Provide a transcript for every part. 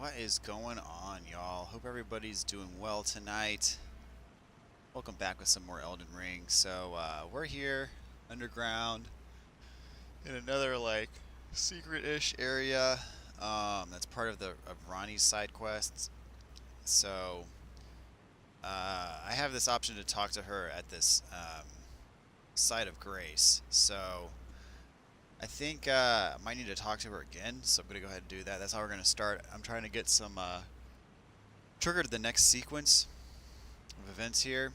What is going on, y'all? Hope everybody's doing well tonight. Welcome back with some more Elden Ring. So, we're here, underground, in another, like, secret-ish area. That's part of Ronnie's side quests. So, I have this option to talk to her at this, site of grace. So, I think I might need to talk to her again, so I'm going to go ahead and do that. That's how we're going to start. I'm trying to get some trigger to the next sequence of events here.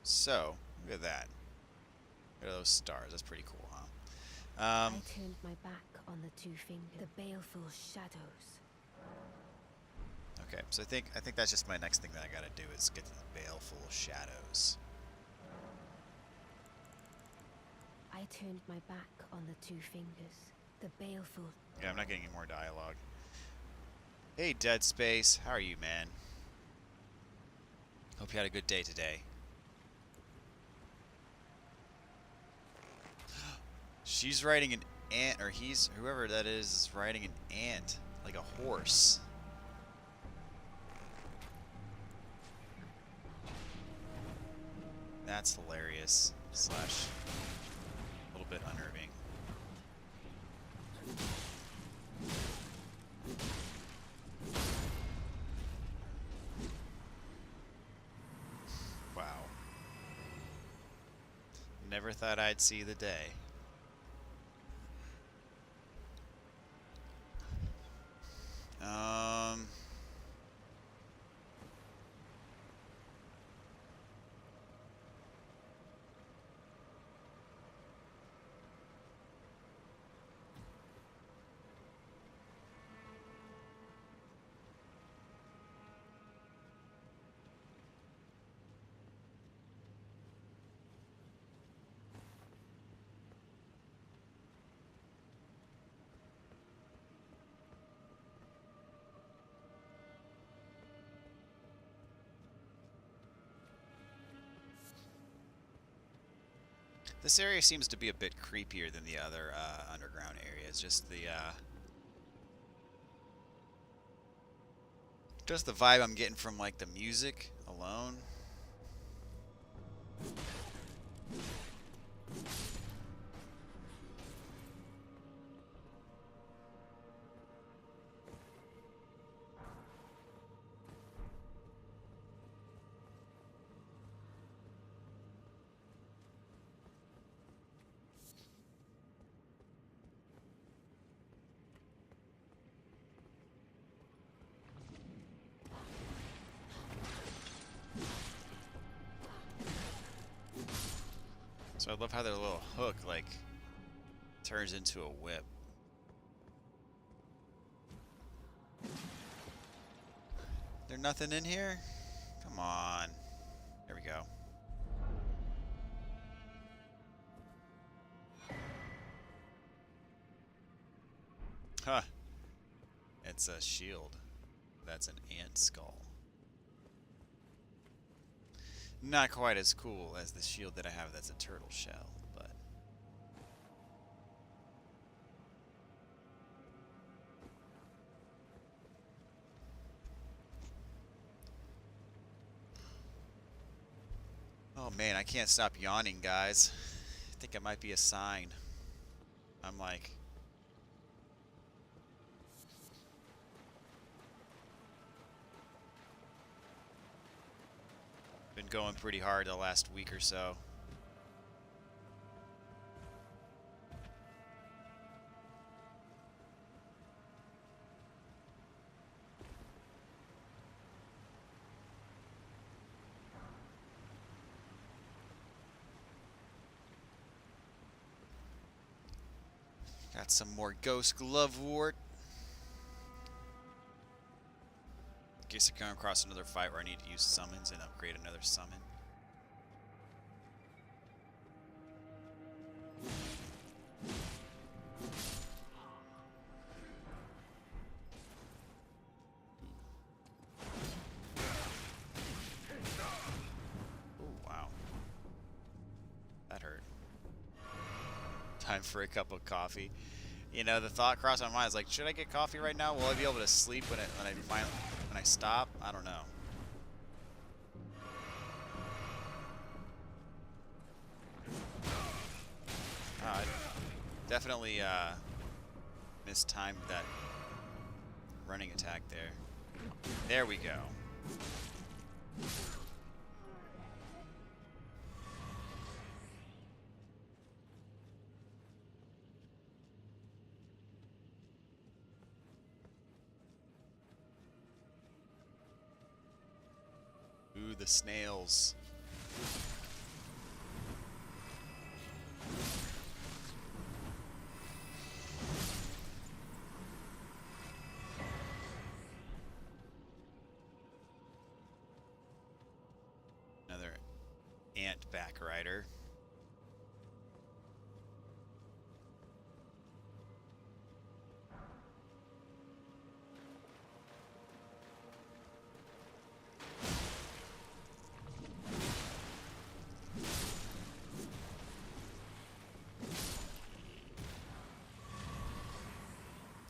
So, look at that. Look at those stars. That's pretty cool, huh? I turned my back on the two fingers, the baleful shadows. Okay, so I think that's just my next thing that I gotta do is get to the baleful shadows. I turned my back on the two fingers, the baleful. Yeah, I'm not getting any more dialogue. Hey, Dead Space. How are you, man? Hope you had a good day today. She's riding an ant, or whoever that is riding an ant, like a horse. That's hilarious, slash a little bit unnerving. Wow. Never thought I'd see the day. This area seems to be a bit creepier than the other underground areas. Just the vibe I'm getting from like the music alone. So I love how their little hook, like, turns into a whip. There nothing in here? Come on. There we go. Huh. It's a shield. That's an ant skull. Not quite as cool as the shield that I have that's a turtle shell, but... Oh man, I can't stop yawning, guys. I think it might be a sign. I'm like... been going pretty hard the last week or so. Got some more ghost glovewort. In case I come across another fight where I need to use summons and upgrade another summon. Oh, wow. That hurt. Time for a cup of coffee. You know, the thought crossed my mind is like, should I get coffee right now? Will I be able to sleep when I stop? I don't know. I definitely mistimed that running attack there. There we go. Ooh, the snails. Another ant back rider.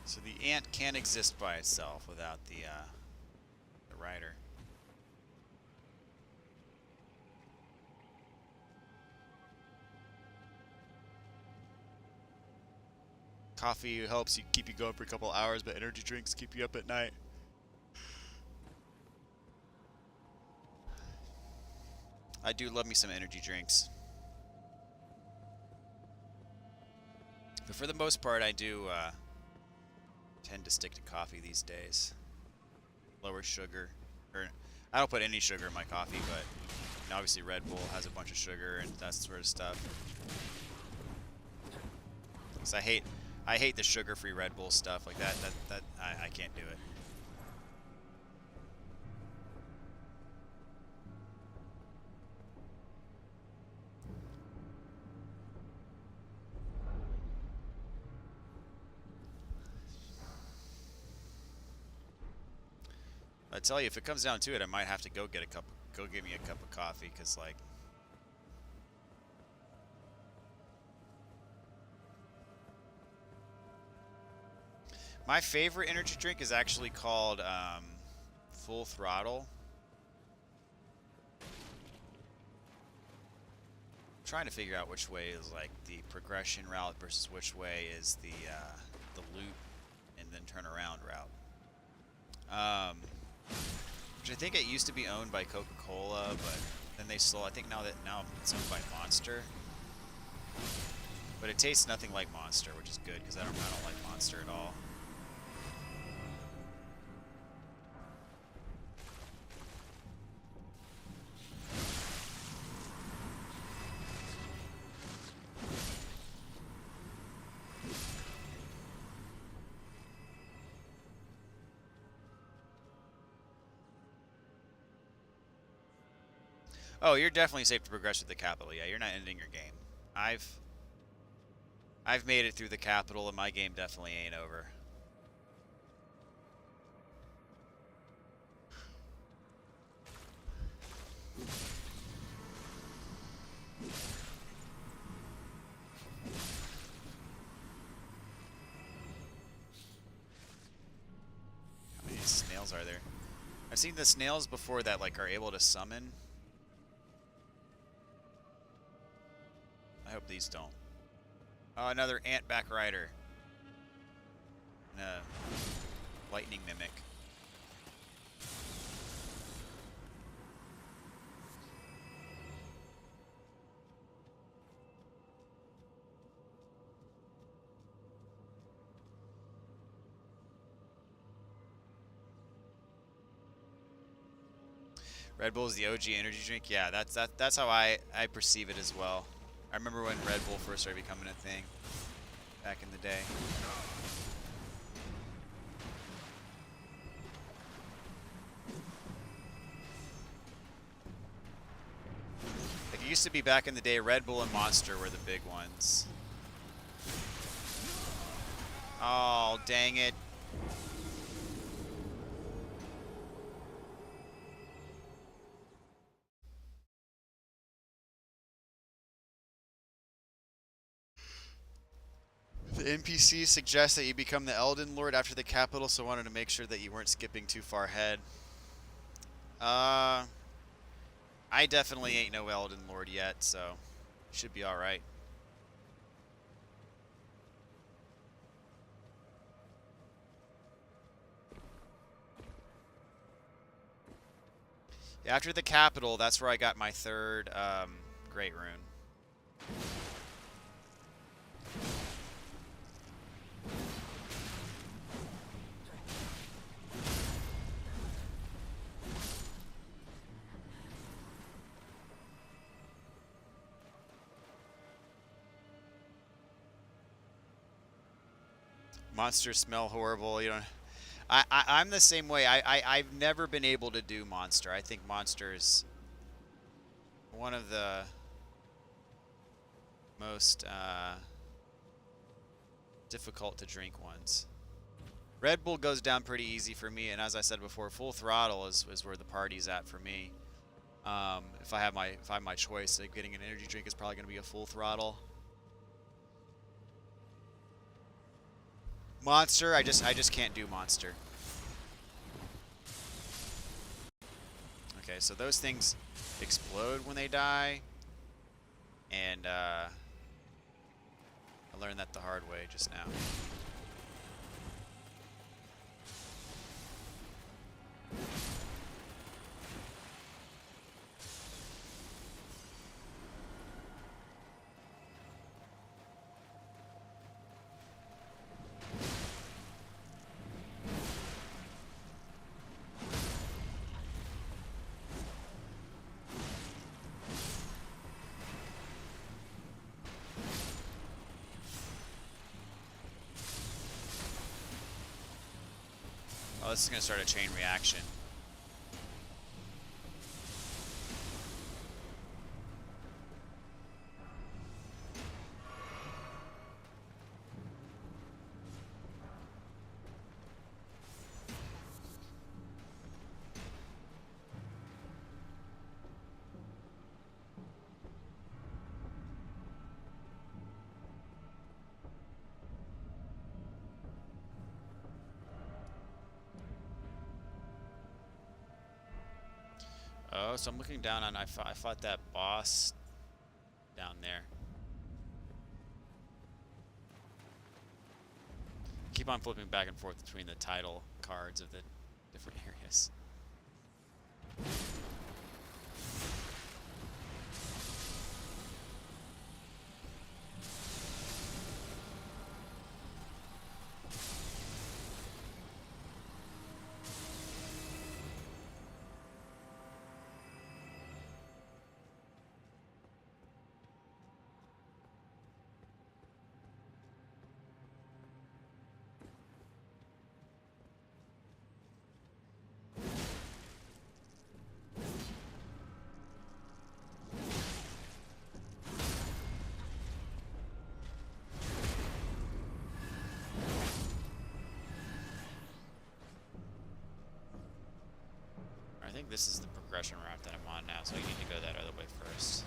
So the ant can't exist by itself without the rider. Coffee helps you keep you going for a couple hours, but energy drinks keep you up at night. I do love me some energy drinks. But for the most part, I do tend to stick to coffee these days. Lower sugar. Or, I don't put any sugar in my coffee, but you know, obviously Red Bull has a bunch of sugar and that sort of stuff. So I hate the sugar-free Red Bull stuff like that. I can't do it. I tell you, if it comes down to it, I might have to go get me a cup of coffee, cause like, my favorite energy drink is actually called Full Throttle. I'm trying to figure out which way is like the progression route versus which way is the loot and then turn around route. Which I think it used to be owned by Coca-Cola, but then they sold. I think now it's owned by Monster. But it tastes nothing like Monster, which is good because I don't like Monster at all. Oh, you're definitely safe to progress with the capital. Yeah, you're not ending your game. I've made it through the capital, and my game definitely ain't over. How many snails are there? I've seen the snails before that like are able to summon. I hope these don't. Oh, another ant back rider. And a lightning mimic. Red Bull is the OG energy drink. Yeah, that's how I perceive it as well. I remember when Red Bull first started becoming a thing back in the day. Like it used to be back in the day, Red Bull and Monster were the big ones. Oh, dang it. The NPC suggests that you become the Elden Lord after the capital, so I wanted to make sure that you weren't skipping too far ahead. I definitely ain't no Elden Lord yet, so should be alright. After the capital, that's where I got my third Great Rune. Monsters smell horrible. You know, I'm the same way. I've never been able to do Monster. I think Monster is one of the most difficult to drink ones. Red Bull goes down pretty easy for me, and as I said before, Full Throttle is where the party's at for me. If I have my choice, like getting an energy drink is probably going to be a Full Throttle. Monster, I just can't do Monster. Okay, so those things explode when they die, and I learned that the hard way just now. Oh, this is going to start a chain reaction. Oh, so I'm looking down on, I fought that boss down there. Keep on flipping back and forth between the title cards of the different areas. I think this is the progression route that I'm on now, so I need to go that other way first.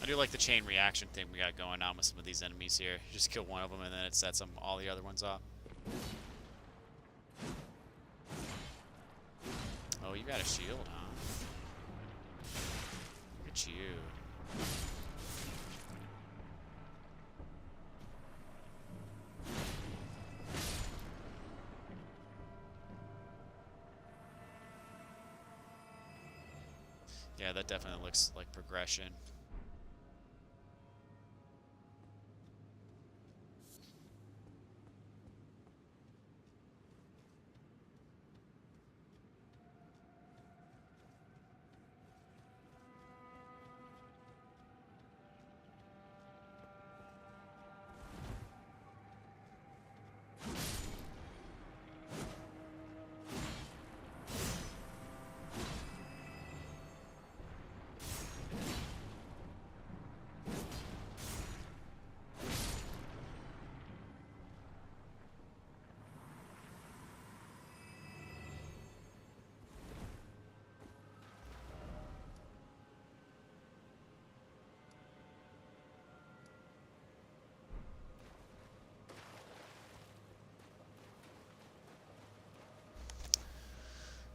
do like the chain reaction thing we got going on with some of these enemies here. You just kill one of them and then it sets them all the other ones off. Oh, you got a shield, huh? Look at you. Yeah, that definitely looks like progression.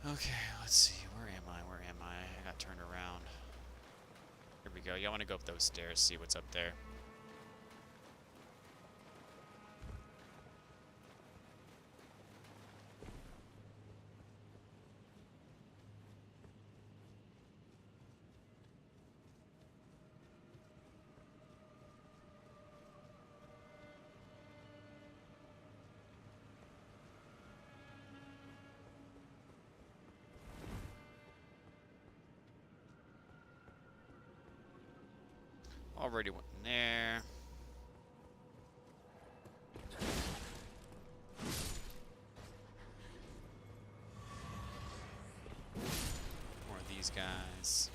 Okay, let's see. Where am I? Where am I? I got turned around. Here we go. Y'all want to go up those stairs, see what's up there. Already went in there. More of these guys.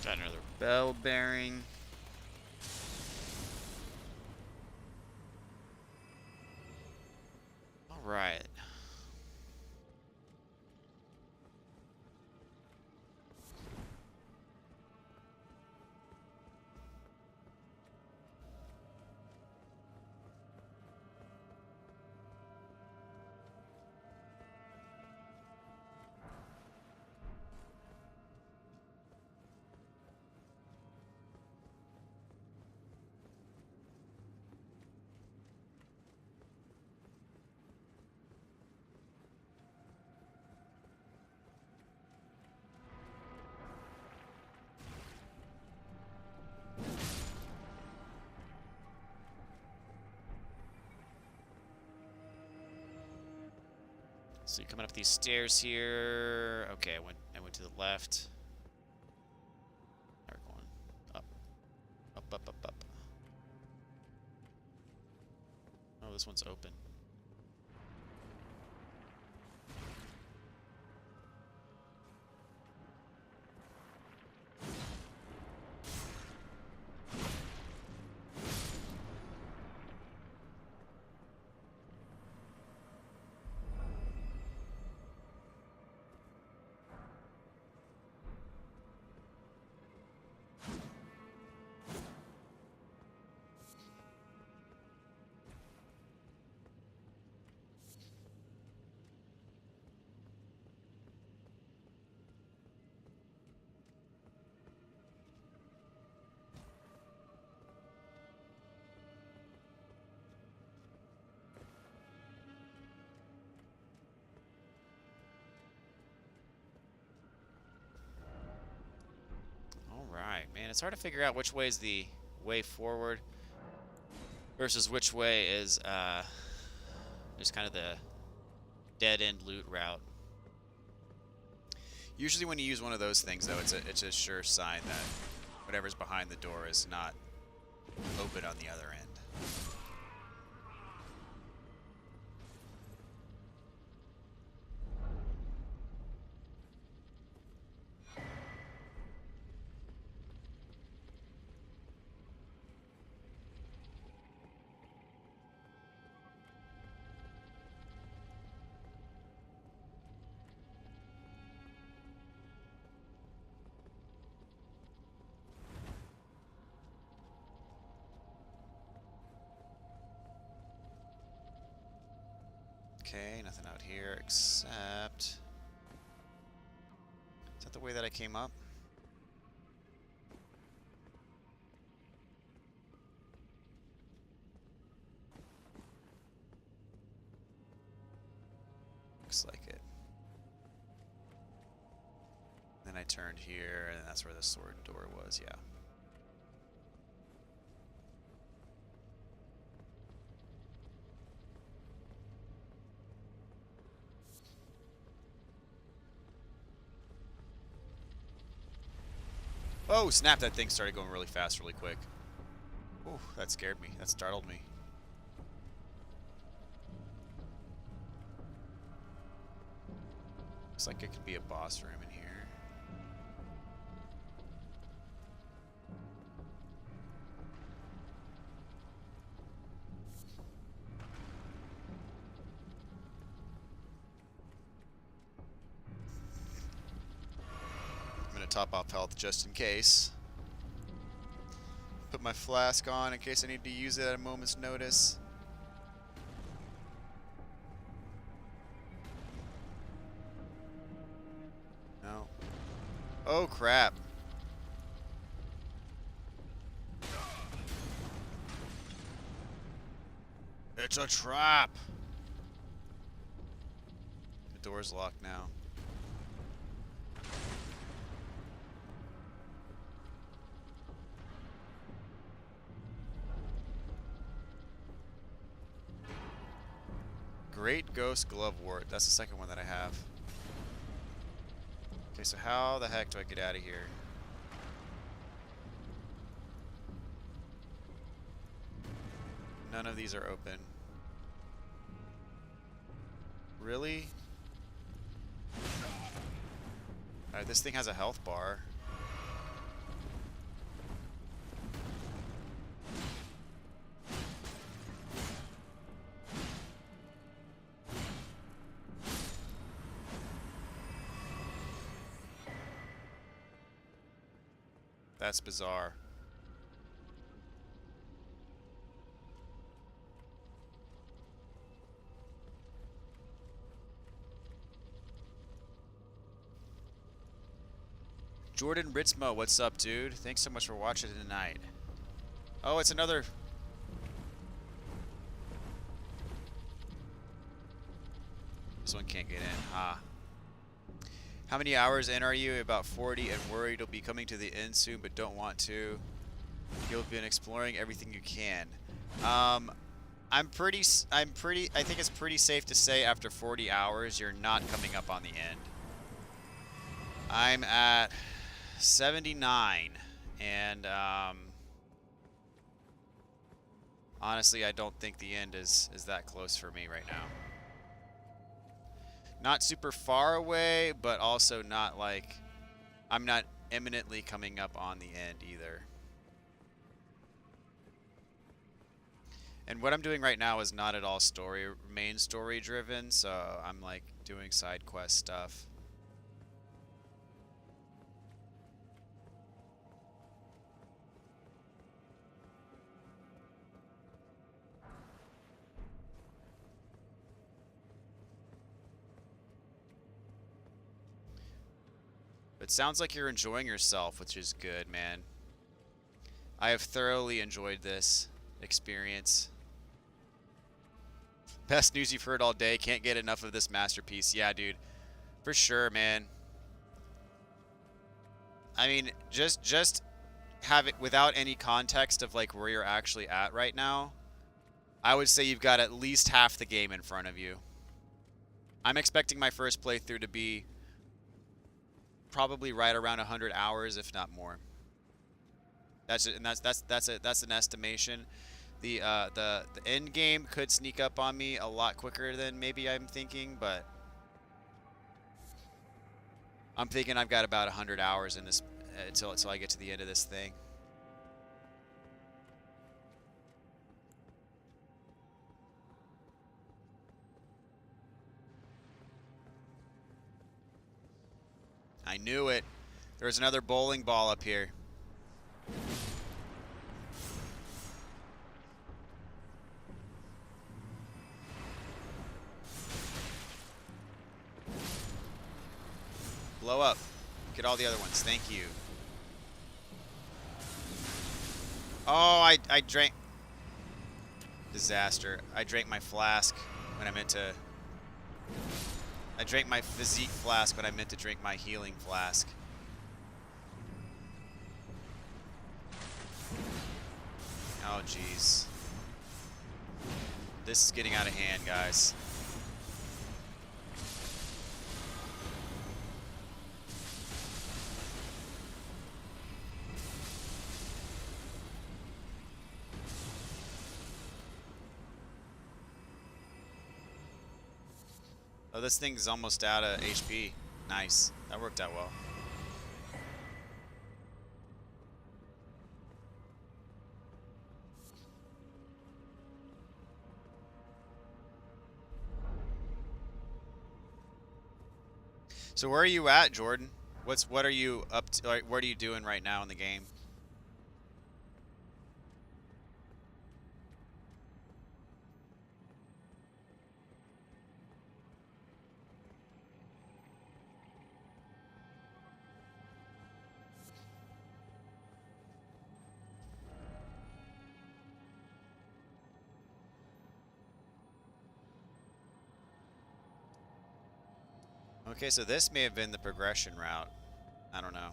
Got another bell bearing. All right. So you're coming up these stairs here. Okay, I went to the left. Now we're going up. Up, up, up, up. Oh, this one's open. And it's hard to figure out which way is the way forward versus which way is just kind of the dead-end loot route. Usually when you use one of those things, though, it's a sure sign that whatever's behind the door is not open on the other end. Okay, nothing out here except... Is that the way that I came up? Looks like it. Then I turned here, and that's where the sword door was, yeah. Oh, snap, that thing started going really fast, really quick. Ooh, that scared me. That startled me. Looks like it could be a boss room in here. Top off health just in case. Put my flask on in case I need to use it at a moment's notice. No. Oh crap. It's a trap. The door's locked now. Great Ghost Glove Wart. That's the second one that I have. Okay, so how the heck do I get out of here? None of these are open. Really? Alright, this thing has a health bar. That's bizarre. Jordan Ritzmo, what's up, dude? Thanks so much for watching tonight. Oh, it's another... This one can't get in. Ah. How many hours in are you? About 40, and worried you'll be coming to the end soon, but don't want to. You've been exploring everything you can. I think it's pretty safe to say after 40 hours, you're not coming up on the end. I'm at 79, and honestly, I don't think the end is that close for me right now. Not super far away, but also not like... I'm not imminently coming up on the end either. And what I'm doing right now is not at all main story driven, so I'm like doing side quest stuff. It sounds like you're enjoying yourself, which is good, man. I have thoroughly enjoyed this experience. Best news you've heard all day. Can't get enough of this masterpiece. Yeah, dude. For sure, man. I mean, just have it without any context of like where you're actually at right now, I would say you've got at least half the game in front of you. I'm expecting my first playthrough to be probably right around 100 hours, if not more. That's an estimation. The end game could sneak up on me a lot quicker than maybe I'm thinking, but I'm thinking I've got about 100 hours in this until I get to the end of this thing. I knew it. There's another bowling ball up here. Blow up. Get all the other ones. Thank you. Oh, I drank. Disaster. I drank my flask when I meant to. I drank my physique flask when I meant to drink my healing flask. Oh, jeez. This is getting out of hand, guys. Oh, this thing's almost out of HP. Nice. That worked out well. So where are you at, Jordan? What are you up to? Like, what are you doing right now in the game? Okay, so this may have been the progression route. I don't know.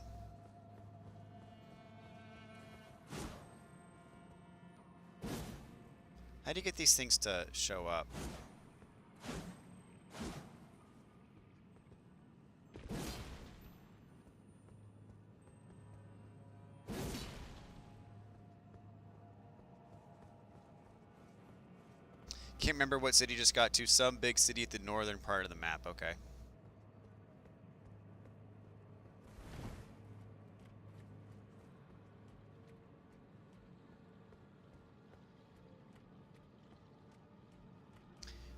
How do you get these things to show up? Can't remember what city just got to. Some big city at the northern part of the map. Okay.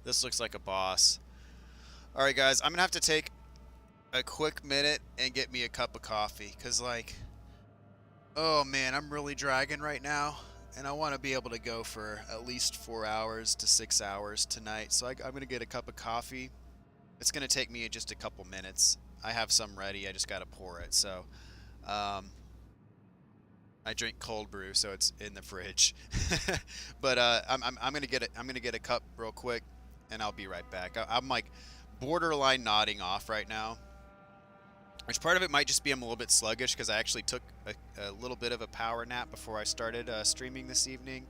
This looks like a boss. Alright guys, I'm gonna have to take a quick minute and get me a cup of coffee. Cause like, oh man, I'm really dragging right now. And I want to be able to go for at least 4 hours to 6 hours tonight. So I'm gonna get a cup of coffee. It's gonna take me just a couple minutes. I have some ready, I just gotta pour it. So, I drink cold brew, so it's in the fridge. But I'm gonna get it. I'm gonna get a cup real quick, and I'll be right back. I'm like borderline nodding off right now, which part of it might just be I'm a little bit sluggish because I actually took a little bit of a power nap before I started streaming this evening.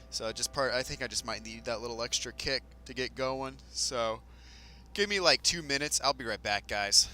So I think I just might need that little extra kick to get going. So give me like 2 minutes. I'll be right back, guys.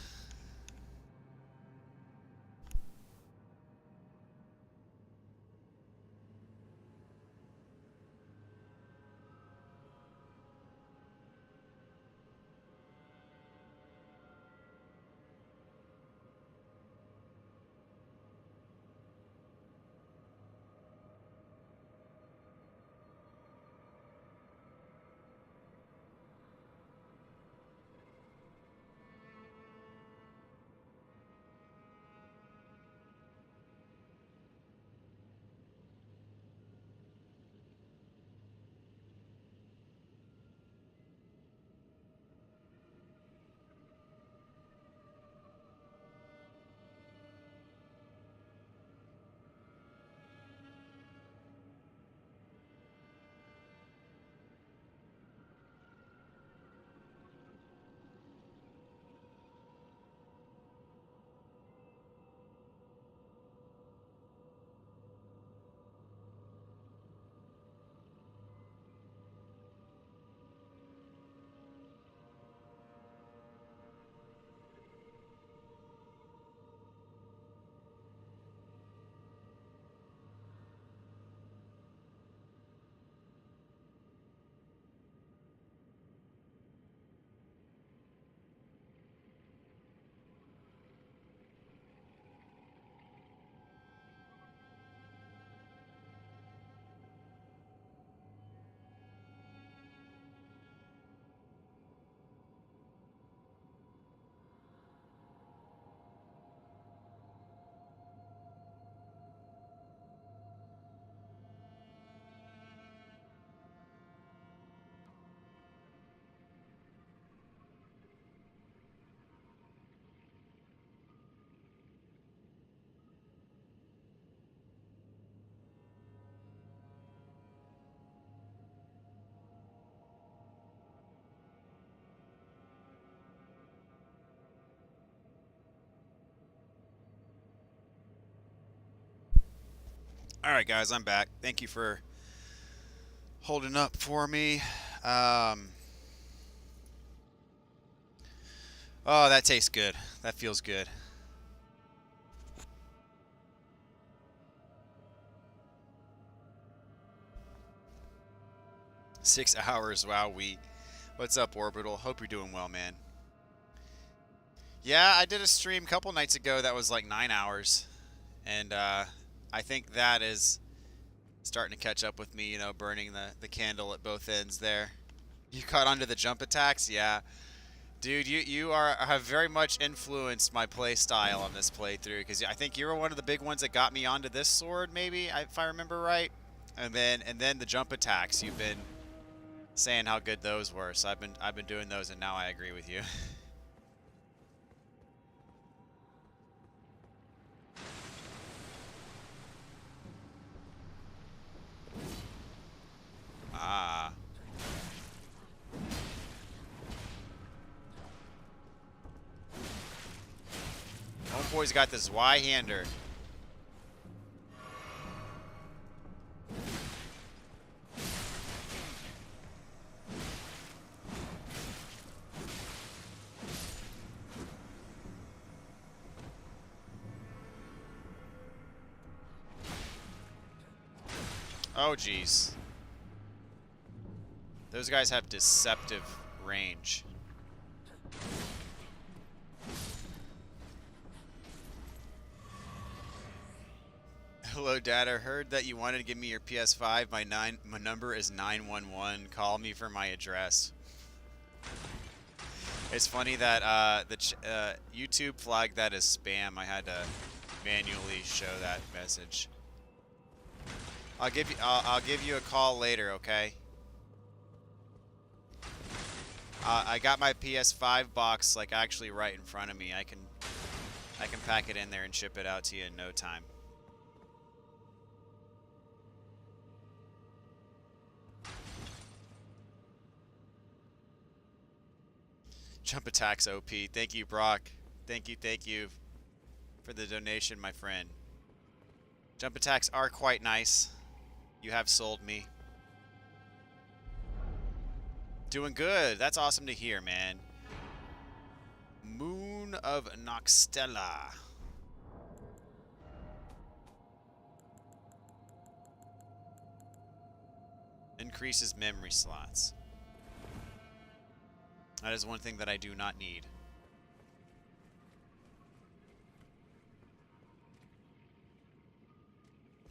Alright guys, I'm back. Thank you for holding up for me. Oh, that tastes good. That feels good. Six hours, wow. What's up, Orbital? Hope you're doing well, man. Yeah, I did a stream a couple nights ago that was like 9 hours. And I think that is starting to catch up with me, you know, burning the candle at both ends there. You caught onto the jump attacks? Yeah. Dude, you have very much influenced my play style on this playthrough, because I think you were one of the big ones that got me onto this sword, maybe, if I remember right. And then the jump attacks, you've been saying how good those were. So I've been doing those, and now I agree with you. Ah. Homeboy's got this Y-hander. Oh, jeez. Those guys have deceptive range. Hello, Dad. I heard that you wanted to give me your PS5. My number is 911. Call me for my address. It's funny that YouTube flagged that as spam. I had to manually show that message. I'll give you a call later, okay? I got my PS5 box like actually right in front of me. I can pack it in there and ship it out to you in no time. Jump attacks OP. Thank you, Brock. Thank you for the donation, my friend. Jump attacks are quite nice. You have sold me. Doing good. That's awesome to hear, man. Moon of Noxtella. Increases memory slots. That is one thing that I do not need.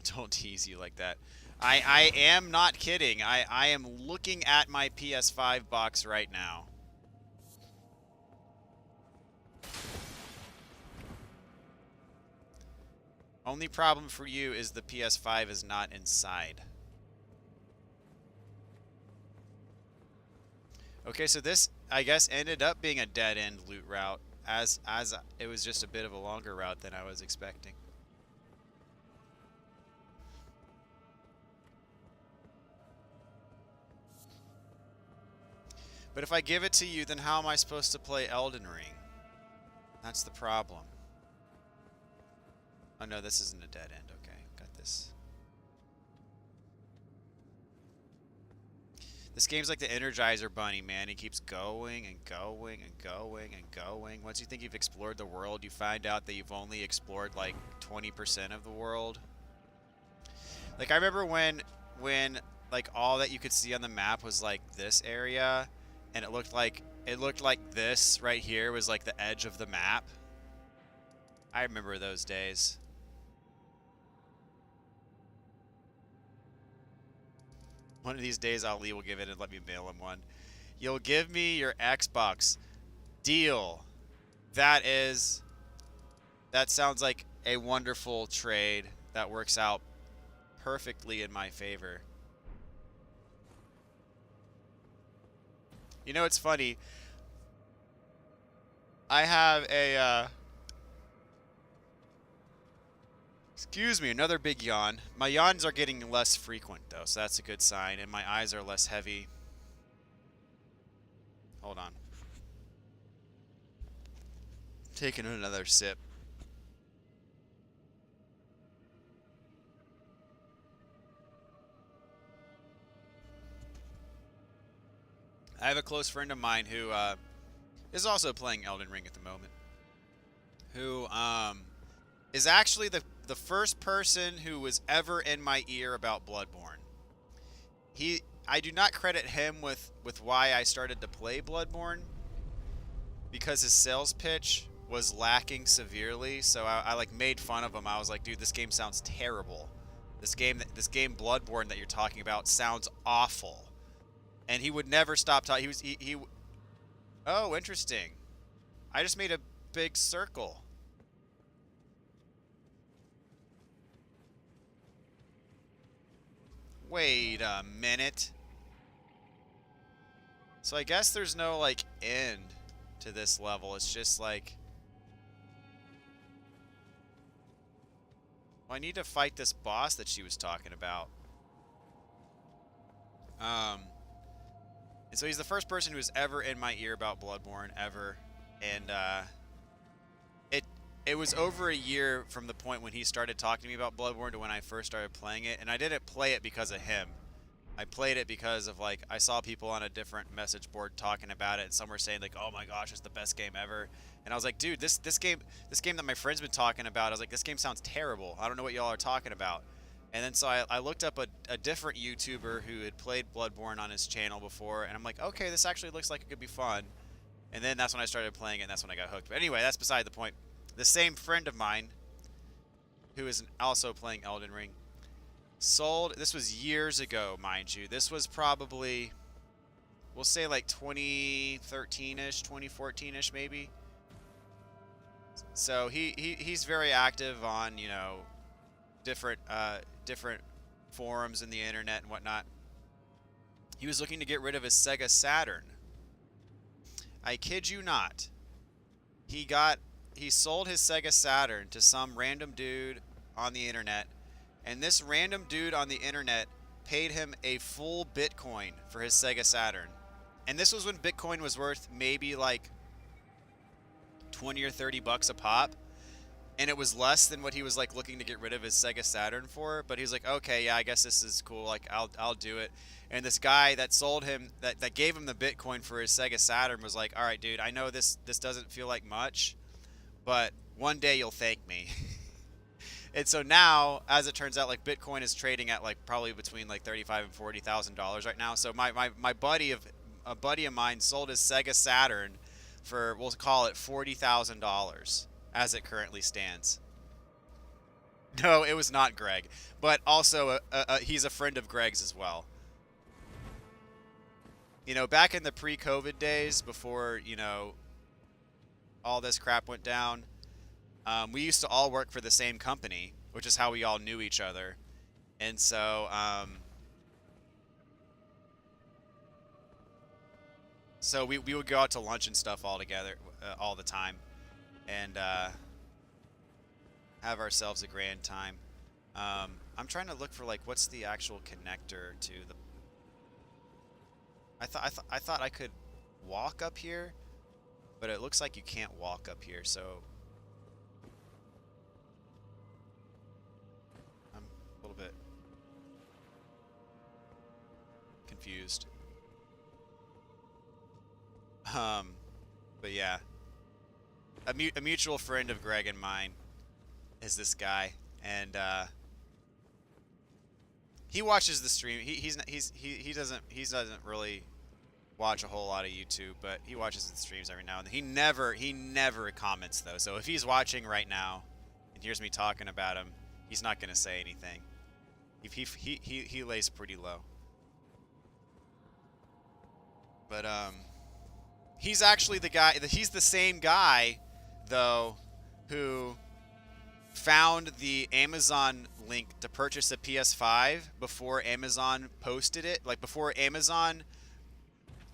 Don't tease you like that. I am not kidding. I am looking at my PS5 box right now. Only problem for you is the PS5 is not inside. Okay, so this, I guess, ended up being a dead-end loot route, as it was just a bit of a longer route than I was expecting. But if I give it to you, then how am I supposed to play Elden Ring? That's the problem. Oh no, this isn't a dead end. Okay, got this. This game's like the Energizer Bunny, man. He keeps going and going and going and going. Once you think you've explored the world, you find out that you've only explored like 20% of the world. Like, I remember when like all that you could see on the map was like this area, and it looked like this right here was like the edge of the map. I remember those days. One of these days, Ali will give it and let me mail him one. You'll give me your Xbox. Deal. That sounds like a wonderful trade that works out perfectly in my favor. You know, it's funny. I have a, excuse me, another big yawn. My yawns are getting less frequent, though, so that's a good sign. And my eyes are less heavy. Hold on. Taking another sip. I have a close friend of mine who is also playing Elden Ring at the moment, who is actually the first person who was ever in my ear about Bloodborne. I do not credit him with why I started to play Bloodborne, because his sales pitch was lacking severely. So I like made fun of him. I was like, dude, this game sounds terrible. This game Bloodborne that you're talking about sounds awful. And he would never stop talking. He Oh, interesting. I just made a big circle. Wait a minute. So I guess there's no, like, end to this level. It's just like... Well, I need to fight this boss that she was talking about. And so he's the first person who was ever in my ear about Bloodborne, ever. And, it was over a year from the point when he started talking to me about Bloodborne to when I first started playing it. And I didn't play it because of him. I played it because of, like, I saw people on a different message board talking about it, and some were saying, like, oh my gosh, it's the best game ever. And I was like, dude, this game that my friend's been talking about, I was like, this game sounds terrible. I don't know what y'all are talking about. And then so I looked up a different YouTuber who had played Bloodborne on his channel before, and I'm like, okay, this actually looks like it could be fun. And then that's when I started playing it, and that's when I got hooked. But anyway, that's beside the point. The same friend of mine, who is also playing Elden Ring, sold, this was years ago, mind you. This was probably, we'll say like 2013-ish, 2014-ish maybe. So he's very active on, you know, different forums in the internet and whatnot. He was looking to get rid of his Sega Saturn. I kid you not. He sold his Sega Saturn to some random dude on the internet, and this random dude on the internet paid him a full Bitcoin for his Sega Saturn. And this was when Bitcoin was worth maybe like 20 or 30 bucks a pop. And it was less than what he was like looking to get rid of his Sega Saturn for. But he's like, okay, yeah, I guess this is cool. Like, I'll do it. And this guy that sold him, that gave him the Bitcoin for his Sega Saturn was like, all right, dude, I know this doesn't feel like much, but one day you'll thank me. And so now, as it turns out, like, Bitcoin is trading at like probably between like $35,000 and $40,000 right now. So a buddy of mine sold his Sega Saturn for, we'll call it $40,000 as it currently stands. No, it was not Greg, but also he's a friend of Greg's as well. You know, back in the pre-COVID days, before, you know, all this crap went down, we used to all work for the same company, which is how we all knew each other. And so, we would go out to lunch and stuff all together, all the time, and have ourselves a grand time. I'm trying to look for, like, what's the actual connector to the... I thought I could walk up here, but it looks like you can't walk up here, so I'm a little bit confused. But yeah, a mutual friend of Greg and mine is this guy, and he watches the stream. He doesn't really watch a whole lot of YouTube, but he watches the streams every now and then. He never comments though. So if he's watching right now and hears me talking about him, he's not gonna say anything. He lays pretty low. But he's actually the guy. He's the same guy though who found the Amazon link to purchase a PS5 before Amazon posted it. Like, before Amazon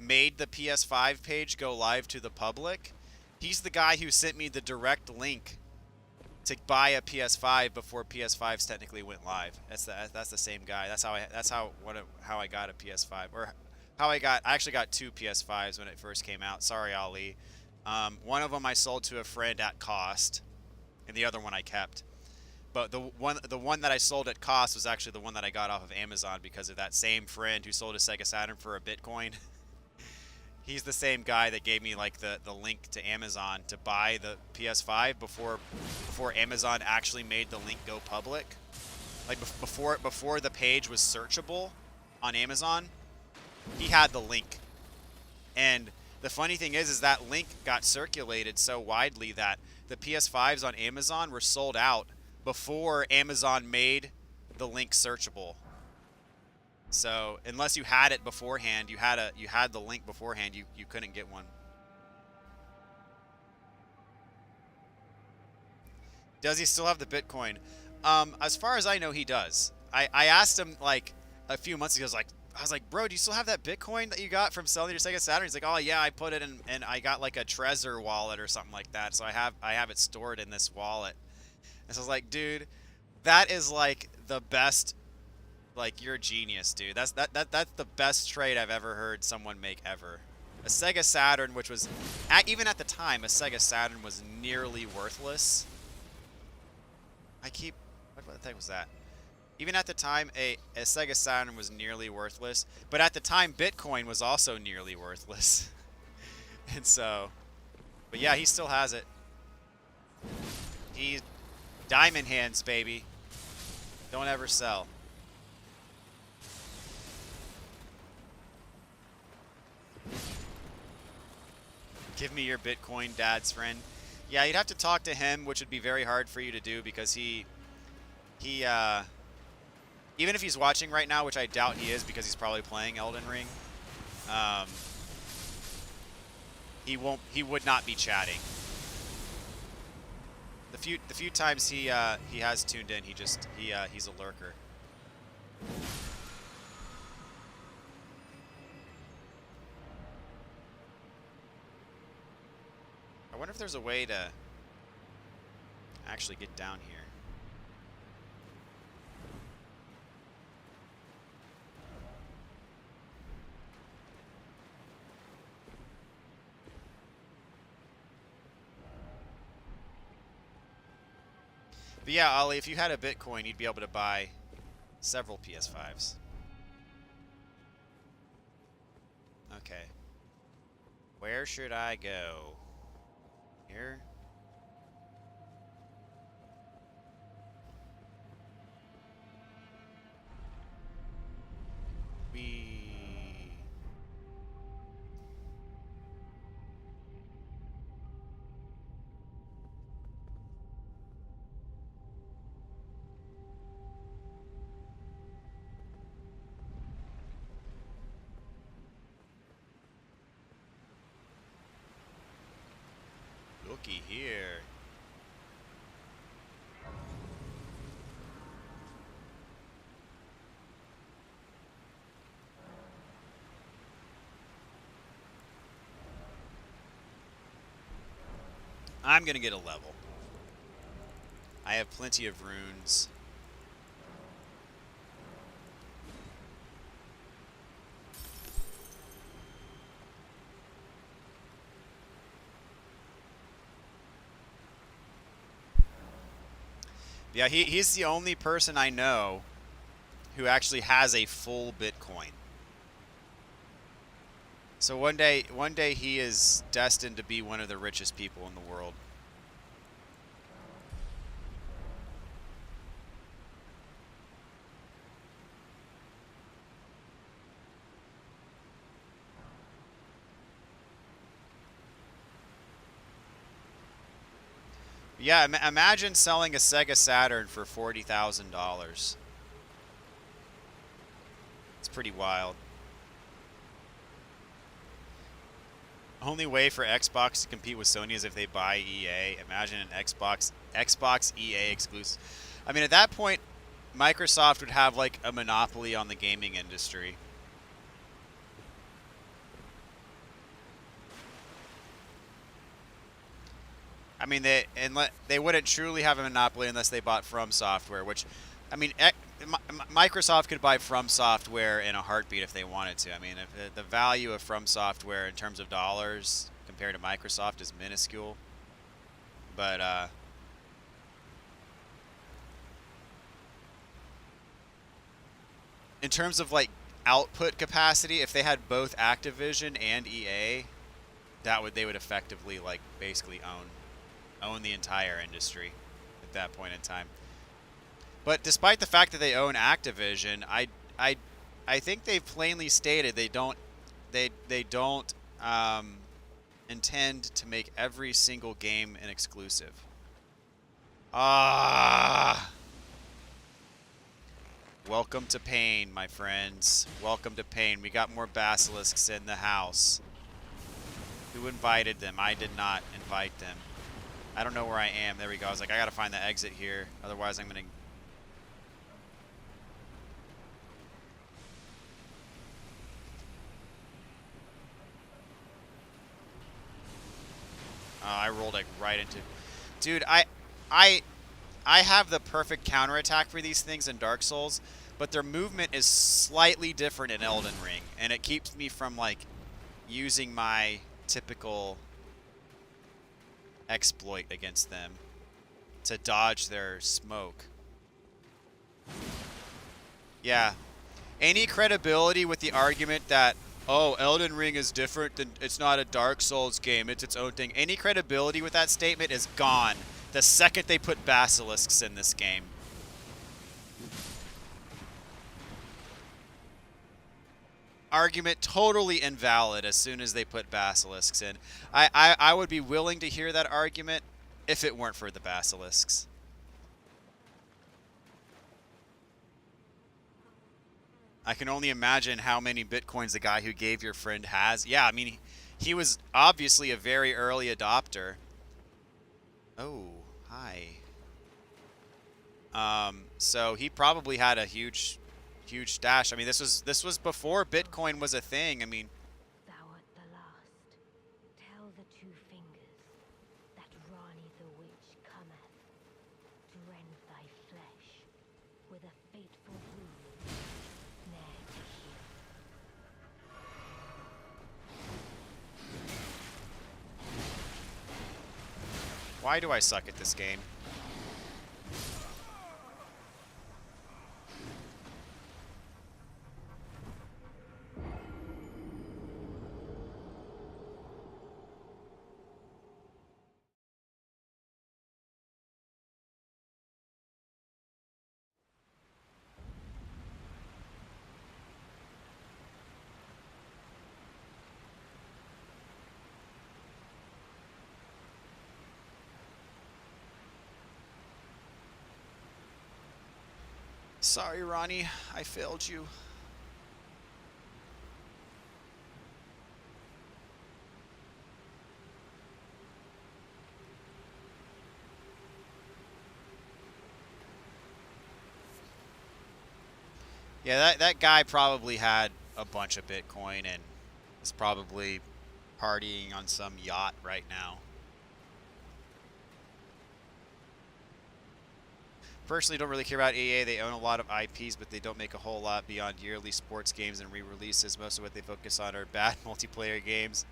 made the PS5 page go live to the public. He's the guy who sent me the direct link to buy a PS5 before PS5s technically went live. That's the same guy. That's how I got a PS5, or how I actually got two PS5s when it first came out. Sorry, Ali. One of them I sold to a friend at cost, and the other one I kept. But the one that I sold at cost was actually the one that I got off of Amazon because of that same friend who sold a Sega Saturn for a Bitcoin. He's the same guy that gave me like the link to Amazon to buy the PS5 before Amazon actually made the link go public. Like before the page was searchable on Amazon, he had the link. And the funny thing is that link got circulated so widely that the PS5s on Amazon were sold out before Amazon made the link searchable. So unless you had it beforehand, you had the link beforehand, you couldn't get one. Does he still have the Bitcoin? As far as I know, he does. I asked him like a few months ago. I was like, bro, do you still have that Bitcoin that you got from selling your Sega Saturn? He's like, oh yeah, I put it in, and I got like a Trezor wallet or something like that. So I have it stored in this wallet. And so I was like, dude, that is like the best. Like, you're a genius, dude. That's the best trade I've ever heard someone make ever. A Sega Saturn, which was even at the time, a Sega Saturn was nearly worthless. What the heck was that? Even at the time, a Sega Saturn was nearly worthless. But at the time, Bitcoin was also nearly worthless. And so, but yeah, he still has it. He's diamond hands, baby. Don't ever sell. Give me your Bitcoin, dad's friend. Yeah, you'd have to talk to him, which would be very hard for you to do because he even if he's watching right now, which I doubt he is because he's probably playing Elden Ring, he would not be chatting. The few times he has tuned in, he's a lurker. I wonder if there's a way to actually get down here. But yeah, Ollie, if you had a Bitcoin, you'd be able to buy several PS5s. Okay. Where should I go? Here? Looky here. I'm gonna get a level. I have plenty of runes. Yeah, he's the only person I know who actually has a full Bitcoin. So one day he is destined to be one of the richest people in the world. Yeah, imagine selling a Sega Saturn for $40,000. It's pretty wild. Only way for Xbox to compete with Sony is if they buy EA. Imagine an Xbox EA exclusive. I mean, at that point, Microsoft would have like a monopoly on the gaming industry. I mean, they wouldn't truly have a monopoly unless they bought From Software, which, I mean, Microsoft could buy From Software in a heartbeat if they wanted to. I mean, if the value of From Software in terms of dollars compared to Microsoft is minuscule. But, in terms of, like, output capacity, if they had both Activision and EA, they would effectively like basically own the entire industry at that point in time. But despite the fact that they own Activision, I think they've plainly stated they don't intend to make every single game an exclusive. Welcome to pain, my friends. Welcome to pain. We got more basilisks in the house. Who invited them? I did not invite them. I don't know where I am. There we go. I was like, I gotta find the exit here. Otherwise, I'm gonna... I rolled like right into... Dude, I have the perfect counterattack for these things in Dark Souls, but their movement is slightly different in Elden Ring, and it keeps me from, like, using my typical exploit against them to dodge their smoke. Yeah. Any credibility with the argument that, oh, Elden Ring is different than, it's not a Dark Souls game, it's its own thing. Any credibility with that statement is gone the second they put basilisks in this game. Argument totally invalid as soon as they put basilisks in. I would be willing to hear that argument if it weren't for the basilisks. I can only imagine how many bitcoins the guy who gave your friend has. Yeah, I mean, he was obviously a very early adopter. Oh, hi. So he probably had a huge stash. I mean, this was before Bitcoin was a thing. I mean, Thou art the last. Tell the two fingers that Rani the witch cometh to rend thy flesh with a fateful wound ne'er to heal. why do I suck at this game? Sorry, Ronnie. I failed you. Yeah, that guy probably had a bunch of Bitcoin and is probably partying on some yacht right now. Personally, don't really care about EA. They own a lot of IPs, but they don't make a whole lot beyond yearly sports games and re-releases. Most of what they focus on are bad multiplayer games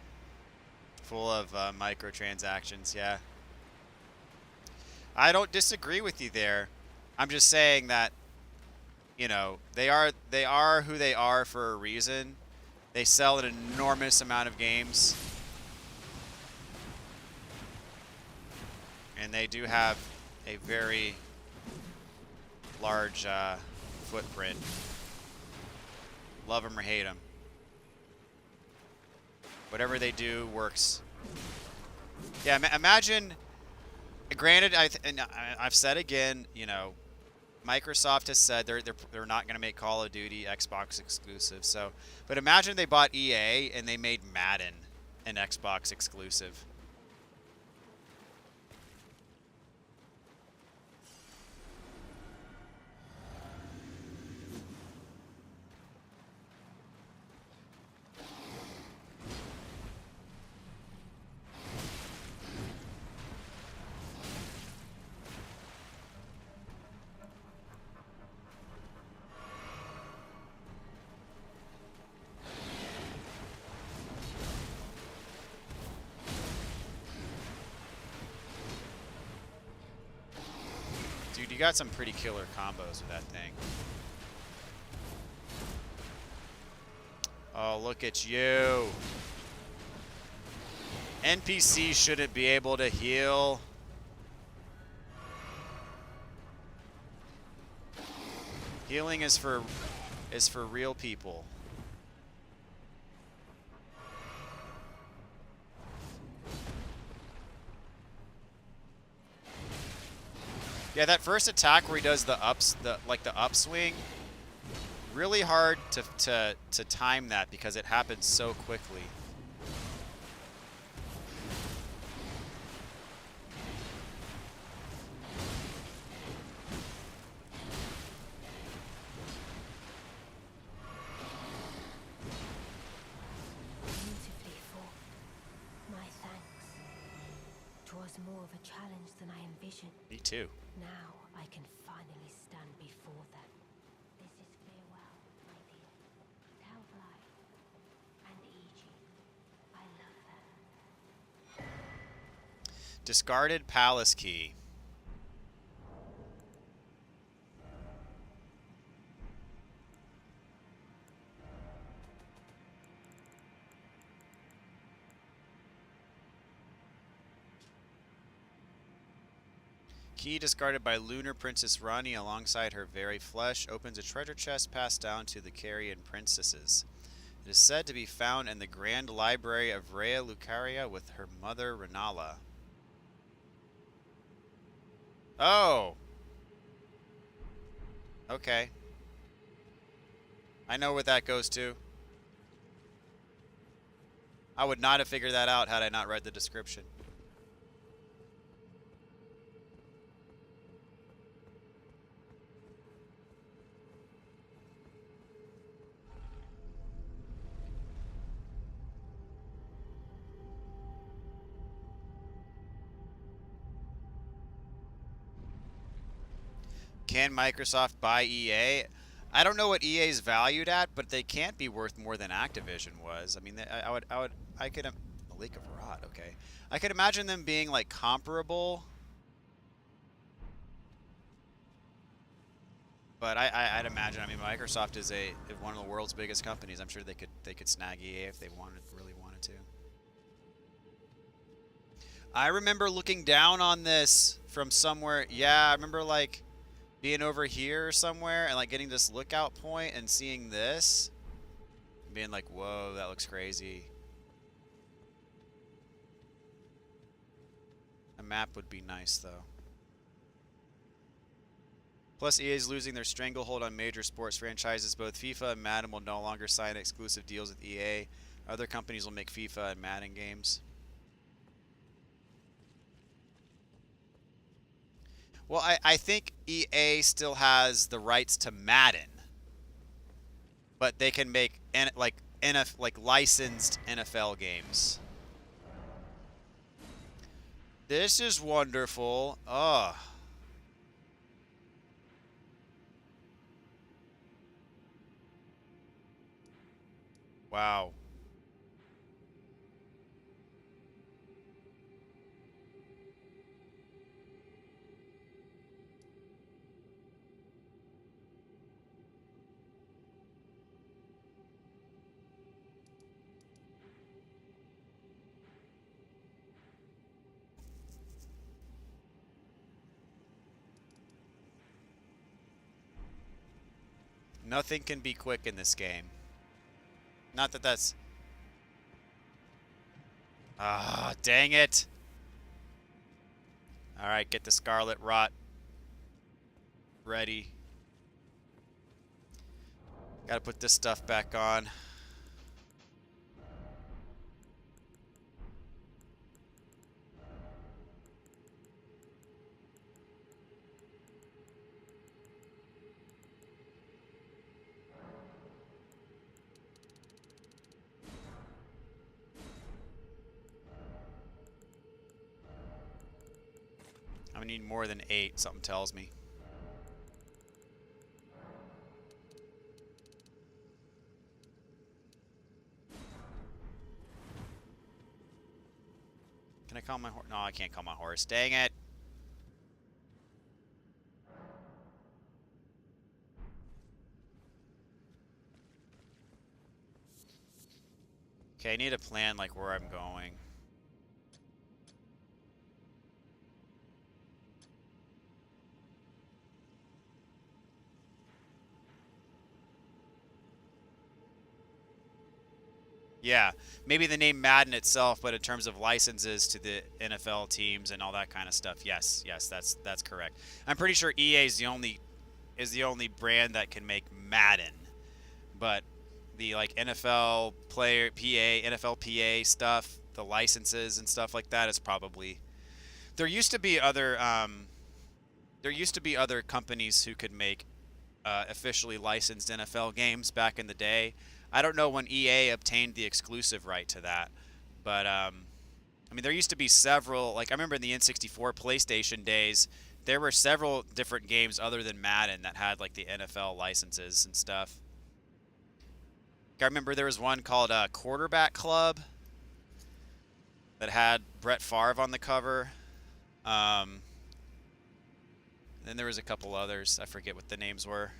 full of microtransactions. Yeah, I don't disagree with you there. I'm just saying that, you know, they are who they are for a reason. They sell an enormous amount of games, and they do have a very large footprint. Love them or hate them. Whatever they do works. Yeah, imagine. Granted, I've said again, you know, Microsoft has said they're not going to make Call of Duty Xbox exclusive. So, but imagine they bought EA and they made Madden an Xbox exclusive. Dude, you got some pretty killer combos with that thing. Oh, look at you. NPCs shouldn't be able to heal. Healing is for real people. Yeah, that first attack where he does the upswing, really hard to time that because it happens so quickly. Beautifully fought. My thanks. 'Twas more of a challenge than I envisioned. Me too. Now I can finally stand before them. This is farewell, my dear. Tell Bly and Iji I love them. Discarded palace key. Key discarded by Lunar Princess Rani alongside her very flesh opens a treasure chest passed down to the Carian princesses. It is said to be found in the Grand Library of Rhea Lucaria with her mother Renala. Oh! Okay. I know what that goes to. I would not have figured that out had I not read the description. Can Microsoft buy EA? I don't know what EA is valued at, but they can't be worth more than Activision was. I mean, I could, a leak of rot. Okay, I could imagine them being like comparable, but I'd imagine. I mean, Microsoft is one of the world's biggest companies. I'm sure they could snag EA if they really wanted to. I remember looking down on this from somewhere. Yeah, I remember like being over here somewhere and like getting this lookout point and seeing this and being like, whoa, that looks crazy. A map would be nice though. Plus EA is losing their stranglehold on major sports franchises. Both FIFA and Madden will no longer sign exclusive deals with EA. Other companies will make FIFA and Madden games. Well, I think EA still has the rights to Madden, but they can make like licensed NFL games. This is wonderful. Oh. Wow. Nothing can be quick in this game. Not that that's... Ah, dang it. Alright, get the Scarlet Rot ready. Gotta put this stuff back on. I'm gonna need more than 8, something tells me. Can I call my horse? No, I can't call my horse. Dang it. Okay, I need to plan like where I'm going. Yeah, maybe the name Madden itself, but in terms of licenses to the NFL teams and all that kind of stuff, yes, that's correct. I'm pretty sure EA is the only brand that can make Madden, but the like NFL player PA, NFL PA stuff, the licenses and stuff like that is probably there used to be other companies who could make officially licensed NFL games back in the day. I don't know when EA obtained the exclusive right to that, but I mean, there used to be several. Like I remember in the N64 PlayStation days, there were several different games other than Madden that had like the NFL licenses and stuff. I remember there was one called Quarterback Club that had Brett Favre on the cover. Then there was a couple others. I forget what the names were,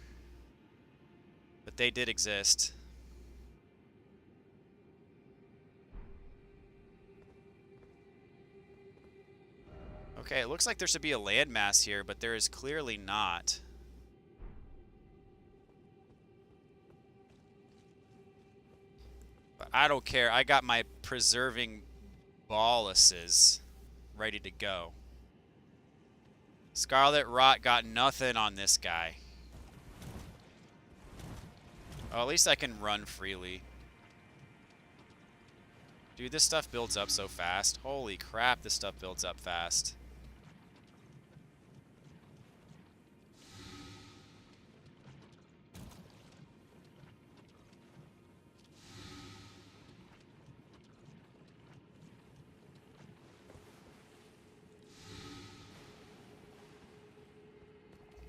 but they did exist. Okay, it looks like there should be a landmass here, but there is clearly not. But I don't care. I got my preserving balluses ready to go. Scarlet Rot got nothing on this guy. Oh, at least I can run freely. Dude, this stuff builds up so fast. Holy crap, this stuff builds up fast.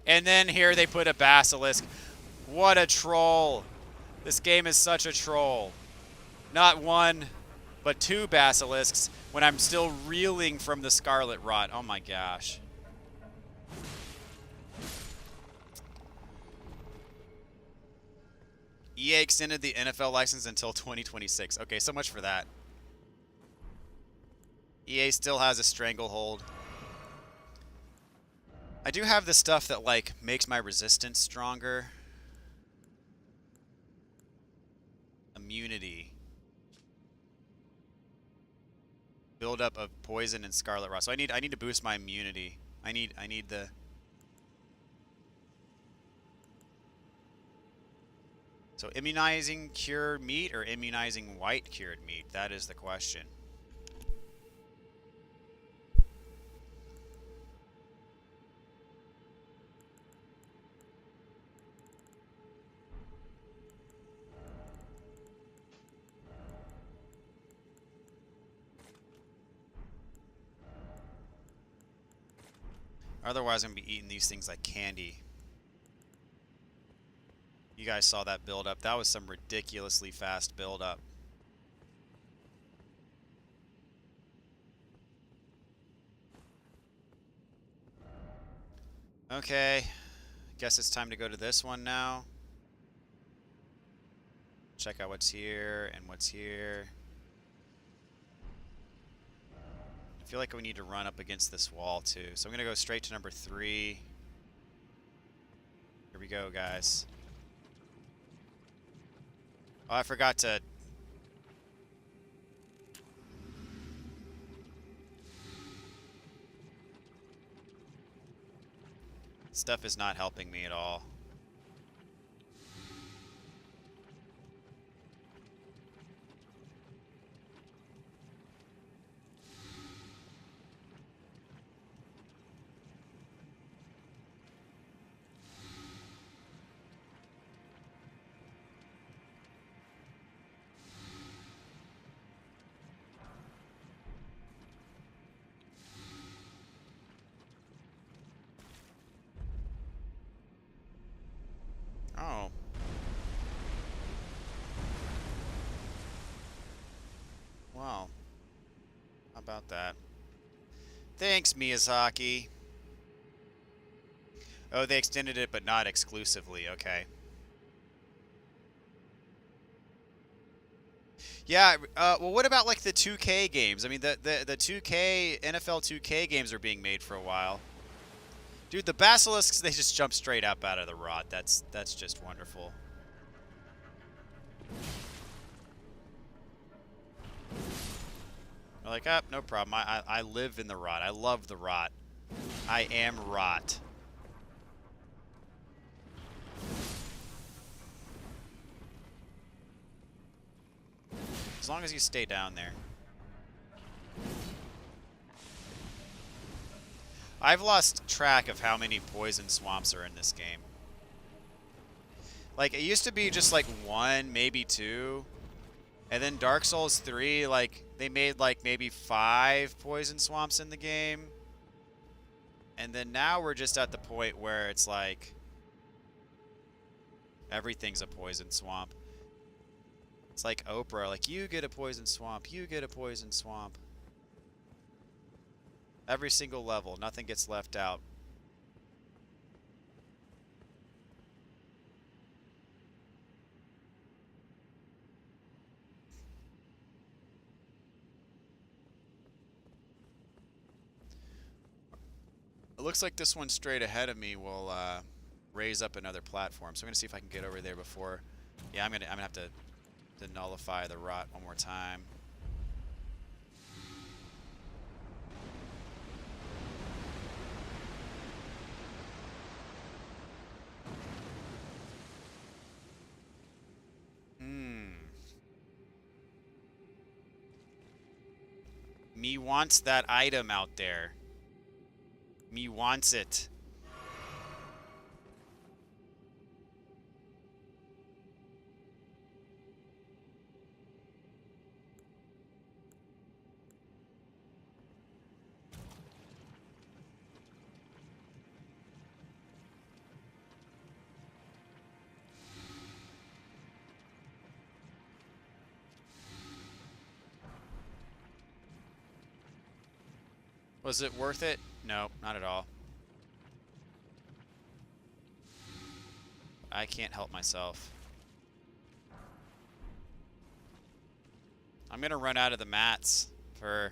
And then here they put a basilisk. What a troll. This game is such a troll. Not one, but two basilisks when I'm still reeling from the Scarlet Rot. Oh my gosh. EA extended the NFL license until 2026. Okay, so much for that. EA still has a stranglehold. I do have the stuff that, like, makes my resistance stronger. Immunity. Buildup of poison and Scarlet Rot. So I need to boost my immunity. I need the... So immunizing cured meat or immunizing white cured meat? That is the question. Otherwise, I'm going to be eating these things like candy. You guys saw that build up. That was some ridiculously fast build up. Okay. Guess it's time to go to this one now. Check out what's here and what's here. I feel like we need to run up against this wall too. So I'm going to go straight to number 3. Here we go, guys. Oh, I forgot to... Stuff is not helping me at all. Oh. Wow. How about that? Thanks, Miyazaki. Oh, they extended it, but not exclusively. Okay. Yeah, well, what about like the 2K games? I mean, the 2K NFL 2K games are being made for a while. Dude, the basilisks, they just jump straight up out of the rot. That's just wonderful. They're like, ah, no problem. I live in the rot. I love the rot. I am rot. As long as you stay down there. I've lost track of how many poison swamps are in this game. Like, it used to be just like 1, maybe 2. And then Dark Souls 3, like, they made like maybe 5 poison swamps in the game. And then now we're just at the point where it's like everything's a poison swamp. It's like Oprah, like, you get a poison swamp, you get a poison swamp. Every single level, nothing gets left out. It looks like this one straight ahead of me will raise up another platform. So I'm gonna see if I can get over there before. Yeah, I'm gonna have to nullify the rot one more time. Me wants that item out there. Me wants it. Was it worth it? No, not at all. I can't help myself. I'm gonna run out of the mats for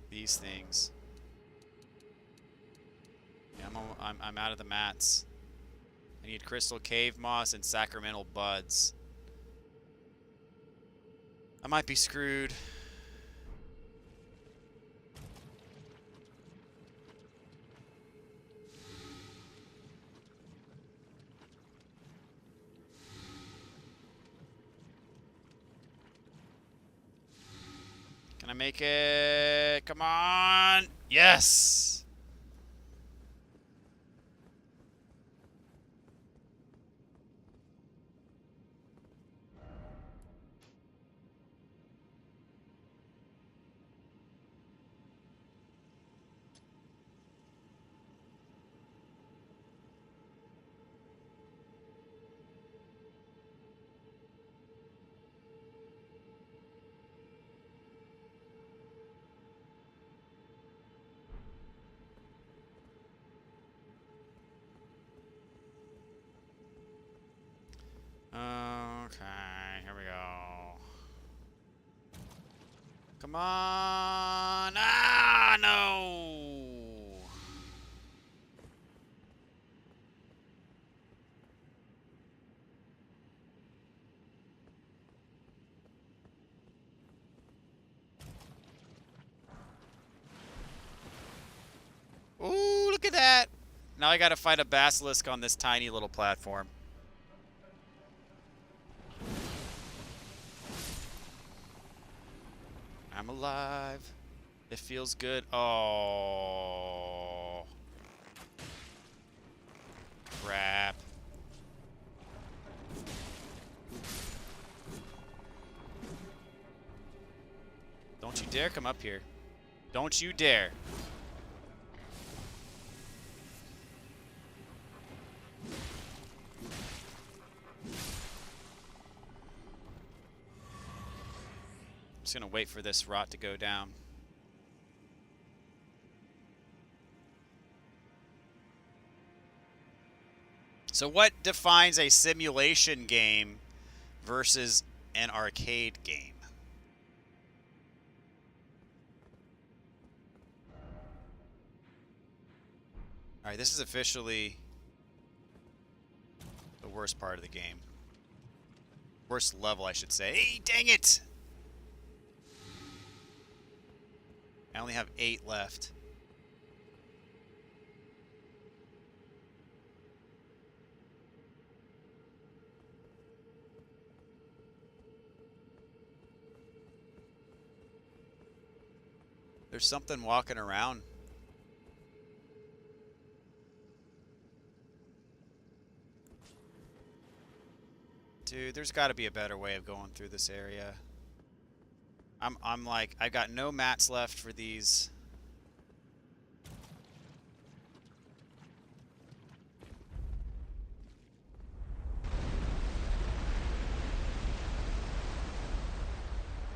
these things. Yeah, I'm out of the mats. I need crystal cave moss and sacramental buds. I might be screwed. Can I make it? Come on! Yes! Okay, here we go. Come on! Ah, no! Ooh, look at that! Now I gotta fight a basilisk on this tiny little platform. I'm alive. It feels good. Oh. Crap. Don't you dare come up here. Don't you dare. I'm just gonna wait for this rot to go down. So what defines a simulation game versus an arcade game. Alright, this is officially the worst part of the game. Worst level, I should say. Hey, dang it! I only have 8 left. There's something walking around. Dude, there's got to be a better way of going through this area. I'm like, I've got no mats left for these.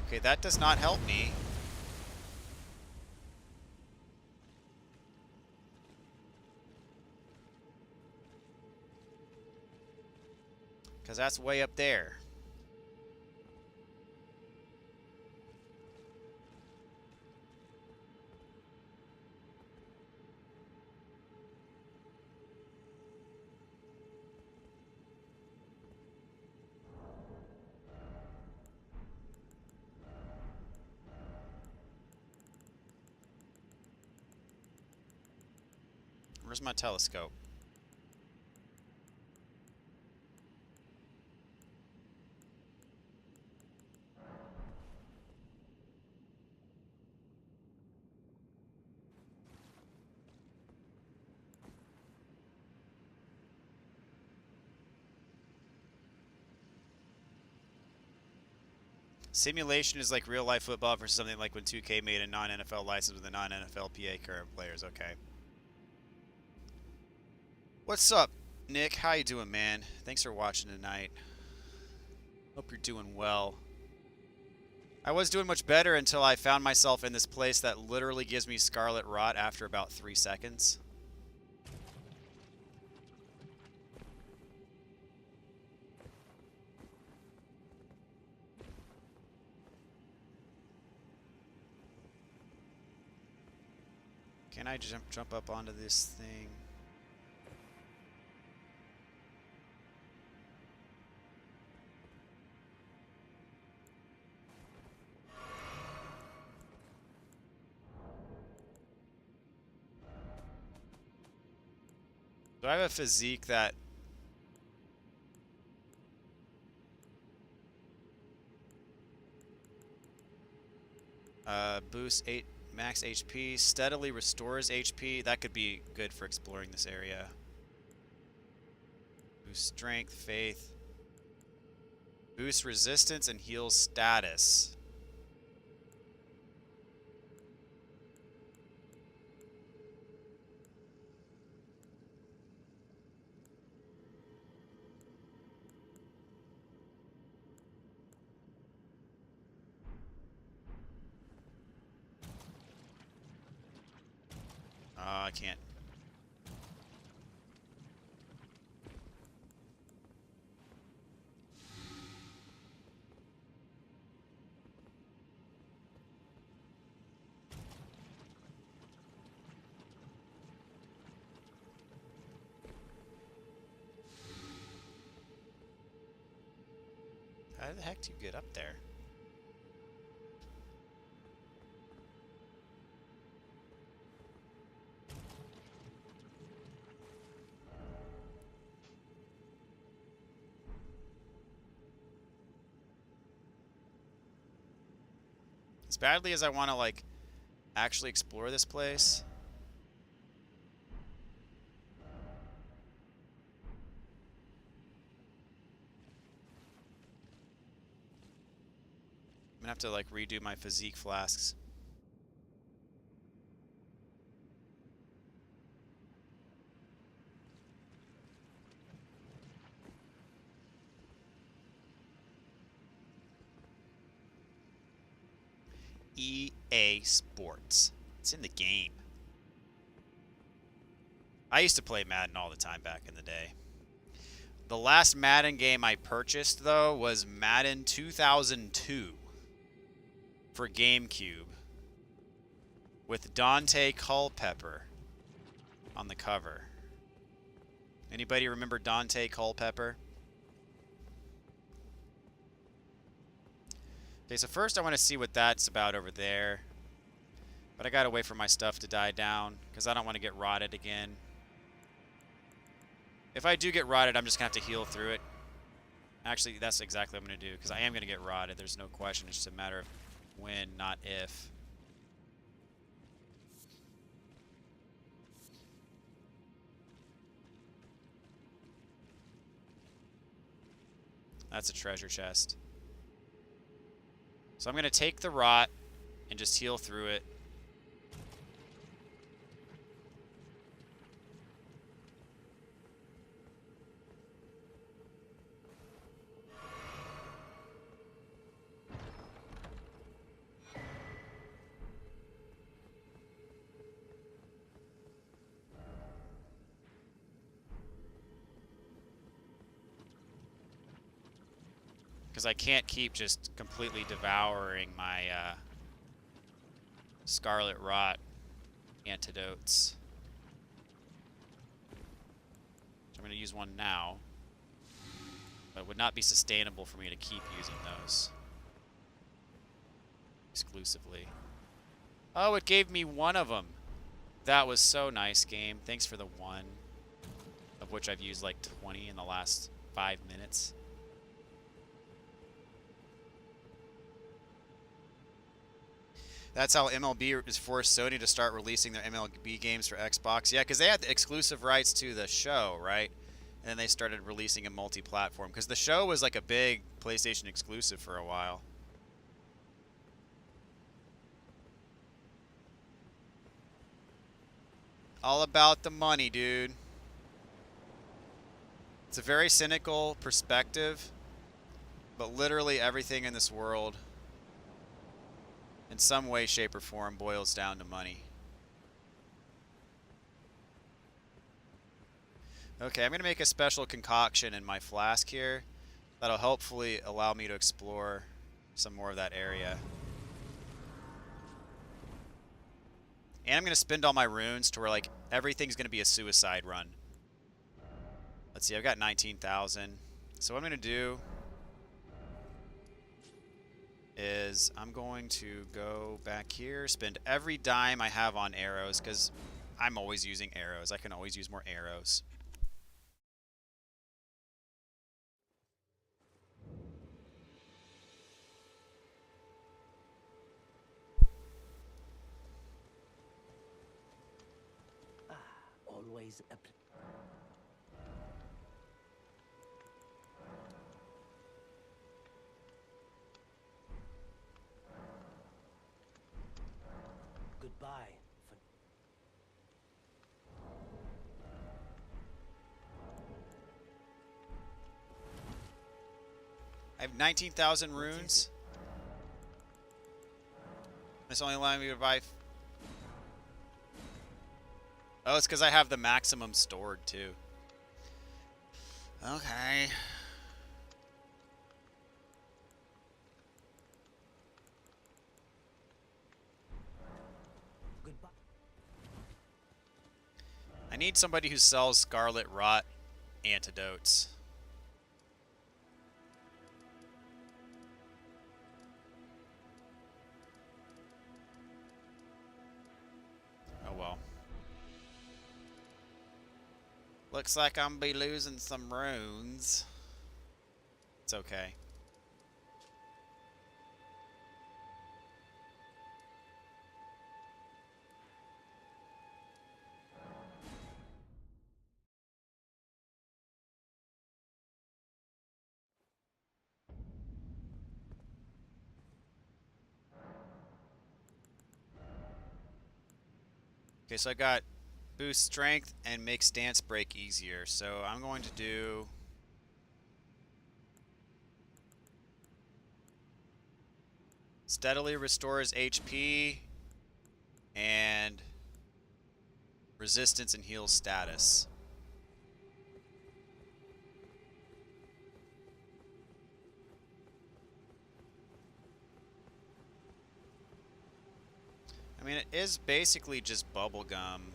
Okay, that does not help me. Because that's way up there. Where's my telescope? Simulation is like real life football versus something like when 2K made a non-NFL license with a non-NFL PA current players. Okay. What's up, Nick? How you doing, man? Thanks for watching tonight. Hope you're doing well. I was doing much better until I found myself in this place that literally gives me scarlet rot after about 3 seconds. Can I jump up onto this thing? Do I have a physique that... boosts 8 max HP, steadily restores HP. That could be good for exploring this area. Boost strength, faith. Boosts resistance and heals status. I can't. How the heck do you get up there? As badly as I want to, like, actually explore this place, I'm gonna have to, like, redo my physique flasks. EA Sports. It's in the game. I used to play Madden all the time back in the day. The last Madden game I purchased, though, was Madden 2002 for GameCube with Dante Culpepper on the cover. Anybody remember Dante Culpepper? Okay, so first I want to see what that's about over there. But I gotta wait for my stuff to die down, because I don't want to get rotted again. If I do get rotted, I'm just gonna have to heal through it. Actually, that's exactly what I'm gonna do, because I am gonna get rotted. There's no question. It's just a matter of when, not if. That's a treasure chest. So I'm gonna take the rot and just heal through it. Because I can't keep just completely devouring my Scarlet Rot antidotes. So I'm going to use one now. But it would not be sustainable for me to keep using those exclusively. Oh, it gave me one of them. That was so nice, game. Thanks for the one, of which I've used like 20 in the last 5 minutes. That's how MLB is forced Sony to start releasing their MLB games for Xbox. Yeah, because they had the exclusive rights to the show, right? And then they started releasing a multi-platform. Because the show was like a big PlayStation exclusive for a while. All about the money, dude. It's a very cynical perspective. But literally everything in this world, in some way, shape, or form, boils down to money. Okay, I'm going to make a special concoction in my flask here that'll hopefully allow me to explore some more of that area. And I'm going to spend all my runes to where, like, everything's going to be a suicide run. Let's see, I've got 19,000. So what I'm going to do is I'm going to go back here, spend every dime I have on arrows, because I'm always using arrows. I can always use more arrows. Always a goodbye. I have 19,000 runes. It's only allowing me to buy... Oh, it's because I have the maximum stored, too. Okay. Goodbye. I need somebody who sells Scarlet Rot antidotes. Oh well. Looks like I'm be losing some runes. It's okay. Okay, so I got boost strength and make stance break easier. So I'm going to do steadily restores HP and resistance and heal status. mean, it is basically just bubble gum,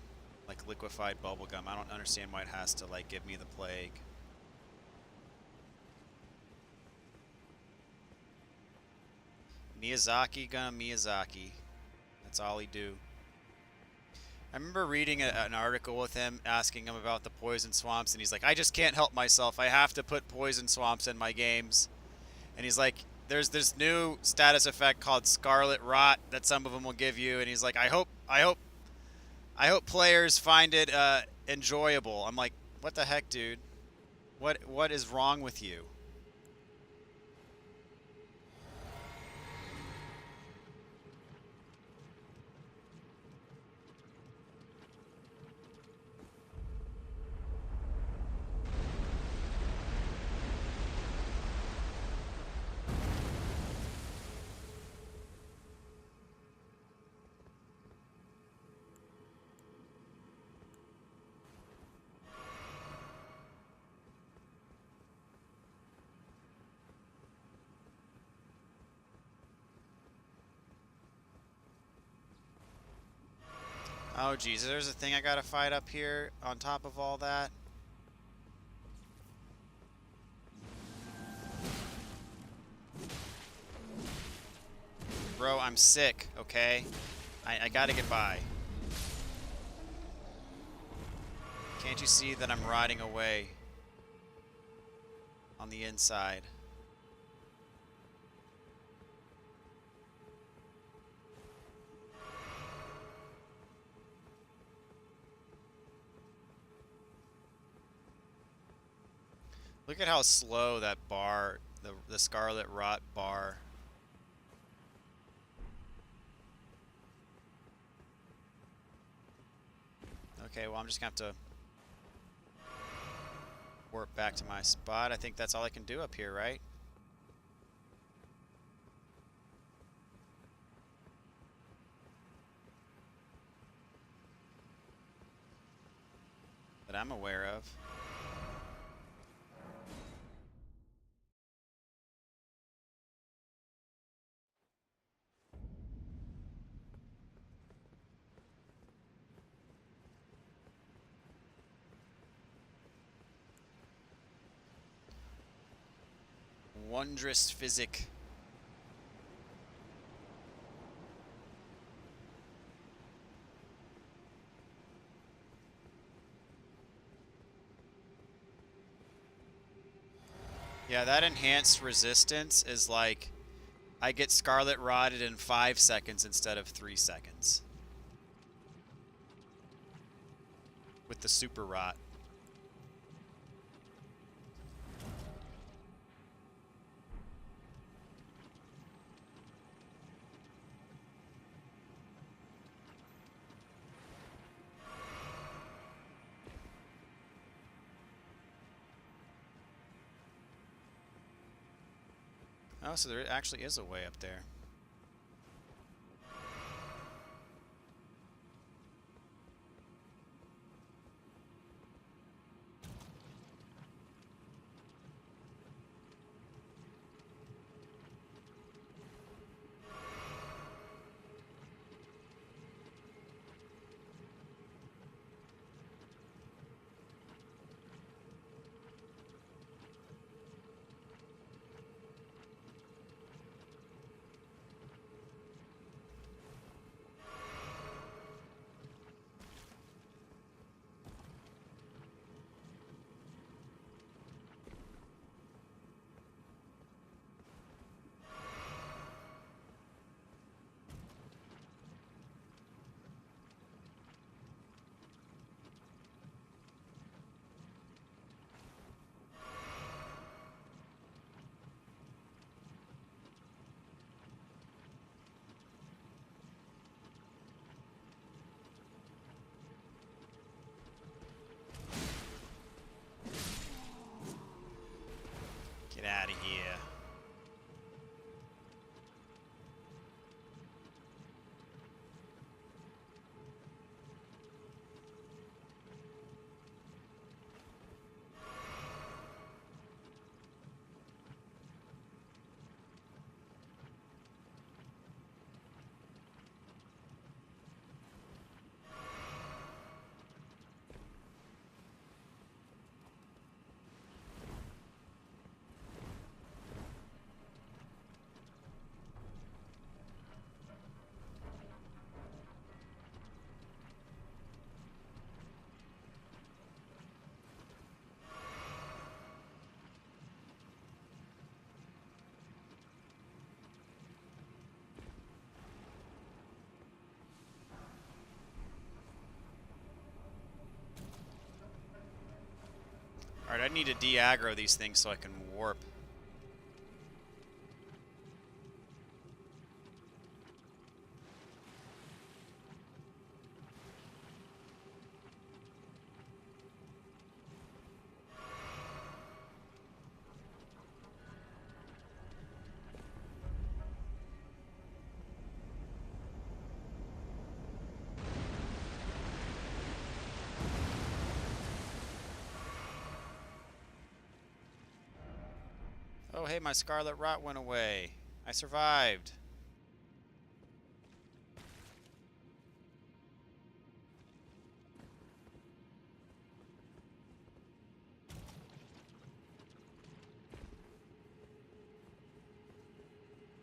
like liquefied bubble gum. I don't understand why it has to, like, give me the plague. Miyazaki gonna Miyazaki. That's all he do. I remember reading an article with him, asking him about the poison swamps, and he's like, I just can't help myself. I have to put poison swamps in my games. And he's like, there's this new status effect called Scarlet Rot that some of them will give you, and he's like, I hope players find it enjoyable. I'm like, what the heck, dude? What is wrong with you? Oh, geez, there's a thing I gotta fight up here on top of all that. Bro, I'm sick, okay? I gotta get by. Can't you see that I'm riding away on the inside? Look at how slow that bar, the Scarlet Rot bar. Okay, well, I'm just gonna have to warp back to my spot. I think that's all I can do up here, right? That I'm aware of. Wondrous physic. Yeah, that enhanced resistance is like, I get Scarlet Rotted in 5 seconds instead of 3 seconds. With the Super Rot. Oh, so there actually is a way up there. Get out of here. Alright, I need to de-aggro these things so I can warp. Oh, hey, my scarlet rot went away. I survived.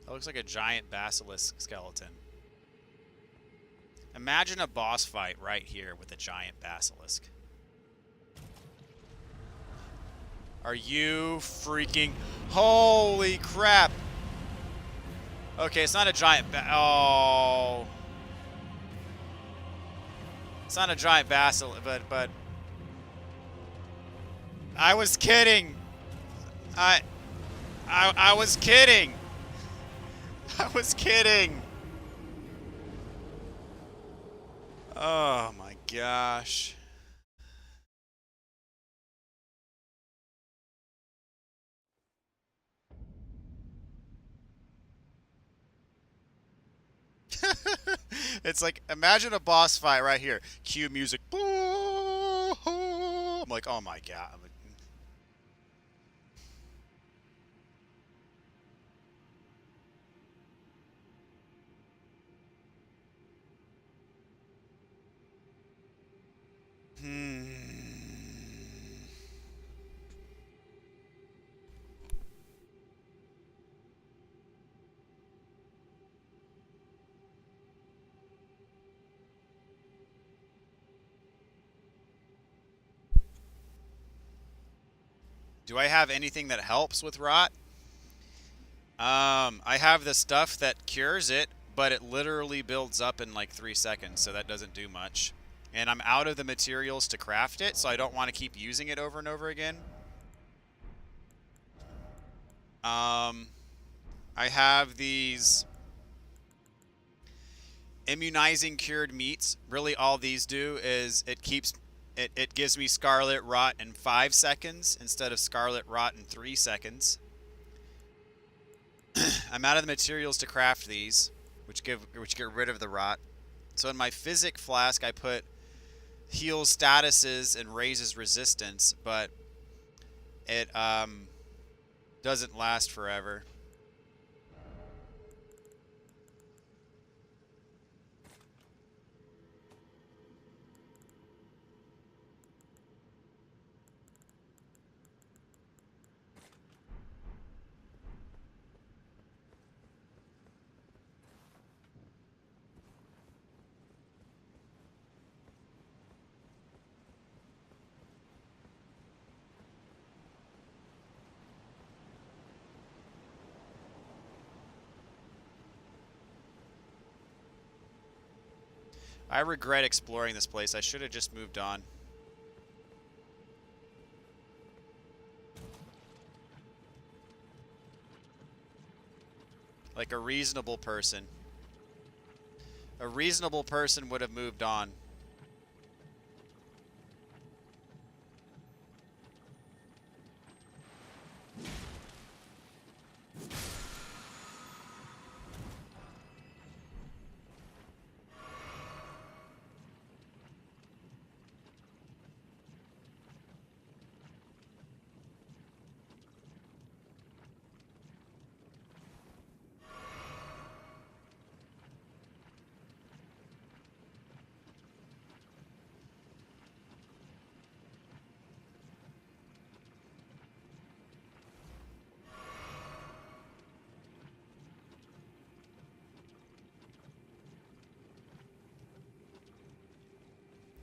That looks like a giant basilisk skeleton. Imagine a boss fight right here with a giant basilisk. Are you freaking... Holy crap! Okay, it's not a giant oh... It's not a giant basilisk, but... I was kidding! I was kidding! I was kidding! Oh my gosh. It's like, imagine a boss fight right here. Cue music. I'm like, oh my god. I'm like, Do I have anything that helps with rot? I have the stuff that cures it, but it literally builds up in like 3 seconds, so that doesn't do much. And I'm out of the materials to craft it, so I don't want to keep using it over and over again. I have these immunizing cured meats. Really all these do is it gives me scarlet rot in 5 seconds instead of scarlet rot in 3 seconds. I'm out of the materials to craft these, which get rid of the rot. So in my physic flask I put heals statuses and raises resistance, but it doesn't last forever. I regret exploring this place. I should have just moved on. Like a reasonable person. A reasonable person would have moved on.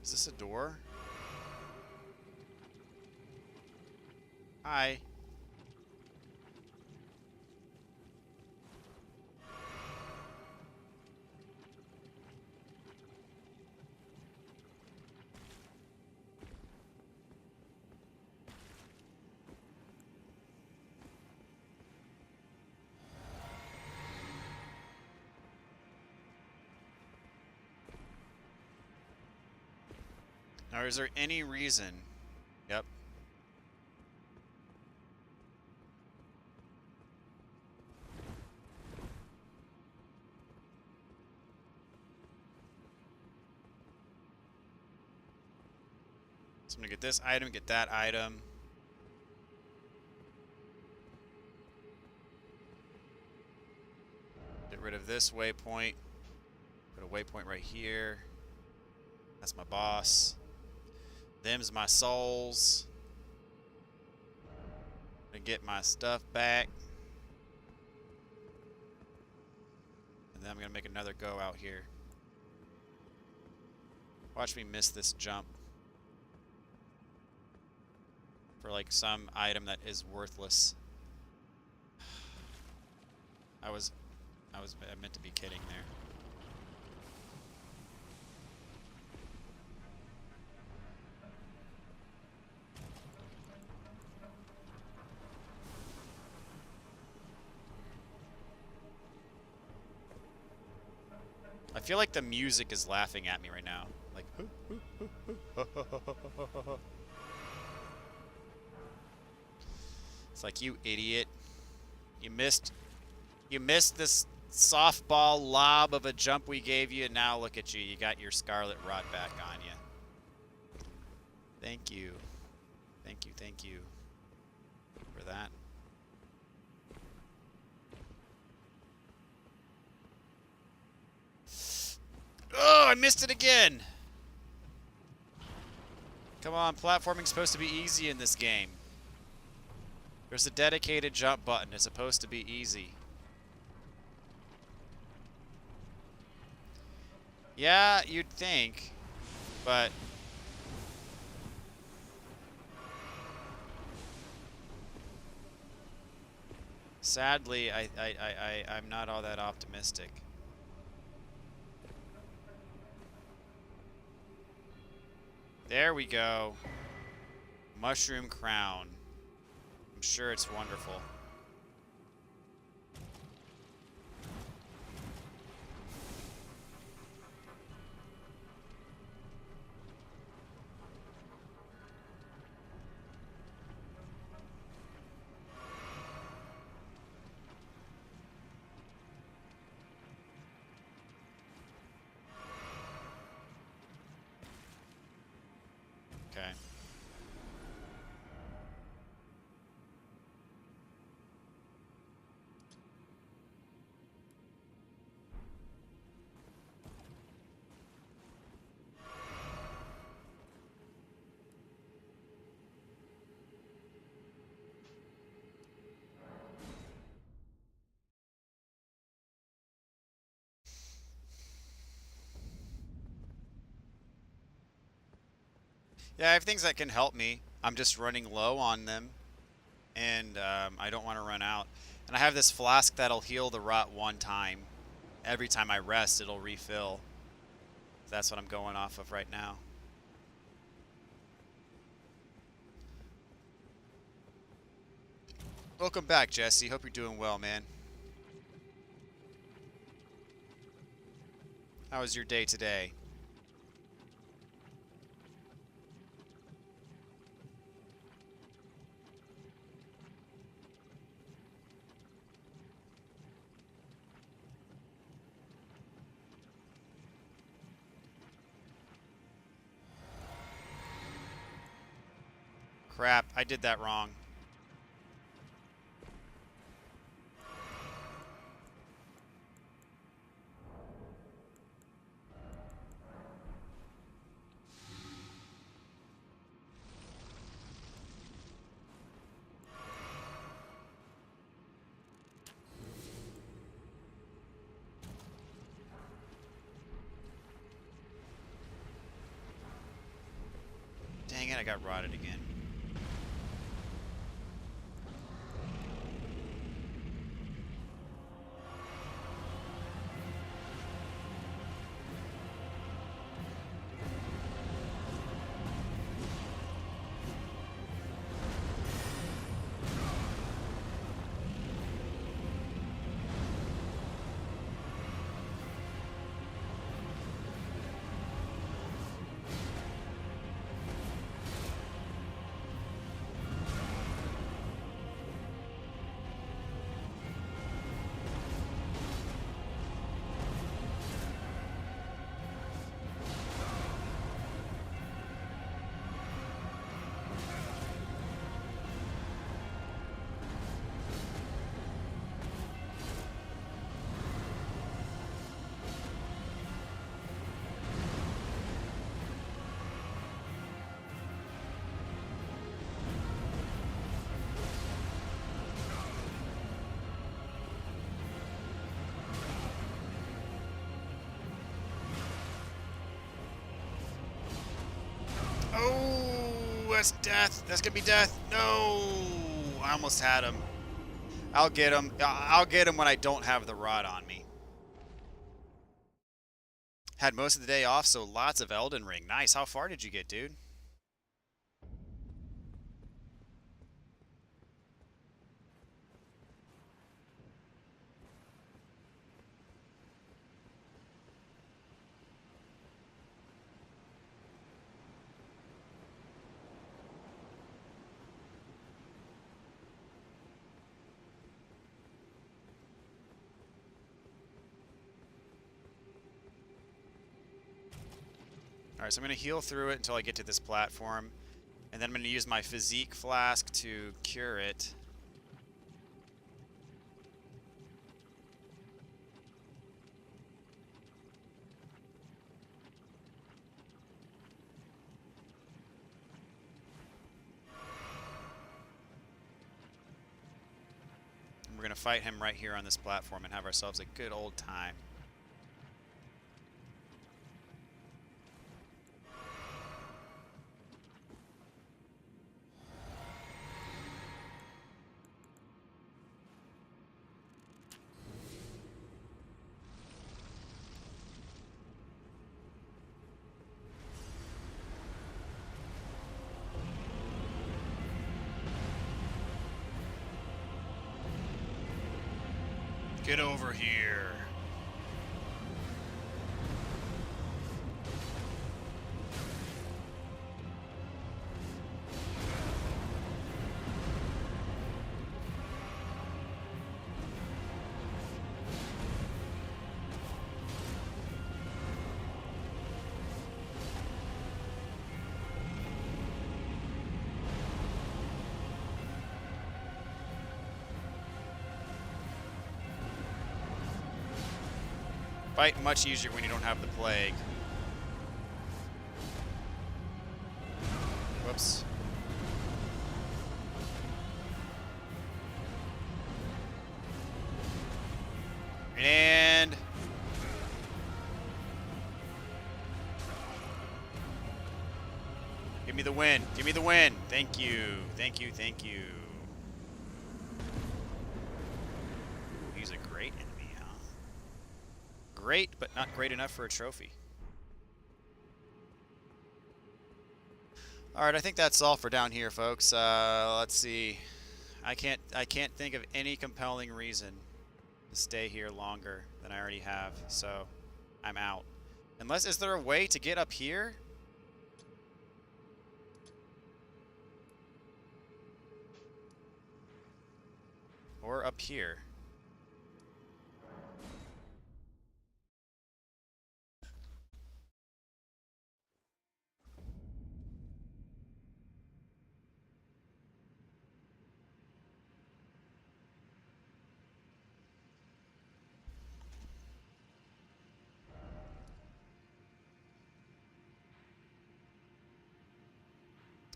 Is this a door? Hi. Or is there any reason? Yep. So I'm gonna get this item, get that item. Get rid of this waypoint. Put a waypoint right here. That's my boss. Them's my souls. Gonna get my stuff back. And then I'm gonna make another go out here. Watch me miss this jump. For like some item that is worthless. I meant to be kidding there. I feel like the music is laughing at me right now. Like, it's like, you idiot. You missed this softball lob of a jump we gave you, and now look at you. You got your Scarlet Rot back on you. Thank you. Thank you for that. Oh, I missed it again! Come on, platforming's supposed to be easy in this game. There's a dedicated jump button. It's supposed to be easy. Yeah, you'd think, but sadly, I'm not all that optimistic. There we go. Mushroom crown. I'm sure it's wonderful. Okay. Yeah, I have things that can help me. I'm just running low on them, and I don't want to run out. And I have this flask that'll heal the rot one time. Every time I rest, it'll refill. That's what I'm going off of right now. Welcome back, Jesse. Hope you're doing well, man. How was your day today? Crap, I did that wrong. Dang it, I got rotted again. that's death. That's gonna be death. No, I almost had him. I'll get him. I'll get him when I don't have the rod on me. Had most of the day off, so lots of Elden Ring. Nice. How far did you get, dude? Alright, so I'm going to heal through it until I get to this platform. And then I'm going to use my physique flask to cure it. And we're going to fight him right here on this platform and have ourselves a good old time. Get over here. Fight much easier when you don't have the plague. Whoops. And give me the win. Give me the win. Thank you. Thank you. Thank you. He's a great enemy, huh? Great, but not great enough for a trophy. All right, I think that's all for down here, folks. Let's see. I can't think of any compelling reason to stay here longer than I already have, so I'm out. Unless, is there a way to get up here? Or up here?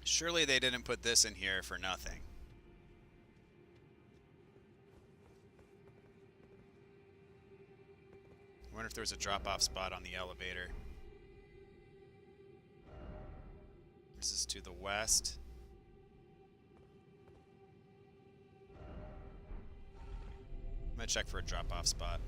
Surely they didn't put this in here for nothing. I wonder if there's a drop-off spot on the elevator. This is to the west. I'm gonna check for a drop-off spot.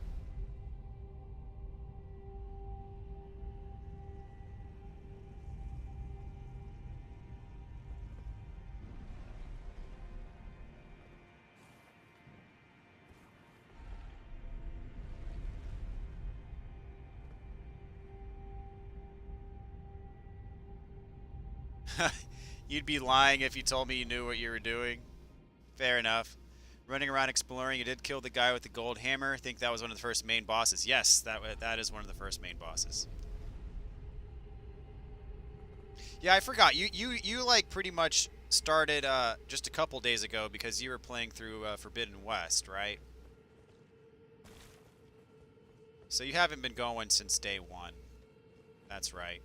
You'd be lying if you told me you knew what you were doing. Fair enough. Running around exploring, you did kill the guy with the gold hammer. I think that was one of the first main bosses. Yes, that is one of the first main bosses. Yeah, I forgot. You like pretty much started just a couple days ago because you were playing through Forbidden West, right? So you haven't been going since day one. That's right.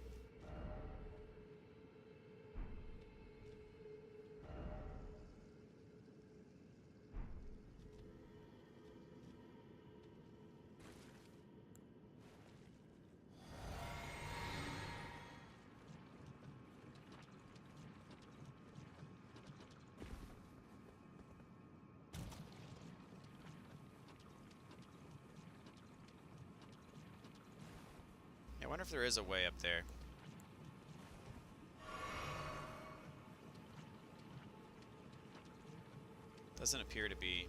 wonder if there is a way up there. Doesn't appear to be.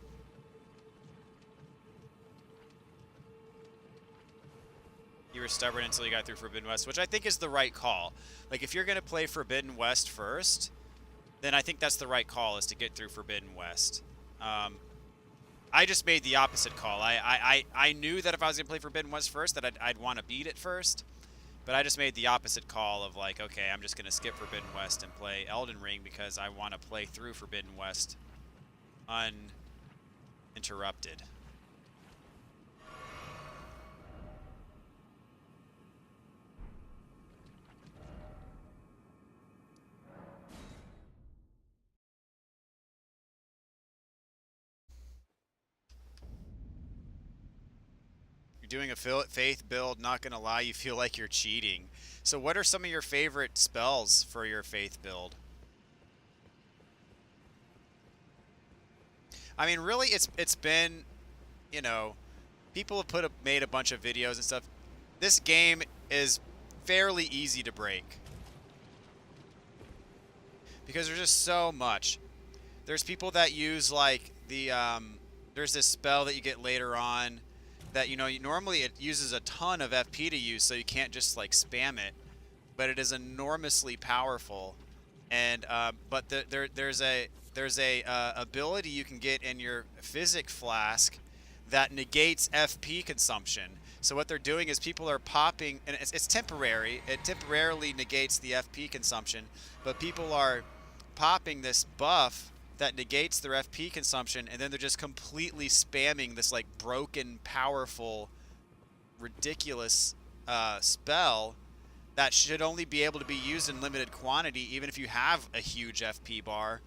You were stubborn until you got through Forbidden West, which I think is the right call. Like, if you're going to play Forbidden West first, then I think that's the right call, is to get through Forbidden West. I just made the opposite call. I knew that if I was going to play Forbidden West first, that I'd want to beat it first. But I just made the opposite call of, like, okay, I'm just going to skip Forbidden West and play Elden Ring because I want to play through Forbidden West uninterrupted. You're doing a faith build, not going to lie, you feel like you're cheating. So what are some of your favorite spells for your faith build? I mean, really, it's been, you know, people have made a bunch of videos and stuff. This game is fairly easy to break because there's just so much. There's people that use, like, the there's this spell that you get later on that, you know, normally it uses a ton of FP to use, so you can't just, like, spam it, but it is enormously powerful. And but there's a ability you can get in your physic flask that negates FP consumption. So what they're doing is people are popping, and it's temporary. It temporarily negates the FP consumption, but people are popping this buff that negates their FP consumption, and then they're just completely spamming this, like, broken, powerful, ridiculous spell that should only be able to be used in limited quantity, even if you have a huge FP bar.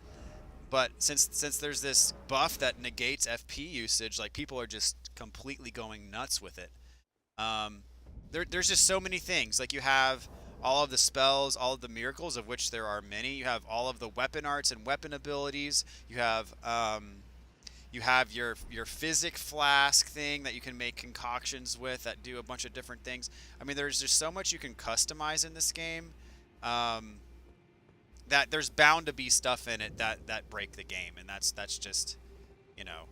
But since there's this buff that negates FP usage, like, people are just completely going nuts with it. There's just so many things. Like, you have all of the spells, all of the miracles, of which there are many. You have all of the weapon arts and weapon abilities. You have your physic flask thing that you can make concoctions with that do a bunch of different things. I mean, there's just so much you can customize in this game. That there's bound to be stuff in it that break the game, and that's just, you know,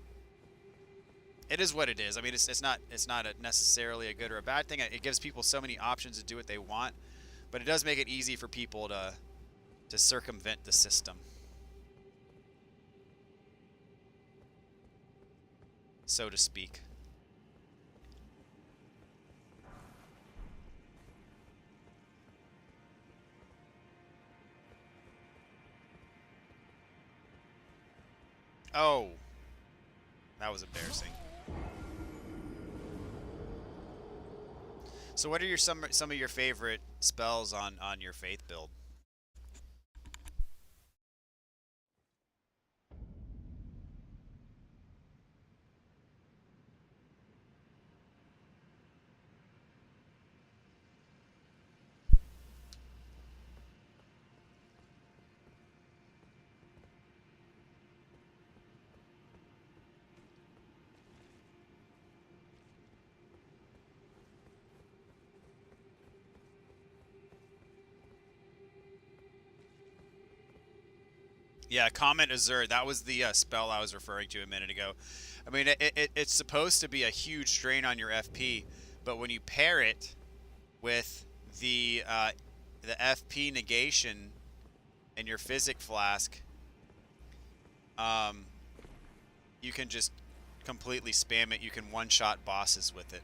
it is what it is. I mean, it's not necessarily a good or a bad thing. It gives people so many options to do what they want, but it does make it easy for people to circumvent the system, so to speak. Oh, that was embarrassing. So what are some of your favorite spells on your faith build? Yeah, Comet Azure. That was the spell I was referring to a minute ago. I mean, it's supposed to be a huge drain on your FP, but when you pair it with the FP negation in your physic flask, you can just completely spam it. You can one-shot bosses with it.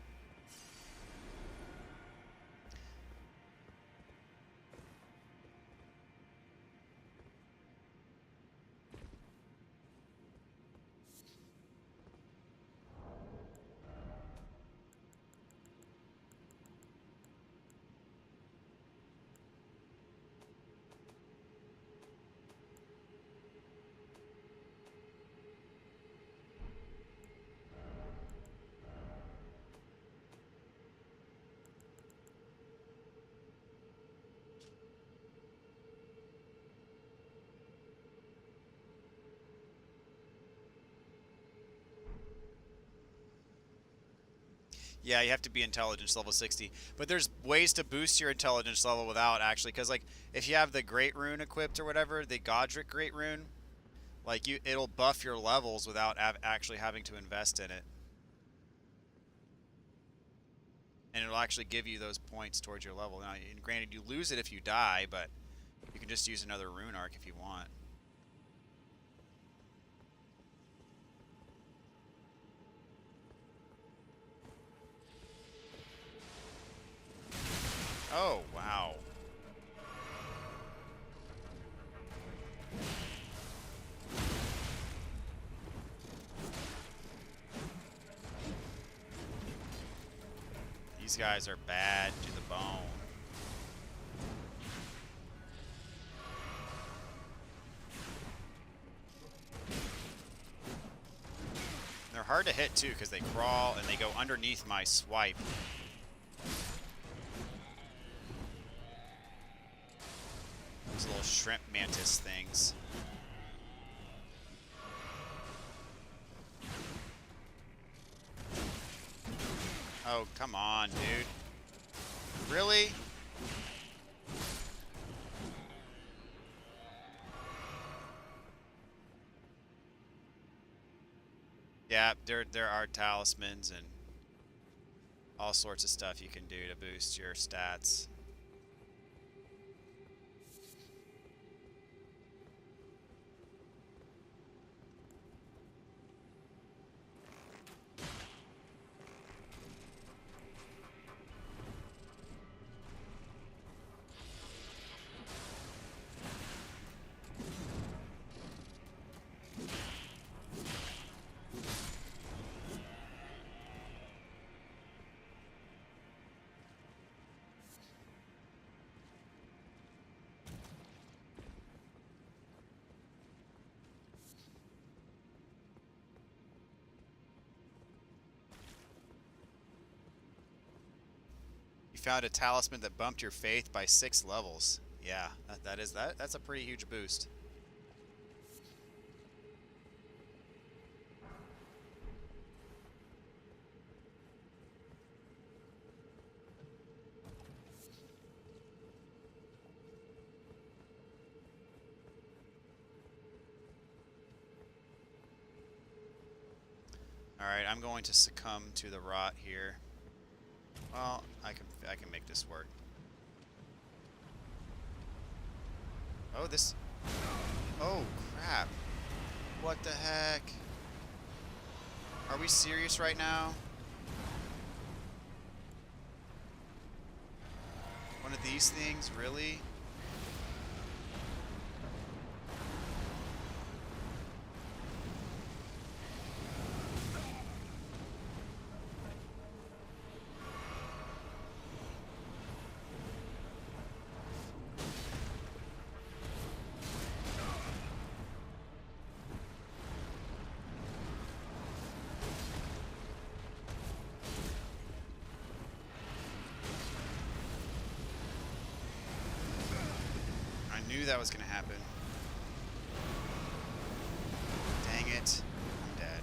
Yeah, you have to be intelligence level 60. But there's ways to boost your intelligence level without actually, because like if you have the Great Rune equipped or whatever, the Godric Great Rune, like it'll buff your levels without actually having to invest in it. And it'll actually give you those points towards your level. Now, and granted, you lose it if you die, but you can just use another rune arc if you want. Oh, wow. These guys are bad to the bone. They're hard to hit too because they crawl and they go underneath my swipe. Those little shrimp mantis things. Oh, come on, dude. Really? Yeah, there are talismans and all sorts of stuff you can do to boost your stats. You found a talisman that bumped your faith by 6 levels. Yeah, that's a pretty huge boost. All right, I'm going to succumb to the rot here. Well, I can make this work. Oh, this. Oh, crap. What the heck? Are we serious right now? One of these things, really? I knew that was going to happen. Dang it. I'm dead.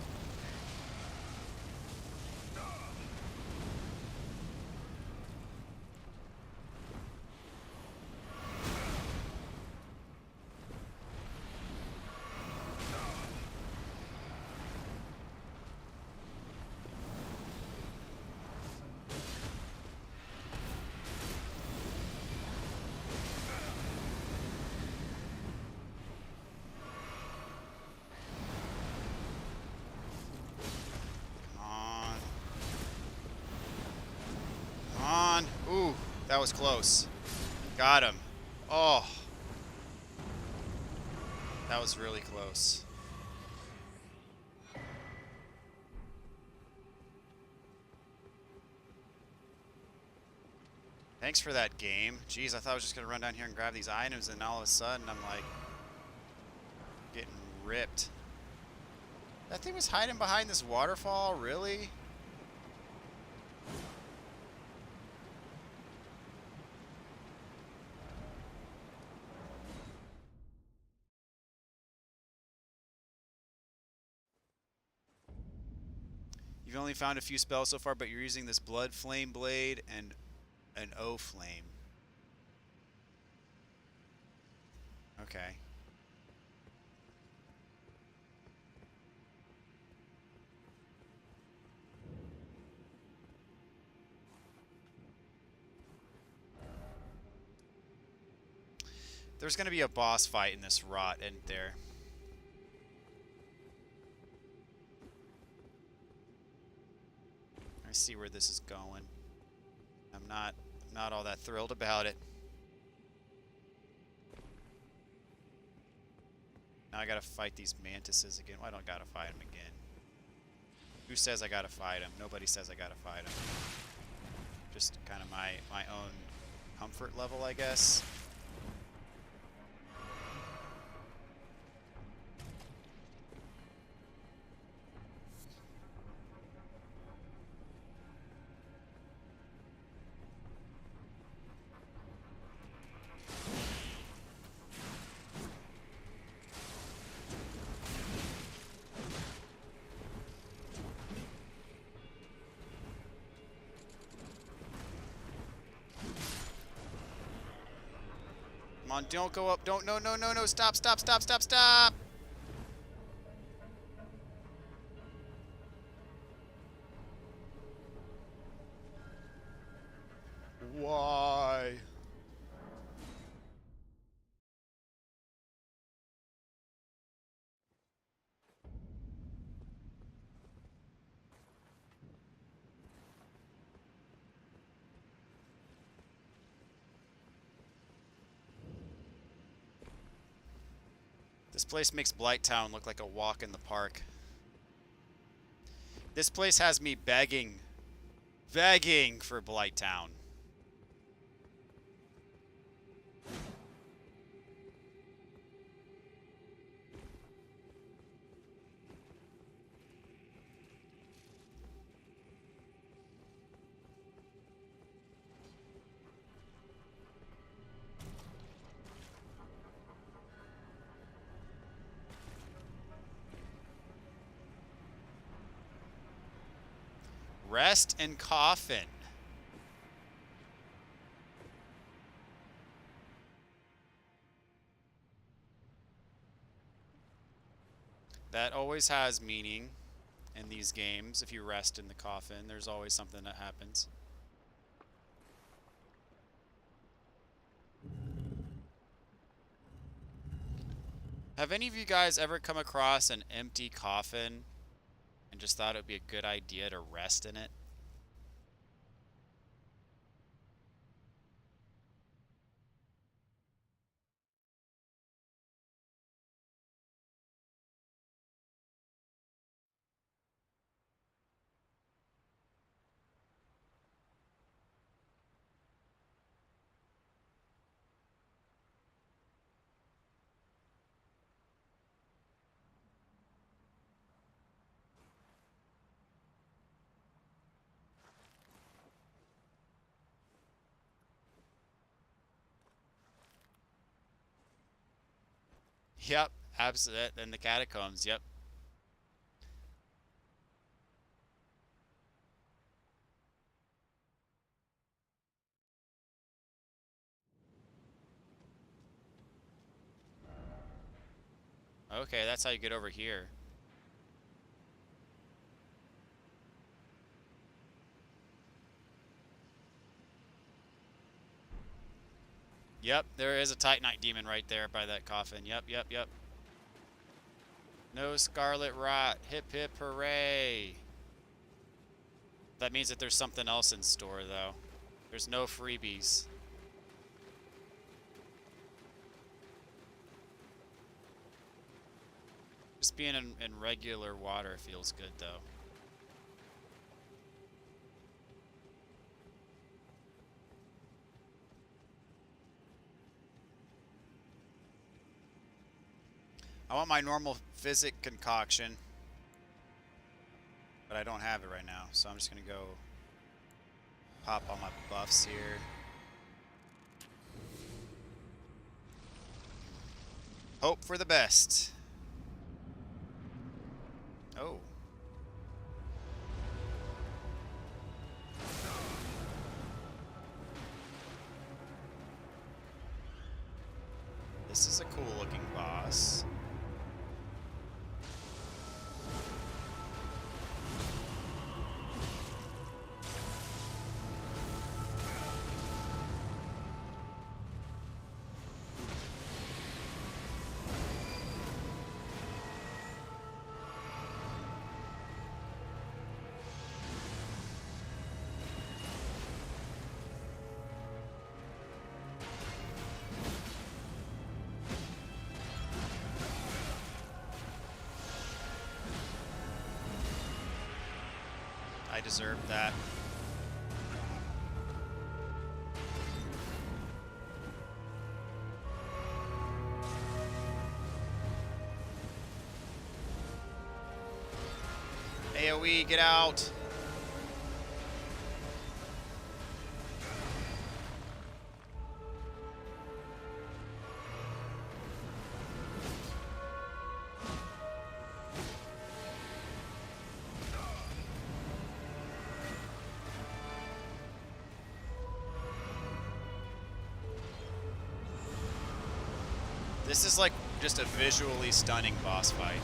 That was close. Got him. Oh. That was really close. Thanks for that game. Jeez, I thought I was just going to run down here and grab these items, and all of a sudden I'm like getting ripped. That thing was hiding behind this waterfall? Really? You've only found a few spells so far, but you're using this Blood Flame Blade and an O Flame. Okay. There's going to be a boss fight in this rot, isn't there? I see where this is going. I'm not all that thrilled about it. Now I gotta fight these mantises again. Well, I don't gotta fight them again. Who says I gotta fight them? Nobody says I gotta fight them. Just kind of my own comfort level, I guess. Come on, don't go up. Don't, no, no, no, no. Stop, stop, stop, stop, stop. Why? This place makes Blighttown look like a walk in the park. This place has me begging for Blighttown. Rest and coffin. That always has meaning in these games. If you rest in the coffin, there's always something that happens. Have any of you guys ever come across an empty coffin and just thought it would be a good idea to rest in it? Yep, absolutely. In the catacombs, yep. Okay, that's how you get over here. Yep, there is a Titanite demon right there by that coffin. Yep, yep, yep. No scarlet rot. Hip hip hooray. That means that there's something else in store, though. There's no freebies. Just being in regular water feels good, though. I want my normal physic concoction, but I don't have it right now, so I'm just gonna go pop all my buffs here. Hope for the best. Oh. This is a cool looking boss. I deserved that. AoE, get out! This is like just a visually stunning boss fight.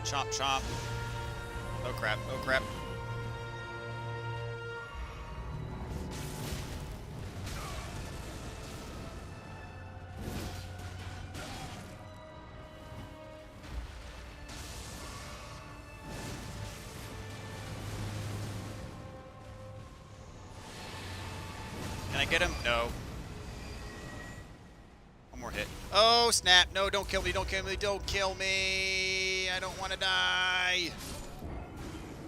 Chomp, chomp. Oh crap, oh crap. Can I get him? No. One more hit. Oh snap, no, don't kill me, don't kill me, don't kill me. I don't want to die.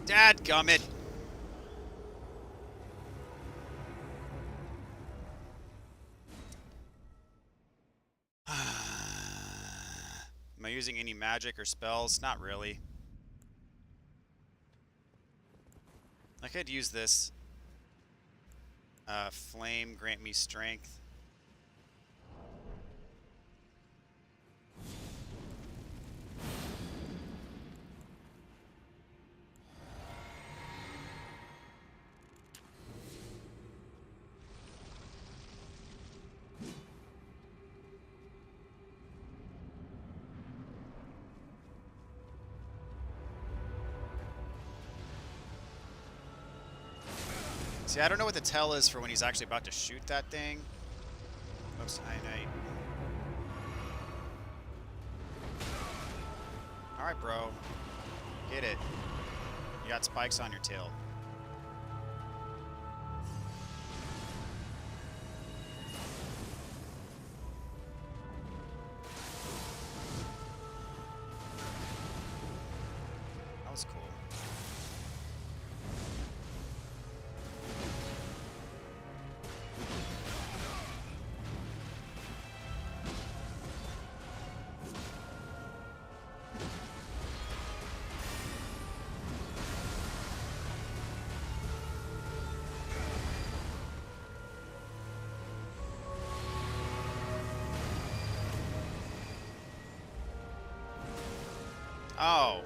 Dadgummit. Am I using any magic or spells? Not really. I could use this. Flame, grant me strength. See, I don't know what the tell is for when he's actually about to shoot that thing. Oops, cyanite. Alright, bro. Get it. You got spikes on your tail. That was cool. Oh.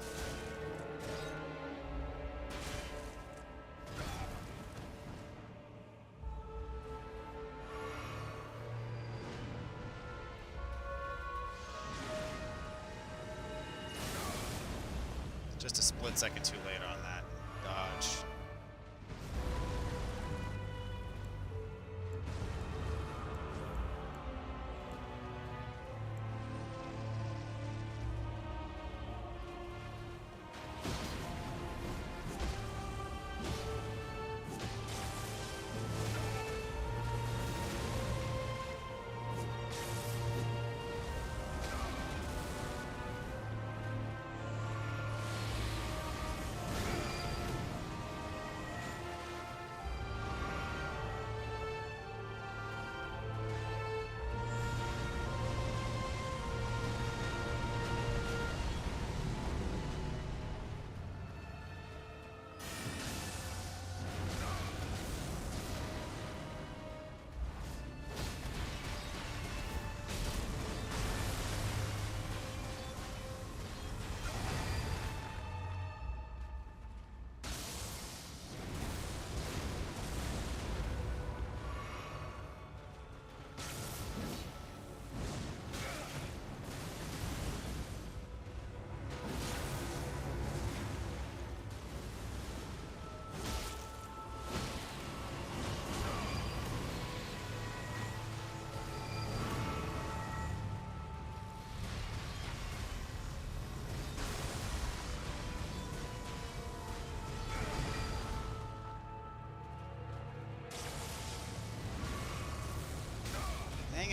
Just a split second too late on that dodge.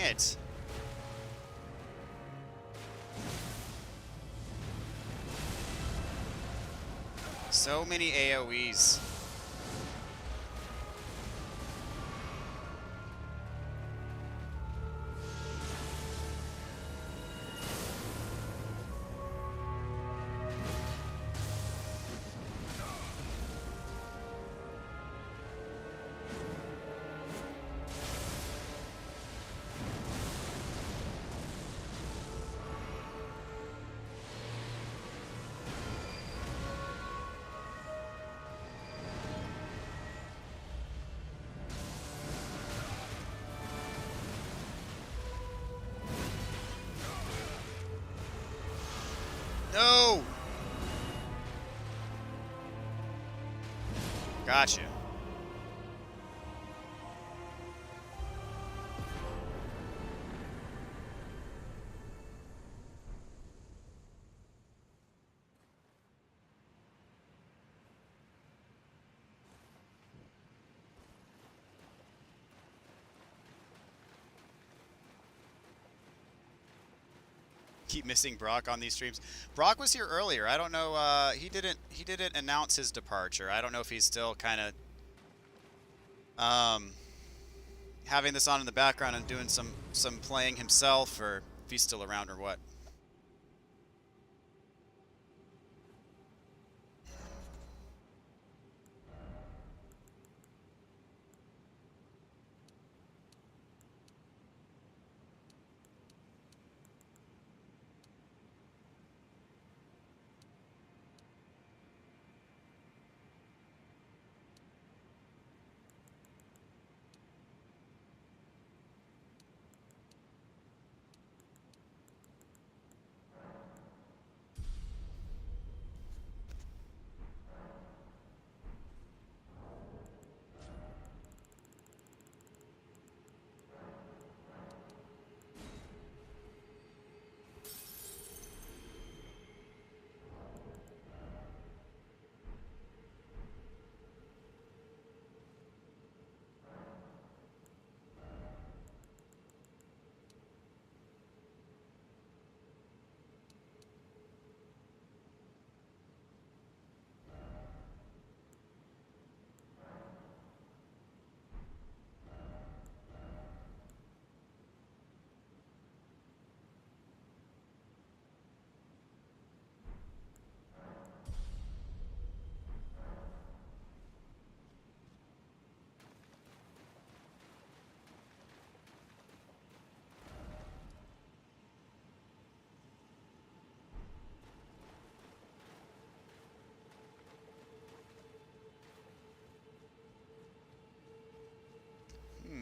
it! So many AoEs. No! Gotcha. Keep missing Brock on these streams. Brock was here earlier. I don't know. He didn't announce his departure. I don't know if he's still kind of having this on in the background and doing some playing himself, or if he's still around or what.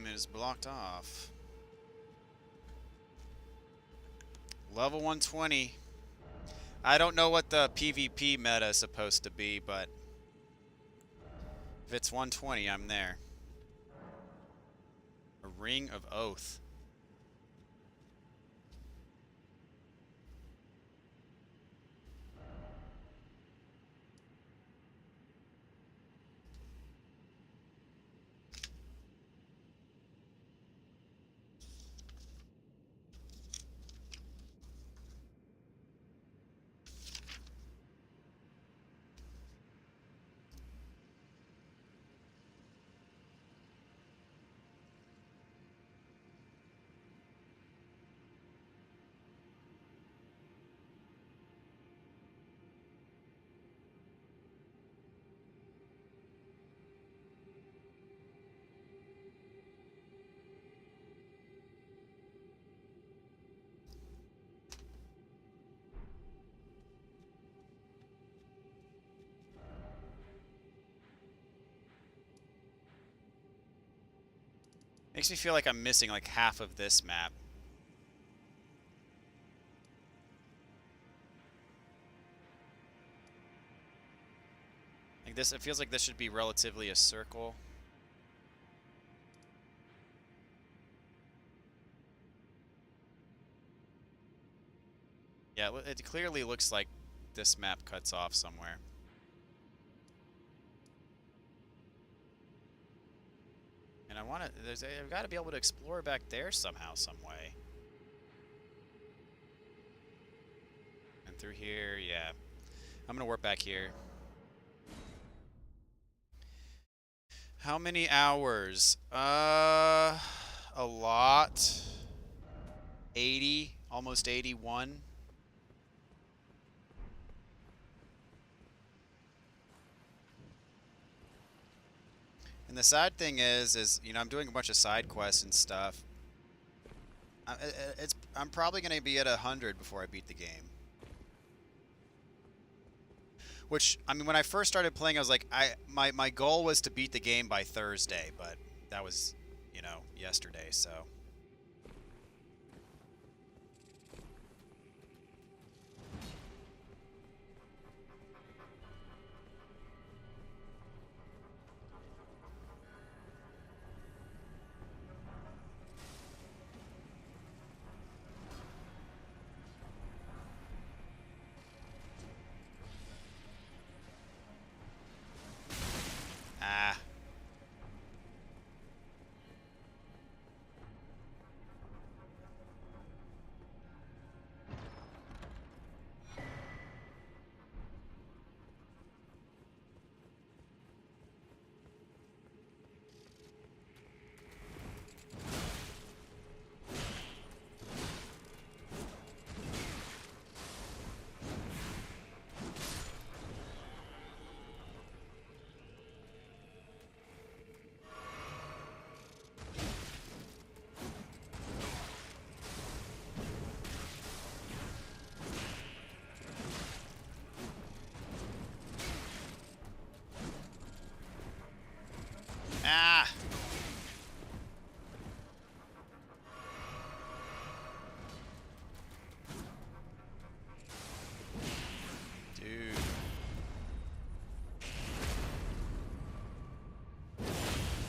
It is blocked off. Level 120. I don't know what the PvP meta is supposed to be, but if it's 120, I'm there. A Ring of Oath. Makes me feel like I'm missing like half of this map. Like this, it feels like this should be relatively a circle. Yeah, it clearly looks like this map cuts off somewhere. And I want to. I've got to be able to explore back there somehow, some way. And through here, yeah. I'm gonna warp back here. How many hours? A lot. 80, almost 81. And the sad thing is you know, I'm doing a bunch of side quests and stuff. I'm probably gonna be at 100 before I beat the game. Which, I mean, when I first started playing, I was like, my goal was to beat the game by Thursday, but that was, you know, yesterday, so. Ah. Ah. Dude.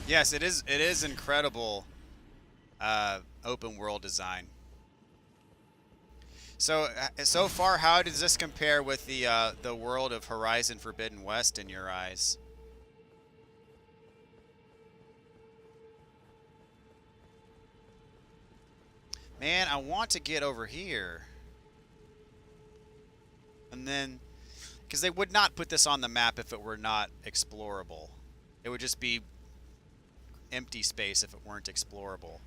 Yes, it is incredible open world design. So so far, how does this compare with the world of Horizon Forbidden West in your eyes? Man, I want to get over here. And then, because they would not put this on the map if it were not explorable. It would just be empty space if it weren't explorable.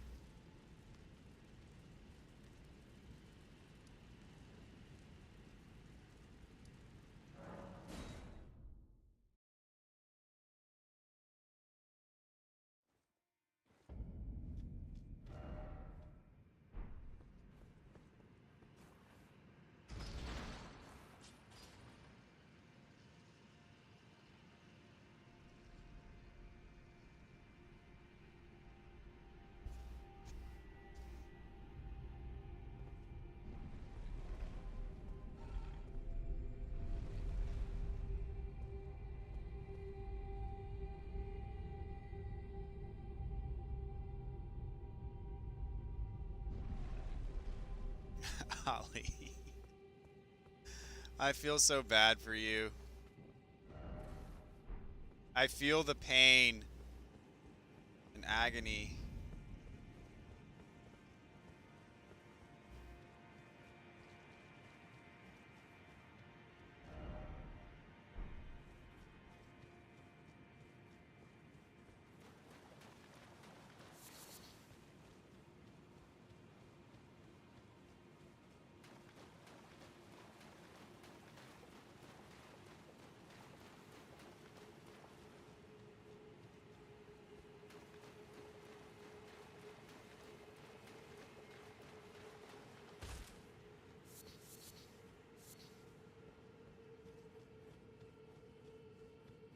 Ollie. I feel so bad for you. I feel the pain and agony.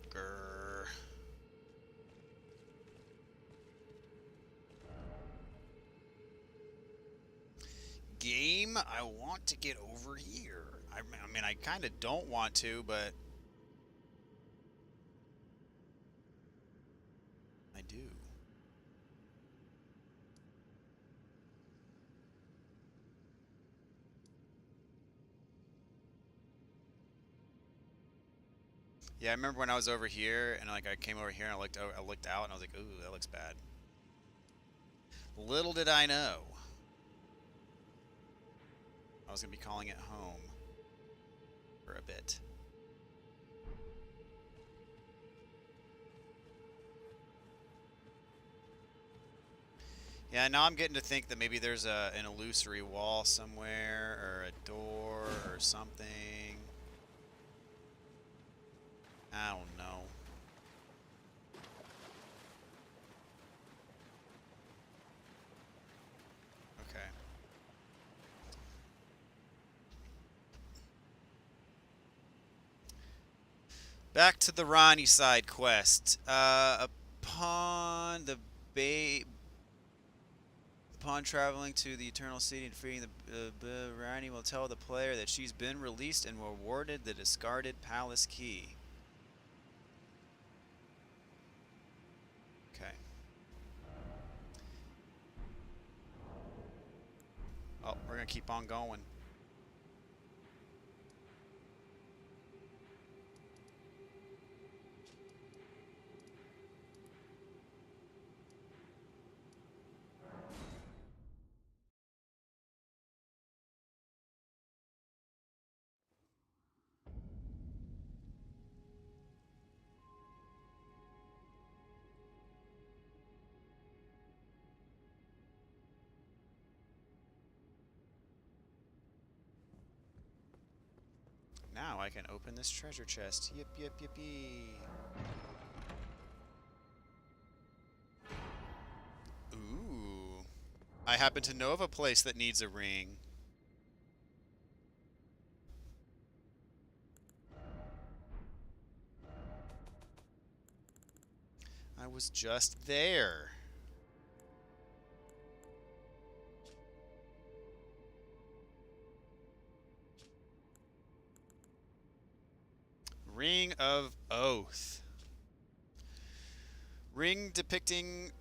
Grr. Game, I want to get over here. I mean, I kind of don't want to, but I do. Yeah, I remember when I was over here and like I came over here and I looked out and I was like, ooh, that looks bad. Little did I know. I was going to be calling it home for a bit. Yeah, now I'm getting to think that maybe there's an illusory wall somewhere, or a door, or something. I don't know. Okay. Back to the Ronnie side quest. Upon the bay... Upon traveling to the Eternal City and defeating the Ronnie will tell the player that she's been released and awarded the discarded palace key. Okay. Oh, we're gonna keep on going. Now I can open this treasure chest. Yip, yip, yippee. Ooh. I happen to know of a place that needs a ring. I was just there. Ring of Oath. Ring depicting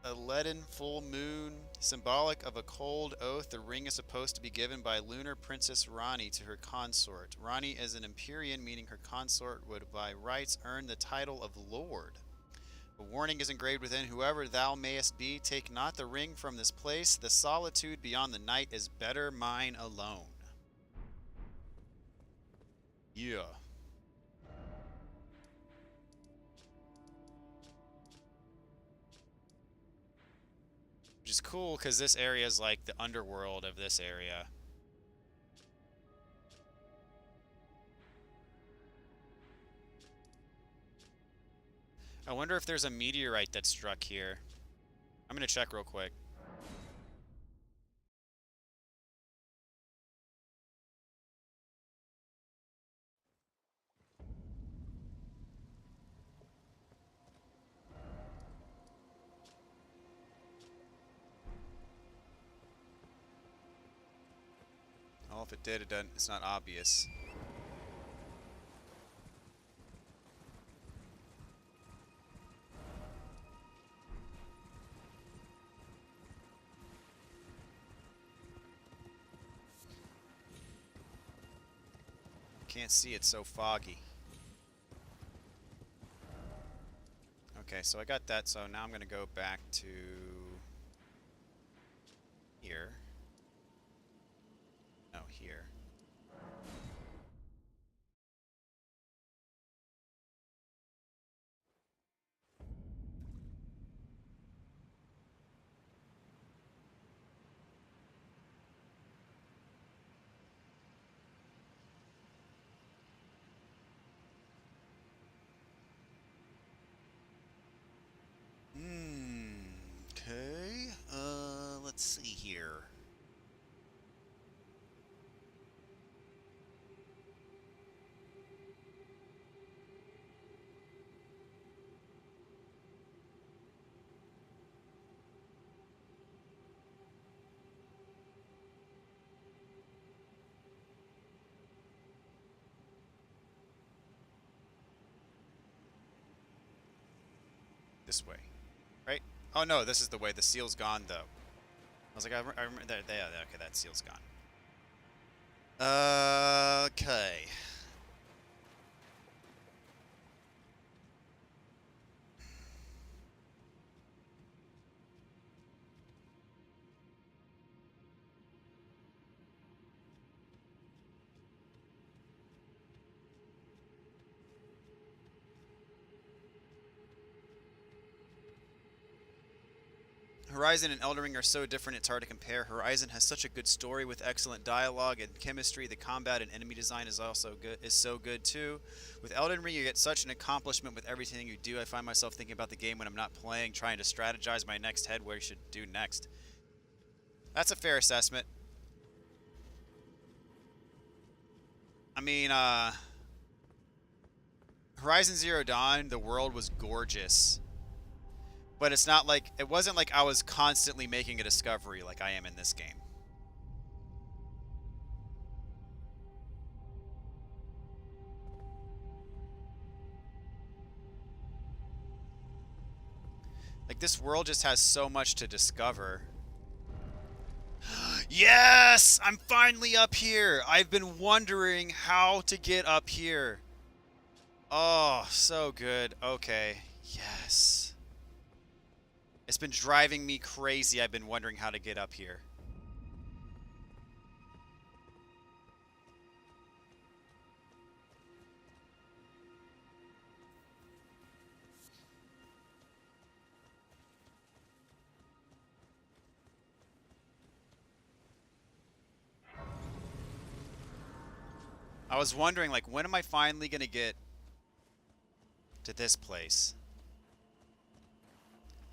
a leaden full moon, symbolic of a cold oath. The ring is supposed to be given by lunar princess Rani to her consort. Rani is an Empyrean, meaning her consort would by rights earn the title of Lord. A warning is engraved within: whoever thou mayest be, take not the ring from this place. The solitude beyond the night is better mine alone. Yeah. Which is cool, because this area is like the underworld of this area. I wonder if there's a meteorite that struck here. I'm going to check real quick. Oh, if it did, it's not obvious. Can't see, it's so foggy. Okay, so I got that, so now I'm going to go back to here. No, here. Okay. Let's see here. This way. Right? Oh no, this is the way. The seal's gone, though. I was like, I remember that. Okay, that seal's gone. Okay. Horizon and Elden Ring are so different it's hard to compare. Horizon has such a good story with excellent dialogue and chemistry. The combat and enemy design is also good, is so good too. With Elden Ring, you get such an accomplishment with everything you do. I find myself thinking about the game when I'm not playing, trying to strategize my next head what I should do next. That's a fair assessment. I mean, Horizon Zero Dawn, the world was gorgeous. But it's not like, it wasn't like I was constantly making a discovery like I am in this game. Like, this world just has so much to discover. Yes! I'm finally up here! I've been wondering how to get up here. Oh, so good. Okay. Yes. It's been driving me crazy. I've been wondering how to get up here. I was wondering, like, when am I finally going to get to this place?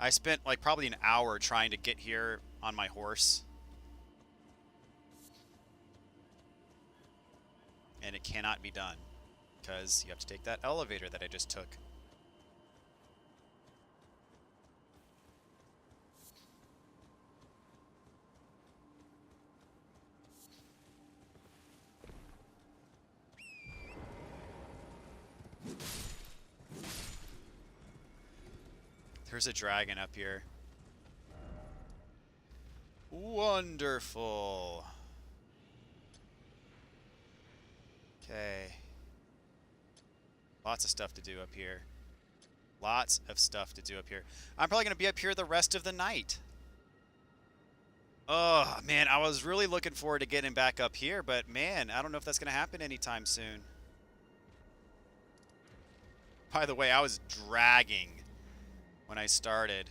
I spent, like, probably an hour trying to get here on my horse. And it cannot be done. Because you have to take that elevator that I just took. There's a dragon up here. Wonderful. Okay. Lots of stuff to do up here. Lots of stuff to do up here. I'm probably going to be up here the rest of the night. Oh, man, I was really looking forward to getting back up here, but man, I don't know if that's going to happen anytime soon. By the way, I was dragging when I started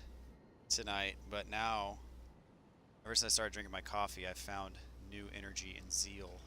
tonight, but now, ever since I started drinking my coffee, I've found new energy and zeal.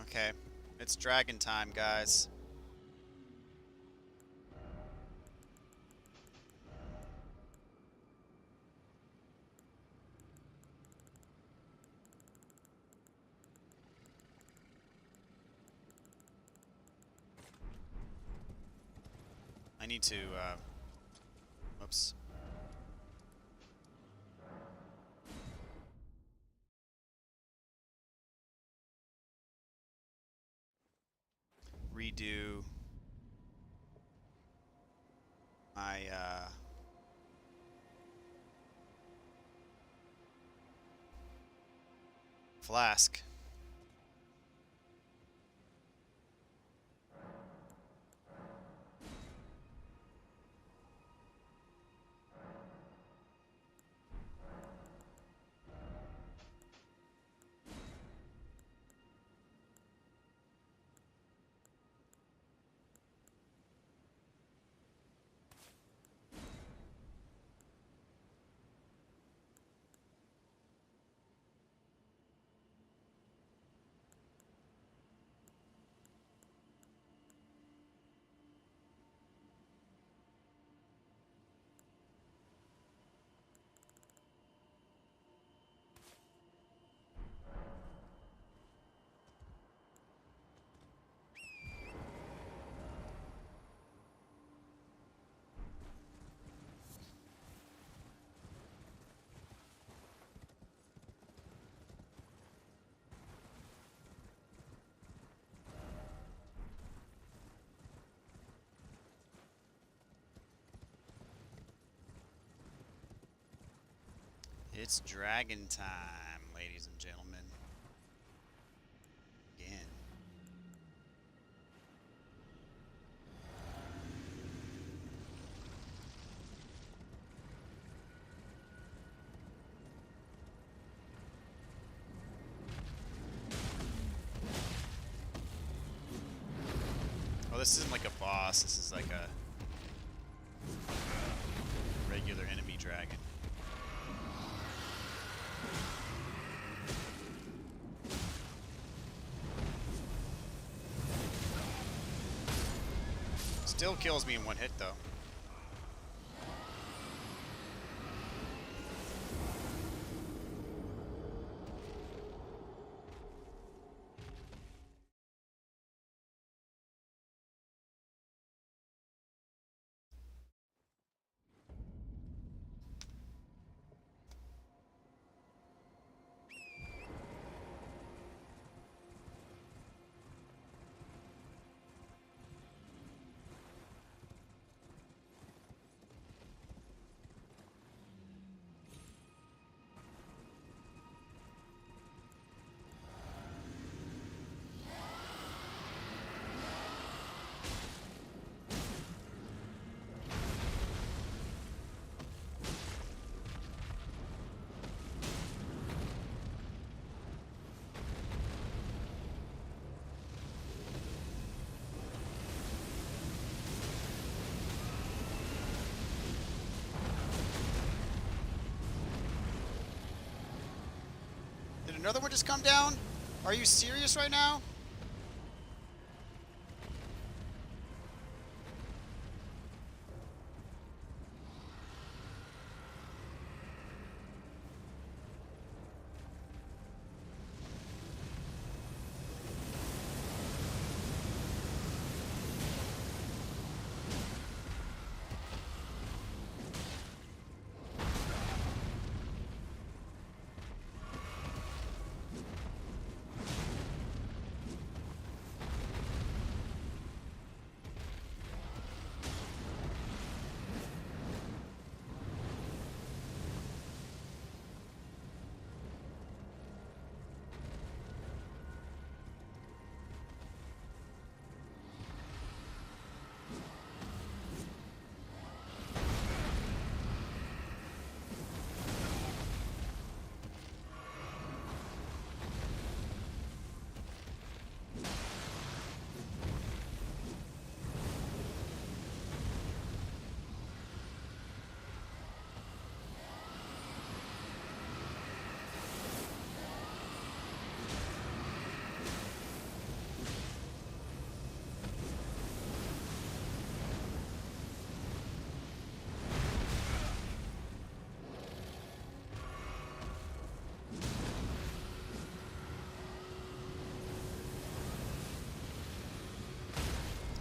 Okay, it's dragon time, guys. I need to, oops. Redo my, flask. It's dragon time, ladies and gentlemen. Again. Oh, this isn't like a boss. This is like a regular enemy dragon. Still kills me in one hit, though. Did another one just come down? Are you serious right now?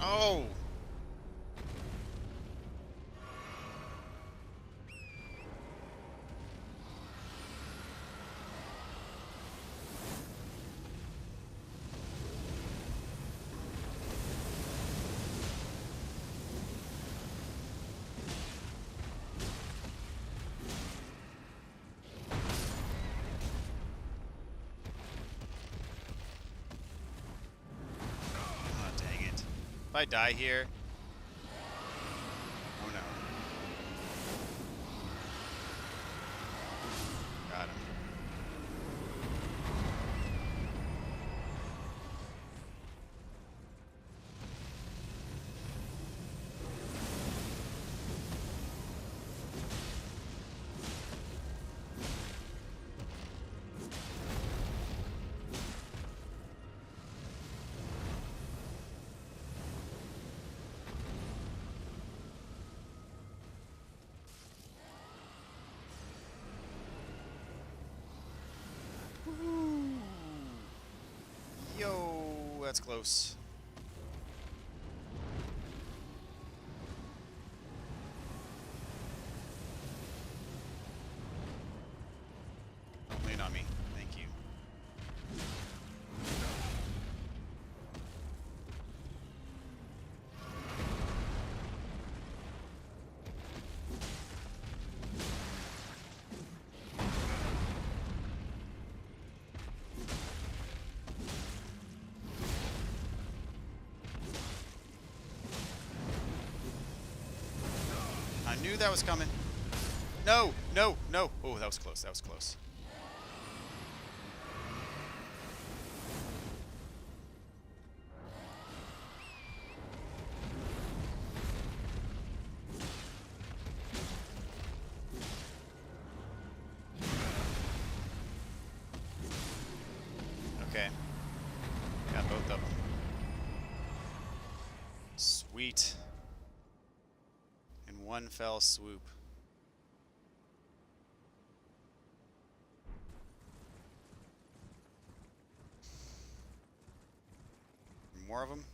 Oh! Oh, dang it. If I die here... Oh no. Got him. Yo, that's close. Lean on me. Thank you. I knew that was coming. No, no, no. Oh, that was close. That was close. Okay. Got both of them. Sweet. In one fell swoop. More of them?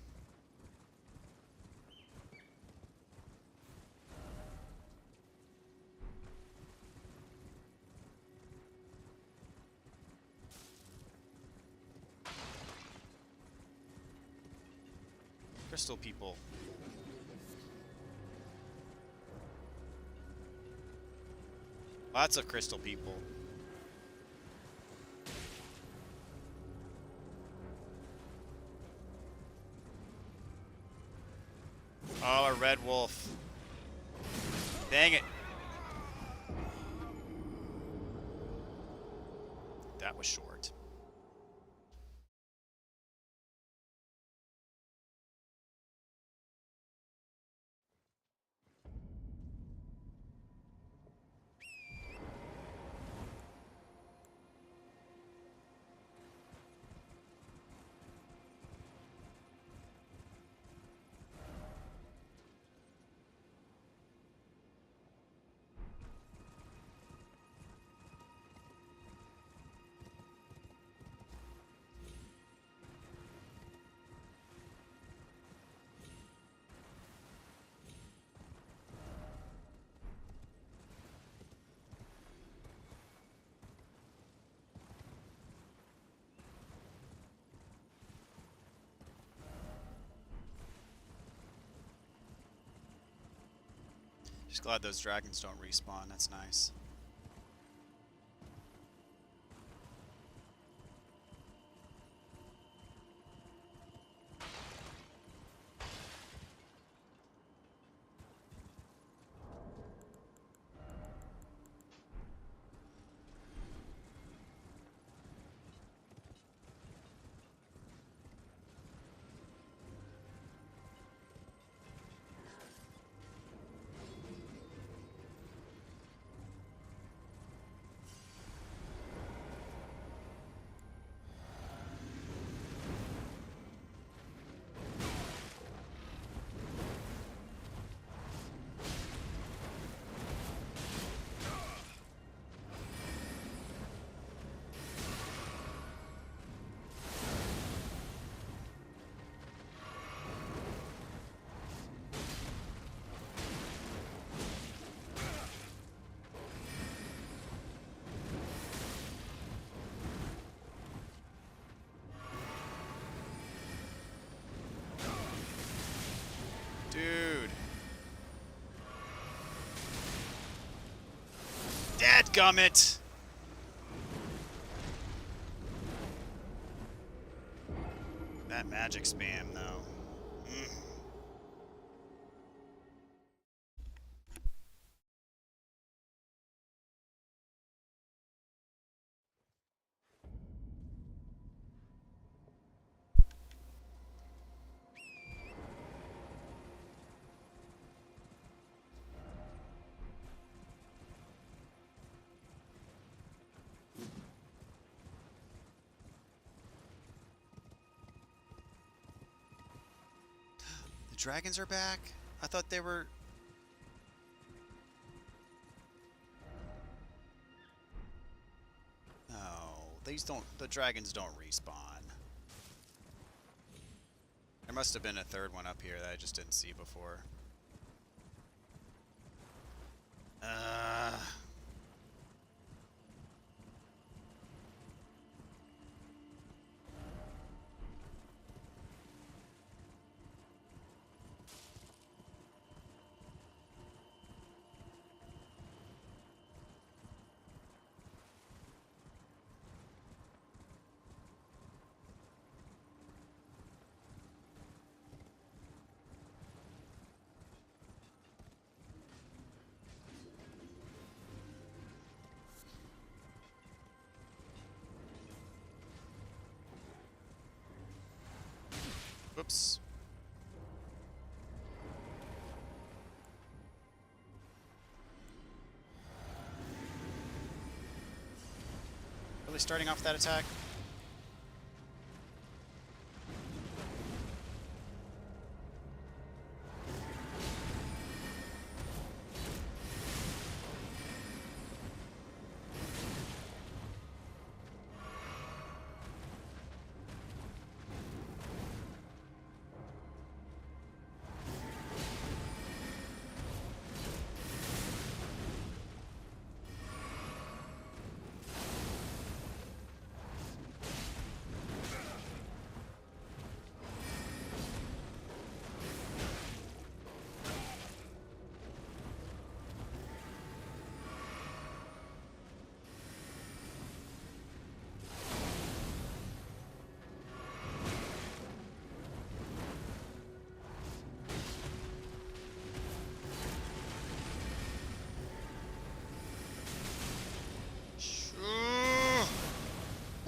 Crystal people. Lots of crystal people. Oh, a red wolf. Dang it. That was short. Just glad those dragons don't respawn. That's nice. Dude. Dadgummit! That magic spam, though. The dragons are back? I thought they were... No, these don't... The dragons don't respawn. There must have been a third one up here that I just didn't see before. Oops. Really starting off that attack?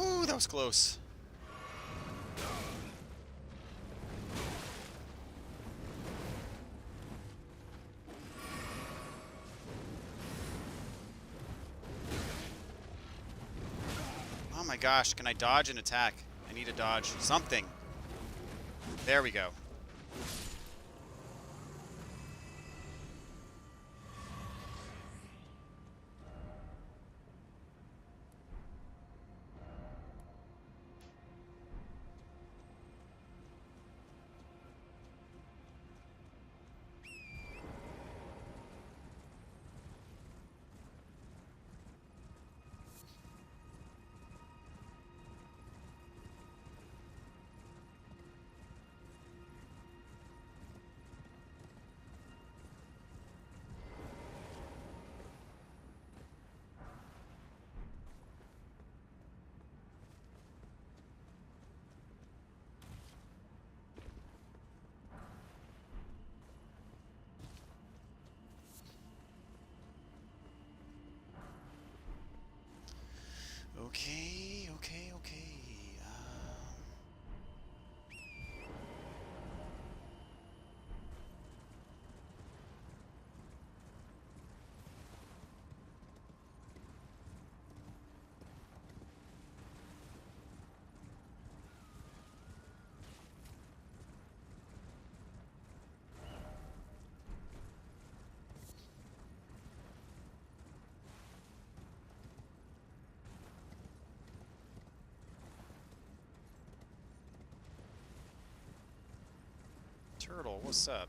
Ooh, that was close. Oh my gosh, can I dodge an attack? I need to dodge something. There we go. Okay, okay, okay. Turtle, what's up?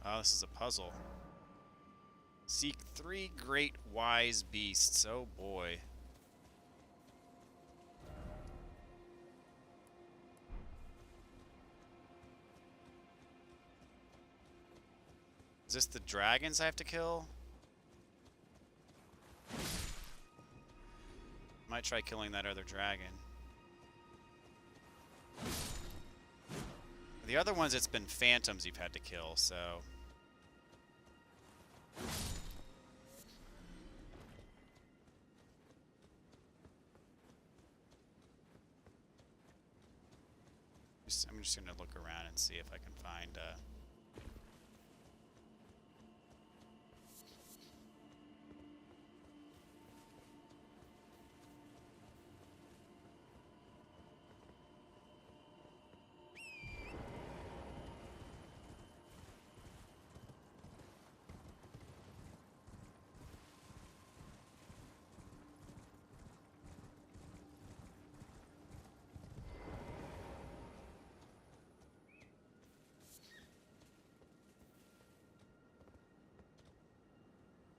Oh, this is a puzzle. Seek 3 great wise beasts. Oh boy. Is this the dragons I have to kill? Might try killing that other dragon. The other ones, it's been phantoms you've had to kill, so... I'm just gonna look around and see if I can find.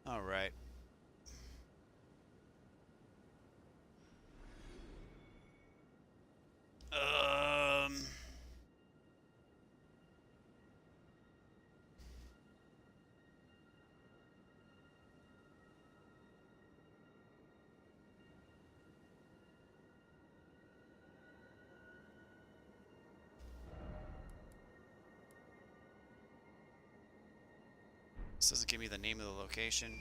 All right. Um. This doesn't give me the name of the location.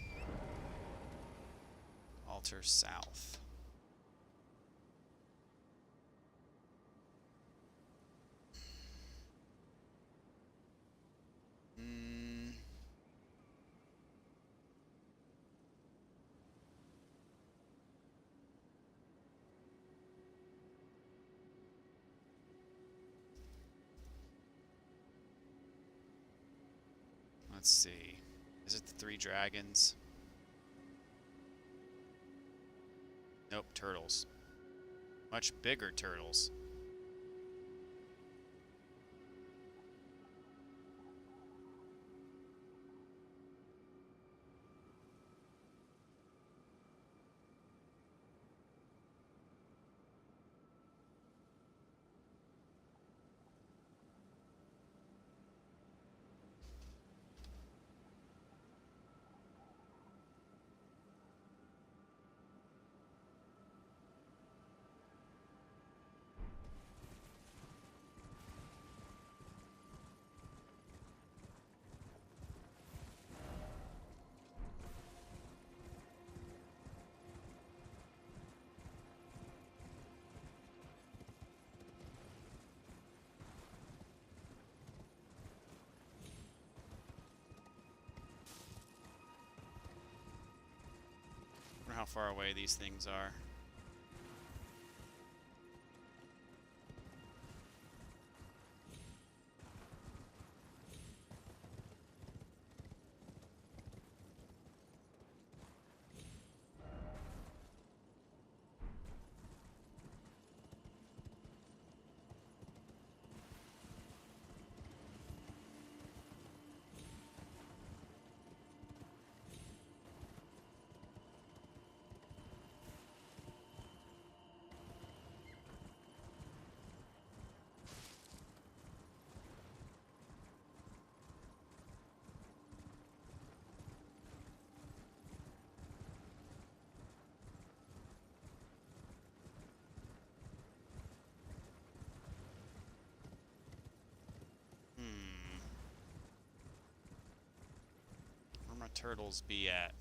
Altar South. Mm. Let's see. Is it the Three Dragons? Nope, turtles. Much bigger turtles. I wonder how far away these things are. Hmm. Where my turtles be at?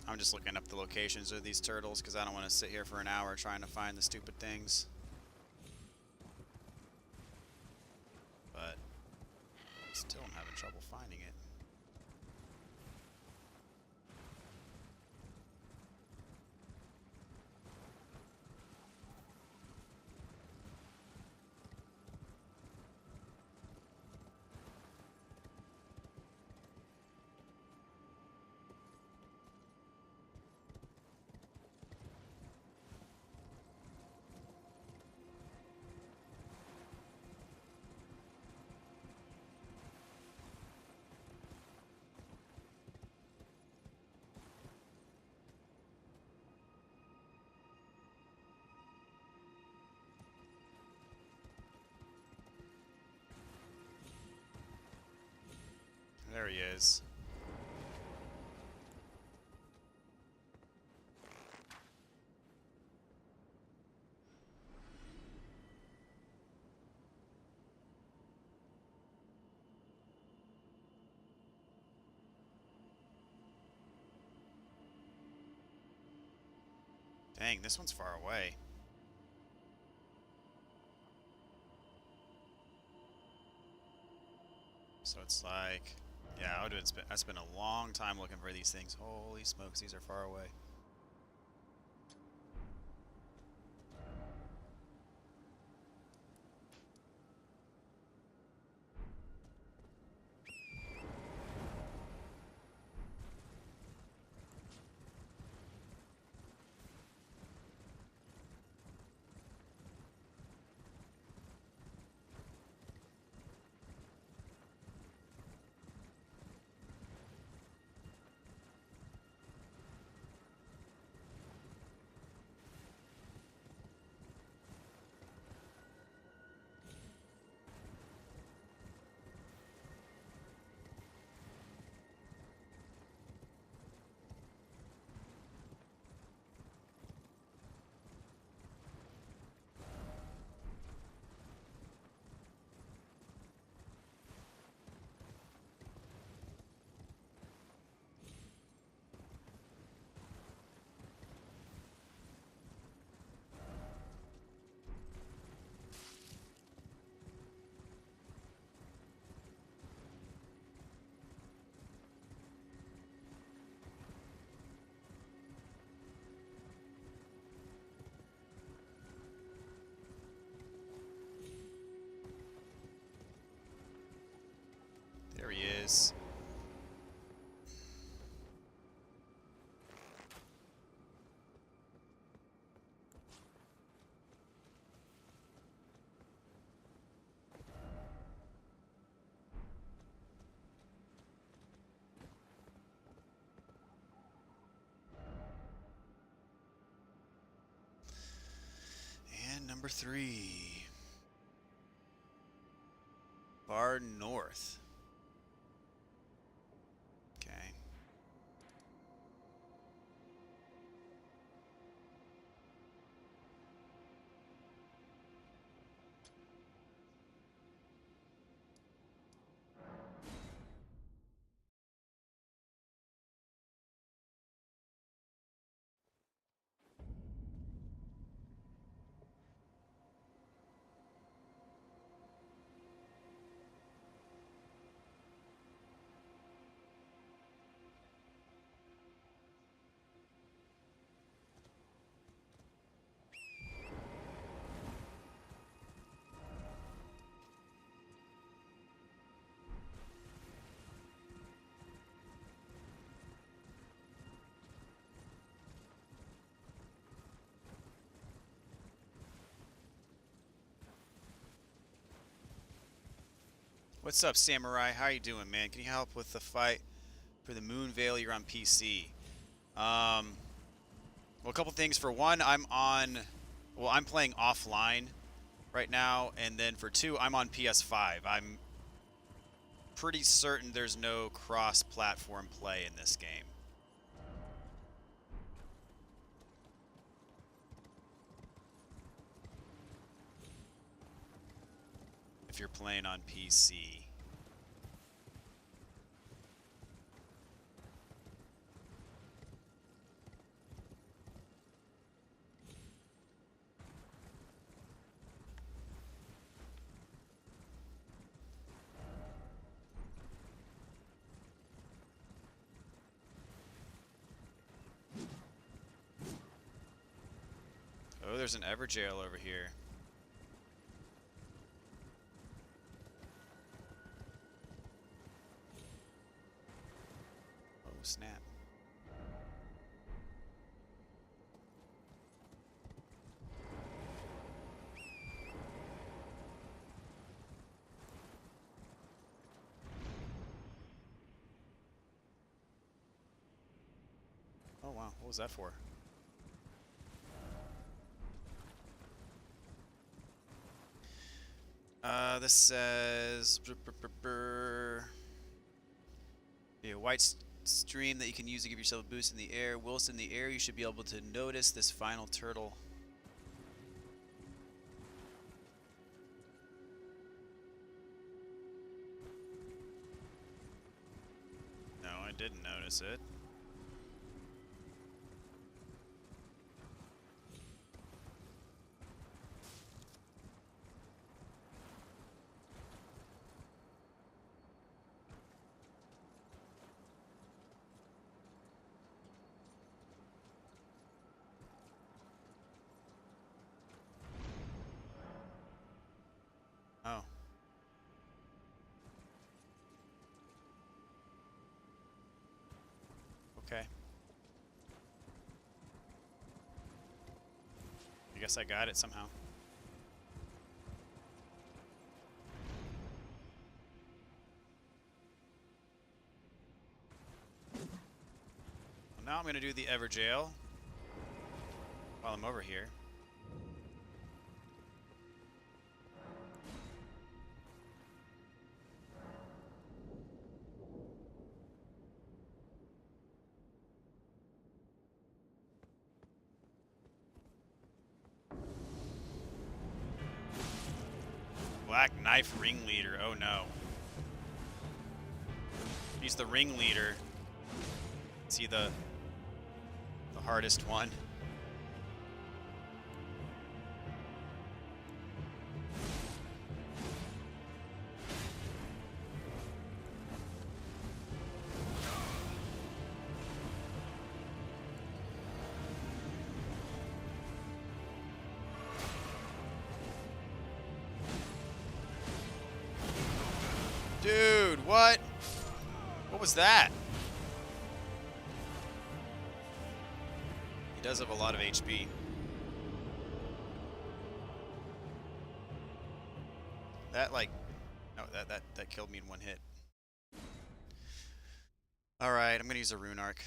I'm just looking up the locations of these turtles because I don't want to sit here for an hour trying to find the stupid things. But still I'm having trouble finding it. There he is. Dang, this one's far away. So it's like, yeah, I spent a long time looking for these things. Holy smokes, these are far away. There he is. And number 3. Far north. Okay. What's up, Samurai? How you doing, man? Can you help with the fight for the Moon Veil? You're on PC. Well, a couple things. For one, I'm playing offline right now, and then for two, I'm on PS5. I'm pretty certain there's no cross-platform play in this game. If you're playing on PC. Oh, there's an Everjail over here. Oh, snap. Oh, wow. What was that for? This says... a white stream that you can use to give yourself a boost in the air. Whilst in the air, you should be able to notice this final turtle. No, I didn't notice it. Oh. Okay. I guess I got it somehow. Well, now I'm going to do the Everjail while I'm over here. Black Knife Ringleader. Oh no. He's the ringleader. Is he the hardest one? Dude, what? What was that? He does have a lot of HP. That like, no, that killed me in one hit. All right, I'm gonna use a Rune Arc.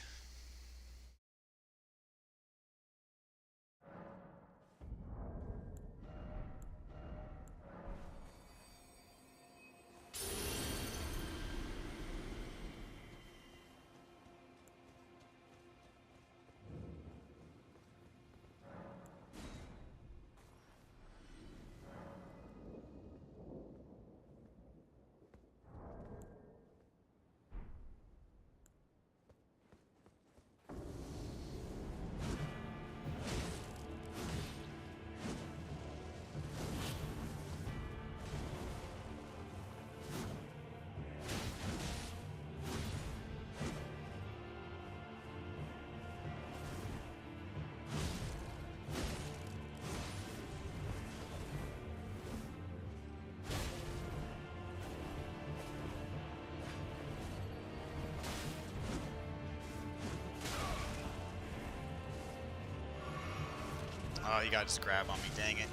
Oh, you gotta just grab on me, dang it.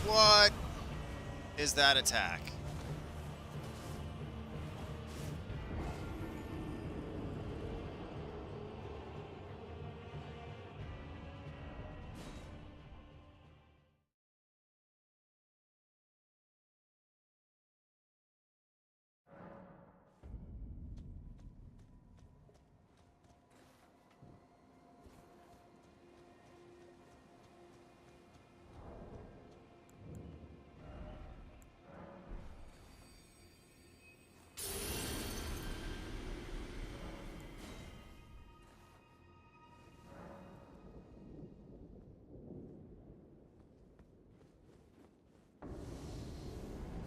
What is that attack?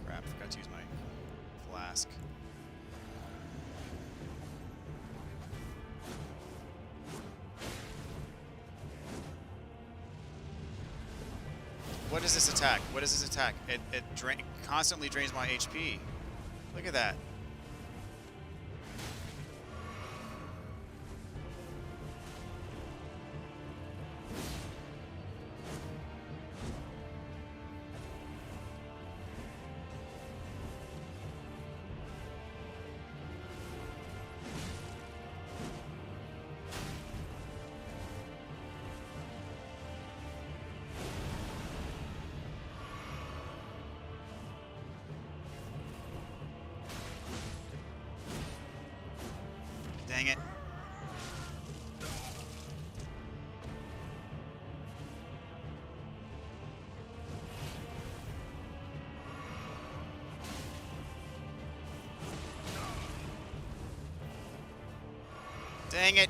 Crap, forgot to use my flask. What is this attack? What is this attack? It constantly drains my HP. Look at that. Dang it. Dang it.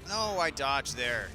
No, I dodged there.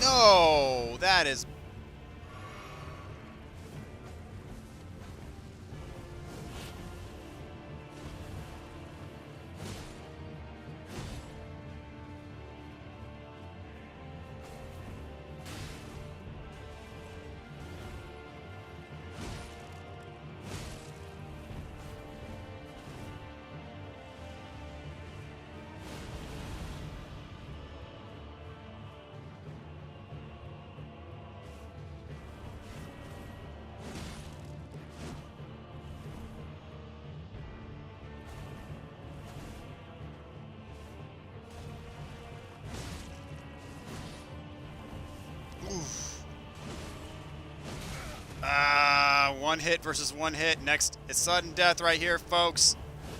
No, that is... one hit versus one hit. Next, it's sudden death right here, folks.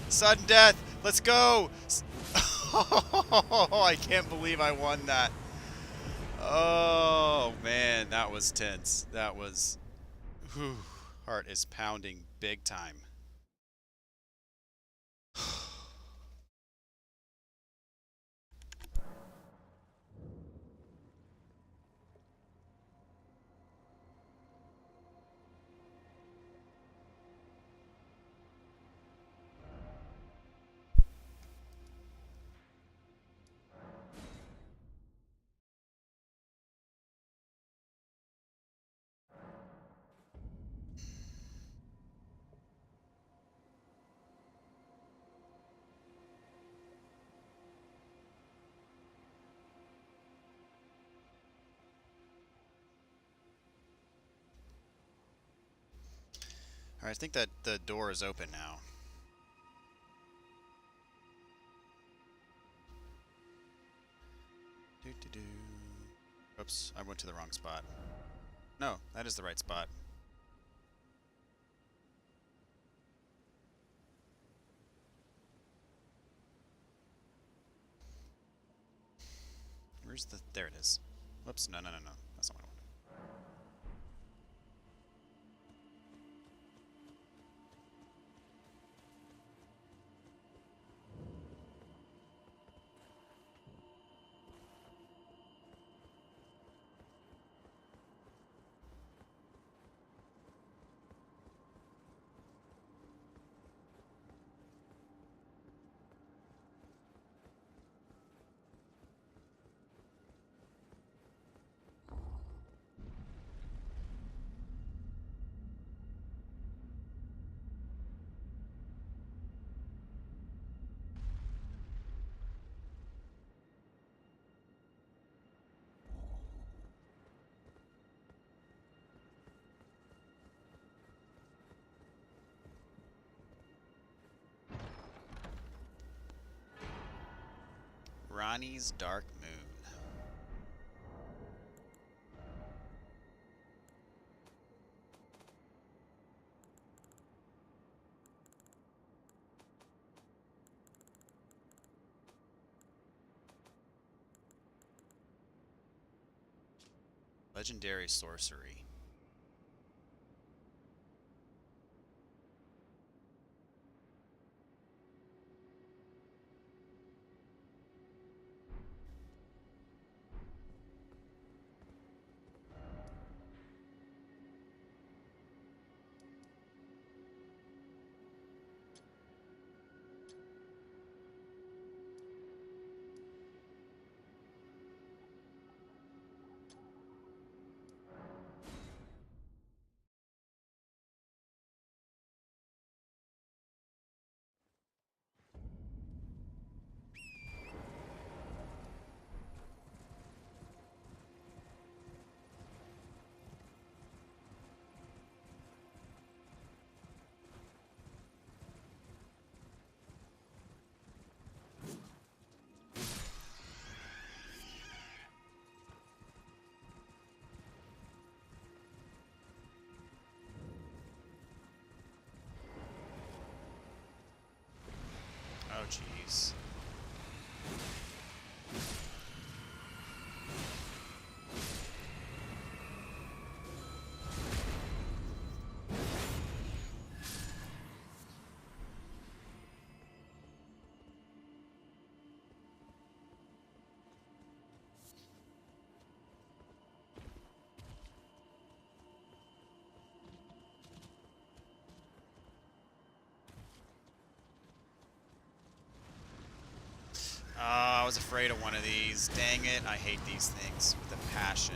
Sudden death. Let's go. Oh, I can't believe I won that. Oh, man, that was tense. That was... Whew, heart is pounding big time. All right, I think that the door is open now. Doo-doo-doo. Oops, I went to the wrong spot. No, that is the right spot. Where's the... There it is. Whoops, no. That's not what I wanted. Ronnie's Dark Moon. Legendary sorcery. Oh, jeez. Oh, I was afraid of one of these. Dang it, I hate these things with a passion.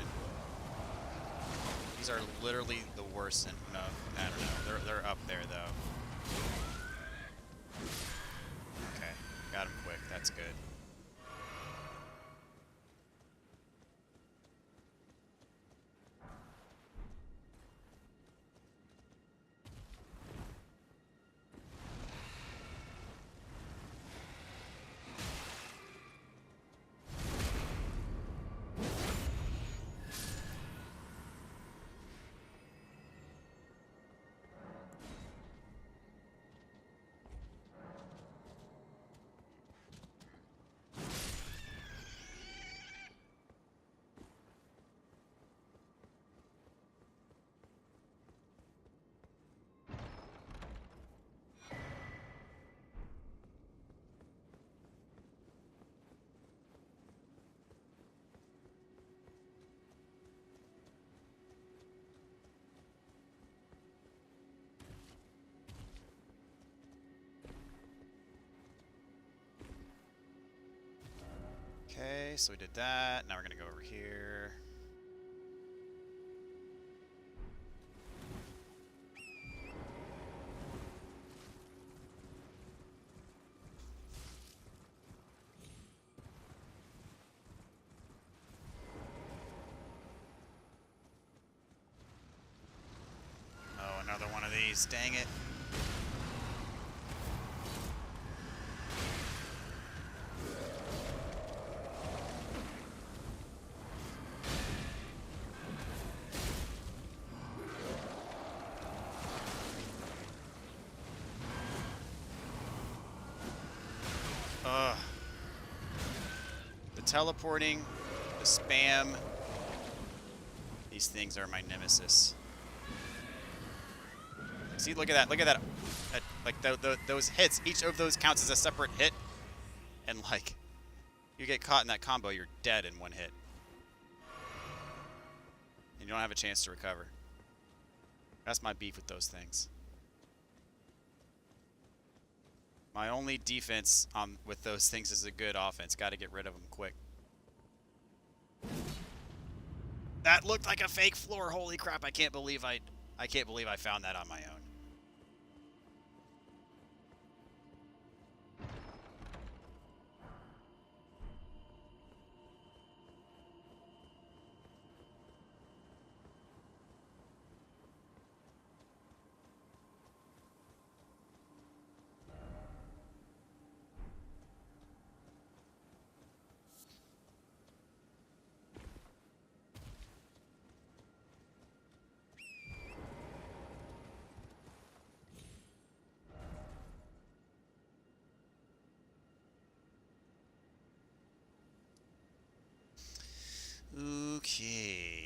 These are literally the worst. No, I don't know. They're up there, though. Okay, got him quick. That's good. Okay, so we did that. Now we're gonna go over here. Oh, another one of these. Dang it. Ugh. The teleporting, the spam. These things are my nemesis. See, look at that. Look at that. Like, those hits, each of those counts as a separate hit. And, like, you get caught in that combo, you're dead in one hit. And you don't have a chance to recover. That's my beef with those things. My only defense with those things is a good offense. Got to get rid of them quick. That looked like a fake floor. Holy crap! I can't believe I found that on my own. Okay.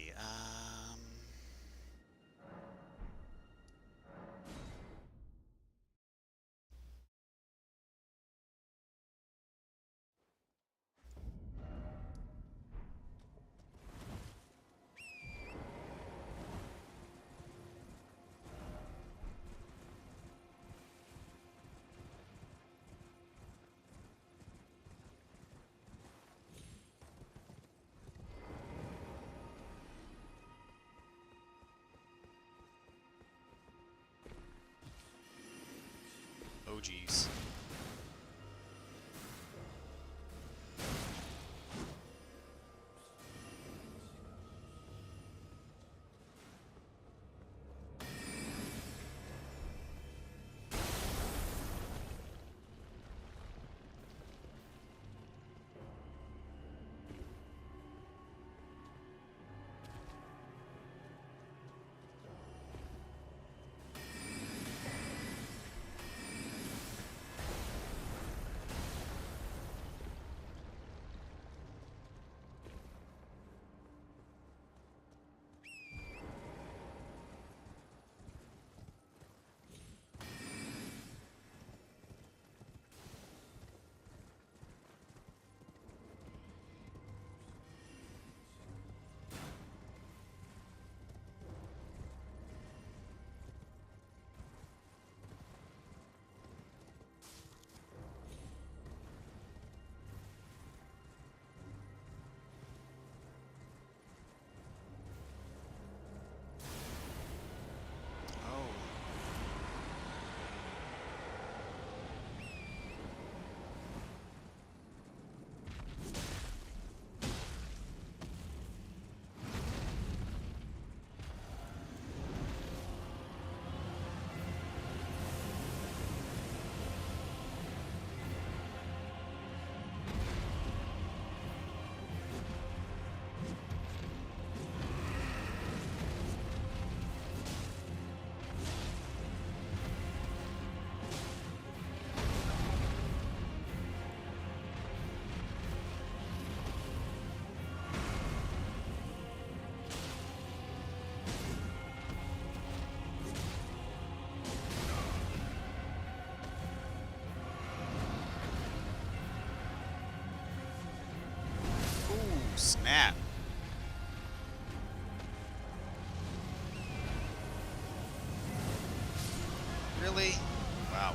Oh, geez. Oh. Ooh, snap. Really? Wow.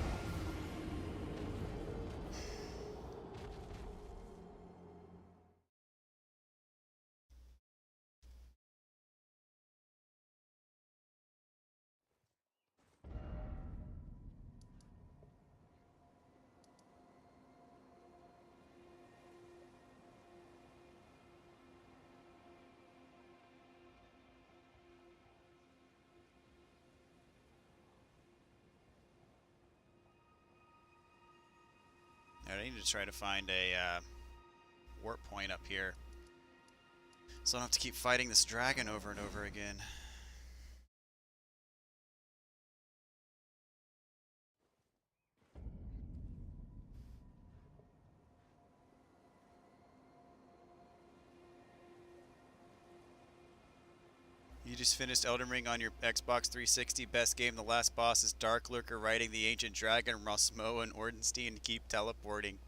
I need to try to find a warp point up here, so I don't have to keep fighting this dragon over and over again. You just finished Elden Ring on your Xbox 360. Best game. The last boss is Dark Lurker riding the Ancient Dragon. Rosmo and Ordenstein keep teleporting.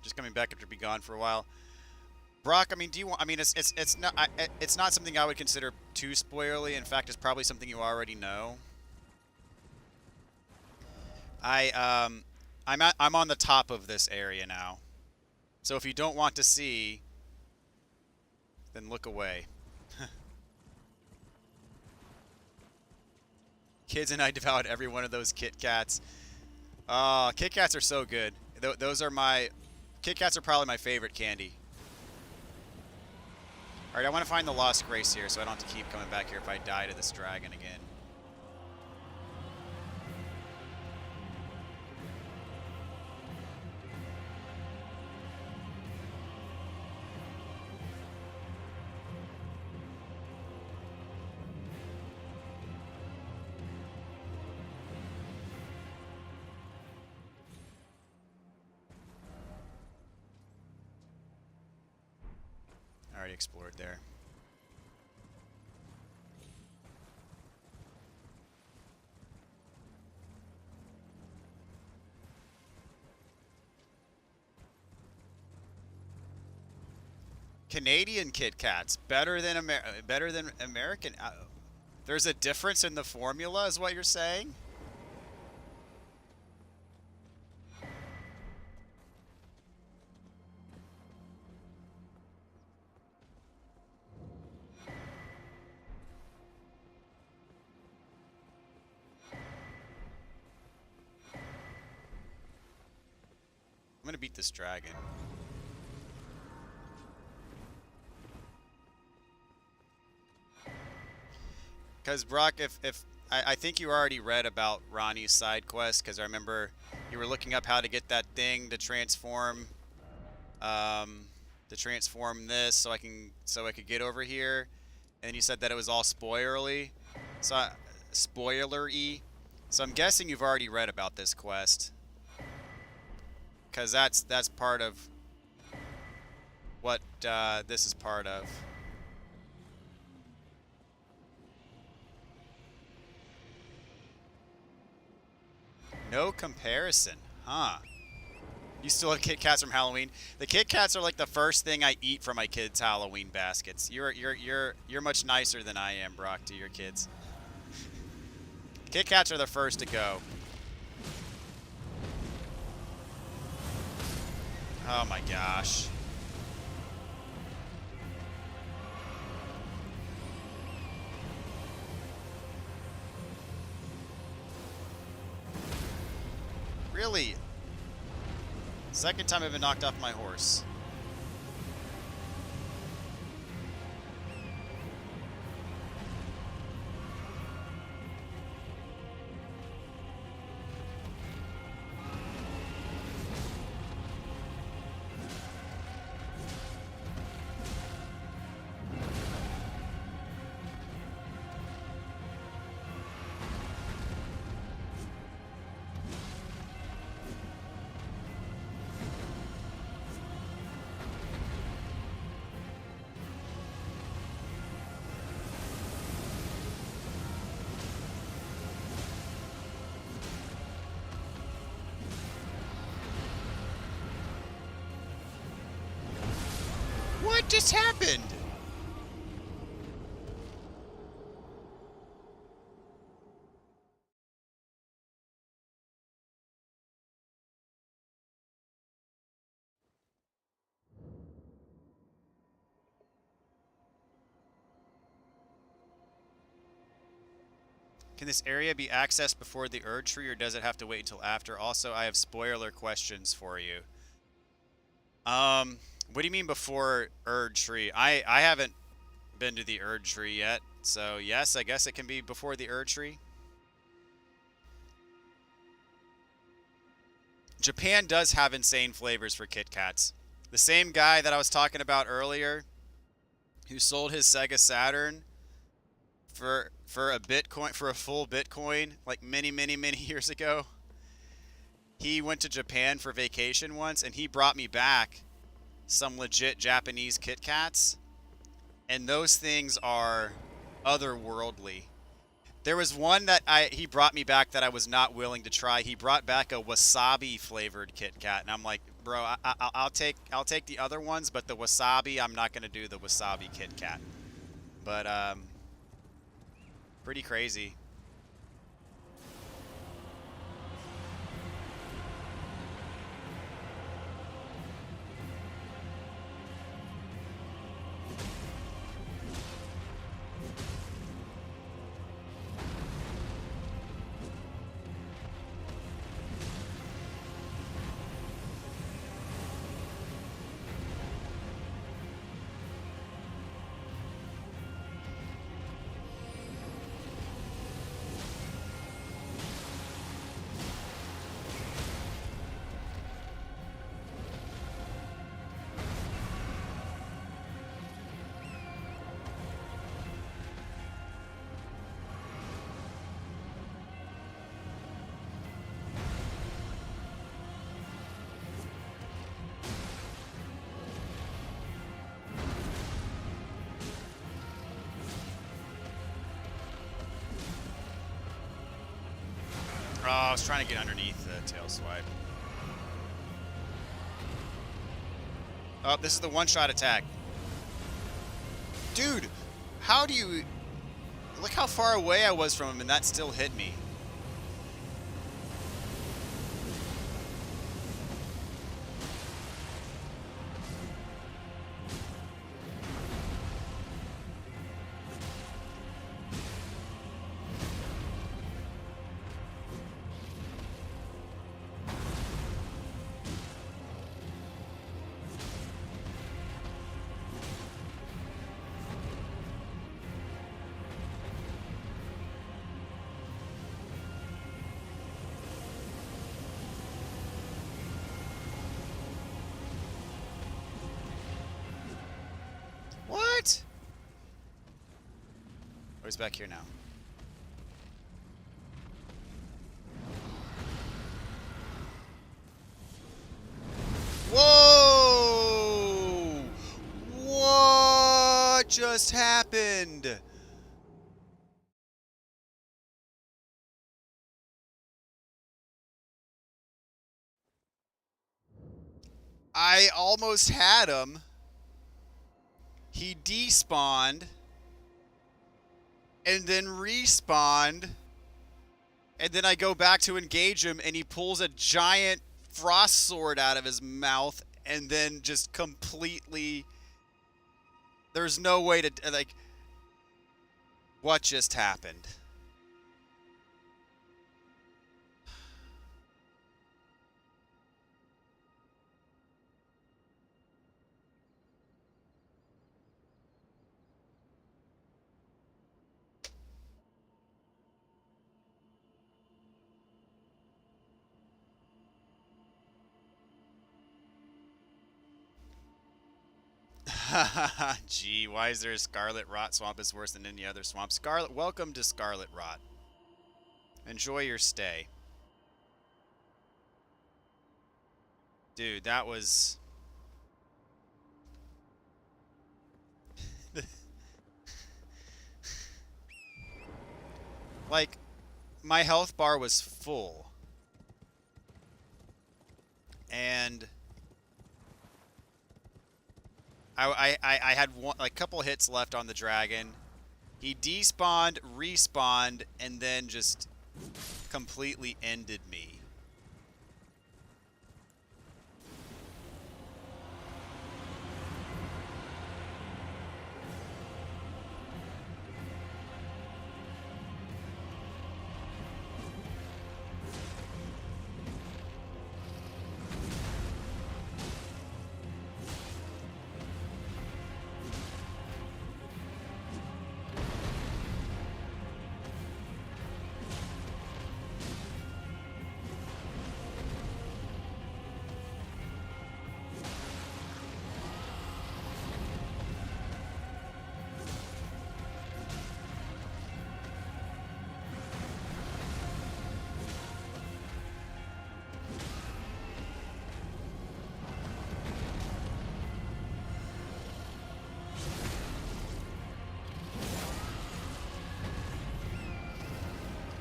Just coming back after being gone for a while. Brock, I mean, do you want? I mean, it's not something I would consider too spoilerly. In fact, it's probably something you already know. I'm on the top of this area now. So if you don't want to see, then look away. Kids and I devoured every one of those Kit Kats. Kit Kats are so good. Those are my... Kit Kats are probably my favorite candy. Alright, I want to find the Lost Grace here so I don't have to keep coming back here if I die to this dragon again. already explored there. Canadian Kit Kats better than American. There's a difference in the formula, is what you're saying? I'm gonna beat this dragon. Because Brock, if I think you already read about Ronnie's side quest, because I remember you were looking up how to get that thing to transform, this, so I could get over here, and you said that it was all spoilery, spoiler-y. So I'm guessing you've already read about this quest, because that's part of what this is part of. No comparison, huh? You still have Kit Kats from Halloween? The Kit Kats are like the first thing I eat for my kids' Halloween baskets. You're much nicer than I am, Brock, to your kids. Kit Kats are the first to go. Oh my gosh. Really? Second time I've been knocked off my horse. What just happened? Can this area be accessed before the Erd Tree, or does it have to wait until after? Also, I have spoiler questions for you. What do you mean before Erd Tree? I haven't been to the Erd Tree yet, so yes, I guess it can be before the Erd Tree. Japan does have insane flavors for Kit Kats. The same guy that I was talking about earlier, who sold his Sega Saturn for a Bitcoin, for a full Bitcoin, like many years ago. He went to Japan for vacation once, and he brought me back some legit Japanese Kit Kats, and those things are otherworldly. There was one that he brought me back that I was not willing to try. He brought back a wasabi flavored Kit Kat, and I'm like, bro, I'll take the other ones, but the wasabi, I'm not gonna do the wasabi Kit Kat. But pretty crazy. Oh, I was trying to get underneath the tail swipe. Oh, this is the one-shot attack. Dude, how do you... Look how far away I was from him, and that still hit me. What? Oh, he's back here now. Whoa! What just happened? I almost had him. He despawned and then respawned, and then I go back to engage him and he pulls a giant frost sword out of his mouth and then just completely... There's no way to... Like, what just happened? Gee, why is there a Scarlet Rot swamp is worse than any other swamp? Scarlet, welcome to Scarlet Rot. Enjoy your stay. Dude, that was... Like, my health bar was full. And... I had one, like, couple hits left on the dragon. He despawned, respawned, and then just completely ended me.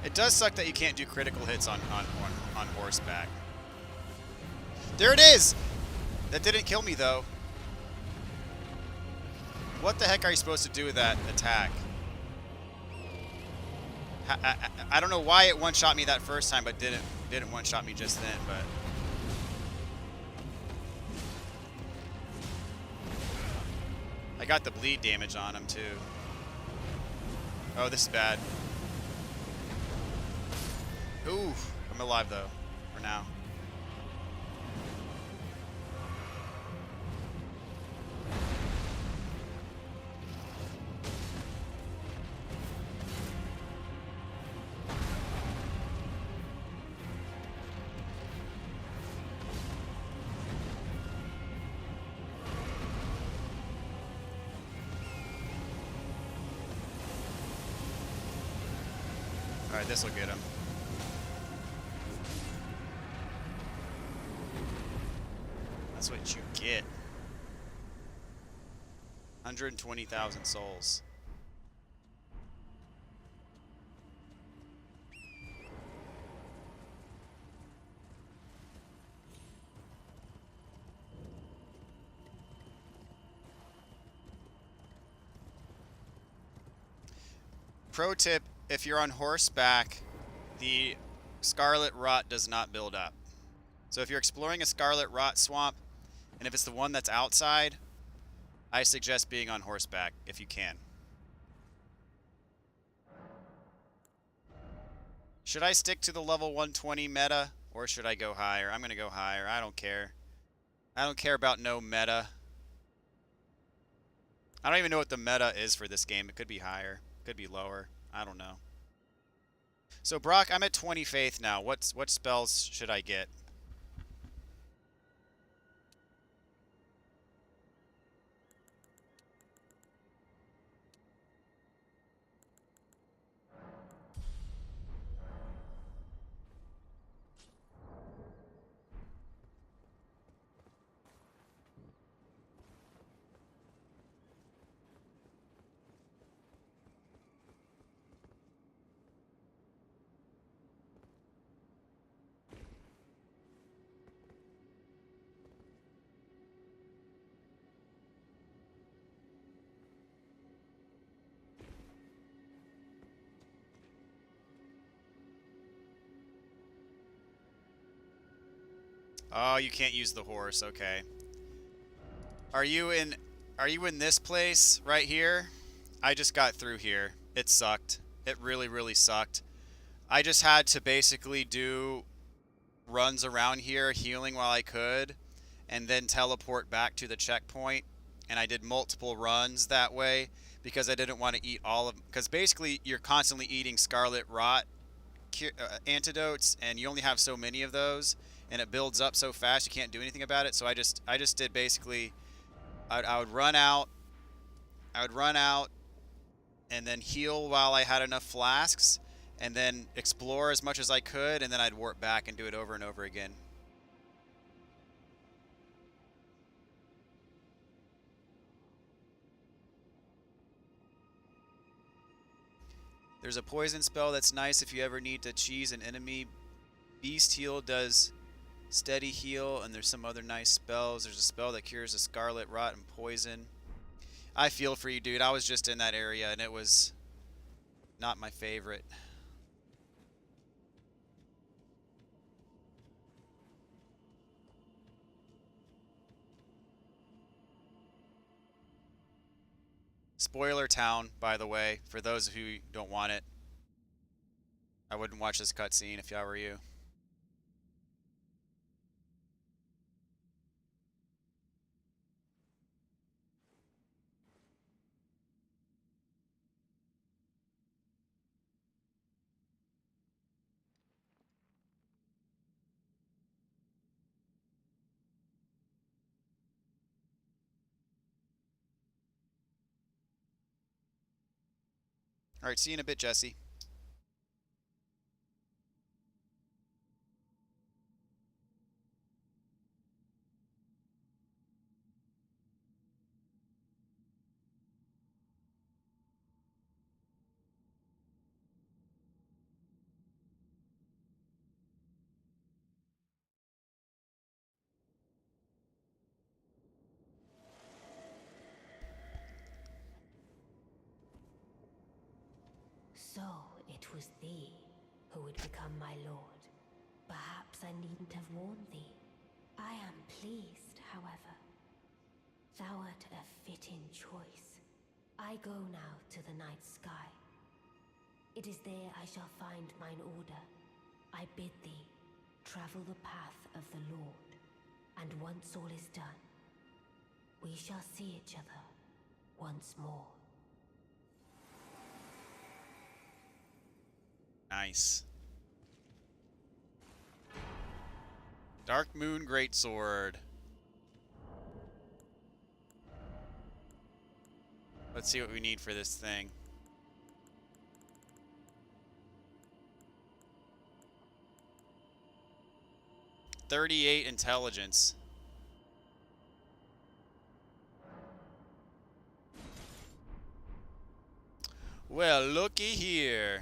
It does suck that you can't do critical hits on horseback. There it is! That didn't kill me, though. What the heck are you supposed to do with that attack? I don't know why it one-shot me that first time, but didn't one-shot me just then, but... I got the bleed damage on him, too. Oh, this is bad. Ooh, I'm alive though, for now. Alright, this'll get him. That's what you get. 120,000 souls. Pro tip, if you're on horseback, the scarlet rot does not build up. So if you're exploring a scarlet rot swamp, and if it's the one that's outside, I suggest being on horseback if you can. Should I stick to the level 120 meta, or should I go higher? I'm going to go higher. I don't care. I don't care about no meta. I don't even know what the meta is for this game. It could be higher. Could be lower. I don't know. So Brock, I'm at 20 faith now. What spells should I get? Oh, you can't use the horse. Okay. Are you in this place right here? I just got through here. It sucked. It really, really sucked. I just had to basically do runs around here, healing while I could, and then teleport back to the checkpoint. And I did multiple runs that way because I didn't want to eat all of... Because basically, you're constantly eating Scarlet Rot antidotes, and you only have so many of those, and it builds up so fast you can't do anything about it. So I just did basically... I would run out, and then heal while I had enough flasks, and then explore as much as I could, and then I'd warp back and do it over and over again. There's a poison spell that's nice if you ever need to cheese an enemy. Beast Heal does steady heal, and there's some other nice spells. There's a spell that cures a scarlet rot and poison. I feel for you, dude. I was just in that area, and it was not my favorite. Spoiler town, by the way, for those who don't want it. I wouldn't watch this cutscene if I were you. Alright, see you in a bit, Jesse. So it was thee who would become my lord. Perhaps I needn't have warned thee. I am pleased, however. Thou art a fitting choice. I go now to the night sky. It is there I shall find mine order. I bid thee travel the path of the Lord, and once all is done, we shall see each other once more. Nice. Dark Moon Greatsword. Let's see what we need for this thing. .38 intelligence. Well, looky here.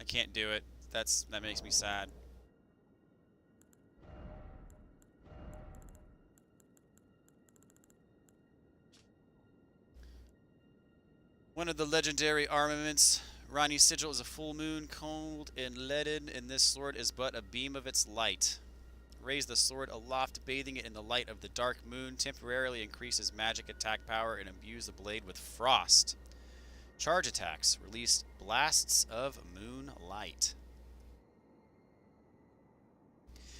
I can't do it. That makes me sad. One of the legendary armaments. Rani's sigil is a full moon, cold and leaden, and this sword is but a beam of its light. Raise the sword aloft, bathing it in the light of the dark moon, temporarily increases magic attack power and imbues the blade with frost. Charge attacks release blasts of moonlight.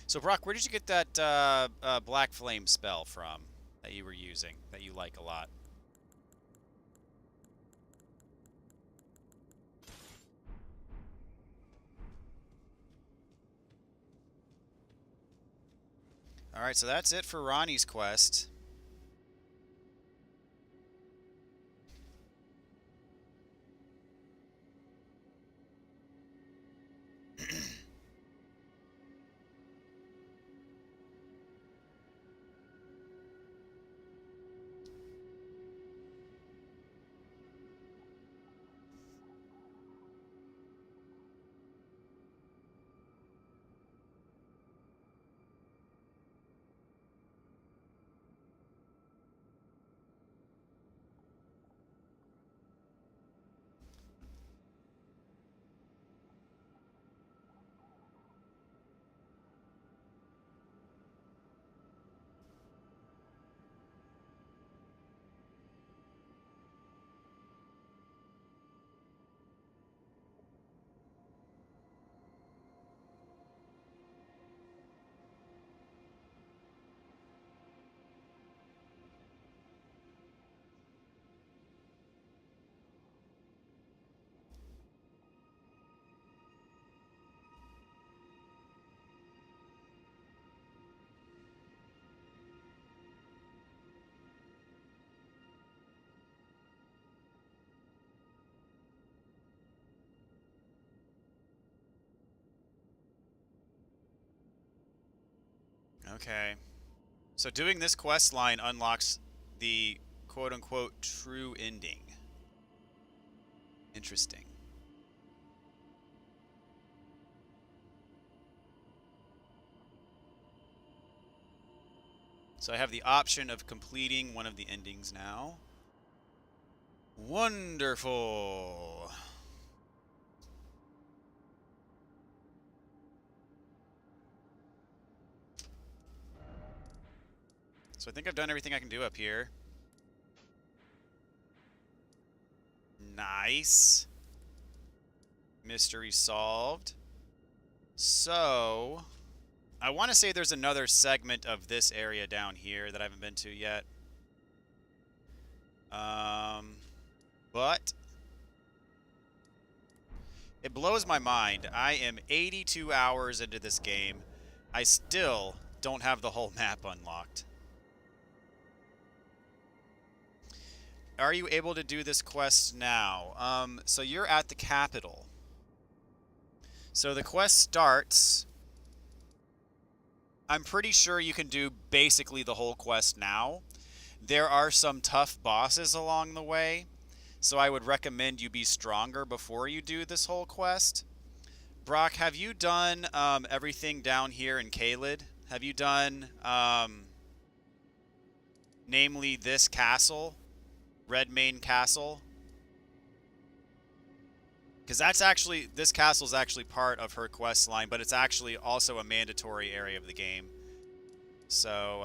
So Brock, where did you get that black flame spell from that you were using, that you like a lot? Alright, so that's it for Ronnie's quest. Okay. So doing this quest line unlocks the quote-unquote true ending. Interesting. So I have the option of completing one of the endings now. Wonderful. So I think I've done everything I can do up here. Nice. Mystery solved. So, I want to say there's another segment of this area down here that I haven't been to yet. But it blows my mind. I am 82 hours into this game. I still don't have the whole map unlocked. Are you able to do this quest now? So you're at the capital. So the quest starts. I'm pretty sure you can do basically the whole quest now. There are some tough bosses along the way, so I would recommend you be stronger before you do this whole quest. Brock, have you done everything down here in Caelid? Have you done, namely this castle? Redmane Castle? Because that's actually, this castle is actually part of her quest line, but it's actually also a mandatory area of the game. So,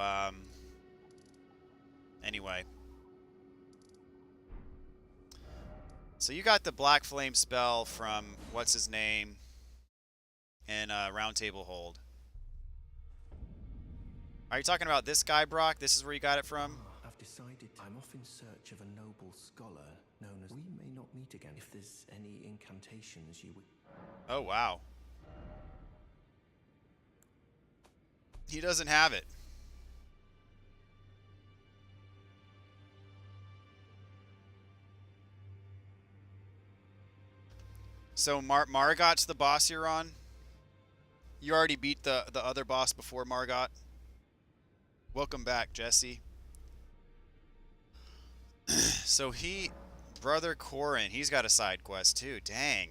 anyway. So you got the Black Flame spell from, what's his name, in Round Table Hold. Are you talking about this guy, Brock? This is where you got it from? I've decided I'm off in search of a noble scholar known as... We may not meet again if there's any incantations you would... Oh, wow. He doesn't have it. So Margot's the boss you're on? You already beat the other boss before Margot? Welcome back, Jesse. So Brother Corin, he's got a side quest too. Dang.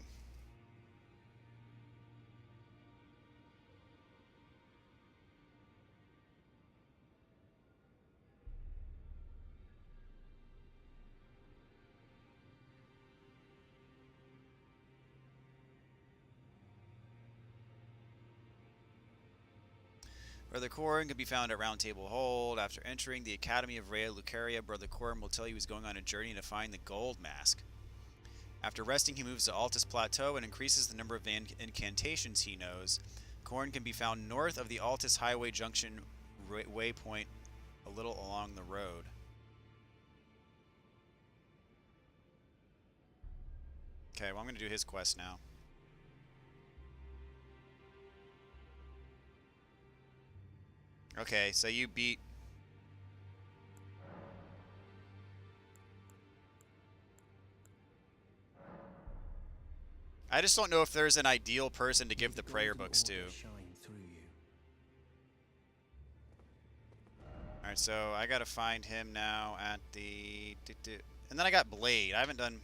Brother Corin can be found at Round Table Hold. After entering the Academy of Rhea Lucaria, Brother Corin will tell you he's going on a journey to find the Gold Mask. After resting, he moves to Altus Plateau and increases the number of incantations he knows. Corin can be found north of the Altus Highway Junction waypoint, a little along the road. Okay, well I'm going to do his quest now. Okay, so you beat... I just don't know if there's an ideal person to give the prayer books to. Alright, so I gotta find him now at the... And then I got Blade. I haven't done...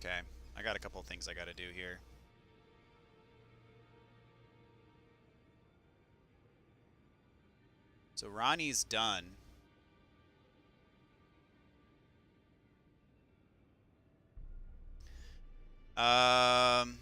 Okay, I got a couple of things I gotta do here. So Ronnie's done. Um...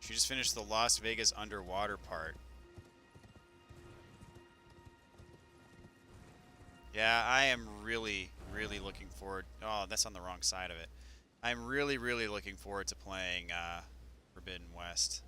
She just finished the Las Vegas underwater part. Yeah, I am really, really looking forward... Oh, that's on the wrong side of it. I'm really, really looking forward to playing Forbidden West.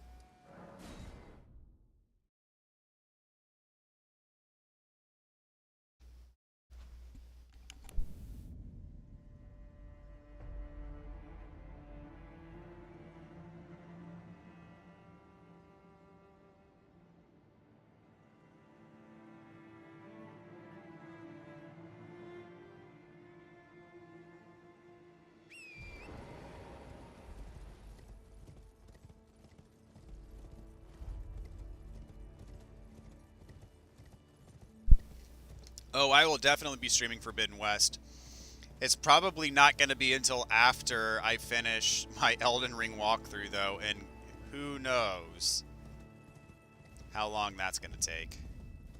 Oh, I will definitely be streaming Forbidden West. It's probably not going to be until after I finish my Elden Ring walkthrough, though, and who knows how long that's going to take.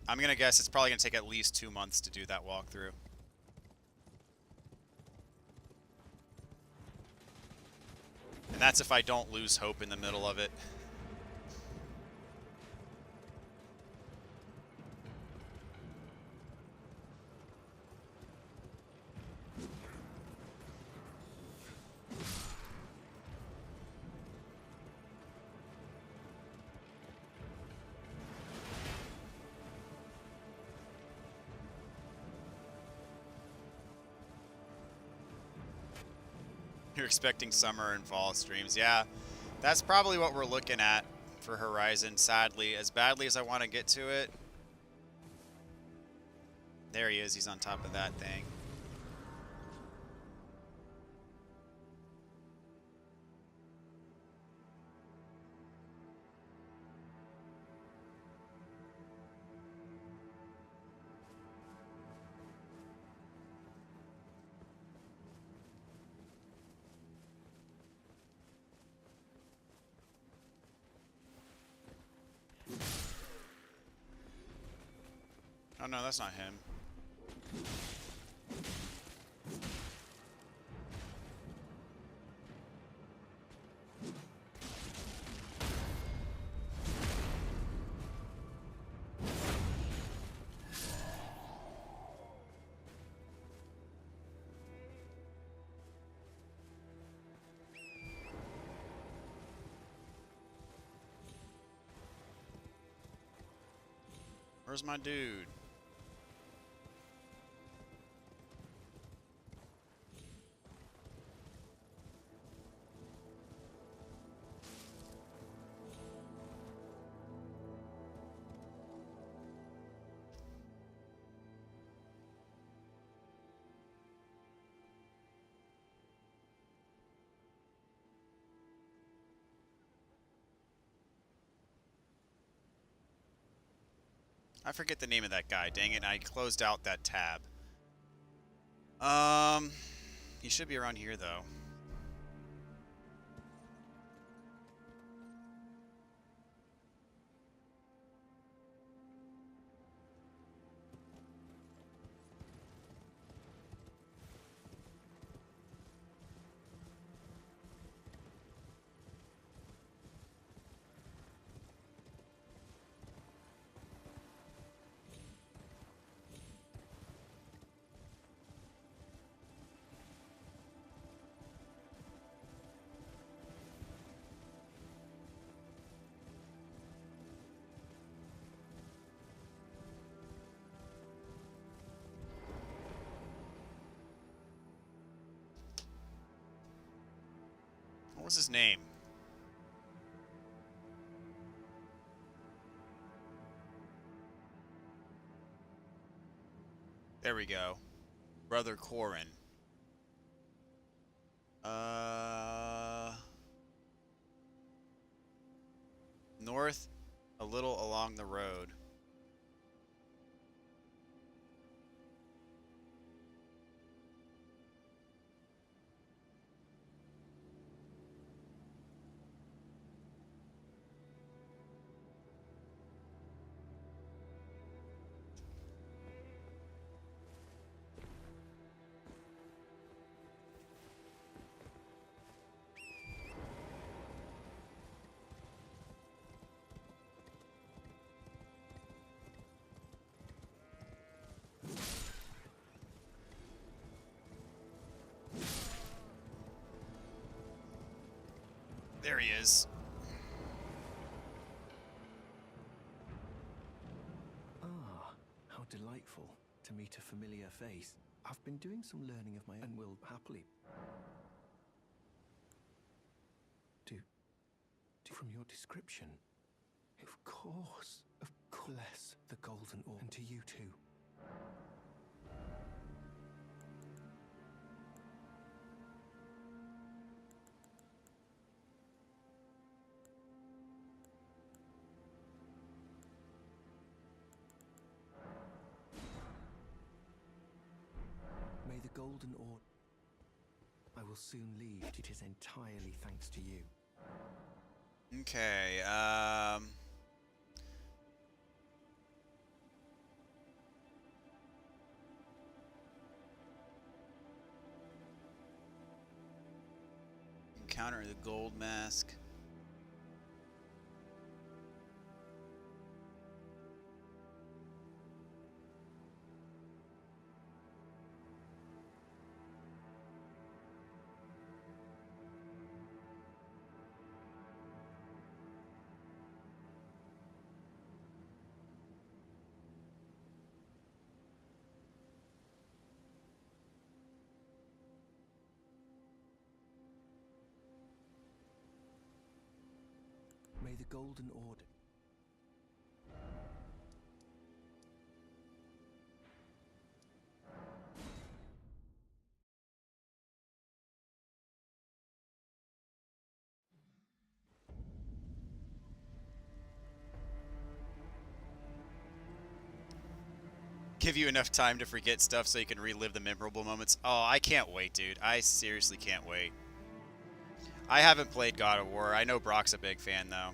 I'm going to guess it's probably going to take at least 2 months to do that walkthrough. And that's if I don't lose hope in the middle of it. You're expecting summer and fall streams. Yeah, that's probably what we're looking at for Horizon, sadly. As badly as I want to get to it. There he is. He's on top of that thing. Oh no, that's not him. Where's my dude? I forget the name of that guy, dang it, I closed out that tab. He should be around here, though. What was his name? There we go. Brother Corin. North, a little along the road. There he is. Ah, how delightful to meet a familiar face. I've been doing some learning of my own and will happily do from your description. Of course, bless the golden orb, and to you too. May the golden orb. I will soon leave. It is entirely thanks to you. Okay, encounter the gold mask. May the golden order. Give you enough time to forget stuff so you can relive the memorable moments. Oh, I can't wait, dude. I seriously can't wait. I haven't played God of War. I know Brock's a big fan, though.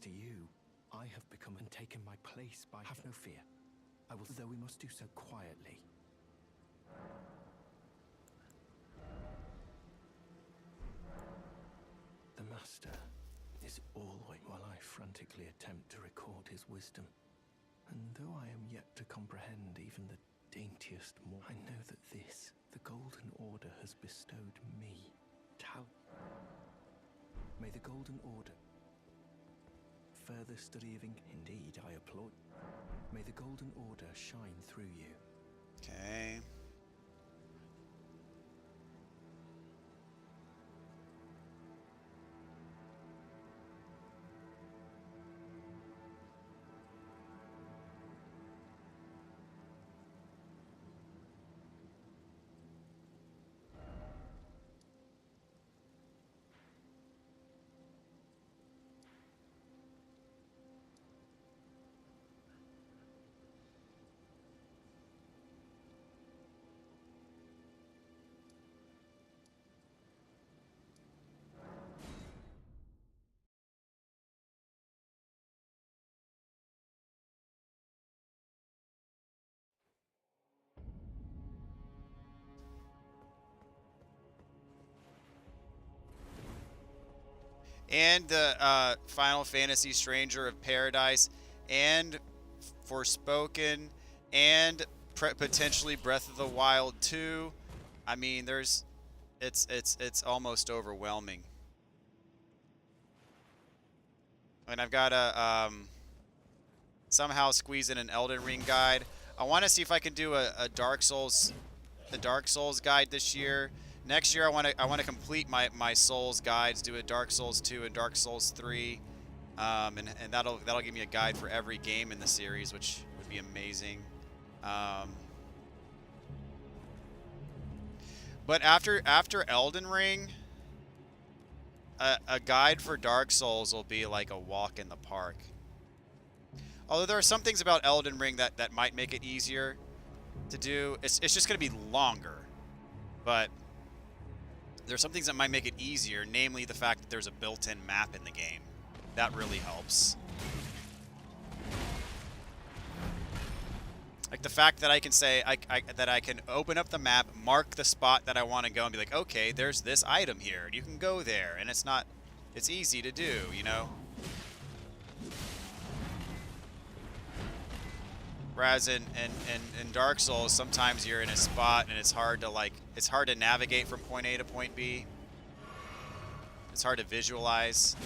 thanks to you, I have become and taken my place by... Have no fear. I will, though we must do so quietly. The Master is always while I frantically attempt to record his wisdom. And though I am yet to comprehend even the daintiest more, I know that this, the Golden Order, has bestowed me. May the Golden Order further study of indeed, I applaud. May the Golden Order shine through you. Okay. And the Final Fantasy Stranger of Paradise, and Forspoken, and potentially Breath of the Wild 2. I mean, it's almost overwhelming. And I've got to somehow squeeze in an Elden Ring guide. I want to see if I can do a Dark Souls guide this year. Next year, I want to complete my Souls guides, do a Dark Souls 2 and Dark Souls 3, and that'll give me a guide for every game in the series, which would be amazing. But after Elden Ring, a guide for Dark Souls will be like a walk in the park. Although there are some things about Elden Ring that might make it easier to do. It's just going to be longer, but there's some things that might make it easier, namely the fact that there's a built-in map in the game. That really helps. Like the fact that I can say that I can open up the map, mark the spot that I want to go, and be like, okay, there's this item here, and you can go there, and it's easy to do, you know. Whereas in Dark Souls, sometimes you're in a spot and it's hard to navigate from point A to point B. It's hard to visualize.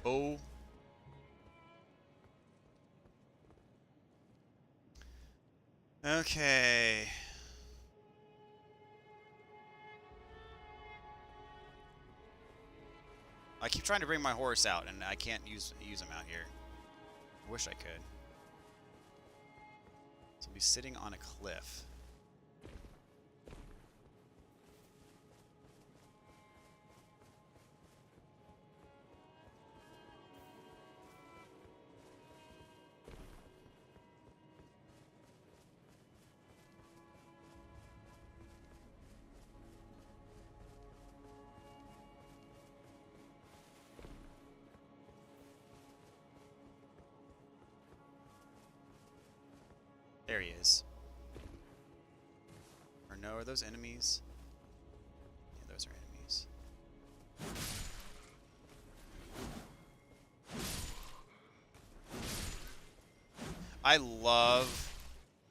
Oh. Okay. I keep trying to bring my horse out, and I can't use him out here. I wish I could. So I'll be sitting on a cliff. There he is. Or no, are those enemies? Yeah, those are enemies. I love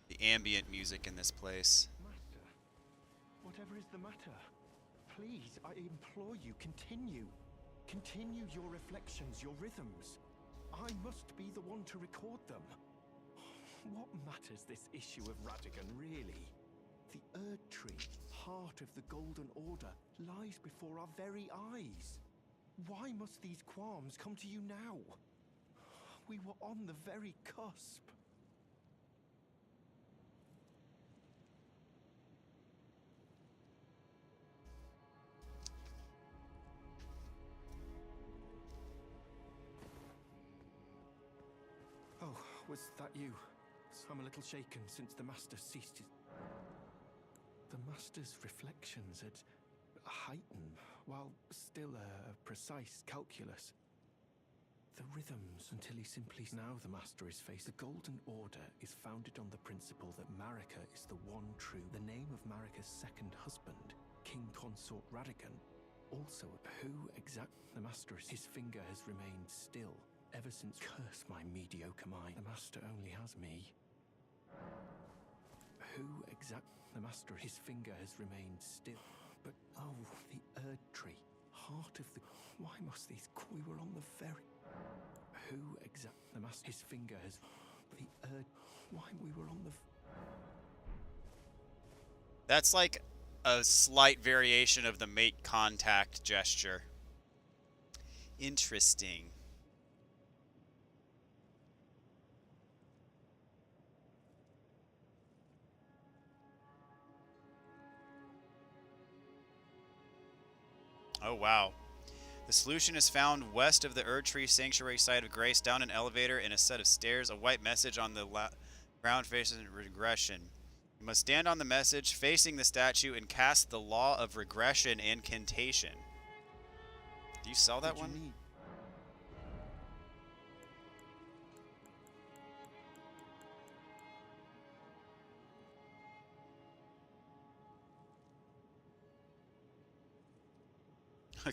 the ambient music in this place. Master, whatever is the matter? Please, I implore you, continue. Continue your reflections, your rhythms. I must be the one to record them. What matters this issue of Radigan, really? The Erd Tree, heart of the Golden Order, lies before our very eyes. Why must these qualms come to you now? We were on the very cusp. was that you? I'm a little shaken since the Master ceased his... The Master's reflections had heightened, while still a precise calculus. The rhythms until he simply... Now the Master is faced. The Golden Order is founded on the principle that Marika is the one true... The name of Marika's second husband, King Consort Radigan, also who exact... The Master is... His finger has remained still ever since... Curse my mediocre mind. The Master only has me. Who exact... The Master... His finger has remained still. But, oh, the Erd Tree. Heart of the... Why must these... We were on the very... Who exact... The Master... His finger has... The Erd... Why we were on the... That's like a slight variation of the make contact gesture. Interesting. Oh, wow. The solution is found west of the Erdtree Sanctuary site of Grace, down an elevator and a set of stairs. A white message on the ground faces regression. You must stand on the message facing the statue and cast the Law of Regression Incantation. Do you sell that one?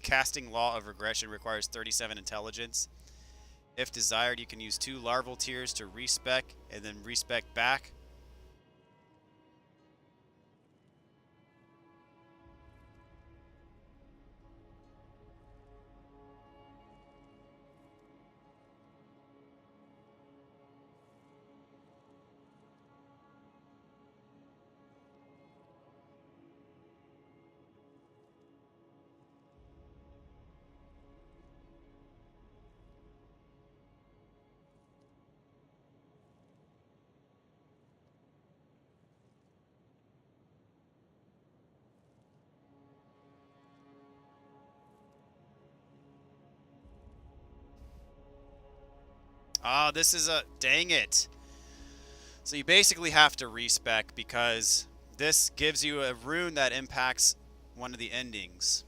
Casting Law of Regression requires 37 intelligence. If desired, you can use 2 larval tiers to respec and then respec back. Ah, this is a... Dang it. So you basically have to respec because this gives you a rune that impacts one of the endings.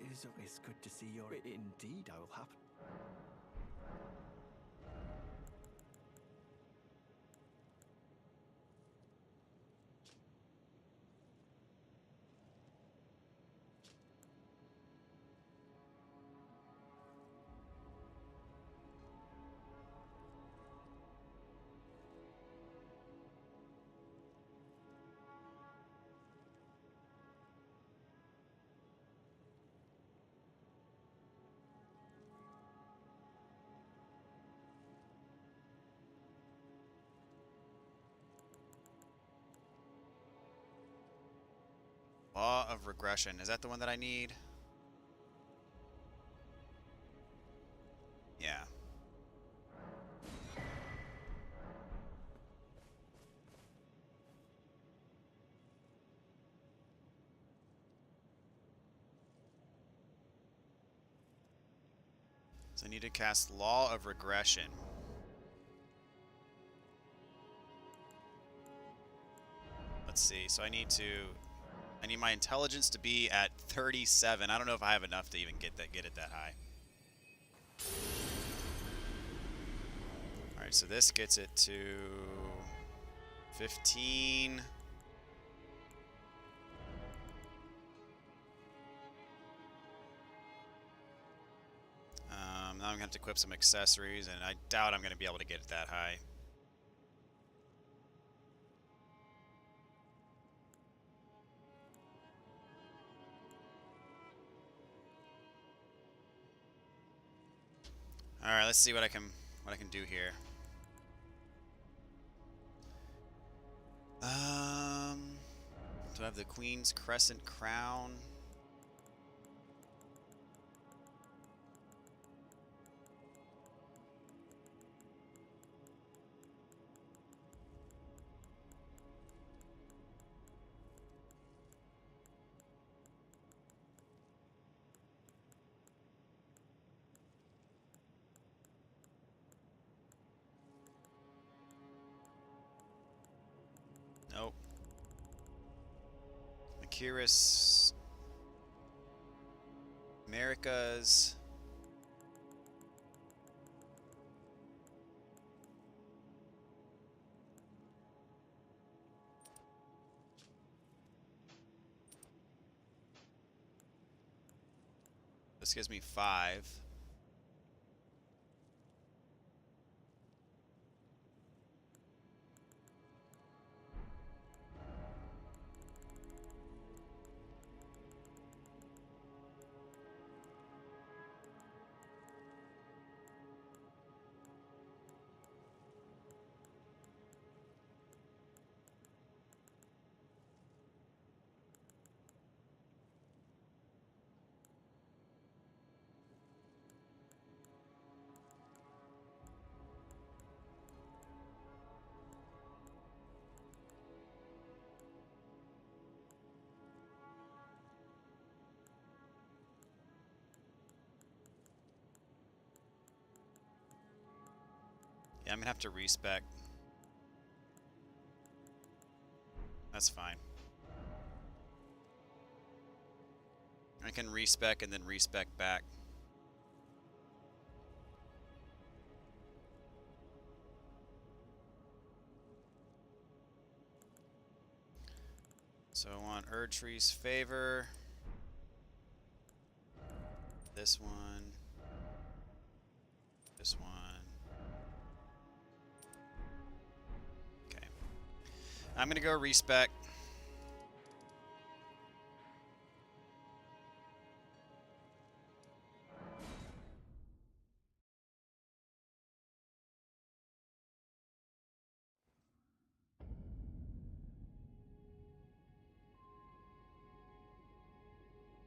This is good to see your... Indeed, I will happen. Law of Regression. Is that the one that I need? Yeah. So I need to cast Law of Regression. Let's see. So I need my intelligence to be at 37. I don't know if I have enough to even get it that high. All right, so this gets it to 15. Now I'm gonna have to equip some accessories, and I doubt I'm gonna be able to get it that high. All right, let's see what I can do here. Do I have the Queen's Crescent Crown. Nope. Makiris. Americas. This gives me 5. Yeah, I'm gonna have to respec. That's fine. I can respec and then respec back. So I want Erdtree's Favor. This one. This one. Okay. I'm gonna go respec.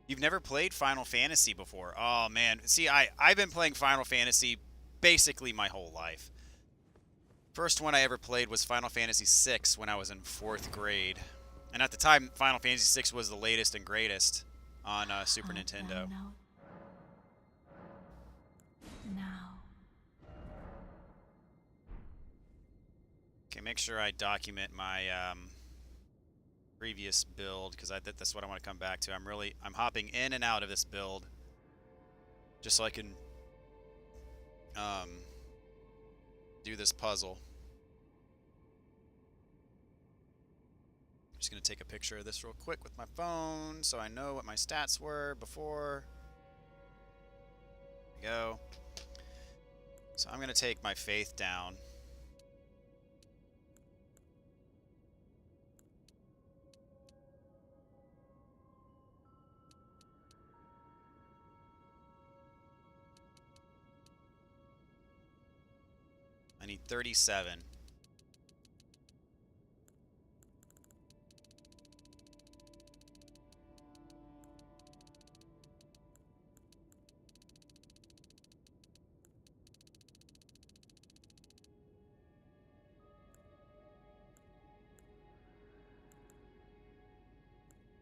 You've never played Final Fantasy before? Oh man, see, I've been playing Final Fantasy basically my whole life. First one I ever played was Final Fantasy VI when I was in 4th grade. And at the time, Final Fantasy VI was the latest and greatest on Super Nintendo. Now. Okay, make sure I document my previous build, because that's what I want to come back to. I'm hopping in and out of this build just so I can do this puzzle. I'm just going to take a picture of this real quick with my phone so I know what my stats were before. There we go. So I'm going to take my faith down. I need 37.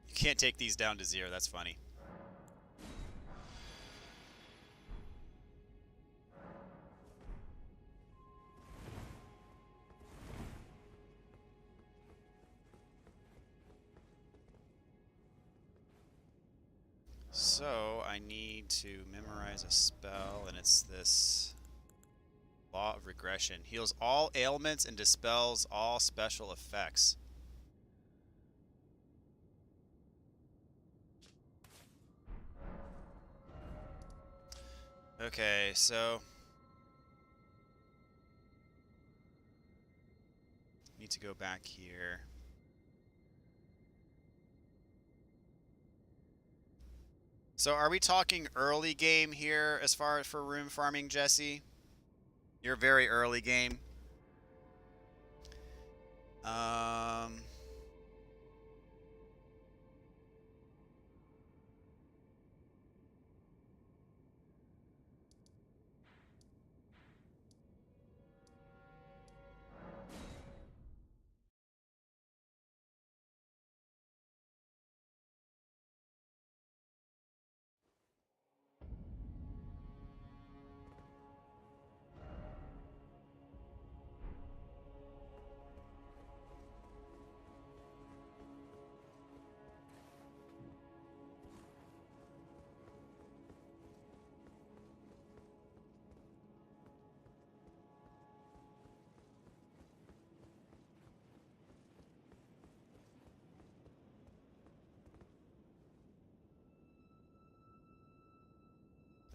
You can't take these down to 0. That's funny. So I need to memorize a spell, and it's this Law of Regression. Heals all ailments and dispels all special effects. Okay, so need to go back here. So are we talking early game here as far as for rune farming, Jesse? You're very early game.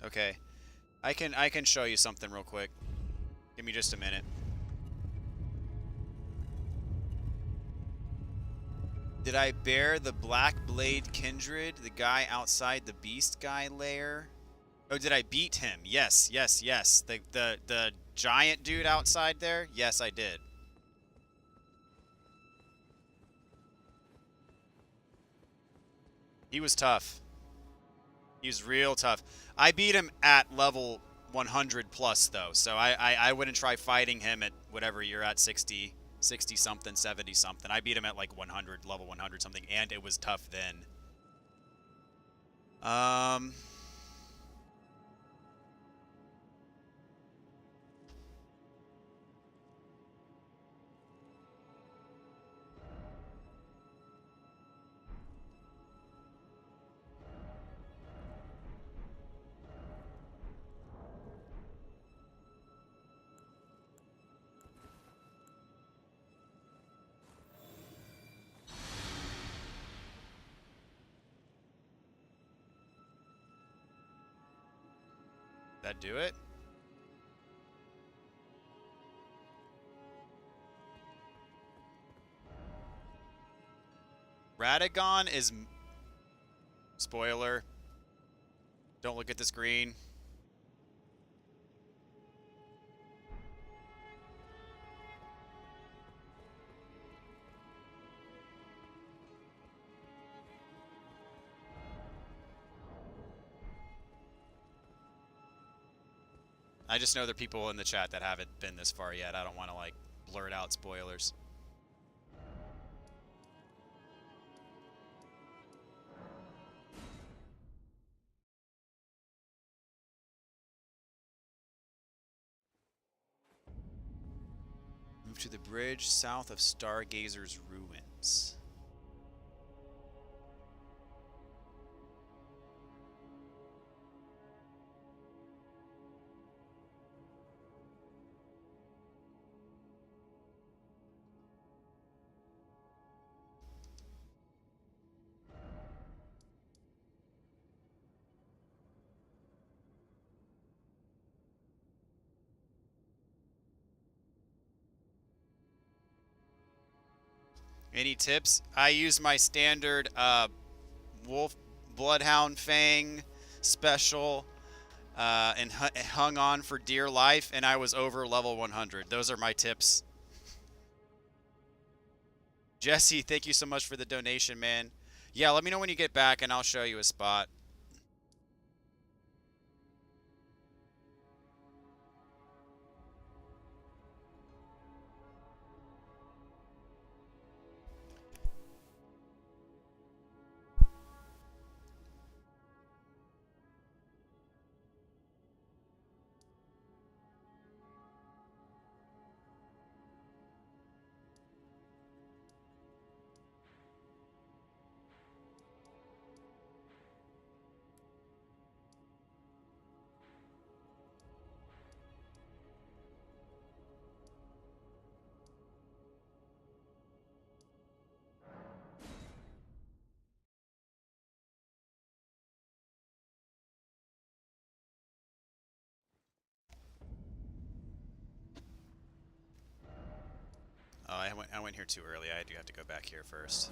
Okay. I can show you something real quick. Give me just a minute. Did I bear the Black Blade Kindred, the guy outside the Beast Guy lair? Oh, did I beat him? Yes, yes, yes. The giant dude outside there? Yes, I did. He was tough. He was real tough. I beat him at level 100 plus though, so I wouldn't try fighting him at whatever you're at, 60 something, 70 something. I beat him at like 100, level 100 something, and it was tough then. That do it? Radagon is... Spoiler. Don't look at the screen. I just know there are people in the chat that haven't been this far yet. I don't want to, like, blurt out spoilers. Move to the bridge south of Stargazer's ruins. Any tips? I use my standard Wolf Bloodhound Fang special and hung on for dear life, and I was over level 100. Those are my tips. Jesse, thank you so much for the donation, man. Yeah, let me know when you get back, and I'll show you a spot. Oh, I went here too early. I do have to go back here first.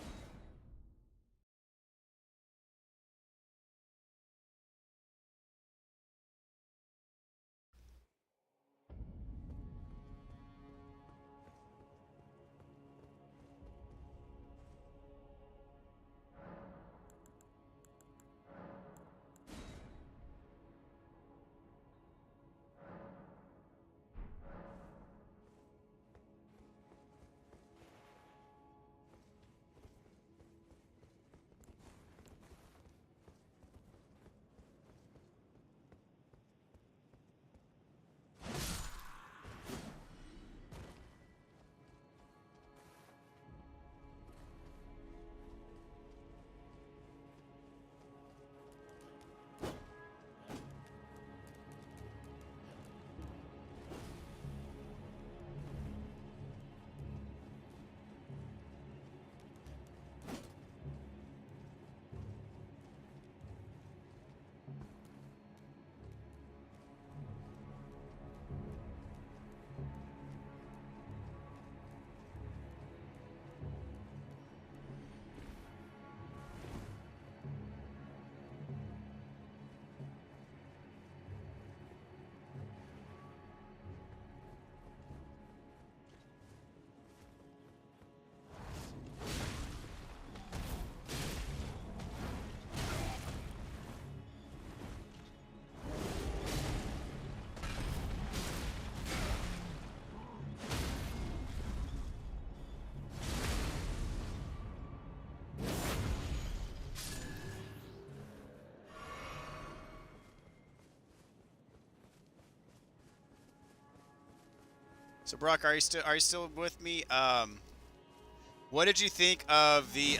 So Brock, are you still with me? What did you think of the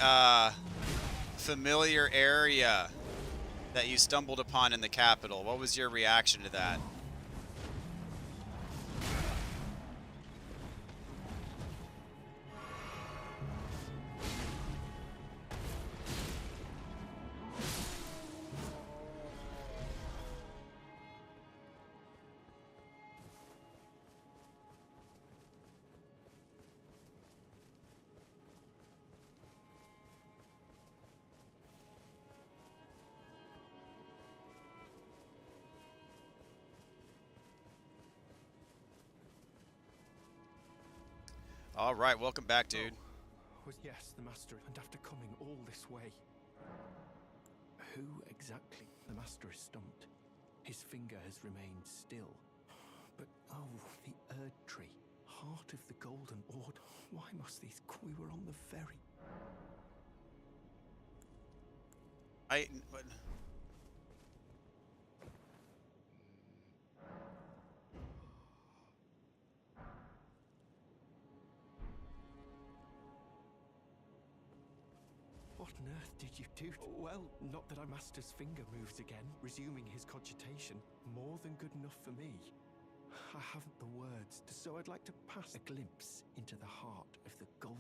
familiar area that you stumbled upon in the capital? What was your reaction to that? All right, welcome back, dude. Was yes, the master, and after coming all this way. Who exactly? The master is stumped. His finger has remained still. But oh, the Erd tree, heart of the Golden Order. Why must these? We were on the ferry. What on earth did you do? Well, not that our master's finger moves again, resuming his cogitation. More than good enough for me. I haven't the words, so I'd like to pass a glimpse into the heart of the gold.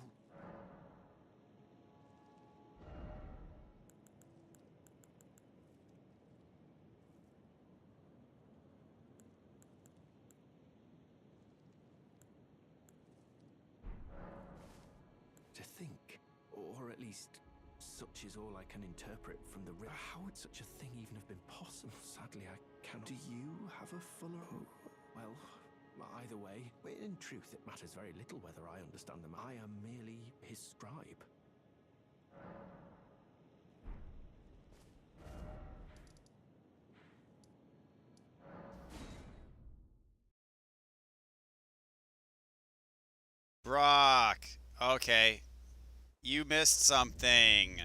To think, or at least such is all I can interpret from the river. How would such a thing even have been possible? Sadly, I cannot. Do you have a fuller? Well, either way, in truth, it matters very little whether I understand them. I am merely his scribe. Brock, okay. You missed something.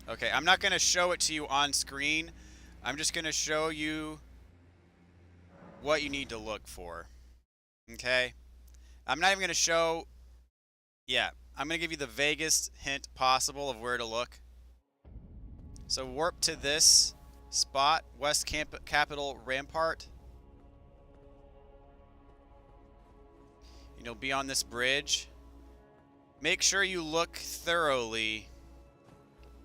Okay, I'm not going to show it to you on screen. I'm just going to show you what you need to look for. Okay? I'm not even going to show... Yeah, I'm going to give you the vaguest hint possible of where to look. So warp to this spot, West Capitol Rampart. You'll be on this bridge. Make sure you look thoroughly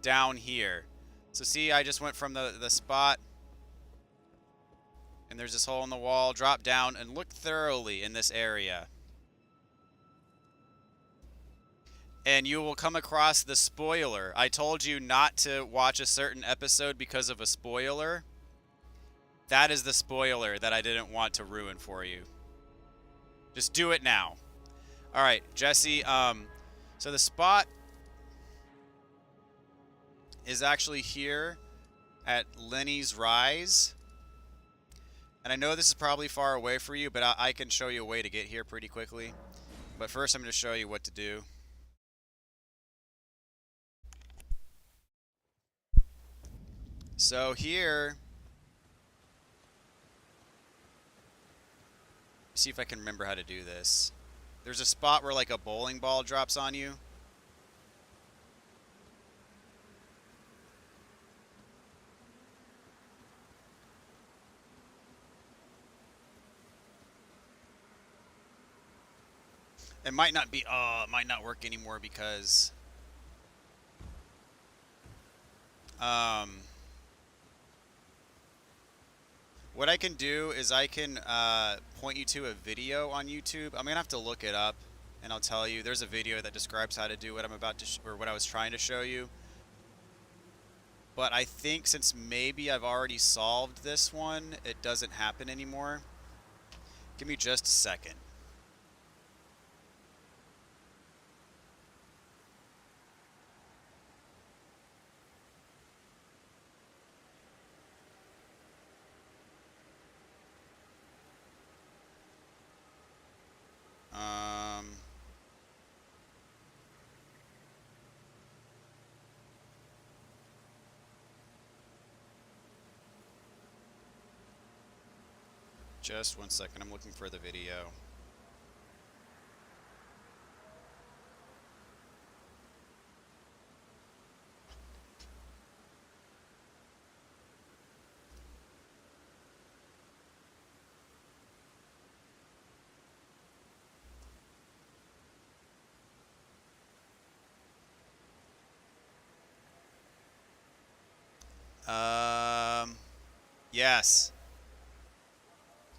down here. So see, I just went from the spot, and there's this hole in the wall. Drop down and look thoroughly in this area. And you will come across the spoiler. I told you not to watch a certain episode because of a spoiler. That is the spoiler that I didn't want to ruin for you. Just do it now. All right, Jesse. So the spot is actually here at Lenny's Rise. And I know this is probably far away for you, but I can show you a way to get here pretty quickly. But first I'm going to show you what to do. So here, see if I can remember how to do this. There's a spot where like a bowling ball drops on you. It might not be, it might not work anymore because what I can do is I can point you to a video on YouTube. I'm gonna have to look it up, and I'll tell you. There's a video that describes how to do what I'm about to, or what I was trying to show you. But I think since maybe I've already solved this one, it doesn't happen anymore. Give me just a second. Just 1 second, I'm looking for the video. Yes.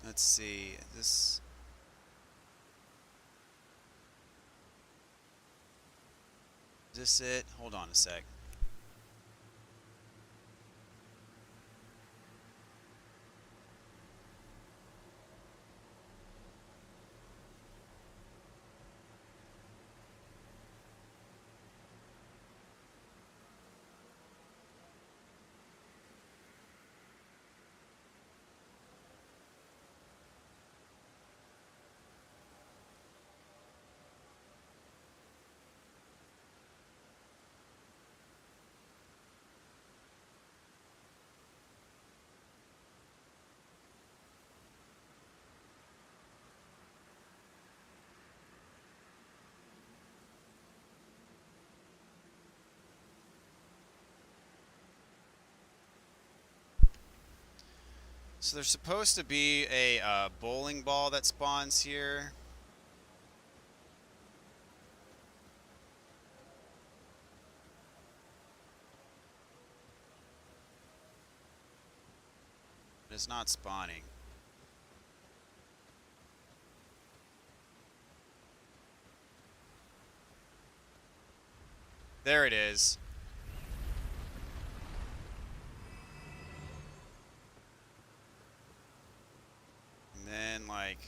Let's see. Is this it? Hold on a sec. So there's supposed to be a bowling ball that spawns here. But it's not spawning. There it is. And then, like...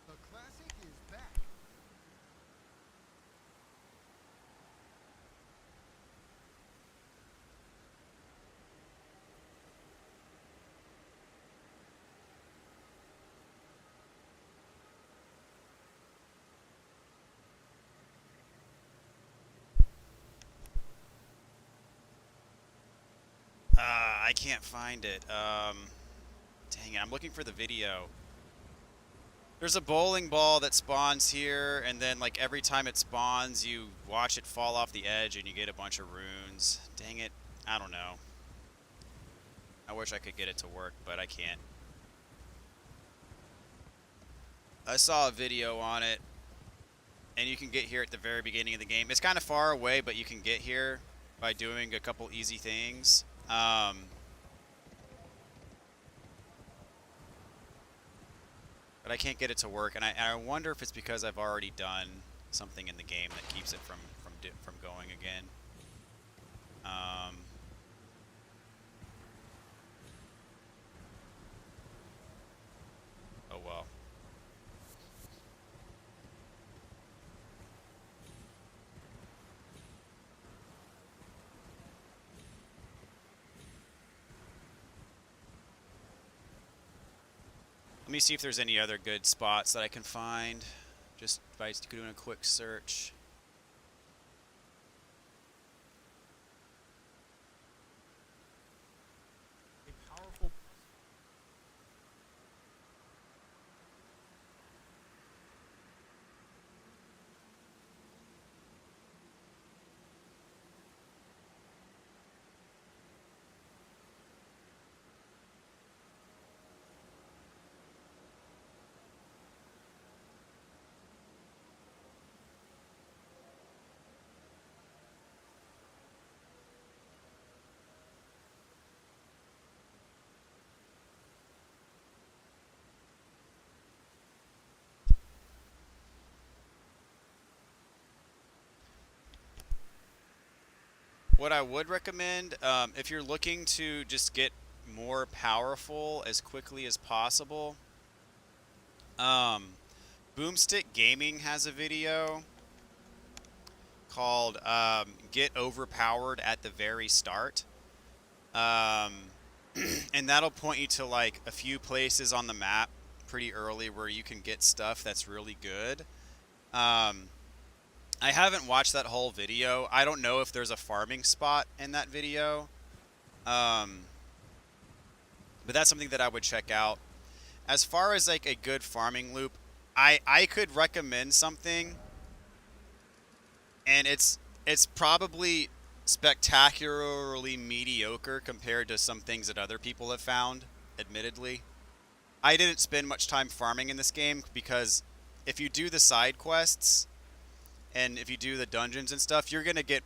The classic is back. I can't find it. Dang it, I'm looking for the video. There's a bowling ball that spawns here, and then like every time it spawns, you watch it fall off the edge and you get a bunch of runes. Dang it, I don't know. I wish I could get it to work, but I can't. I saw a video on it, and you can get here at the very beginning of the game. It's kind of far away, but you can get here by doing a couple easy things. But I can't get it to work, and I wonder if it's because I've already done something in the game that keeps it from going again. Oh well. Let me see if there's any other good spots that I can find, just by doing a quick search. A powerful what I would recommend, if you're looking to just get more powerful as quickly as possible, Boomstick Gaming has a video called Get Overpowered at the Very Start. And that'll point you to like a few places on the map pretty early where you can get stuff that's really good. I haven't watched that whole video. I don't know if there's a farming spot in that video. But that's something that I would check out. As far as like a good farming loop, I could recommend something, and it's probably spectacularly mediocre compared to some things that other people have found, admittedly. I didn't spend much time farming in this game because if you do the side quests and if you do the dungeons and stuff, you're gonna get,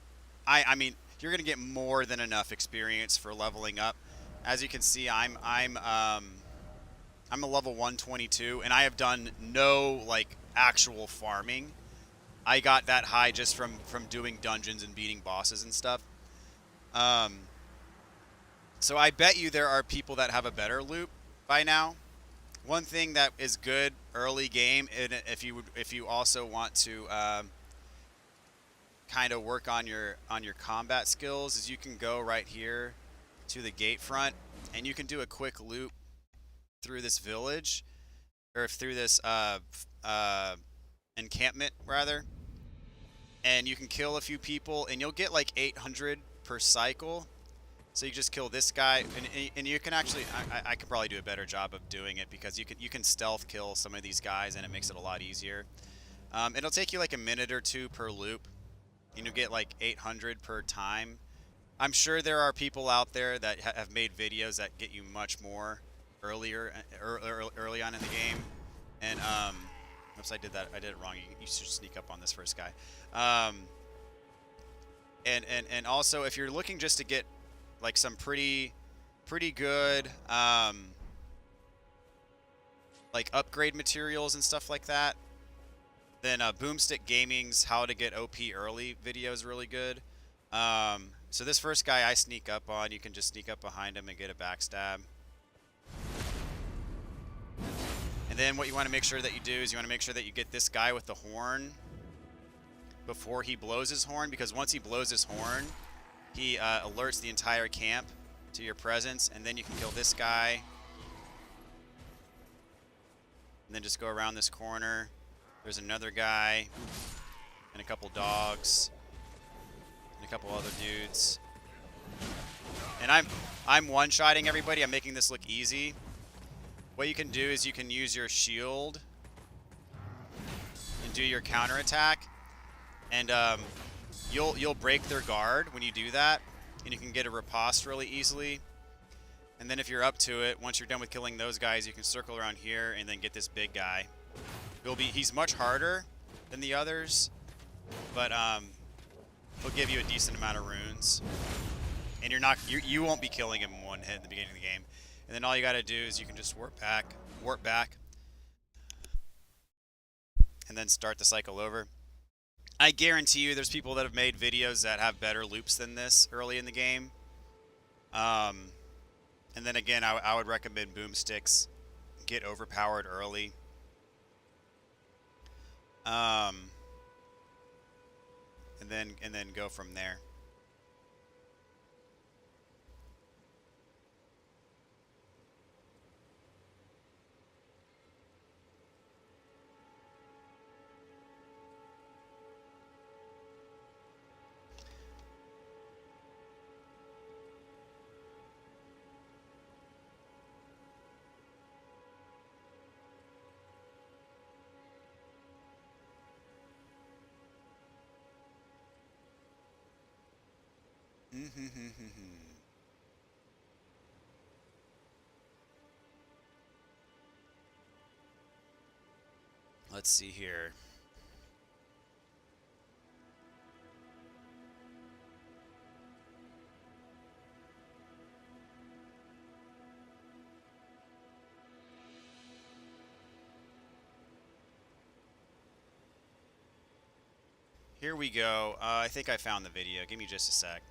I mean, you're gonna get more than enough experience for leveling up. As you can see, I'm a level 122, and I have done no like actual farming. I got that high just from doing dungeons and beating bosses and stuff. So I bet you there are people that have a better loop by now. One thing that is good early game, and if you also want to kind of work on your combat skills, is you can go right here to the gate front, and you can do a quick loop through this village, or through this encampment rather, and you can kill a few people, and you'll get like 800 per cycle. So you just kill this guy, and you can actually, I could probably do a better job of doing it because you can stealth kill some of these guys, and it makes it a lot easier. It'll take you like a minute or two per loop, and you'll get like 800 per time. I'm sure there are people out there that have made videos that get you much more early on in the game. And oops, I did it wrong. You should sneak up on this first guy. And also, if you're looking just to get like some pretty good like upgrade materials and stuff like that, then Boomstick Gaming's How to Get OP Early video is really good. So this first guy I sneak up on, you can just sneak up behind him and get a backstab. And then what you want to make sure that you do is you want to make sure that you get this guy with the horn before he blows his horn, because once he blows his horn, he alerts the entire camp to your presence, and then you can kill this guy. And then just go around this corner. There's another guy, and a couple dogs, and a couple other dudes. And I'm one-shotting everybody. I'm making this look easy. What you can do is you can use your shield and do your counterattack, and you'll break their guard when you do that, and you can get a riposte really easily. And then if you're up to it, once you're done with killing those guys, you can circle around here and then get this big guy. He's much harder than the others, but he'll give you a decent amount of runes, and you won't be killing him in one hit in the beginning of the game. And then all you got to do is you can just warp back, and then start the cycle over. I guarantee you there's people that have made videos that have better loops than this early in the game. And then again, I would recommend Boomsticks Get Overpowered early. And then go from there. Let's see here. Here we go. I think I found the video. Give me just a sec.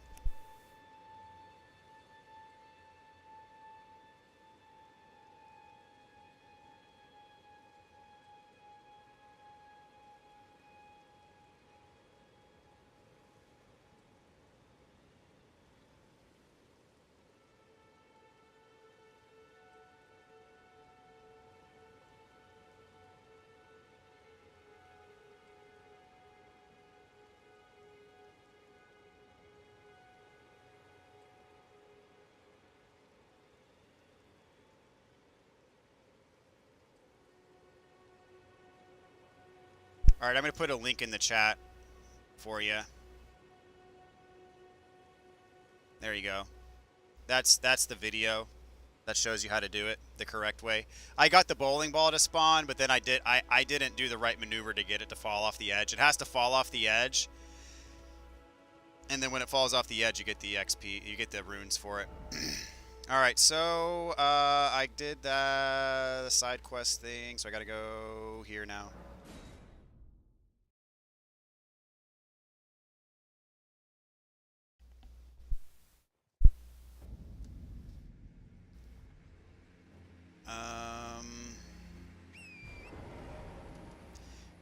Alright, I'm going to put a link in the chat for you. There you go. That's the video that shows you how to do it the correct way. I got the bowling ball to spawn, but then I didn't do the right maneuver to get it to fall off the edge. It has to fall off the edge, and then when it falls off the edge, you get the XP, you get the runes for it. All right, so I did the side quest thing, so I gotta go here now.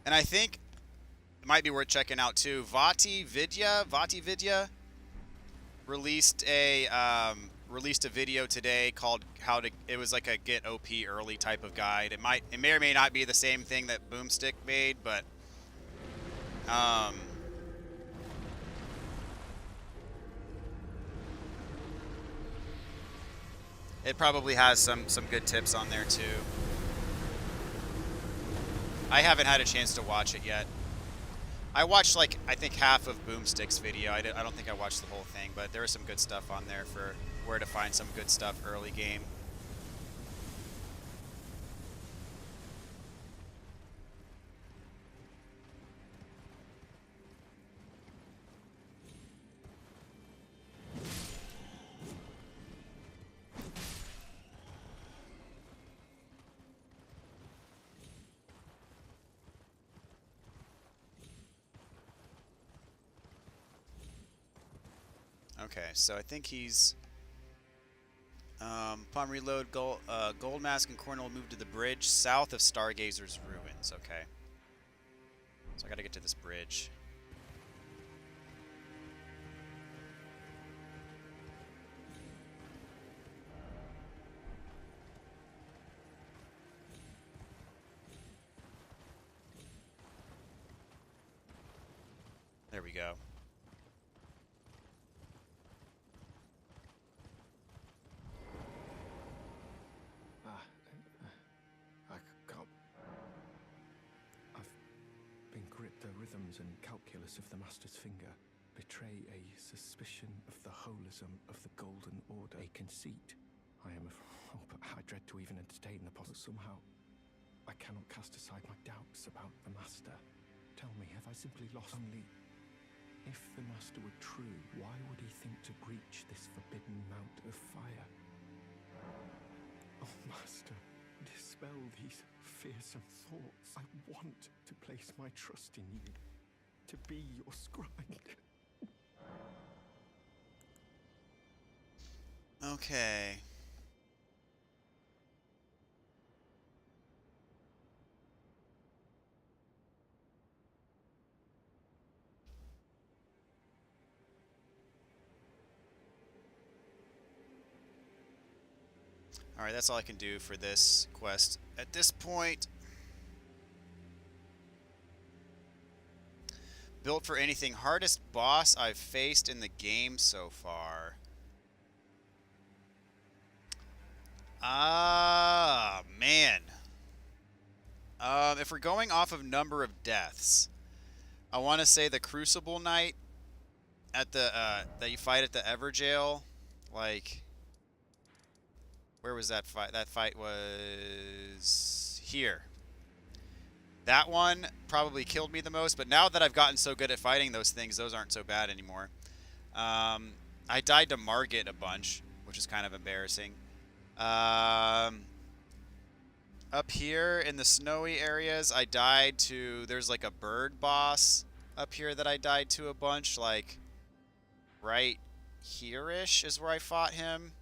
And I think it might be worth checking out too. Vati Vidya released a video today called it was like a get OP early type of guide. It may or may not be the same thing that Boomstick made, but it probably has some good tips on there too. I haven't had a chance to watch it yet. I watched like I think half of Boomstick's video. I don't think I watched the whole thing, but there was some good stuff on there for where to find some good stuff early game. Okay, so I think he's upon reload, Gold Mask and Cornel move to the bridge south of Stargazer's ruins. Okay, so I got to get to this bridge. There we go. And calculus of the Master's finger betray a suspicion of the holism of the Golden Order, a conceit. Oh, but I dread to even entertain the possibility. Somehow, I cannot cast aside my doubts about the Master. Tell me, have I simply lost? Only, if the Master were true, why would he think to breach this forbidden mount of fire? Oh, Master, dispel these fearsome thoughts. I want to place my trust in you. To be your scribe. Okay. All right, that's all I can do for this quest at this point. Built for anything. Hardest boss I've faced in the game so far. Ah, man. If we're going off of number of deaths, I want to say the Crucible Knight at the that you fight at the Everjail. Like, where was that fight? That fight was here. That one probably killed me the most, but now that I've gotten so good at fighting those things, those aren't so bad anymore. I died to Margit a bunch, which is kind of embarrassing. Up here in the snowy areas, I died to... There's like a bird boss up here that I died to a bunch, like right here-ish is where I fought him.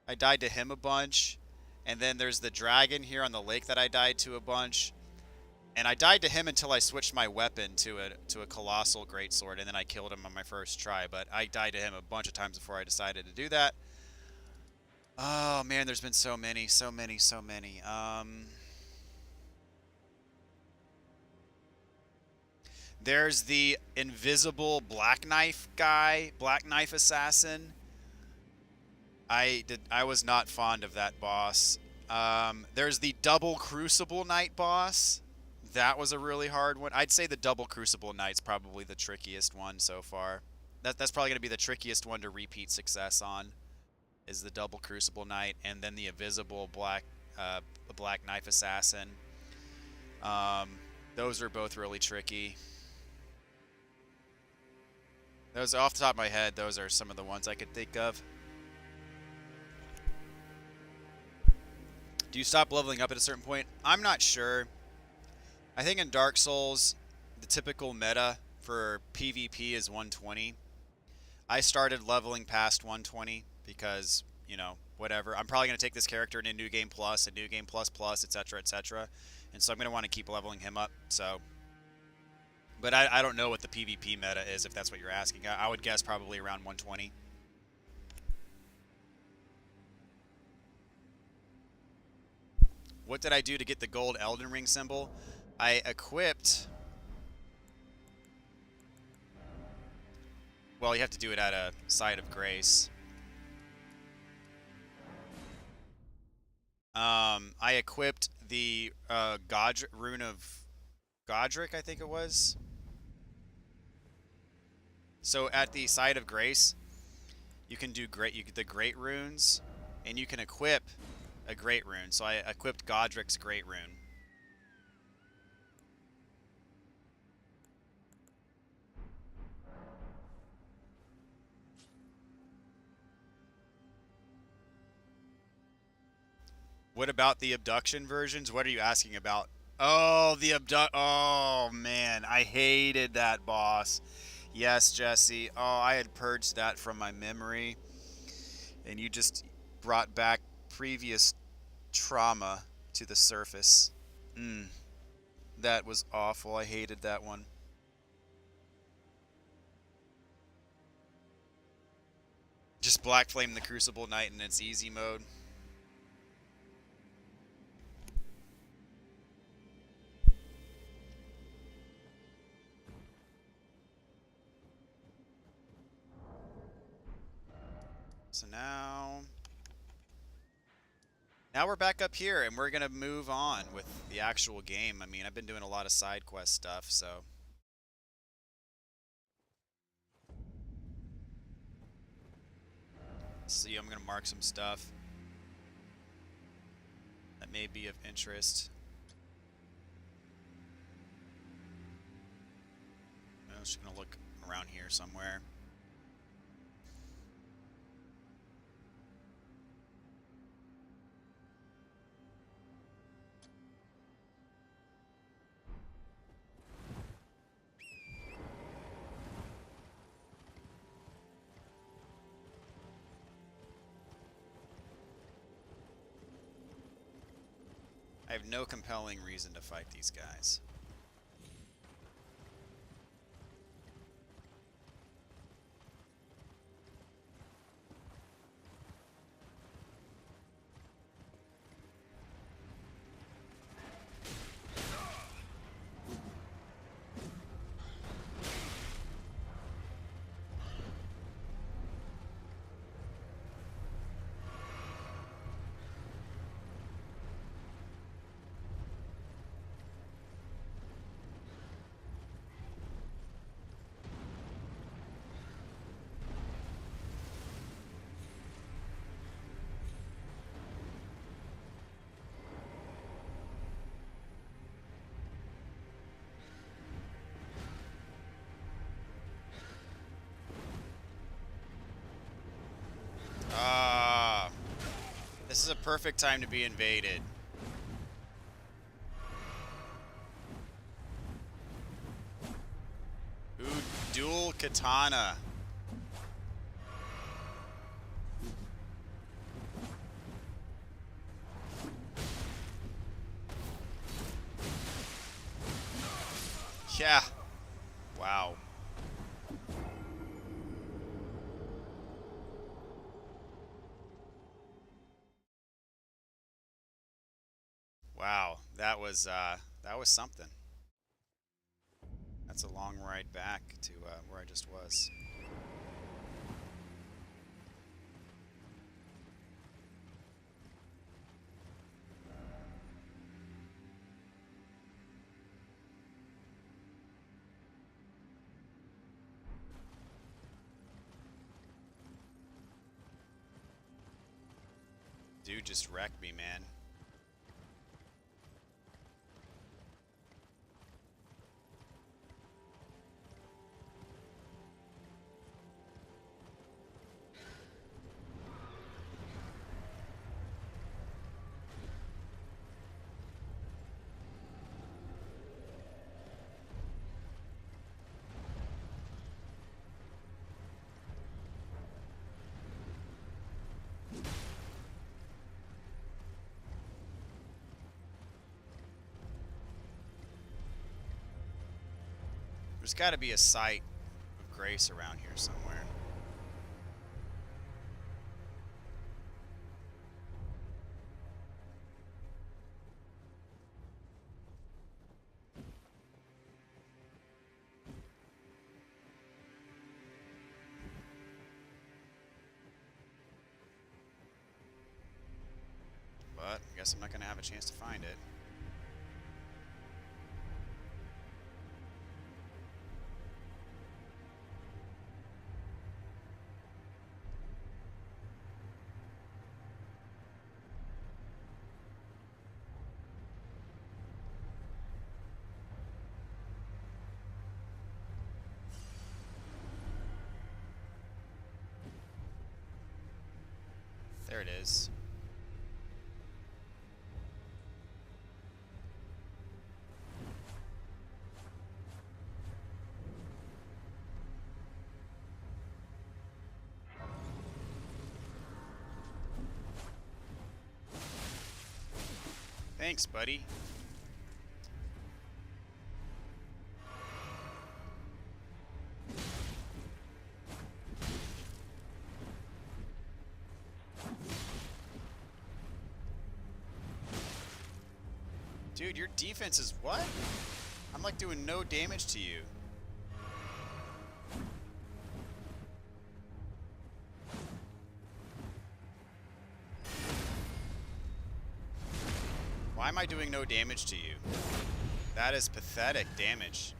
I died to him a bunch. And then there's the dragon here on the lake that I died to a bunch. And I died to him until I switched my weapon to a colossal greatsword, and then I killed him on my first try. But I died to him a bunch of times before I decided to do that. Oh man, there's been so many. There's the invisible black knife guy, black knife assassin. I was not fond of that boss. There's the double Crucible Knight boss. That was a really hard one. I'd say the double Crucible Knight's probably the trickiest one so far. That's probably going to be the trickiest one to repeat success on, is the double Crucible Knight, and then the invisible Black Knife Assassin. Those are both really tricky. Those, off the top of my head, those are some of the ones I could think of. Do you stop leveling up at a certain point? I'm not sure. I think in Dark Souls, the typical meta for PvP is 120. I started leveling past 120 because, you know, whatever. I'm probably going to take this character into New Game Plus, and New Game Plus Plus, etc., etc. And so I'm going to want to keep leveling him up. So, but I don't know what the PvP meta is, if that's what you're asking. I would guess probably around 120. What did I do to get the gold Elden Ring symbol? I equipped... Well, you have to do it at a site of grace. I equipped the Rune of Godric, I think it was. So at the site of grace, you can do the great runes, and you can equip a great rune. So I equipped Godric's great rune. What about the abduction versions? What are you asking about? Oh, the oh man, I hated that boss. Yes, Jesse. Oh, I had purged that from my memory, and you just brought back previous trauma to the surface. That was awful. I hated that one. Just Black Flame the Crucible Knight in its easy mode. So now we're back up here, and we're gonna move on with the actual game. I mean, I've been doing a lot of side quest stuff, so. See, I'm gonna mark some stuff that may be of interest. I'm just gonna look around here somewhere. I have no compelling reason to fight these guys. Ah, this is a perfect time to be invaded. Ooh, dual katana. Yeah. Wow. Wow, that was something. That's a long ride back to where I just was. Dude just wrecked me, man. There's got to be a site of grace around here somewhere. But I guess I'm not going to have a chance to find it. There it is. Thanks, buddy. Dude, your defense is what? I'm like doing no damage to you. Why am I doing no damage to you? That is pathetic damage.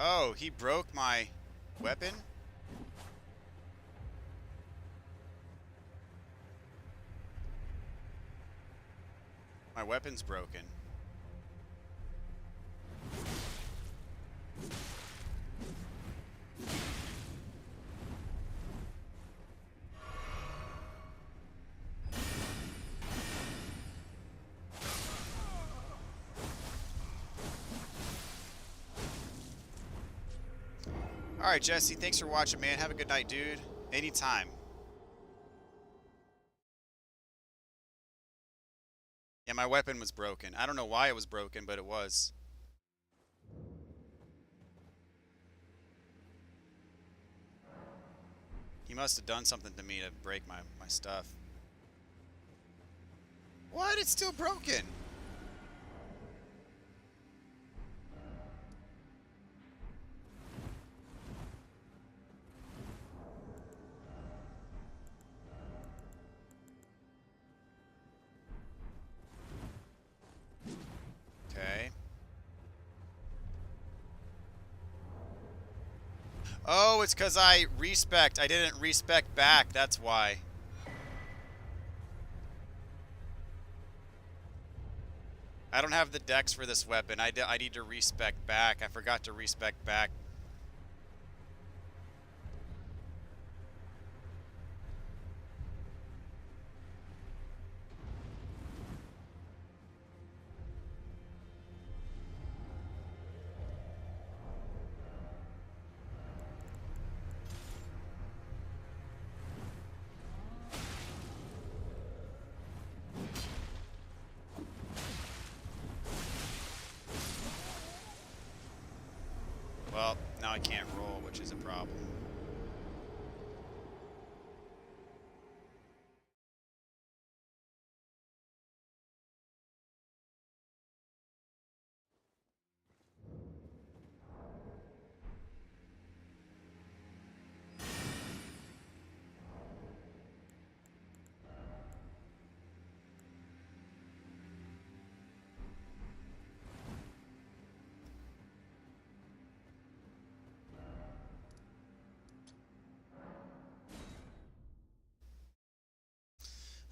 Oh, he broke my weapon? My weapon's broken. Alright, Jesse, thanks for watching, man. Have a good night, dude. Anytime. Yeah, my weapon was broken. I don't know why it was broken, but it was. He must have done something to me to break my stuff. What? It's still broken. Okay. Oh, it's because I respect. I didn't respect back. That's why. I don't have the dex for this weapon. I need to respect back. I forgot to respect back. Well, now I can't roll, which is a problem.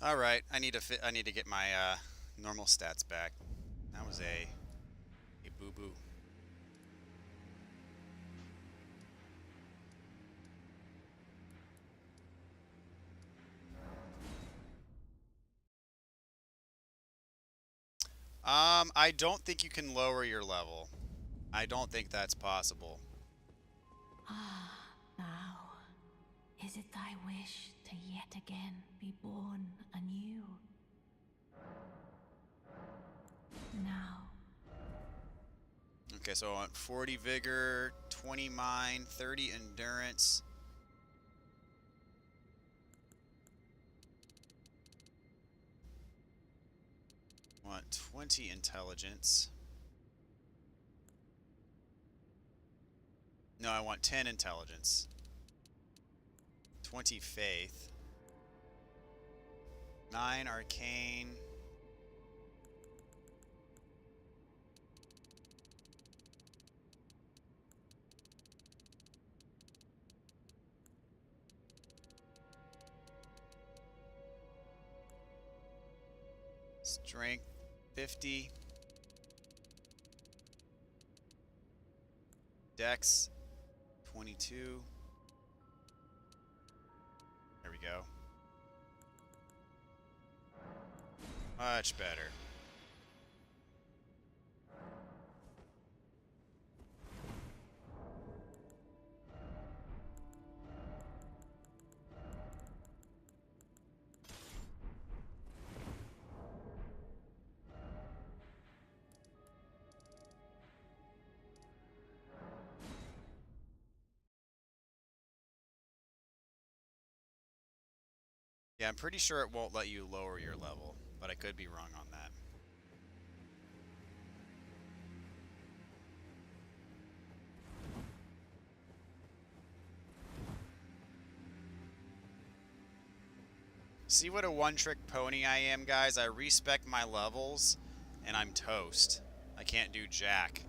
All right, I need to get my normal stats back. That was a boo boo. I don't think you can lower your level. I don't think that's possible. Ah, now, is it thy wish to yet again be born anew? Now, Okay, so I want 40 vigor, 20 mind, 30 endurance. I want 20 intelligence. No, I want 10 intelligence. 20 faith. 9 arcane. Strength 50. Dex 22. There we go. Much better. Yeah, I'm pretty sure it won't let you lower your level, but I could be wrong on that. See what a one-trick pony I am, guys? I respec my levels, and I'm toast. I can't do jack.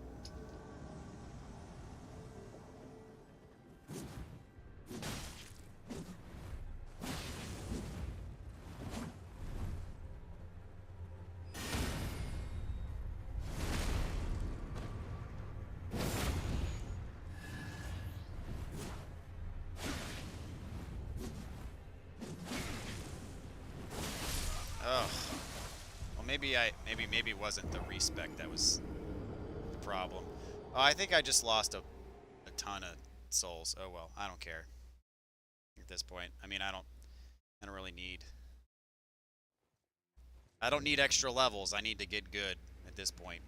Ugh. Well, maybe it wasn't the respec that was the problem. Oh, I think I just lost a ton of souls. Oh well, I don't care at this point. I mean, I don't really need. I don't need extra levels. I need to get good at this point.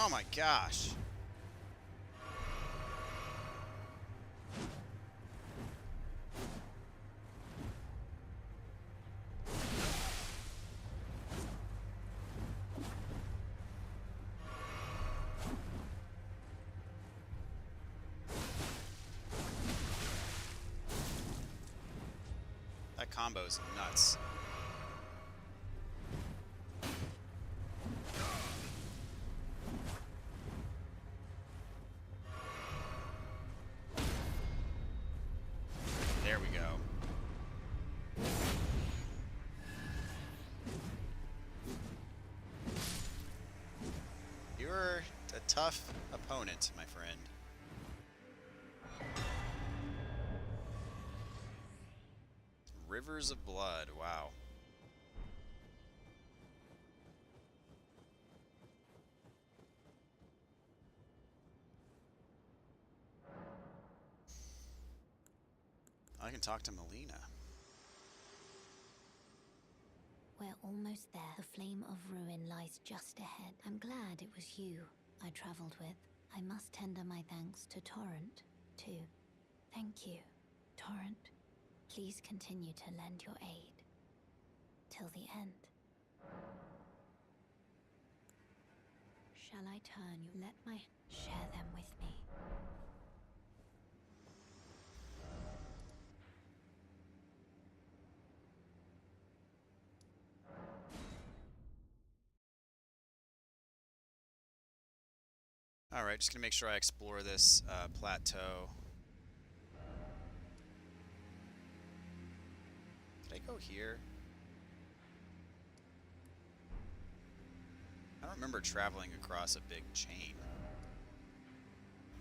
Oh my gosh. That combo's nuts. tough opponent, my friend. Rivers of Blood, wow. I can talk to Melina. We're almost there. The flame of ruin lies just ahead. I'm glad it was you I traveled with. I must tender my thanks to Torrent, too. Thank you, Torrent. Please continue to lend your aid. Till the end. Shall I turn you? Let my... Share them with me. Alright, just gonna make sure I explore this plateau. Did I go here? I don't remember traveling across a big chain.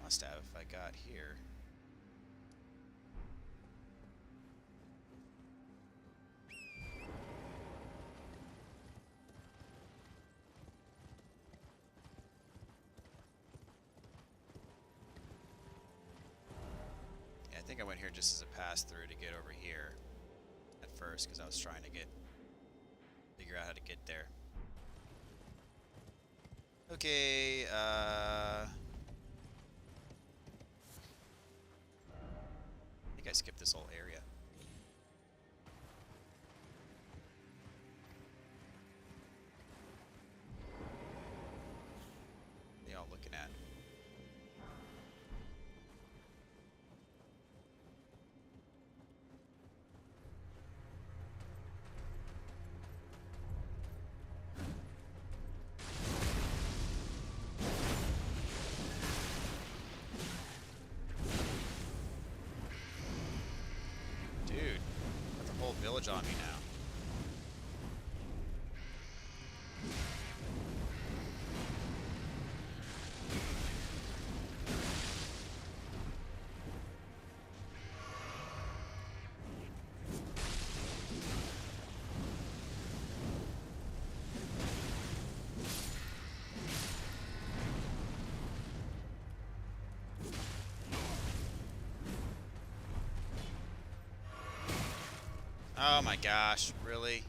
Must have if I got here. Yeah, I think I went here just as a pass through to get over here at first, because I was trying to figure out how to get there. Okay, I think I skipped this whole area. What are y'all looking at? Dude, got the whole village on me now. Oh my gosh, really?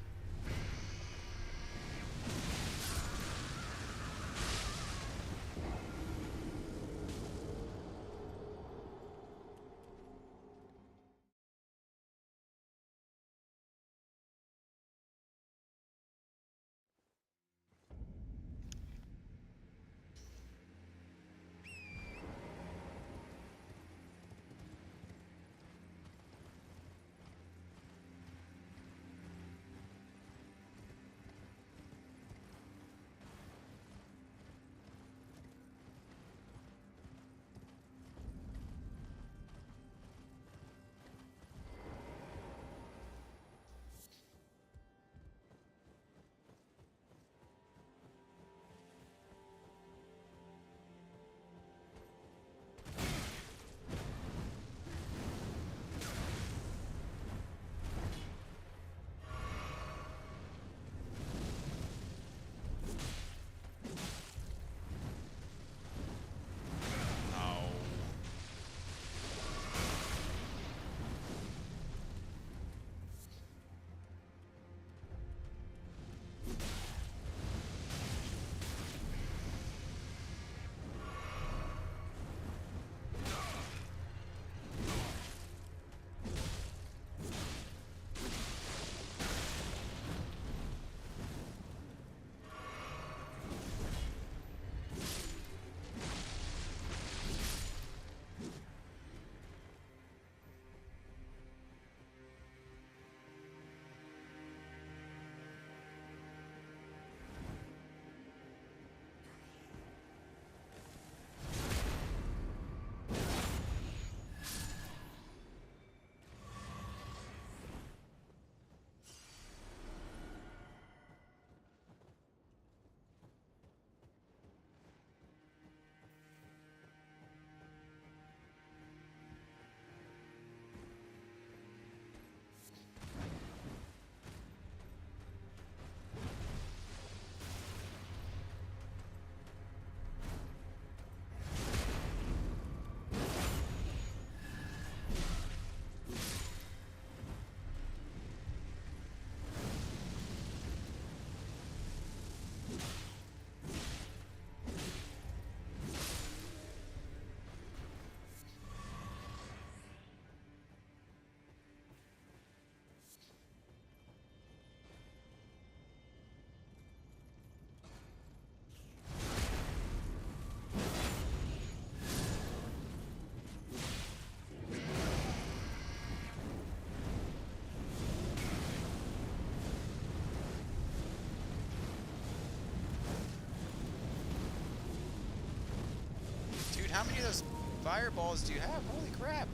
fireballs do you have? Holy crap.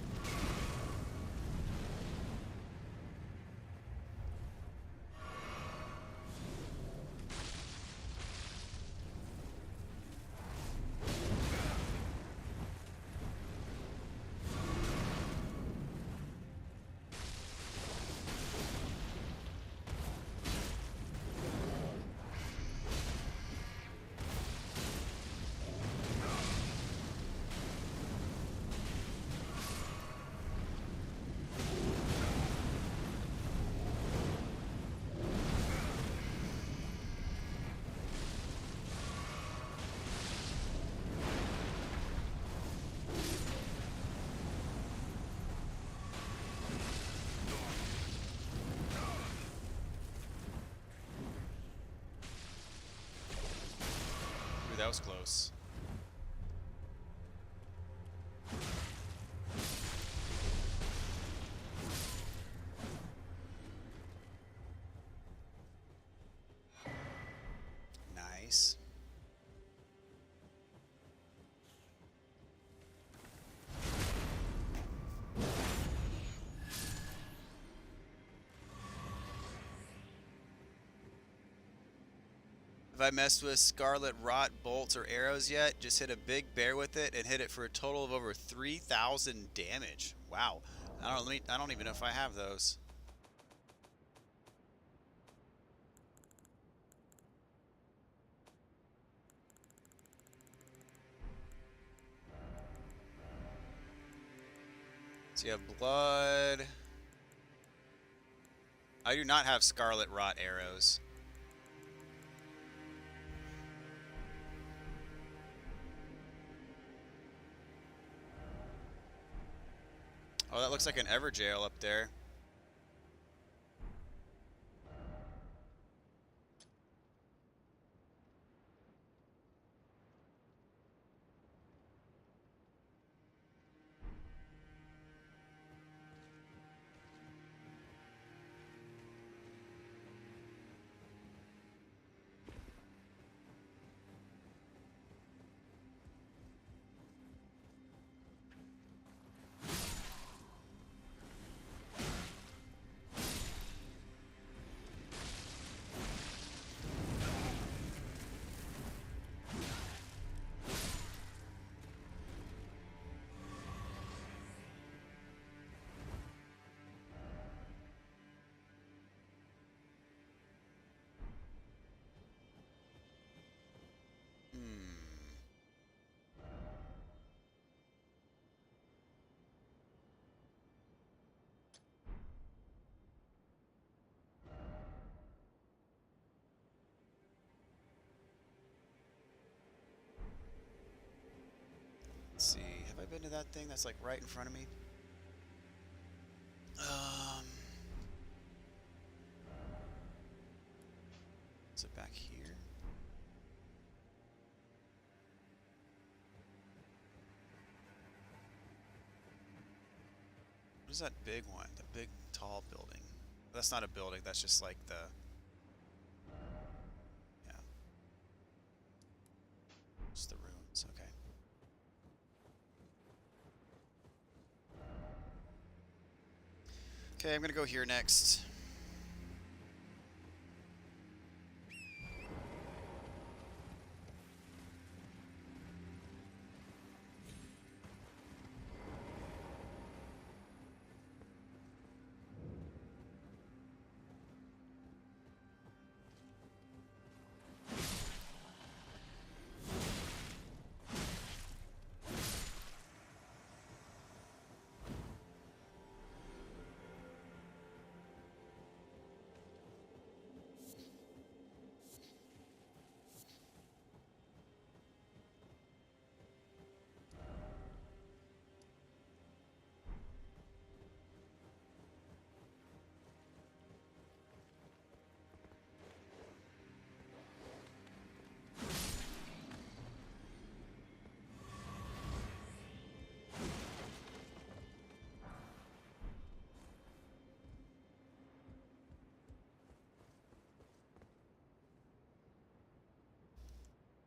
Ooh, that was close. Nice. Have I messed with Scarlet Rot bolts or arrows yet? Just hit a big bear with it and hit it for a total of over 3,000 damage. Wow. I don't even know if I have those. So you have blood. I do not have Scarlet Rot arrows. Oh, that looks like an Everjail up there. Let's see. Have I been to that thing that's like right in front of me? Is it back here? What is that big one? The big tall building. That's not a building, that's just like the... Yeah. Just the ruins, okay. Okay, I'm gonna go here next.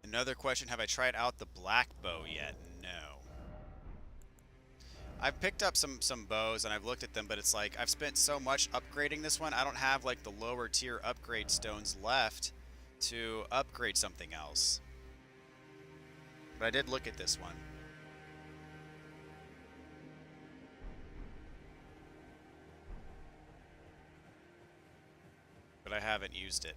Another question, have I tried out the black bow yet? No. I've picked up some bows and I've looked at them, but it's like I've spent so much upgrading this one. I don't have like the lower tier upgrade stones left to upgrade something else. But I did look at this one. But I haven't used it.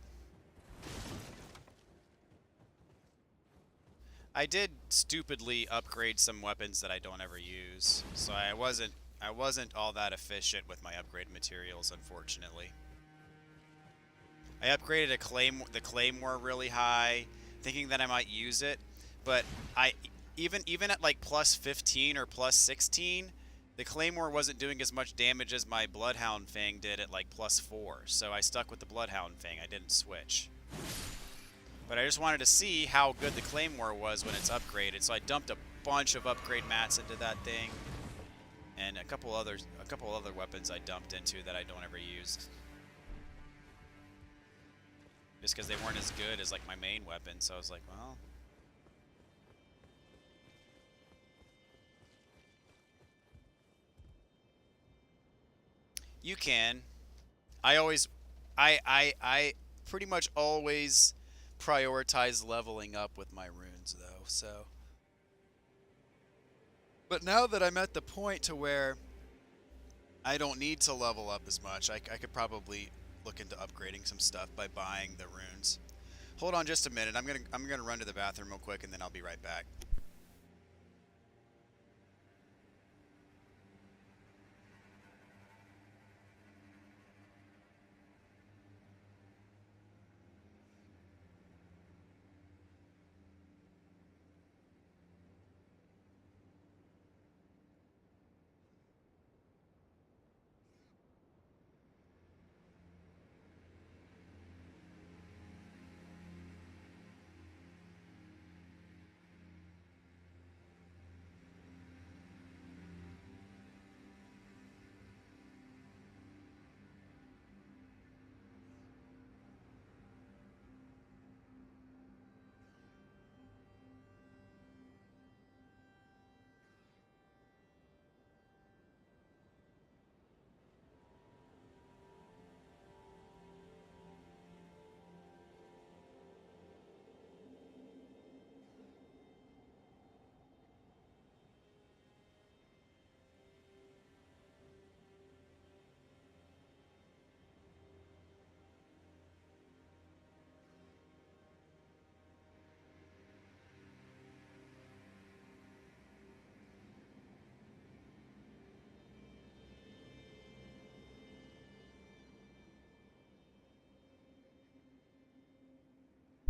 I did stupidly upgrade some weapons that I don't ever use, so I wasn't all that efficient with my upgrade materials, unfortunately. I upgraded the claymore really high, thinking that I might use it, but even at like plus 15 or plus 16, the claymore wasn't doing as much damage as my bloodhound fang did at like plus 4, so I stuck with the bloodhound fang. I didn't switch. But I just wanted to see how good the claymore was when it's upgraded, so I dumped a bunch of upgrade mats into that thing, and a couple other weapons I dumped into that I don't ever use, just because they weren't as good as like my main weapon. So I was like, well, you can. I pretty much always prioritize leveling up with my runes though, so. But now that I'm at the point to where I don't need to level up as much, I could probably look into upgrading some stuff by buying the runes. Hold on just a minute. I'm gonna run to the bathroom real quick and then I'll be right back.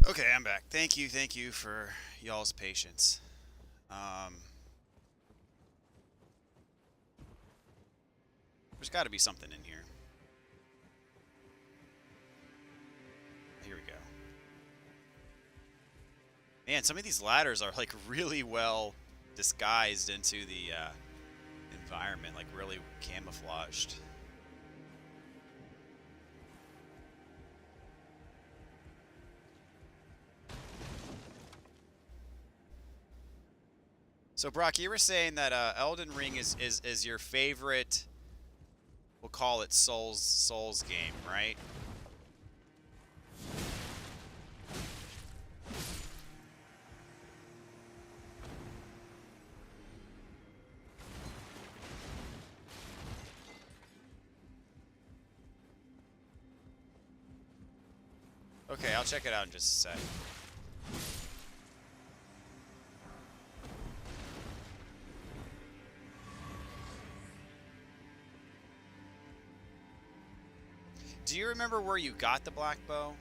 Okay, I'm back. Thank you for y'all's patience. There's got to be something in here. Here we go. Man, some of these ladders are like really well disguised into the environment, like really camouflaged. So Brock, you were saying that Elden Ring is your favorite, we'll call it Souls game, right? Okay, I'll check it out in just a sec. Do you remember where you got the black bow?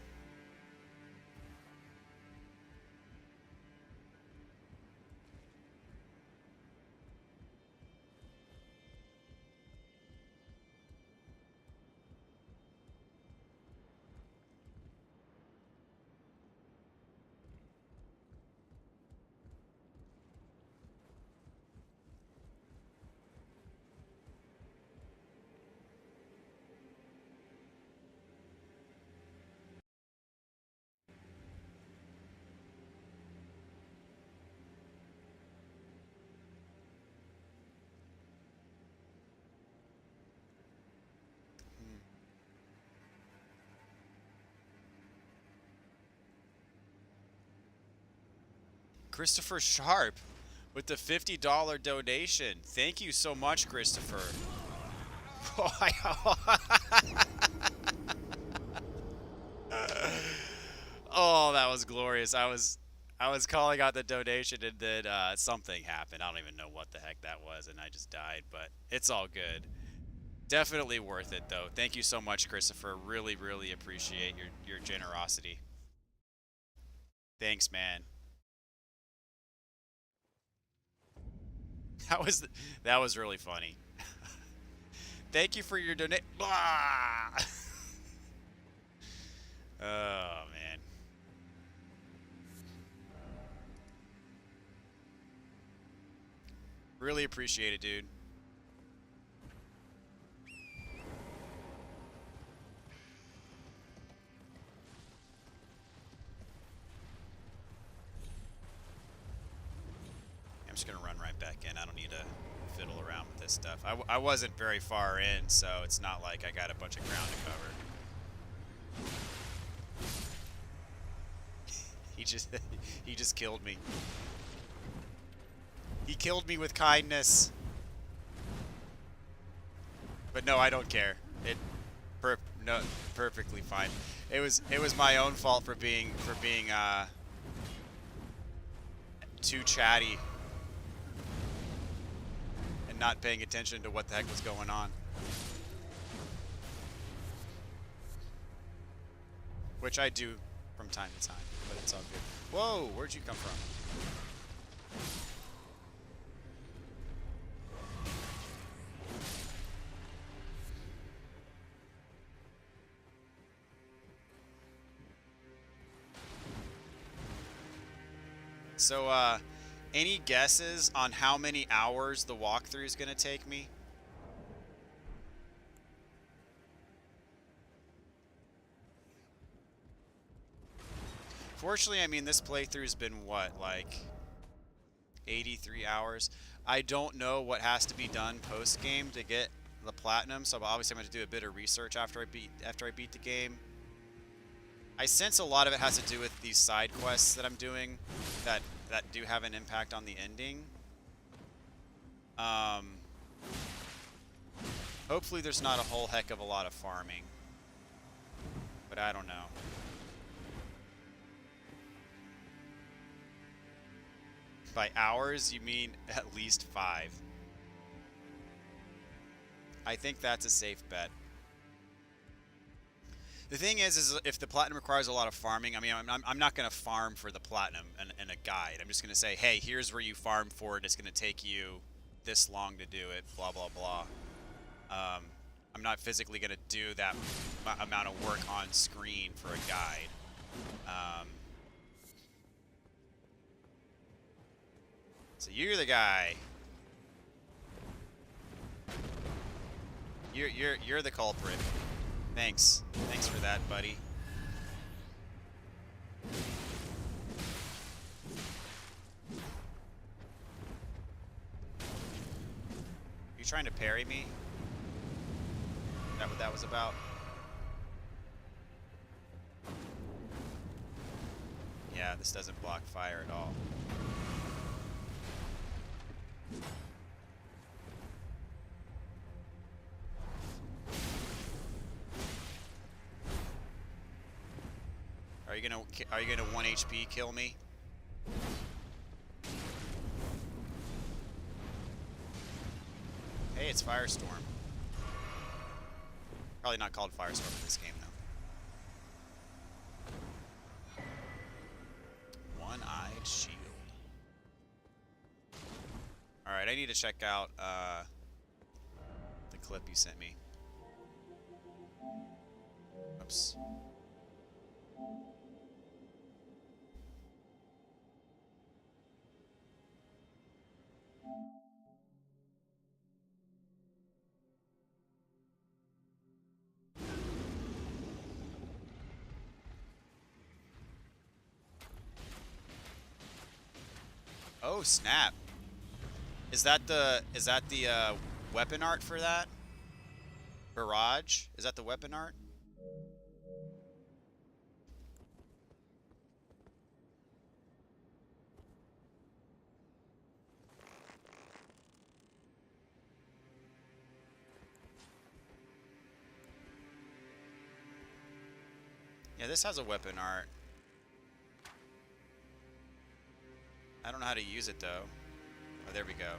Christopher Sharp with the $50 donation. Thank you so much, Christopher. Oh, that was glorious. I was calling out the donation and then something happened. I don't even know what the heck that was and I just died, but it's all good. Definitely worth it though. Thank you so much, Christopher. Really, really appreciate your generosity. Thanks, man. That was really funny. Thank you for your donate. Oh man. Really appreciate it, dude. I'm just gonna run right back in. I don't need to fiddle around with this stuff. I wasn't very far in, so it's not like I got a bunch of ground to cover. He just killed me. He killed me with kindness. But no, I don't care. Perfectly fine. It was my own fault for being too chatty and not paying attention to what the heck was going on. Which I do from time to time, but it's all good. Whoa, where'd you come from? So, any guesses on how many hours the walkthrough is going to take me? Fortunately, I mean, this playthrough's been, what, like 83 hours? I don't know what has to be done post-game to get the platinum, so obviously I'm going to do a bit of research after I beat the game. I sense a lot of it has to do with these side quests that I'm doing that do have an impact on the ending. Hopefully there's not a whole heck of a lot of farming, but I don't know. By hours, you mean at least 5. I think that's a safe bet. The thing is if the platinum requires a lot of farming, I mean, I'm not going to farm for the platinum in a guide. I'm just going to say, hey, here's where you farm for it. It's going to take you this long to do it, blah, blah, blah. I'm not physically going to do that amount of work on screen for a guide. So you're the guy. You're the culprit. Thanks. Thanks for that, buddy. You trying to parry me? Is that what that was about? Yeah, this doesn't block fire at all. Are you gonna 1 HP kill me? Hey, it's Firestorm. Probably not called Firestorm in this game though. One-eyed shield. All right, I need to check out the clip you sent me. Oops. Oh snap! Is that the weapon art for that? Barrage? Is that the weapon art? Yeah, this has a weapon art. I don't know how to use it though. Oh, there we go.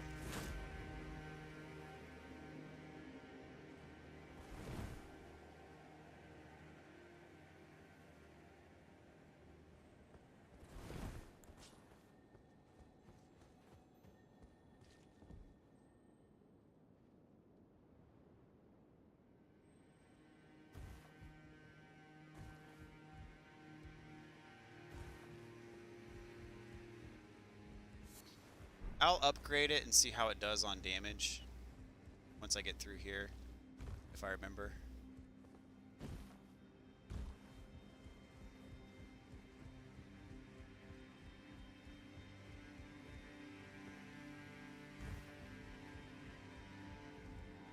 I'll upgrade it and see how it does on damage once I get through here, if I remember.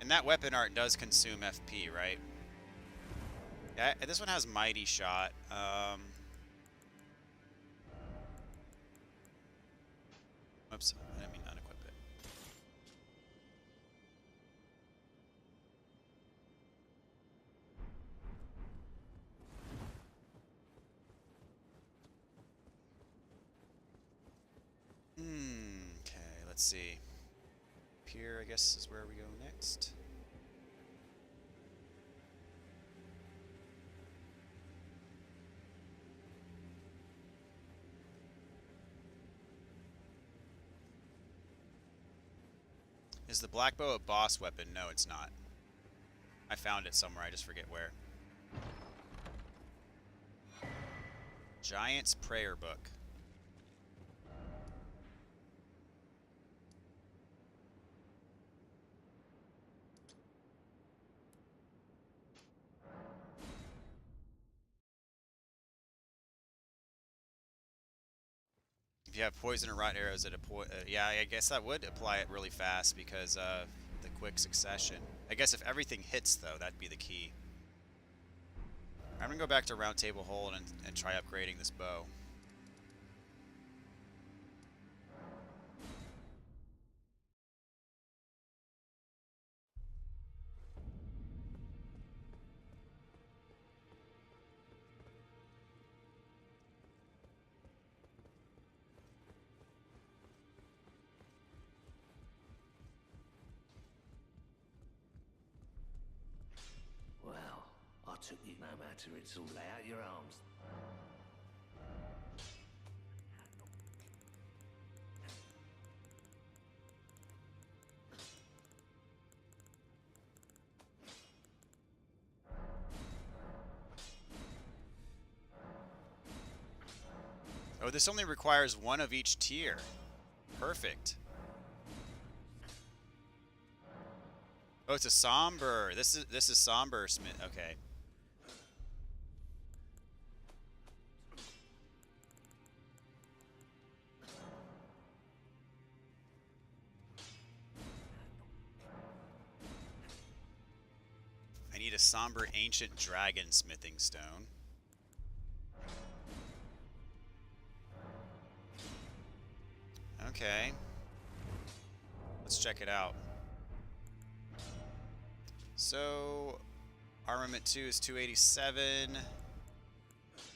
And that weapon art does consume FP, right? Yeah, this one has Mighty Shot. Oops, I didn't mean unequip it. Okay, let's see. Here, I guess, is where we go next. Is the black bow a boss weapon? No, it's not. I found it somewhere, I just forget where. Giant's Prayer Book. If you have poison or rot arrows at a yeah, I guess that would apply it really fast because the quick succession. I guess if everything hits though, that'd be the key. I'm gonna go back to Round Table Hold and try upgrading this bow. Well, I took you no matter, it's all lay out your arms. Oh, this only requires one of each tier. Perfect. Oh, it's a somber. This is somber smith. Okay. I need a somber ancient dragon smithing stone. Okay. Let's check it out. So, armament 2 is 287.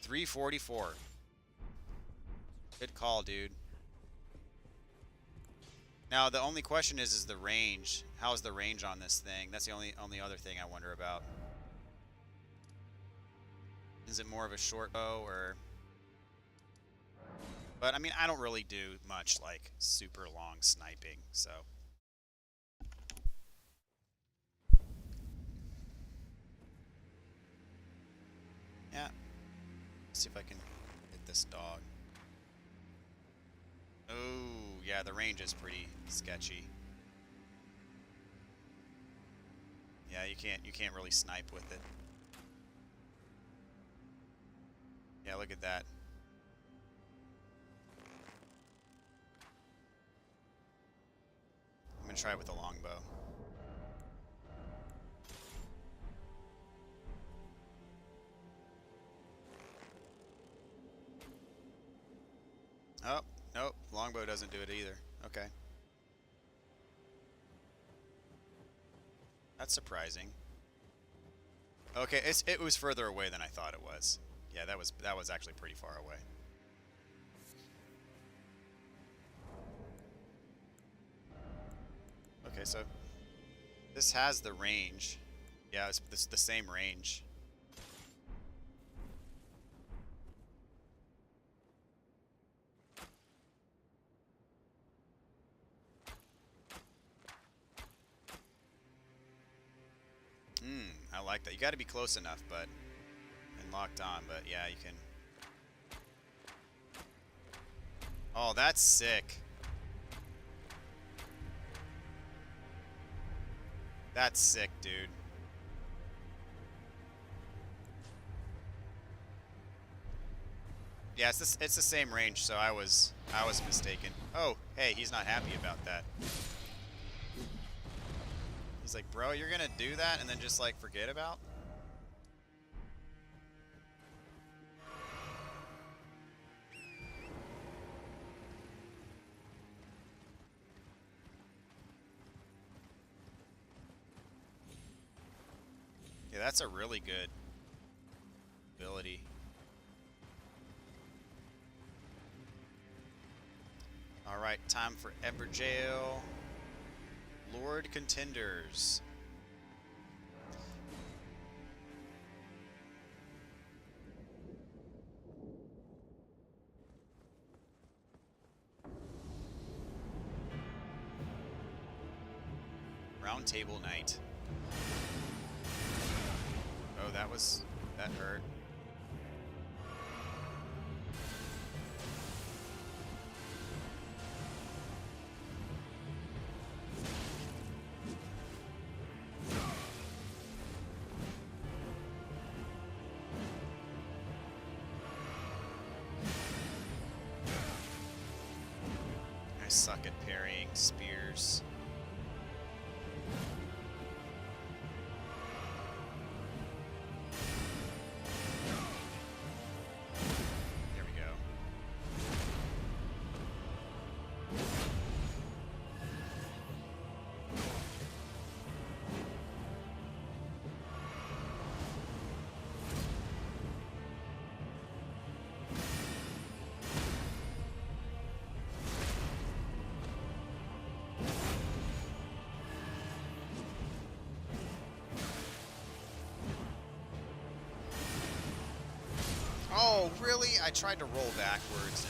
344. Good call, dude. Now, the only question is the range. How's the range on this thing? That's the only other thing I wonder about. Is it more of a short bow or... But, I mean, I don't really do much, like, super long sniping, so... Yeah. Let's see if I can hit this dog. Oh, yeah, the range is pretty sketchy. Yeah, you can't really snipe with it. Yeah, look at that. I'm gonna try it with a longbow. Oh, nope, longbow doesn't do it either. Okay. That's surprising. Okay, it was further away than I thought it was. Yeah, that was actually pretty far away. Okay, so this has the range. Yeah, it's the same range. I like that. You got to be close enough, but and locked on. But yeah, you can. Oh, that's sick. That's sick, dude. Yeah, it's the same range, so I was mistaken. Oh, hey, he's not happy about that. He's like, bro, you're gonna do that and then just like forget about? Yeah, that's a really good ability. Alright, time for Everjail. Lord Contenders. Round Table Night. Oh, that hurt. I suck at parrying spears. There we go. Oh, really? I tried to roll backwards.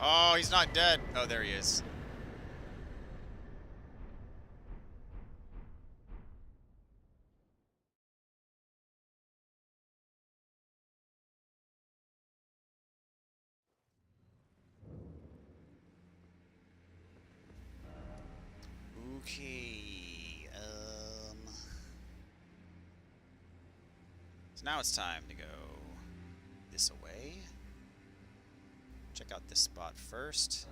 Oh, he's not dead. Oh, there he is. Okay. So now it's time to go this away. Check out this spot first.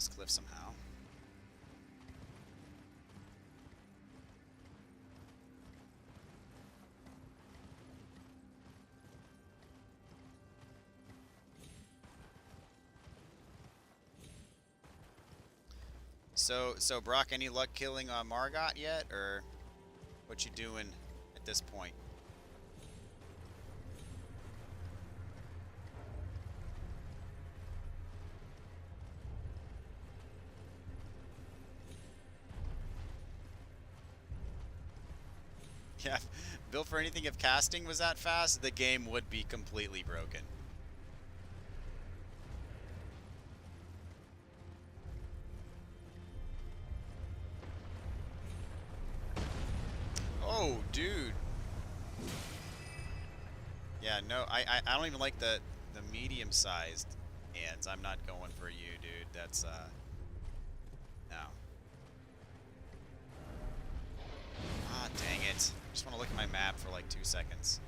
this cliff somehow. So Brock, any luck killing Margot yet, or what you doing at this point? Yeah, built for anything if casting was that fast, the game would be completely broken. Oh, dude. Yeah, no, I don't even like the medium-sized hands. I'm not going for you, dude. That's no. Ah, dang it. I just want to look at my map for like 2 seconds.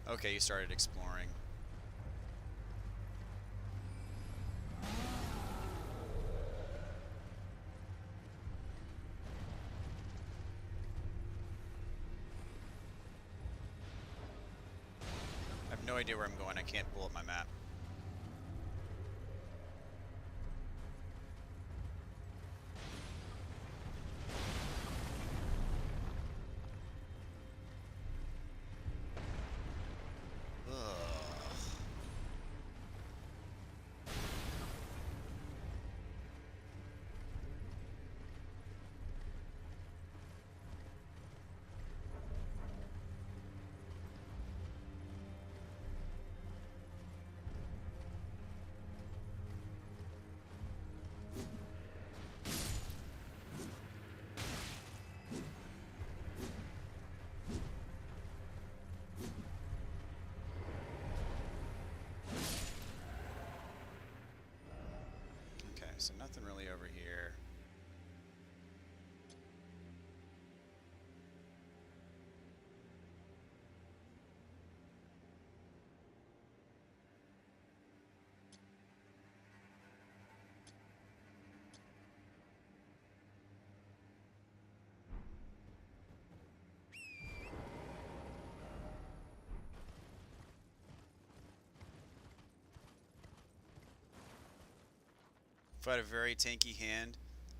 Okay, you started exploring. I have no idea where I'm going. I can't pull up my map. Okay, so nothing really over here. Fight a very tanky hand,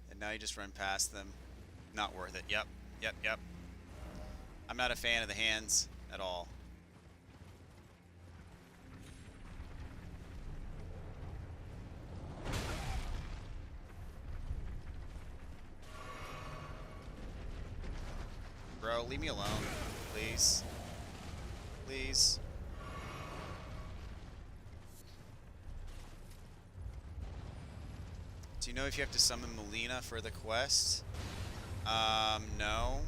and now you just run past them. Not worth it. Yep, yep, yep. I'm not a fan of the hands at all. Bro, leave me alone, please. Please. Do you know if you have to summon Melina for the quest? No.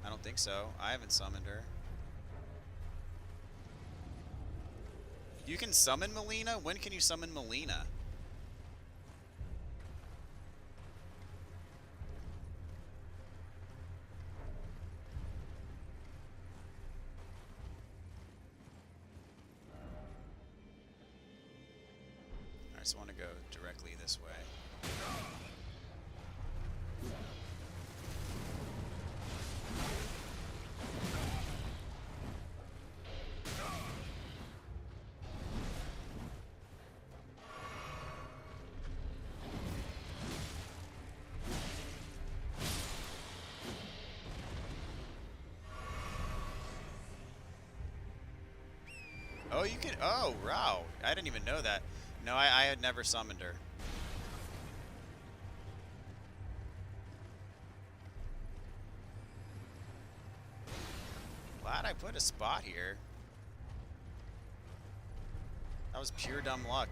I don't think so. I haven't summoned her. You can summon Melina? When can you summon Melina? I just want to go directly this way. Oh, you can. Oh, wow. I didn't even know that. No, I had never summoned her. Glad I put a spot here. That was pure dumb luck.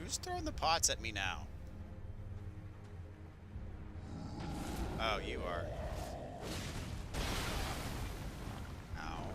Who's throwing the pots at me now? Oh, you are. Ow.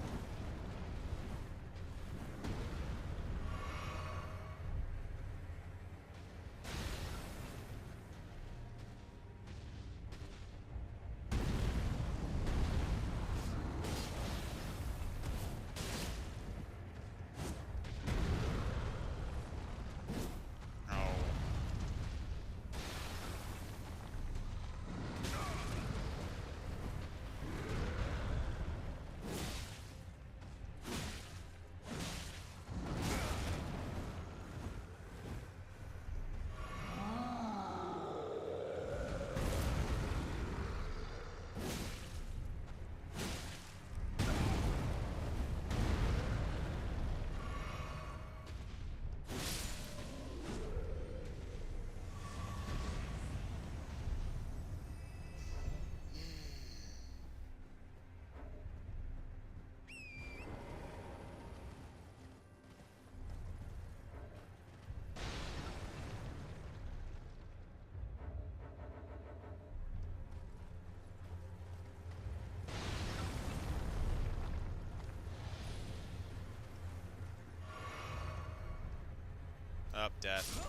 Up, death.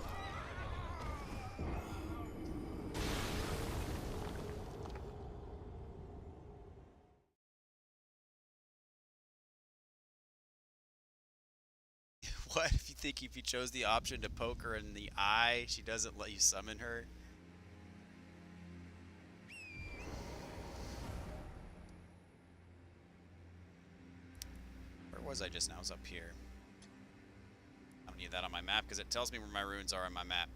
What if you think if you chose the option to poke her in the eye, she doesn't let you summon her? Where was I just now? I was up here. I don't need that on my map because it tells me where my runes are on my map.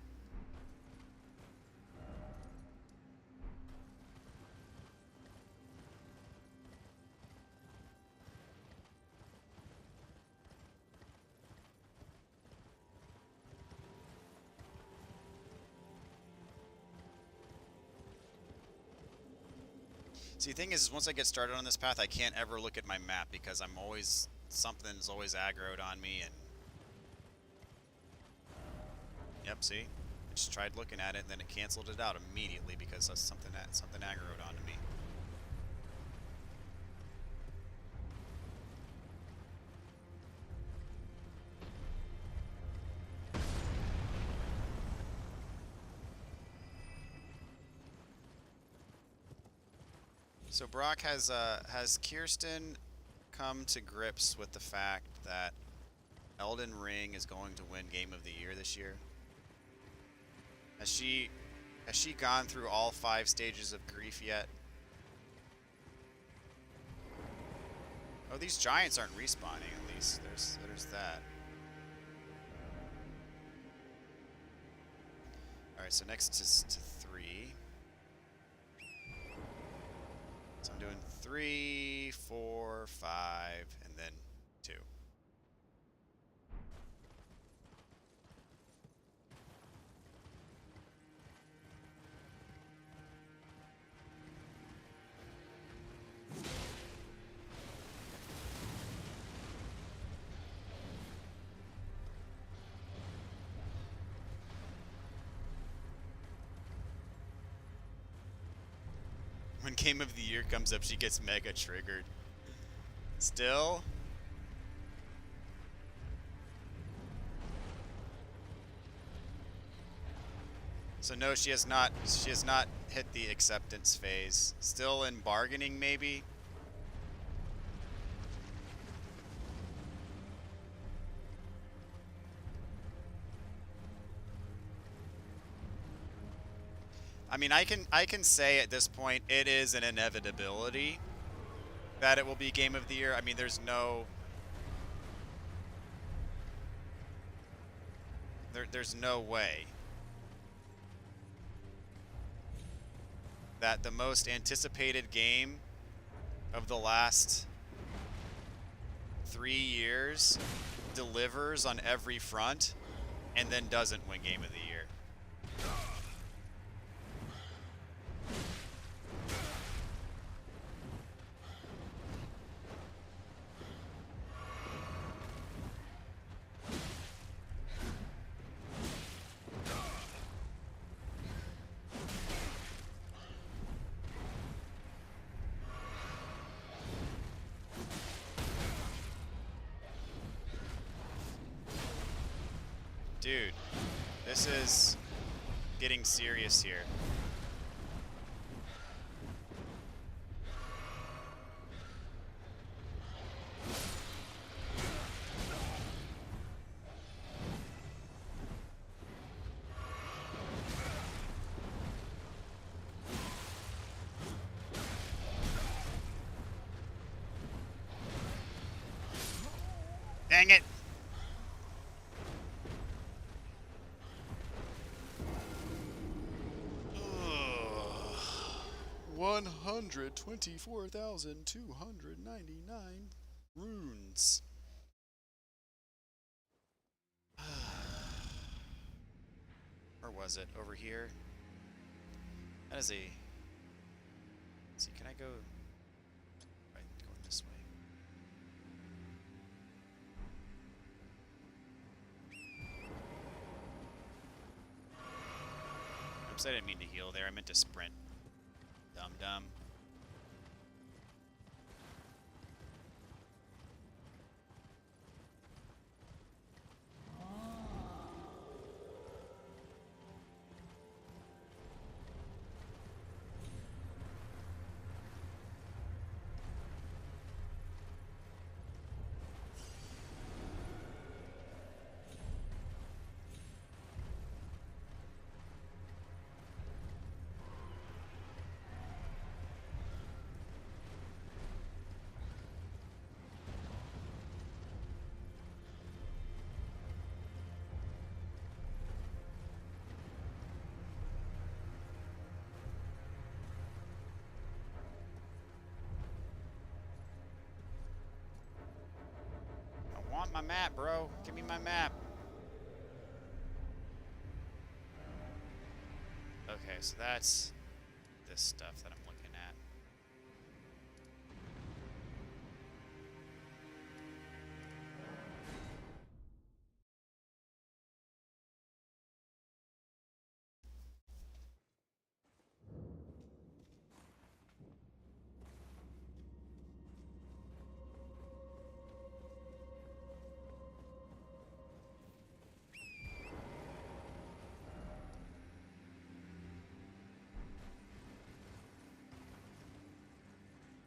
See, the thing is once I get started on this path, I can't ever look at my map because I'm always, something's always aggroed on me and... Yep, see? I just tried looking at it and then it canceled it out immediately because of something aggroed onto me. So Brock, has Kirsten come to grips with the fact that Elden Ring is going to win Game of the Year this year? Has she gone through all 5 stages of grief yet? Oh, these giants aren't respawning at least. There's that. Alright, so next is to 3. So I'm doing 3, 4, 5, and then 2. When Game of the Year comes up, she gets mega triggered. Still? So no, she has not hit the acceptance phase. Still in bargaining maybe? I mean, I can say at this point it is an inevitability that it will be Game of the Year. I mean, there's no way that the most anticipated game of the last 3 years delivers on every front and then doesn't win Game of the Year. Dude, this is getting serious here. Dang it! Ugh. 124,299 runes. Where was it? Over here? That is a... Let's see, can I go... Right, going this way. Oops, I didn't mean to heal there. I meant to sprint. Dumb. I want my map, bro. Give me my map. Okay, so that's this stuff that I'm looking at.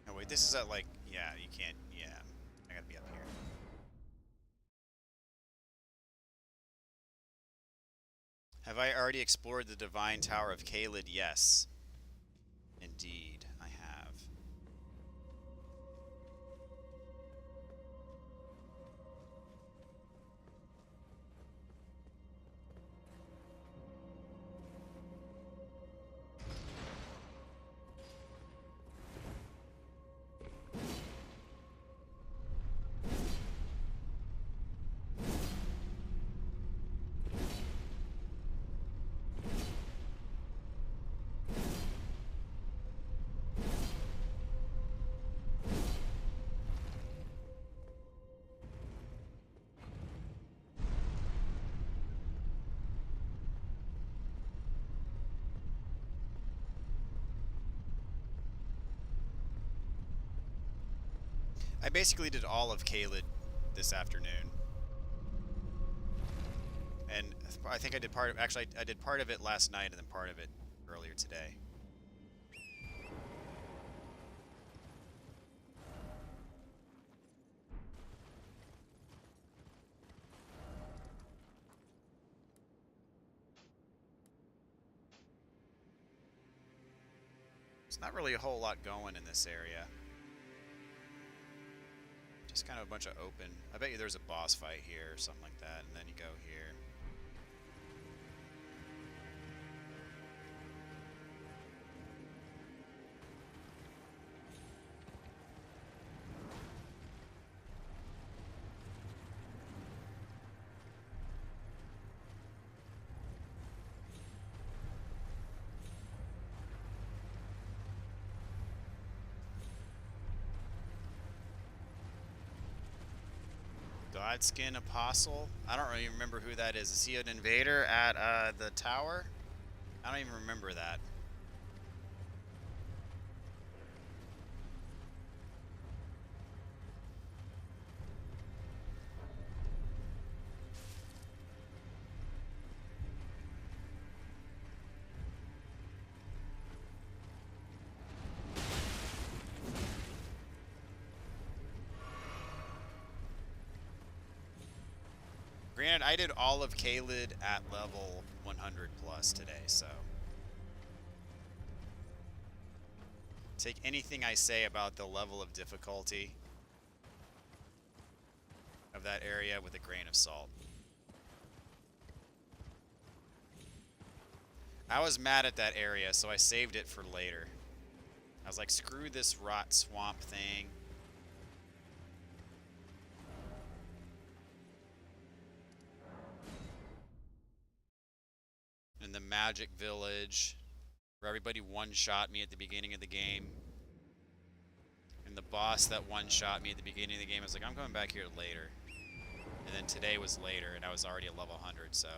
No, wait, this is at like, yeah, you can't, yeah. I gotta be up here. Have I already explored the Divine Tower of Caelid? Yes. Indeed, I have. I basically did all of Caelid this afternoon. And I think I did part of, actually I did part of it last night and then part of it earlier today. There's not really a whole lot going in this area. Just kind of a bunch of open. I bet you there's a boss fight here or something like that, and then you go here. Godskin Apostle? I don't really remember who that is. Is he an invader at the tower? I don't even remember that. Granted, I did all of Caelid at level 100 plus today, so take anything I say about the level of difficulty of that area with a grain of salt. I was mad at that area, so I saved it for later. I was like, screw this rot swamp thing. In the magic village, where everybody one-shot me at the beginning of the game. And the boss that one-shot me at the beginning of the game, I was like, I'm going back here later. And then today was later, and I was already at level 100, so.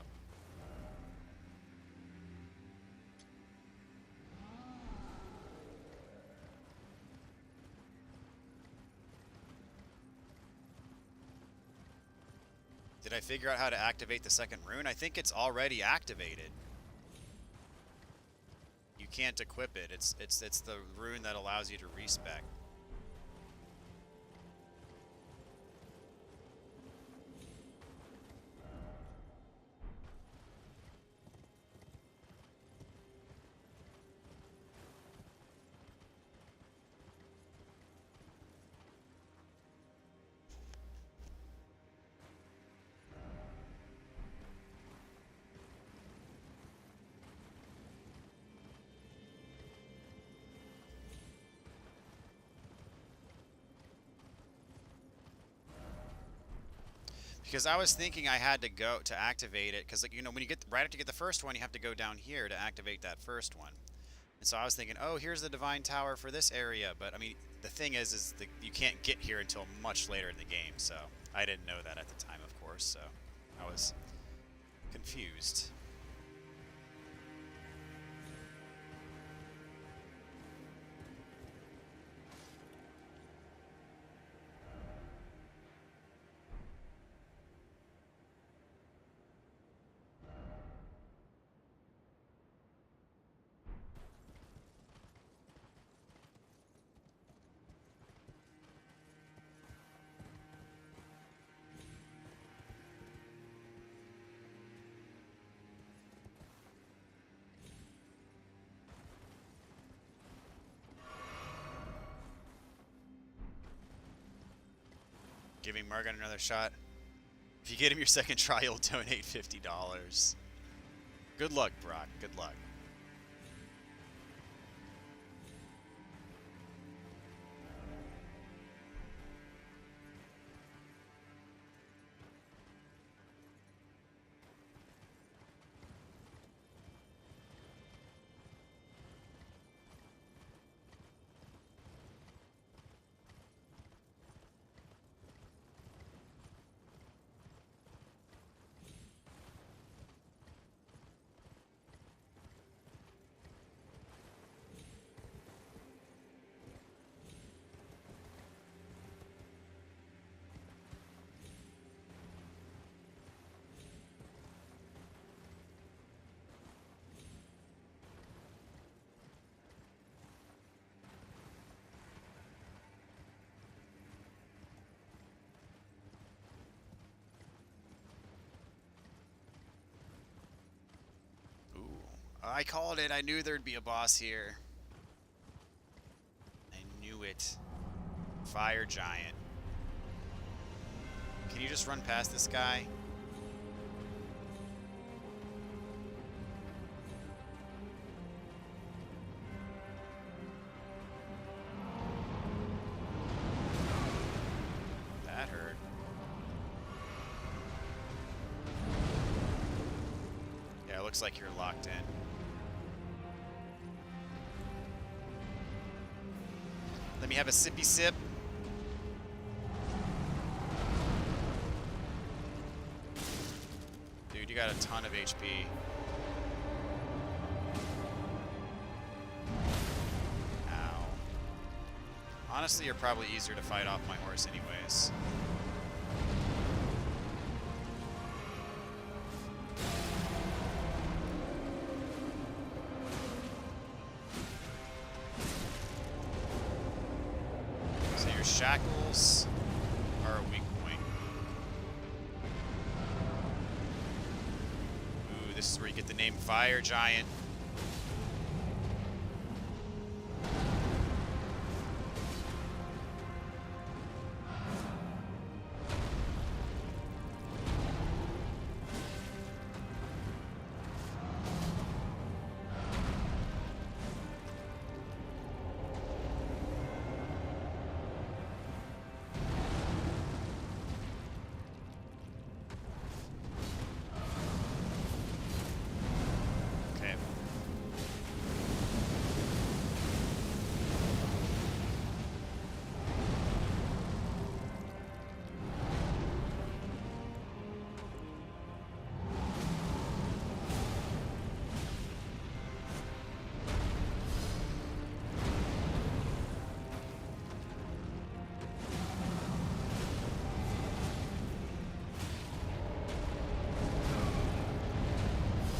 Did I figure out how to activate the second rune? I think it's already activated. You can't equip it. It's the rune that allows you to respec. Because I was thinking I had to go to activate it, because, like, you know, when you get right after you get the first one, you have to go down here to activate that first one. And so I was thinking, oh, here's the divine tower for this area. But I mean, the thing is you can't get here until much later in the game. So I didn't know that at the time, of course. So I was confused. Giving Morgan another shot. If you get him your second try, you'll donate $50. Good luck, Brock. Good luck. I called it. I knew there'd be a boss here. I knew it. Fire giant. Can you just run past this guy? That hurt. Yeah, it looks like you're locked in. Let me have a sippy sip. Dude, you got a ton of HP. Ow. Honestly, you're probably easier to fight off my horse anyways. Shackles are a weak point. named Fire Giant. Okay.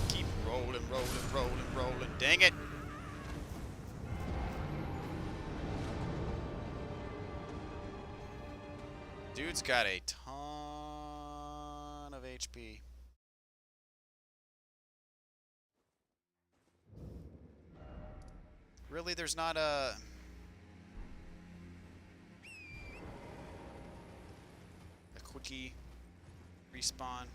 Keep rolling, rolling, rolling, rolling. Dang it! Dude's got a ton of HP. Really, there's not a quickie respawn.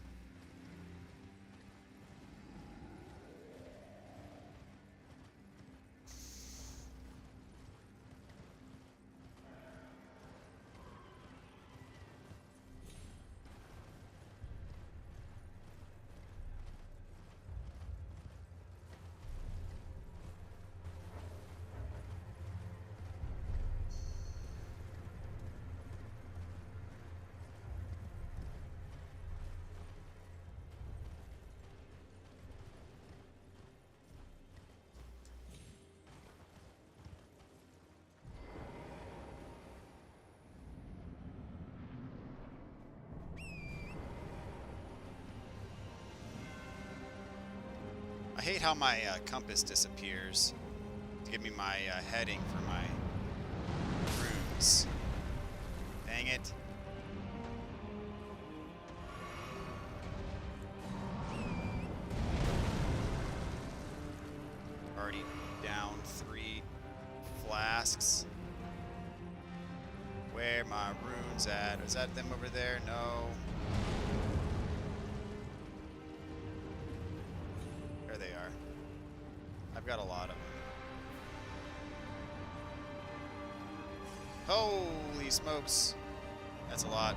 I hate how my compass disappears to give me my heading for my runes. Dang it. Already down 3 flasks. Where my runes at? Is that them over there? No. There they are. I've got a lot of them. Holy smokes. That's a lot.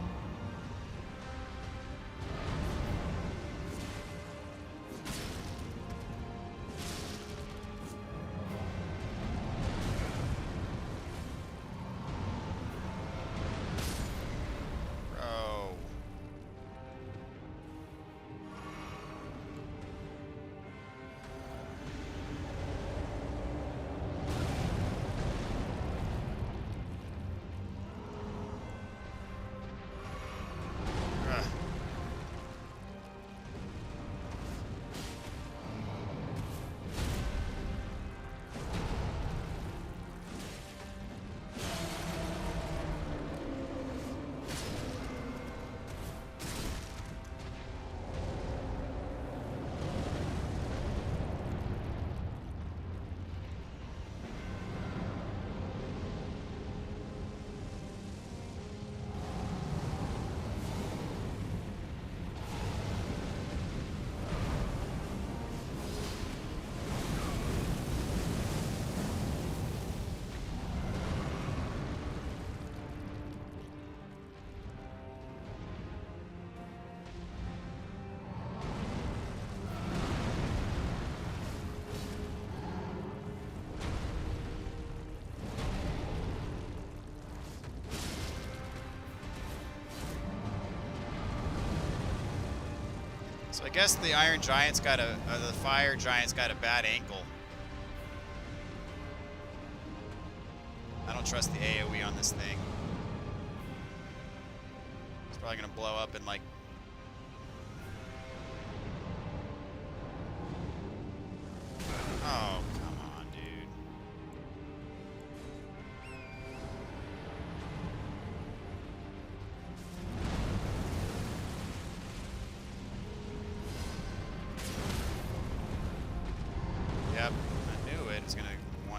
Bro. Ugh. So I guess the Iron Giant's got the Fire Giant's got a bad ankle. I don't trust the AoE on this thing. It's probably gonna blow up in like... Oh, come on, dude.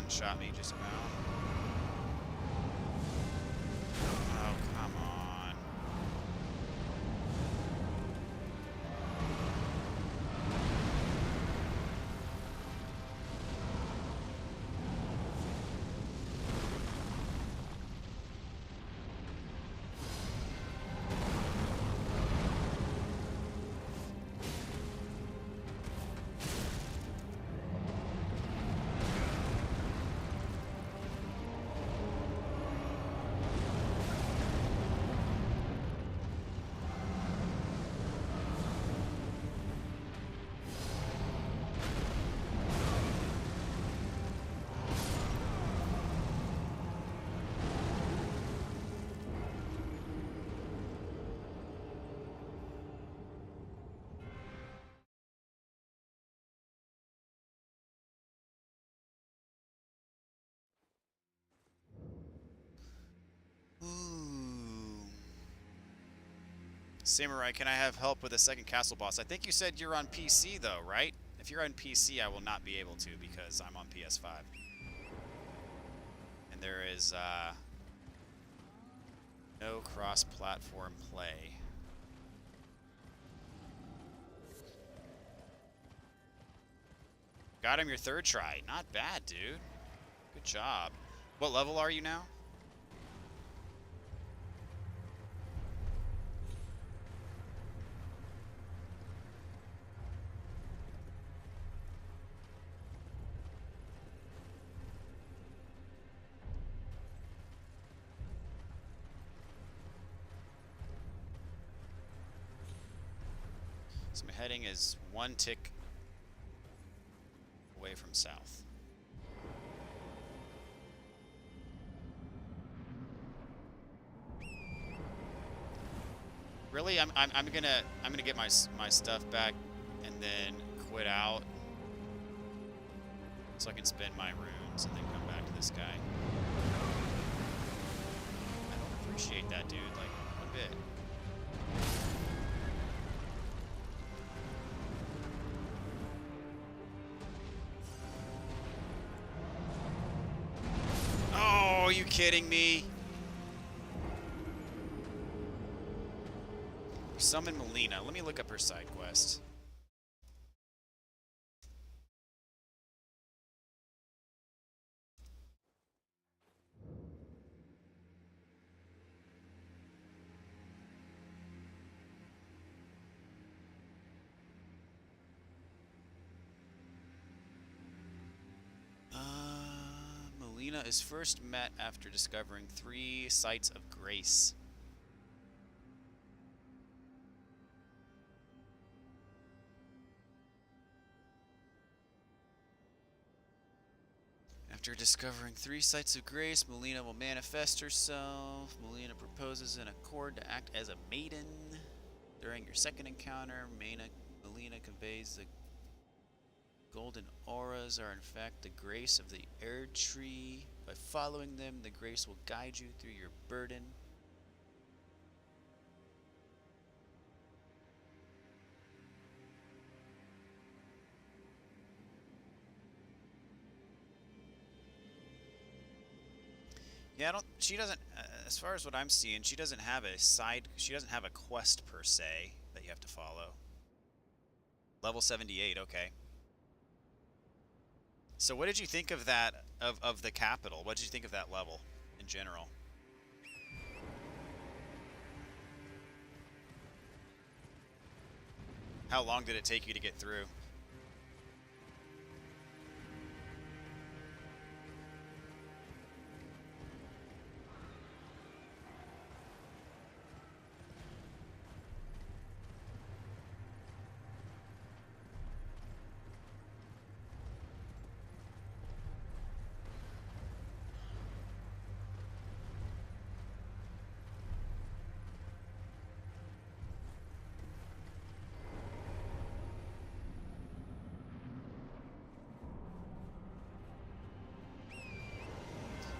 one-shot me just about. Oh, come on. Ooh. Samurai, can I have help with the second castle boss? I think you said you're on PC though, right? If you're on PC, I will not be able to because I'm on PS5. And there is no cross-platform play. Got him your third try. Not bad, dude. Good job. What level are you now? So my heading is one tick away from south. Really, I'm gonna get my stuff back and then quit out so I can spend my runes and then come back to this guy. I don't appreciate that, dude. Like one bit. Oh, are you kidding me? Summon Melina. Let me look up her side quest. Melina is first met after discovering 3 sites of grace. After discovering 3 sites of grace, Melina will manifest herself. Melina proposes an accord to act as a maiden. During your second encounter, Melina conveys the golden auras are in fact the grace of the Erd Tree. By following them, the grace will guide you through your burden. Yeah, she doesn't, as far as what I'm seeing, she doesn't have a quest per se that you have to follow. Level 78, okay. So what did you think of that, of the capital? What did you think of that level in general? How long did it take you to get through?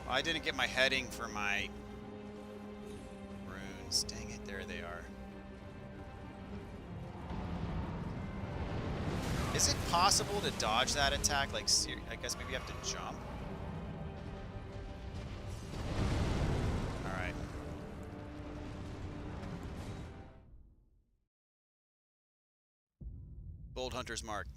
Well, I didn't get my heading for my runes. Dang it, there they are. Is it possible to dodge that attack? Like, I guess maybe you have to jump? Bold Hunter's Mark.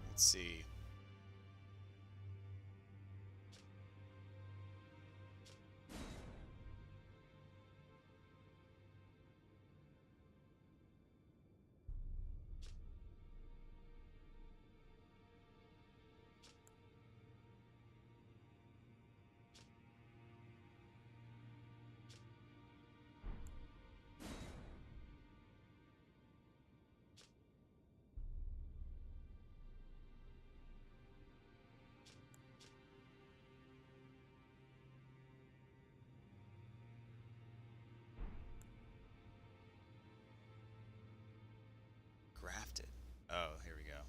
Let's see. Grafted. Oh, here we go.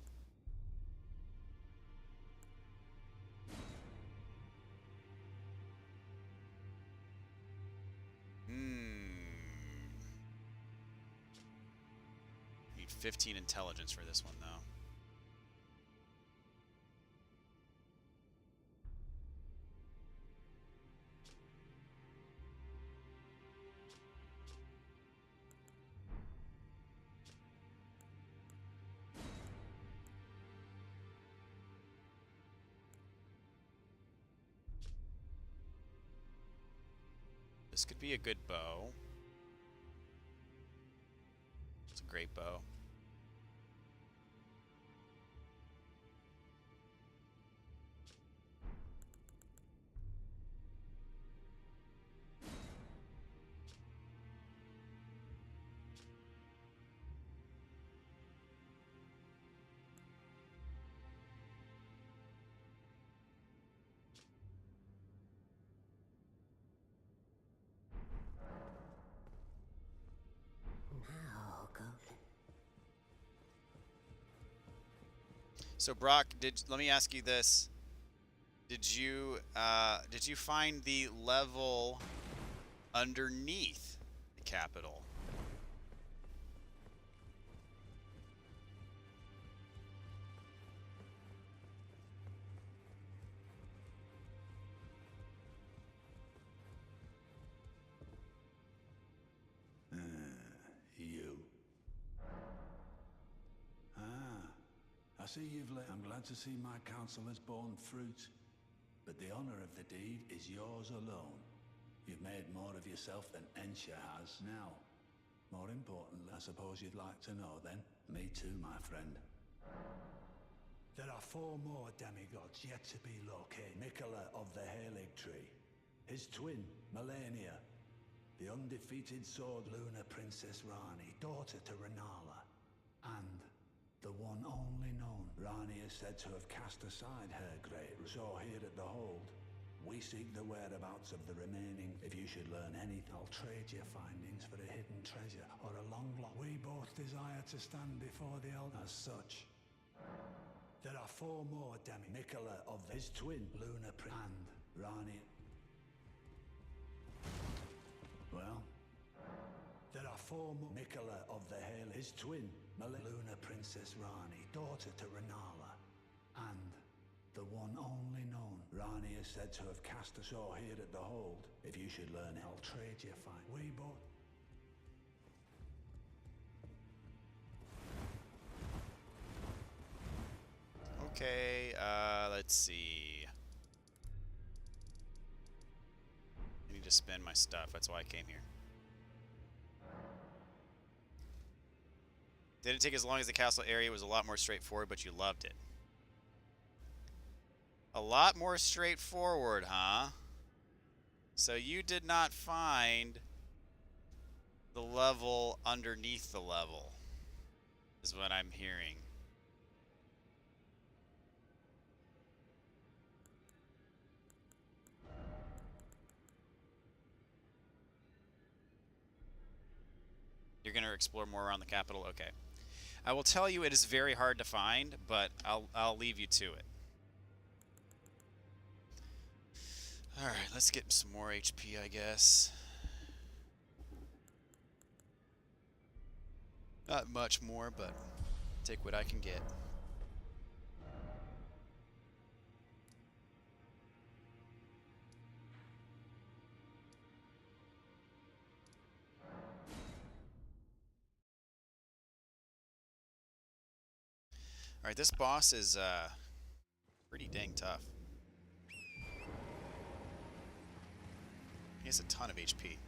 Need 15 intelligence for this one, though. This could be a good bow. It's a great bow. Now, Goblin. So Brock, let me ask you this: Did you find the level underneath the capital? You. I see you've let. I'm glad to see my counsel has borne fruit. But the honor of the deed is yours alone. You've made more of yourself than Ensha has. Now, more importantly, I suppose you'd like to know then? Me too, my friend. There are 4 more demigods yet to be located. Mikola of the Halig Tree. His twin, Melania. The undefeated sword Luna Princess Rani, daughter to Renala. And the one only known. Rani is said to have cast aside her great. So here at the Hold, we seek the whereabouts of the remaining. If you should learn anything, I'll trade your findings for a hidden treasure or a long lost. We both desire to stand before the Elder. As such, there are 4 more Mikola of his twin, Luna and Rani. Well, there are 4 more. Mikola of the Hail, his twin, Luna Princess Rani, daughter to Renala, and the one only known. Rani is said to have cast a saw here at the Hold. If you should learn it, I'll trade you fine. We both. Okay, let's see. I need to spend my stuff. That's why I came here. Didn't take as long as the castle area. It was a lot more straightforward, but you loved it. A lot more straightforward, huh? So you did not find the level underneath the level, is what I'm hearing. or explore more around the capital? Okay. I will tell you it is very hard to find, but I'll leave you to it. Alright, let's get some more HP, I guess. Not much more, but take what I can get. Alright, this boss is pretty dang tough. He has a ton of HP.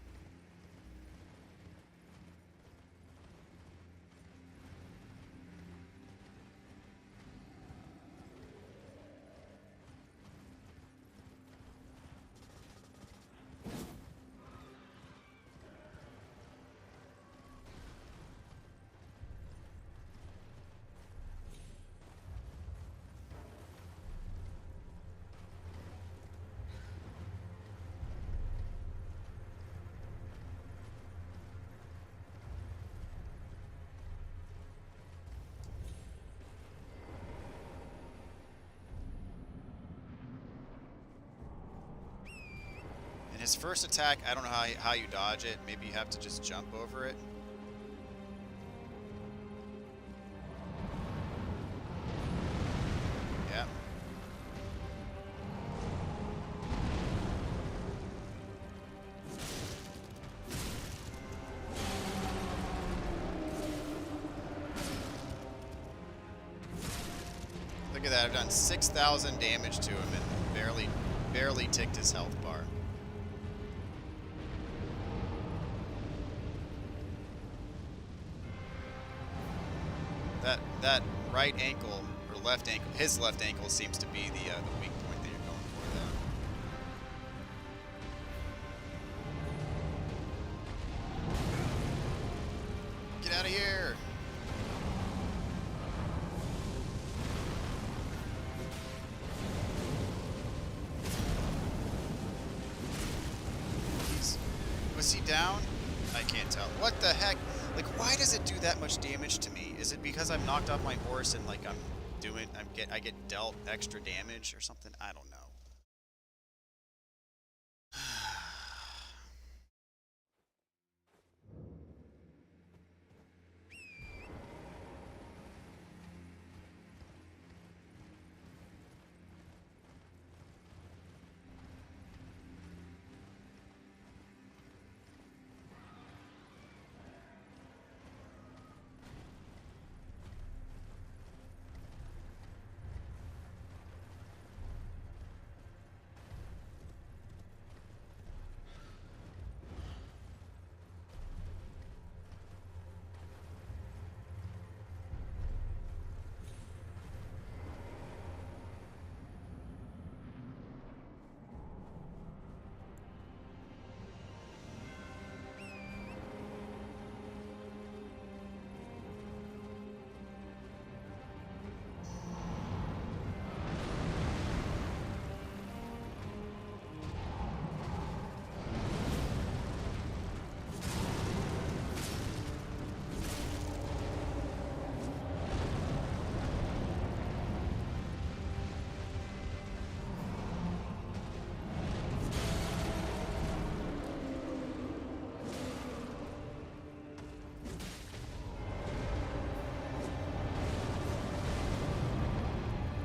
And his first attack, I don't know how you dodge it. Maybe you have to just jump over it. Yeah. Look at that, I've done 6,000 damage to him and barely ticked his health bar. That right ankle, or left ankle, his left ankle seems to be the weak point that you're going for there. Get out of here! Was he down? I can't tell. What the heck? Like, why does it do that much damage to me? Is it because I'm knocked off my horse and like I get dealt extra damage or something? I don't know.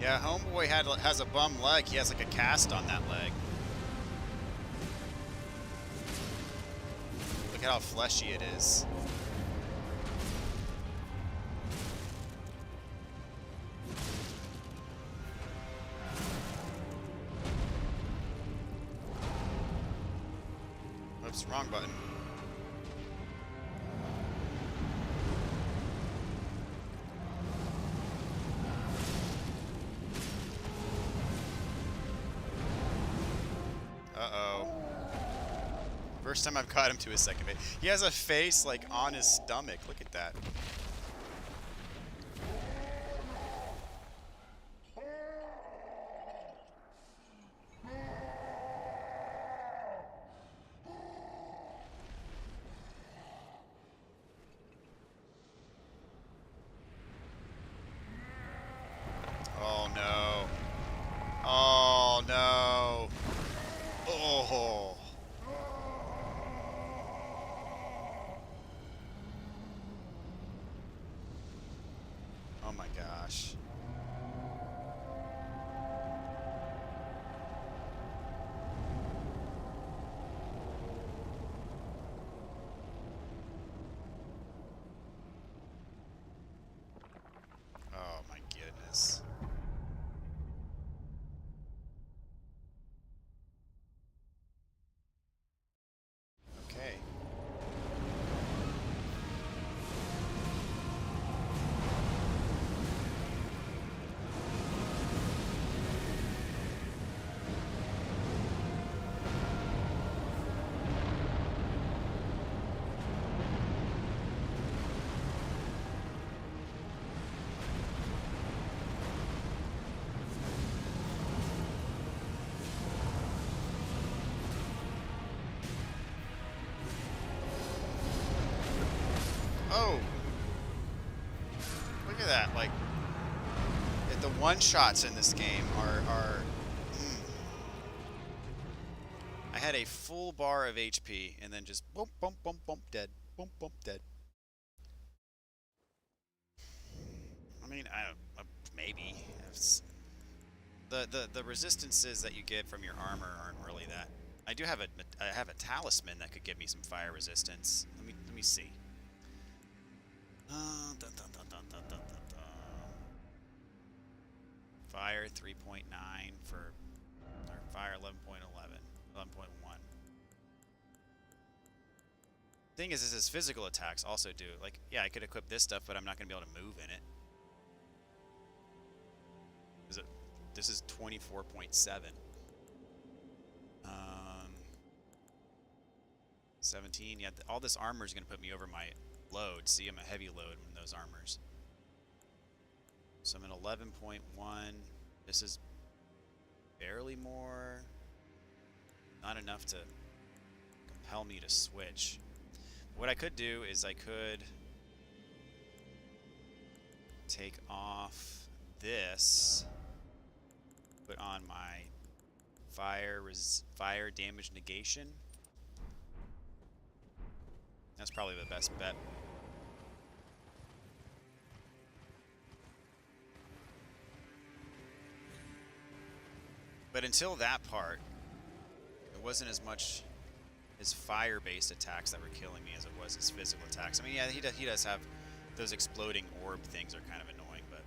Yeah, homeboy has a bum leg. He has like a cast on that leg. Look at how fleshy it is. Oops, wrong button. Uh-oh. First time I've caught him to his second bait. He has a face, like, on his stomach. Look at that. my gosh. Oh my goodness. Okay. Oh! Look at that, like, the one-shots in this game are I had a full bar of HP, and then just bump, bump, bump, bump, dead. Bump, bump, dead. I mean, maybe. The resistances that you get from your armor aren't really that. I have a talisman that could give me some fire resistance. Let me see. Fire 3.9 or fire 11.11, 11.1. Thing is his physical attacks also do, like, yeah, I could equip this stuff, but I'm not gonna be able to move in it. This is 24.7. 17. Yeah, all this armor is gonna put me over my load. See, I'm a heavy load in those armors. So I'm at 11.1. This is barely more. Not enough to compel me to switch. What I could do is I could take off this, put on my fire damage negation. That's probably the best bet. But until that part, it wasn't as much his fire-based attacks that were killing me as it was his physical attacks. I mean, yeah, he does have those exploding orb things are kind of annoying, but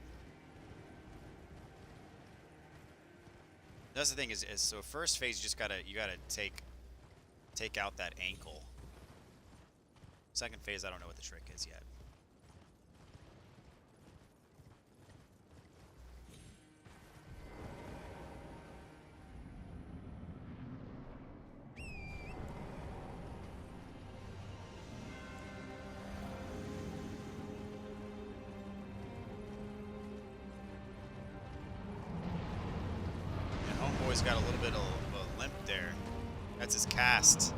that's the thing is so first phase you gotta take out that ankle. Second phase, I don't know what the trick is yet. Homeboy's got a little bit of a limp there. That's his cast.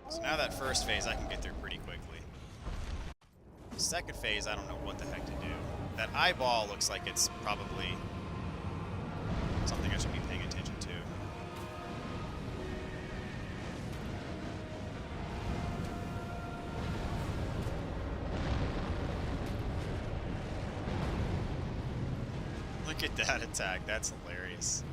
So now that first phase I can get through pretty quickly. The second phase, I don't know what the heck to do. That eyeball looks like it's probably something I should be paying attention to. Look at that attack, that's hilarious.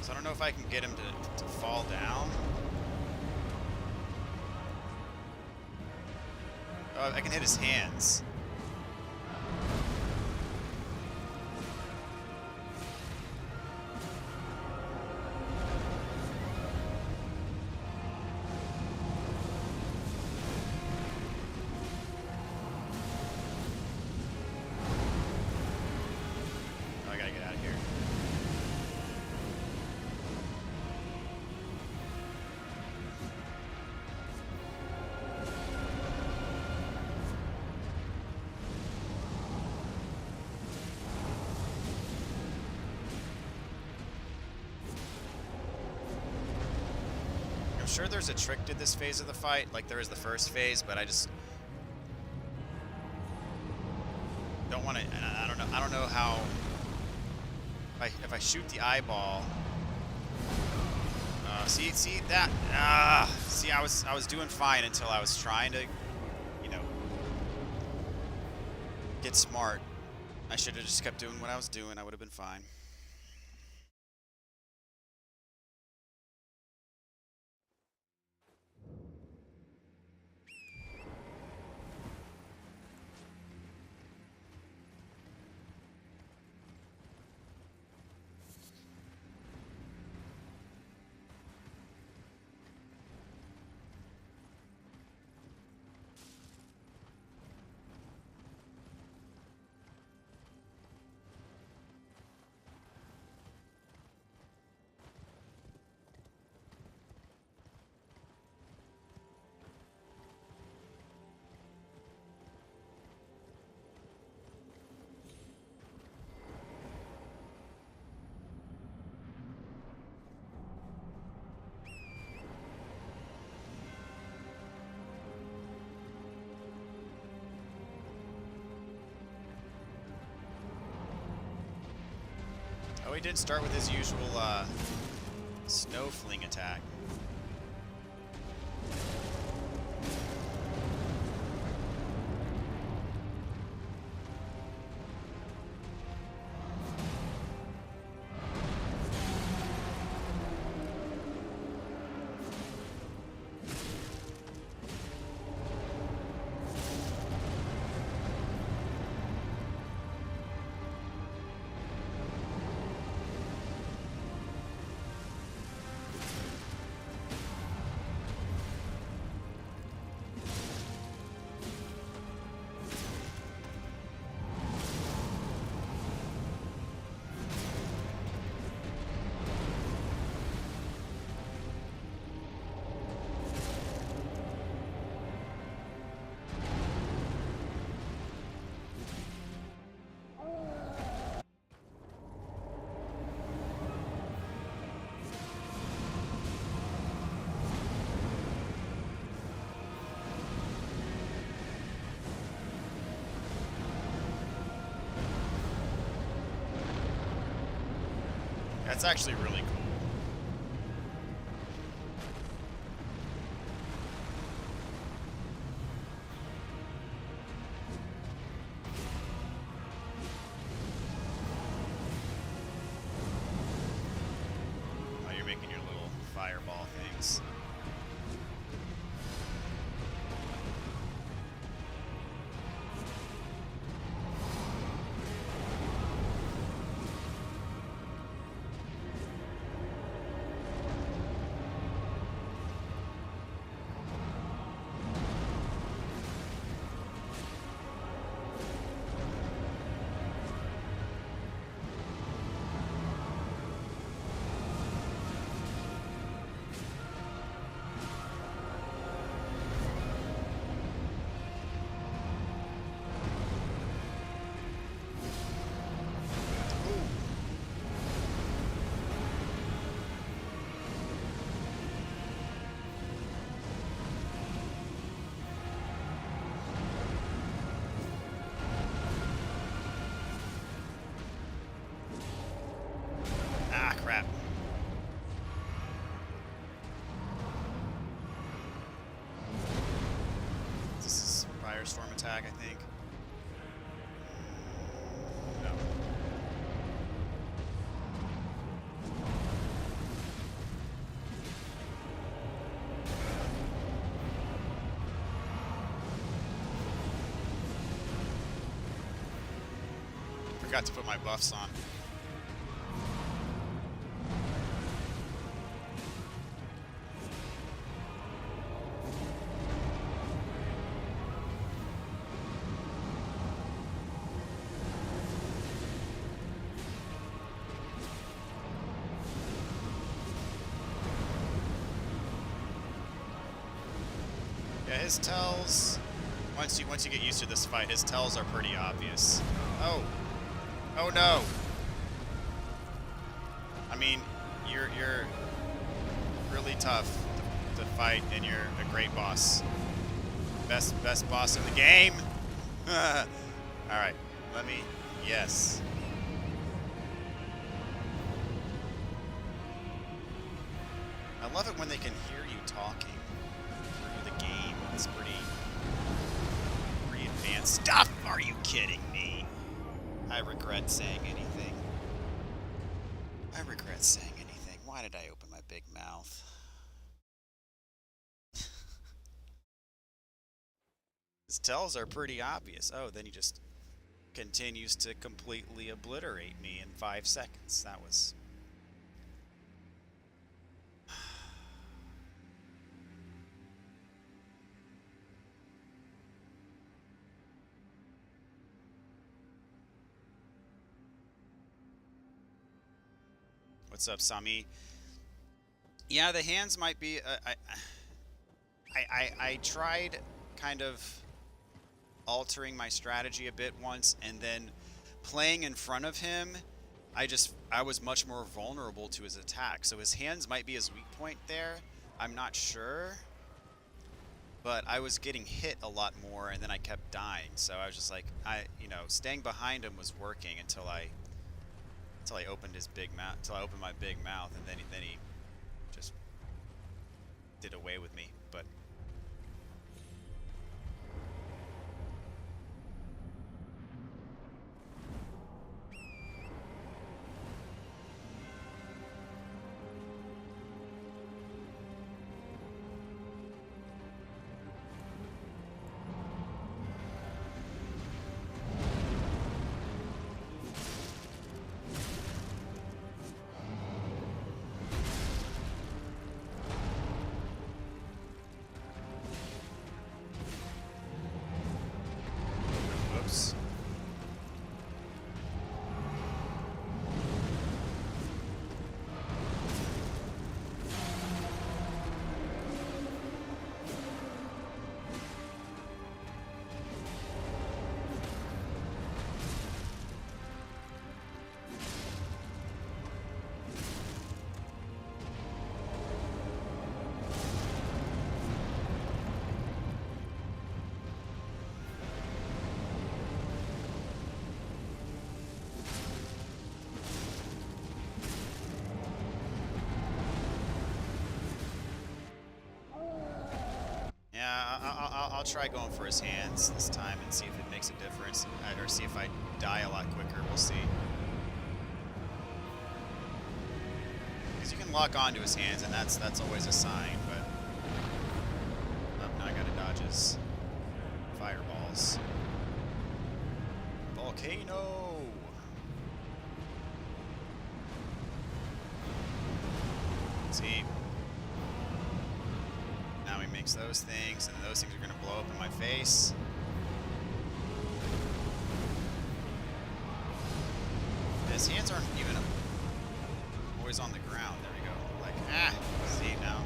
So I don't know if I can get him to fall down. Oh, I can hit his hands. Oh, I gotta get out of here. I'm sure there's a trick to this phase of the fight, like there is the first phase, but I just don't want to. I don't know. I don't know how. If I shoot the eyeball. See that? See, I was doing fine until I was trying to, you know, get smart. I should have just kept doing what I was doing. I would have been fine. Oh, he did start with his usual snow fling attack. That's actually really cool. Oh, you're making your little fireball things. Ah, crap. This is Firestorm Attack, I think. No. forgot to put my buffs on. Yeah, his tells, once you get used to this fight, his tells are pretty obvious. Oh. Oh no. I mean, you're really tough to fight, and you're a great boss. Best boss in the game. All right, let me. Yes. I love it when they can hear you talking through the game. It's pretty advanced stuff. Are you kidding me? I regret saying anything. I regret saying anything. Why did I open my big mouth? His tells are pretty obvious. Oh, then he just continues to completely obliterate me in 5 seconds. That was... What's up, Sami? Yeah, the hands might be... I tried kind of altering my strategy a bit once, and then playing in front of him, I was much more vulnerable to his attack. So his hands might be his weak point there. I'm not sure. But I was getting hit a lot more, and then I kept dying. So I was just like, staying behind him was working until I opened his big mouth, until I opened my big mouth, and then he just did away with me. But whoops. Yeah, I'll try going for his hands this time and see if it makes a difference, or see if I die a lot quicker. We'll see. Because you can lock onto his hands, and that's always a sign. But oh, now I gotta dodge his fireballs. Volcano. See. Now he makes those things, and those things are going to blow up in my face. And his hands aren't even always on the ground. There we go. Like, see now.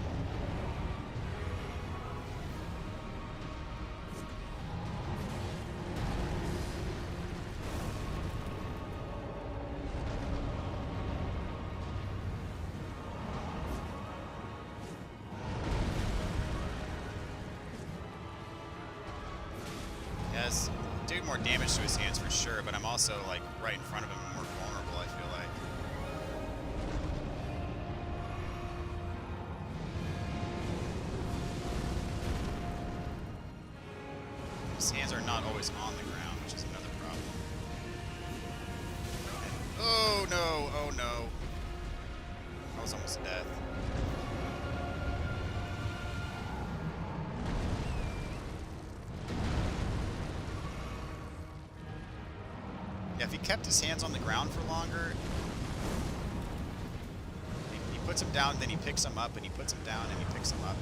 Yes, do more damage to his hands for sure, but I'm also like right in front of him and more vulnerable, I feel like. His hands are not always on the ground, which is another problem. And, oh no, oh no. I was almost dead. Yeah, if he kept his hands on the ground for longer, he puts them down, then he picks them up, and he puts them down, and he picks them up.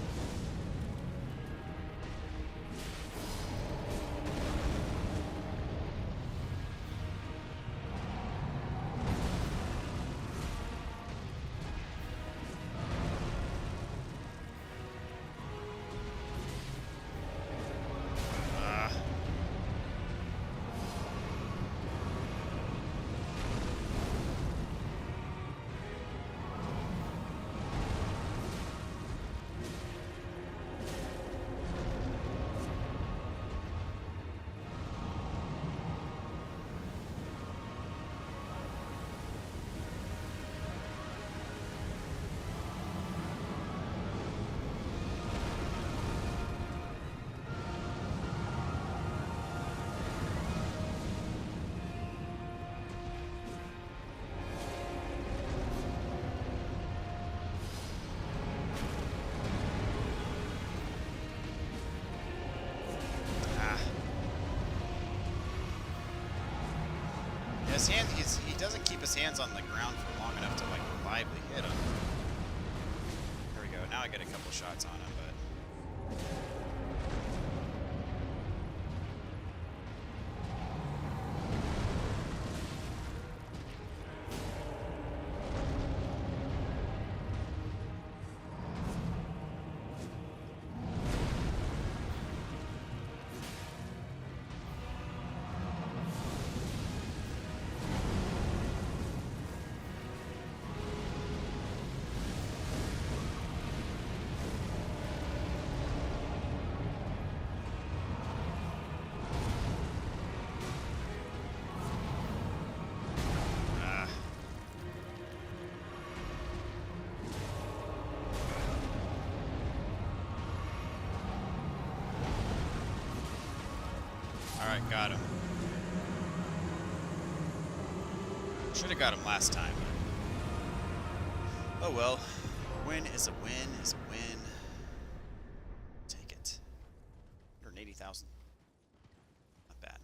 He doesn't keep his hands on the ground for long enough to like reliably hit him. There we go. Now I get a couple shots on him, but alright, got him. Should have got him last time. Oh well. A win is a win is a win. Take it. 180,000. Not bad.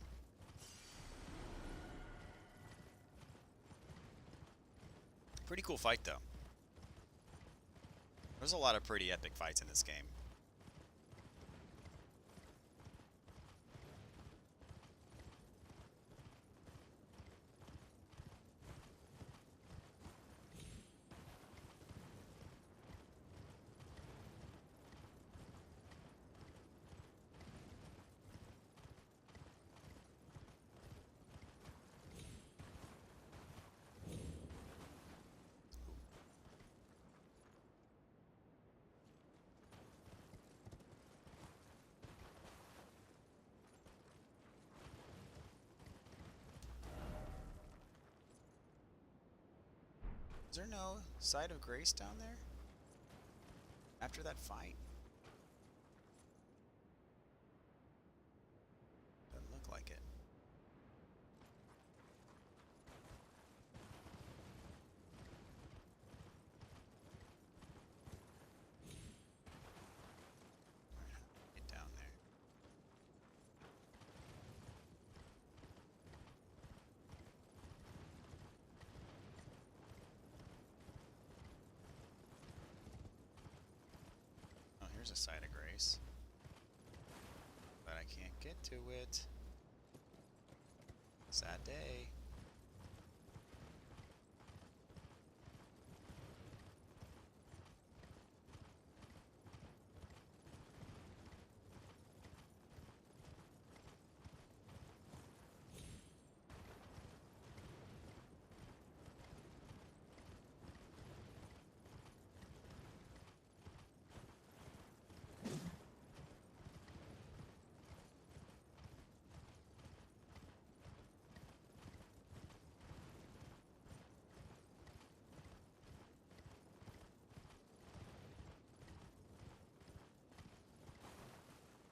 Pretty cool fight though. There's a lot of pretty epic fights in this game. Is there no site of grace down there? After that fight? Doesn't look like it. Get down there. There's a site of grace, but I can't get to it. Sad day.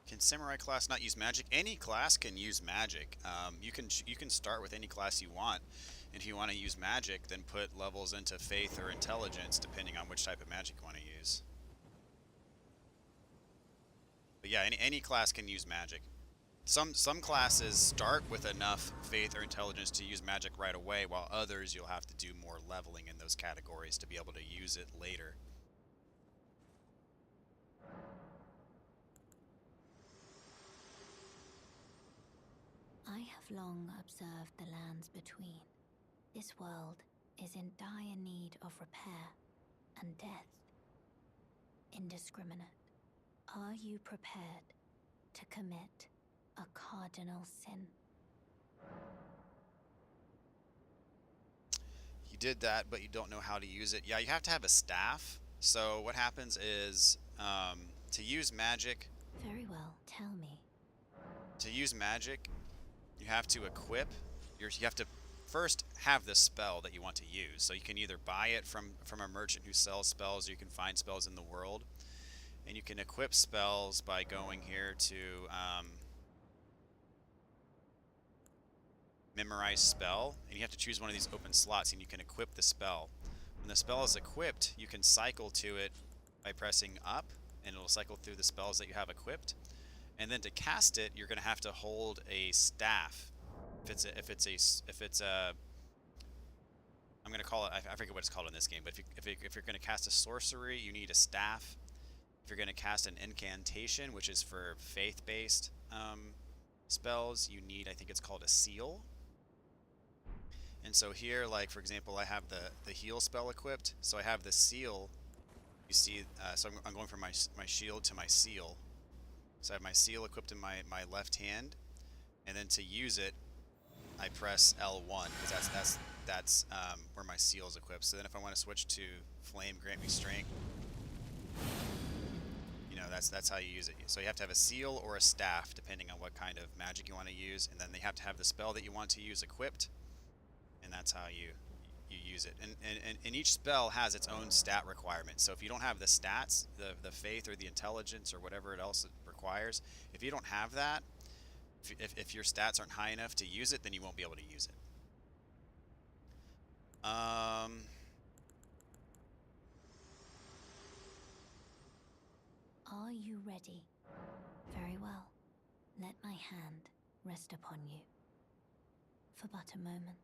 Can Samurai class not use magic? Any class can use magic. You can start with any class you want. If you want to use magic, then put levels into faith or intelligence, depending on which type of magic you want to use. But yeah, any class can use magic. some classes start with enough faith or intelligence to use magic right away, while others you'll have to do more leveling in those categories to be able to use it later. I have long observed the lands between. This world is in dire need of repair and death. Indiscriminate. Are you prepared to commit a cardinal sin? You did that, but you don't know how to use it. Yeah, you have to have a staff. So what happens is, to use magic, Very well, tell me. You have to equip. You have to first have the spell that you want to use. So you can either buy it from a merchant who sells spells, or you can find spells in the world. And you can equip spells by going here to memorize spell, and you have to choose one of these open slots, and you can equip the spell. When the spell is equipped, you can cycle to it by pressing up, and it'll cycle through the spells that you have equipped. And then to cast it, you're going to have to hold a staff. If it's a I'm going to call it, I forget what it's called in this game, but if you're going to cast a sorcery, you need a staff. If you're going to cast an incantation, which is for faith-based spells, you need, I think it's called a seal. And so here, like for example, I have the heal spell equipped, so I have the seal. You see, so I'm going from my shield to my seal. So I have my seal equipped in my left hand, and then to use it, I press L1 because that's where my seal is equipped. So then if I want to switch to flame, grant me strength. You know, that's how you use it. So you have to have a seal or a staff, depending on what kind of magic you want to use, and then they have to have the spell that you want to use equipped, and that's how you use it. And each spell has its own stat requirement. So if you don't have the stats, the faith or the intelligence or whatever else it requires, if you don't have that, if your stats aren't high enough to use it, then you won't be able to use it. Are you ready? Very well. Let my hand rest upon you. For but a moment.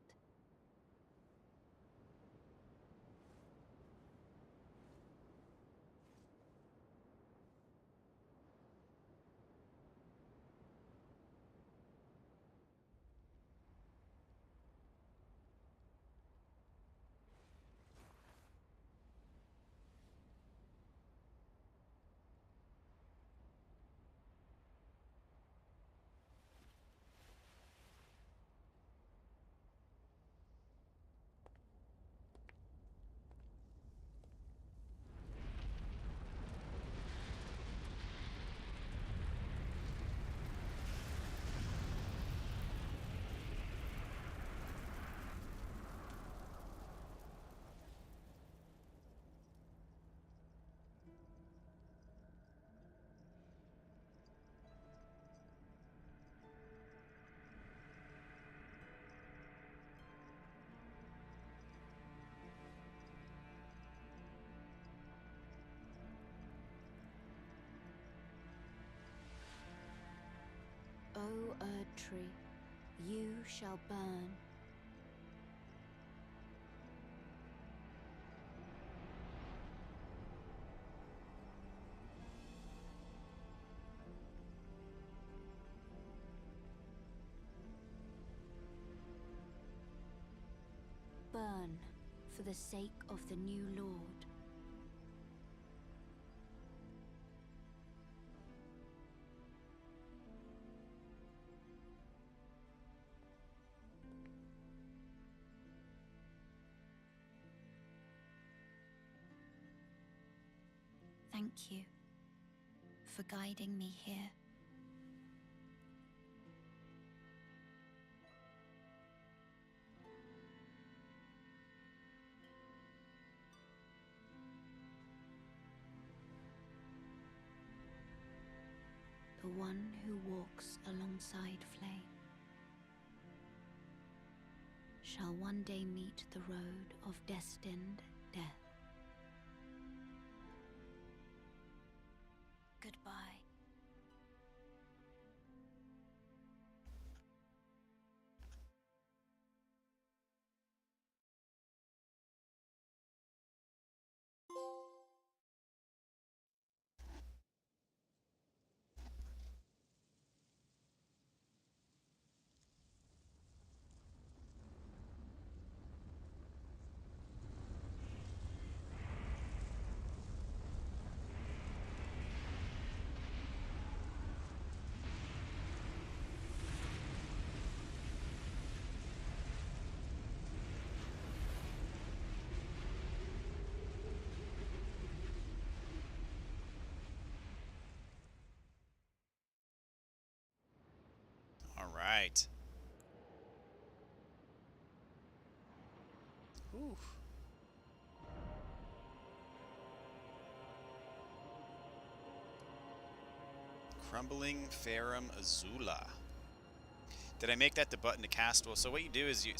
O Erd Tree, you shall burn. Burn for the sake of the new Lord. Thank you for guiding me here. The one who walks alongside flame shall one day meet the road of destined death. Goodbye. right. Whew. Crumbling Ferrum Azula. Did I make that the button to cast? Well, so what you do is you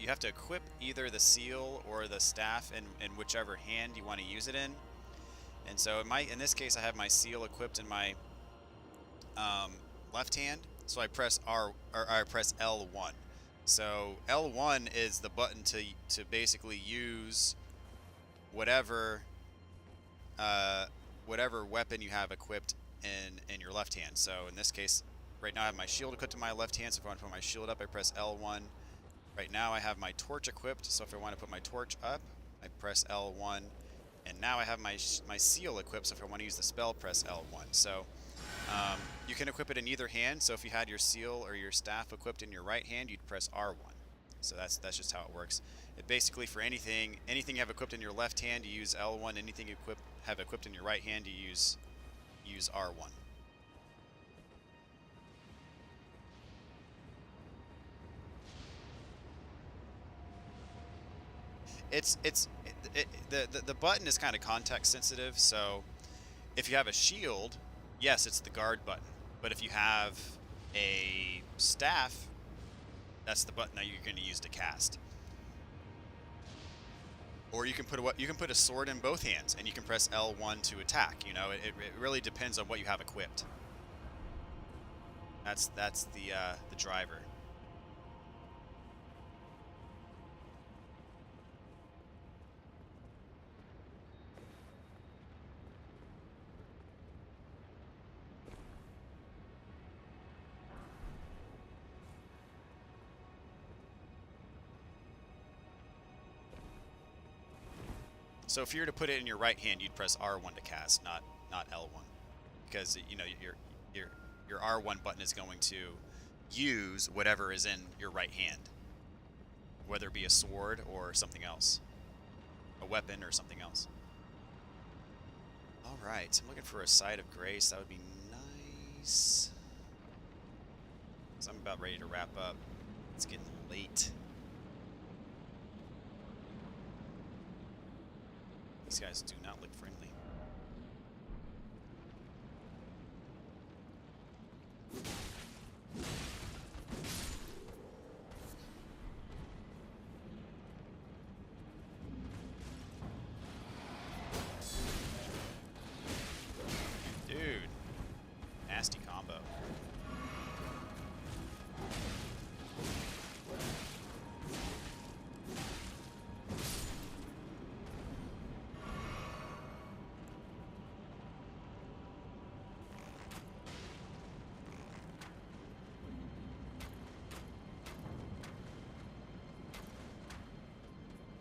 have to equip either the seal or the staff in whichever hand you want to use it in. And so in this case, I have my seal equipped in my left hand. So I press I press L1. So L1 is the button to basically use whatever whatever weapon you have equipped in your left hand. So in this case, right now I have my shield equipped in my left hand, so if I want to put my shield up, I press L1. Right now I have my torch equipped, so if I want to put my torch up, I press L1. And now I have my seal equipped, so if I want to use the spell, press L1. So you can equip it in either hand, so if you had your seal or your staff equipped in your right hand, you'd press R1. So that's just how it works. It basically, for anything you have equipped in your left hand, you use L1. Anything you have equipped in your right hand, you use R1. The button is kind of context sensitive, so if you have a shield, yes, it's the guard button. But if you have a staff, that's the button that you're going to use to cast. Or you can put a sword in both hands, and you can press L1 to attack. You know, it really depends on what you have equipped. That's the driver. So if you were to put it in your right hand, you'd press R1 to cast, not L1, because you know your R1 button is going to use whatever is in your right hand, whether it be a sword or something else, a weapon or something else. All right, I'm looking for a side of grace. That would be nice. So I'm about ready to wrap up. It's getting late. These guys do not look friendly. Dude, nasty combo.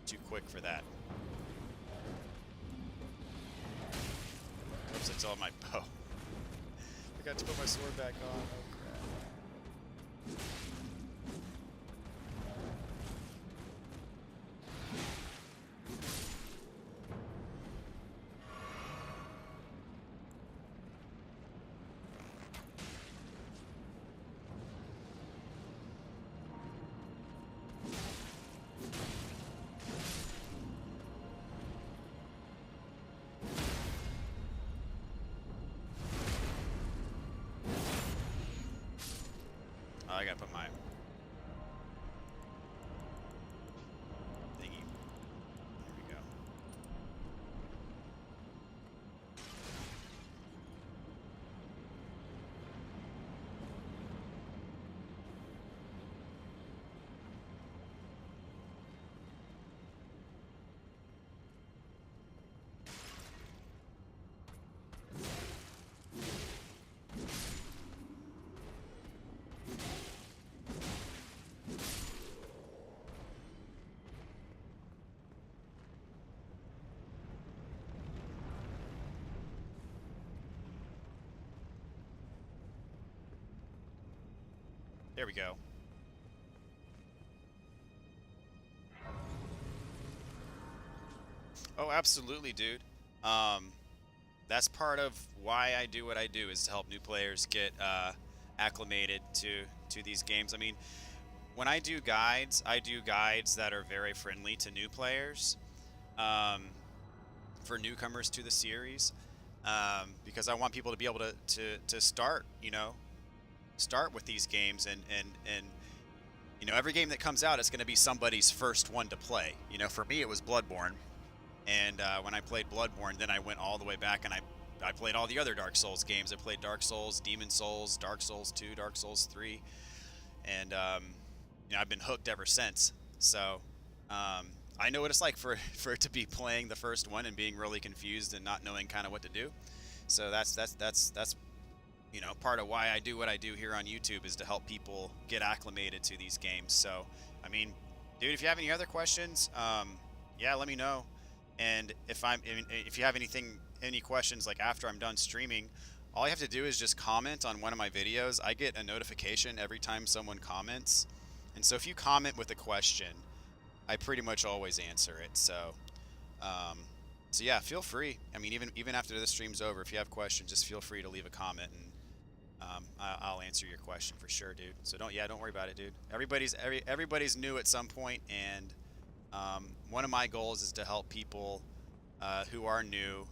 Too quick for that. Oops, it's all my bow. I got to put my sword back on. Oh crap. Oh, I gotta put my thingy. There we go. There we go. Oh, absolutely, dude. That's part of why I do what I do, is to help new players get acclimated to these games. I mean, when I do guides that are very friendly to new players, for newcomers to the series, because I want people to be able to start, start with these games, and every game that comes out is going to be somebody's first one to play. For me it was Bloodborne, and when I played Bloodborne, then I went all the way back and I played all the other Dark Souls games. I played Dark Souls, Demon Souls, Dark Souls 2, Dark Souls 3, and I've been hooked ever since. So I know what it's like for it to be playing the first one and being really confused and not knowing kind of what to do. So that's part of why I do what I do here on YouTube, is to help people get acclimated to these games. So I mean, dude, if you have any other questions, yeah, let me know. And if you have any questions like after I'm done streaming, all you have to do is just comment on one of my videos. I get a notification every time someone comments, and so if you comment with a question, I pretty much always answer it. So so yeah, feel free. I mean, even after the stream's over, if you have questions, just feel free to leave a comment, and I'll answer your question for sure, dude. So don't worry about it, dude. Everybody's new at some point, and one of my goals is to help people who are new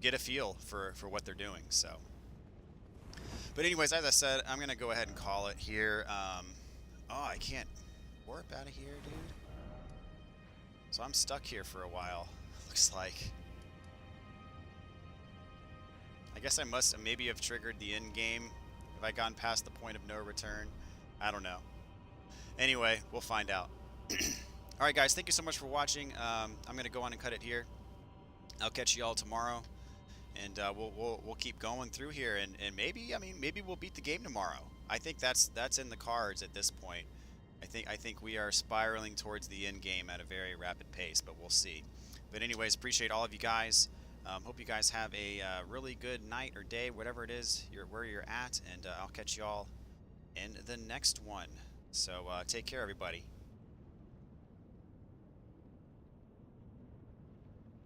get a feel for what they're doing. So, but anyways, as I said, I'm gonna go ahead and call it here. Oh, I can't warp out of here, dude. So I'm stuck here for a while. Looks like. I guess I must maybe have triggered the end game. Have I gone past the point of no return? I don't know. Anyway, we'll find out. Alright guys, thank you so much for watching. I'm going to go on and cut it here. I'll catch you all tomorrow. And we'll keep going through here. And maybe we'll beat the game tomorrow. I think that's in the cards at this point. I think we are spiraling towards the end game at a very rapid pace, but we'll see. But anyways, appreciate all of you guys. Hope you guys have a really good night or day, whatever it is where you're at, and I'll catch you all in the next one. So take care, everybody.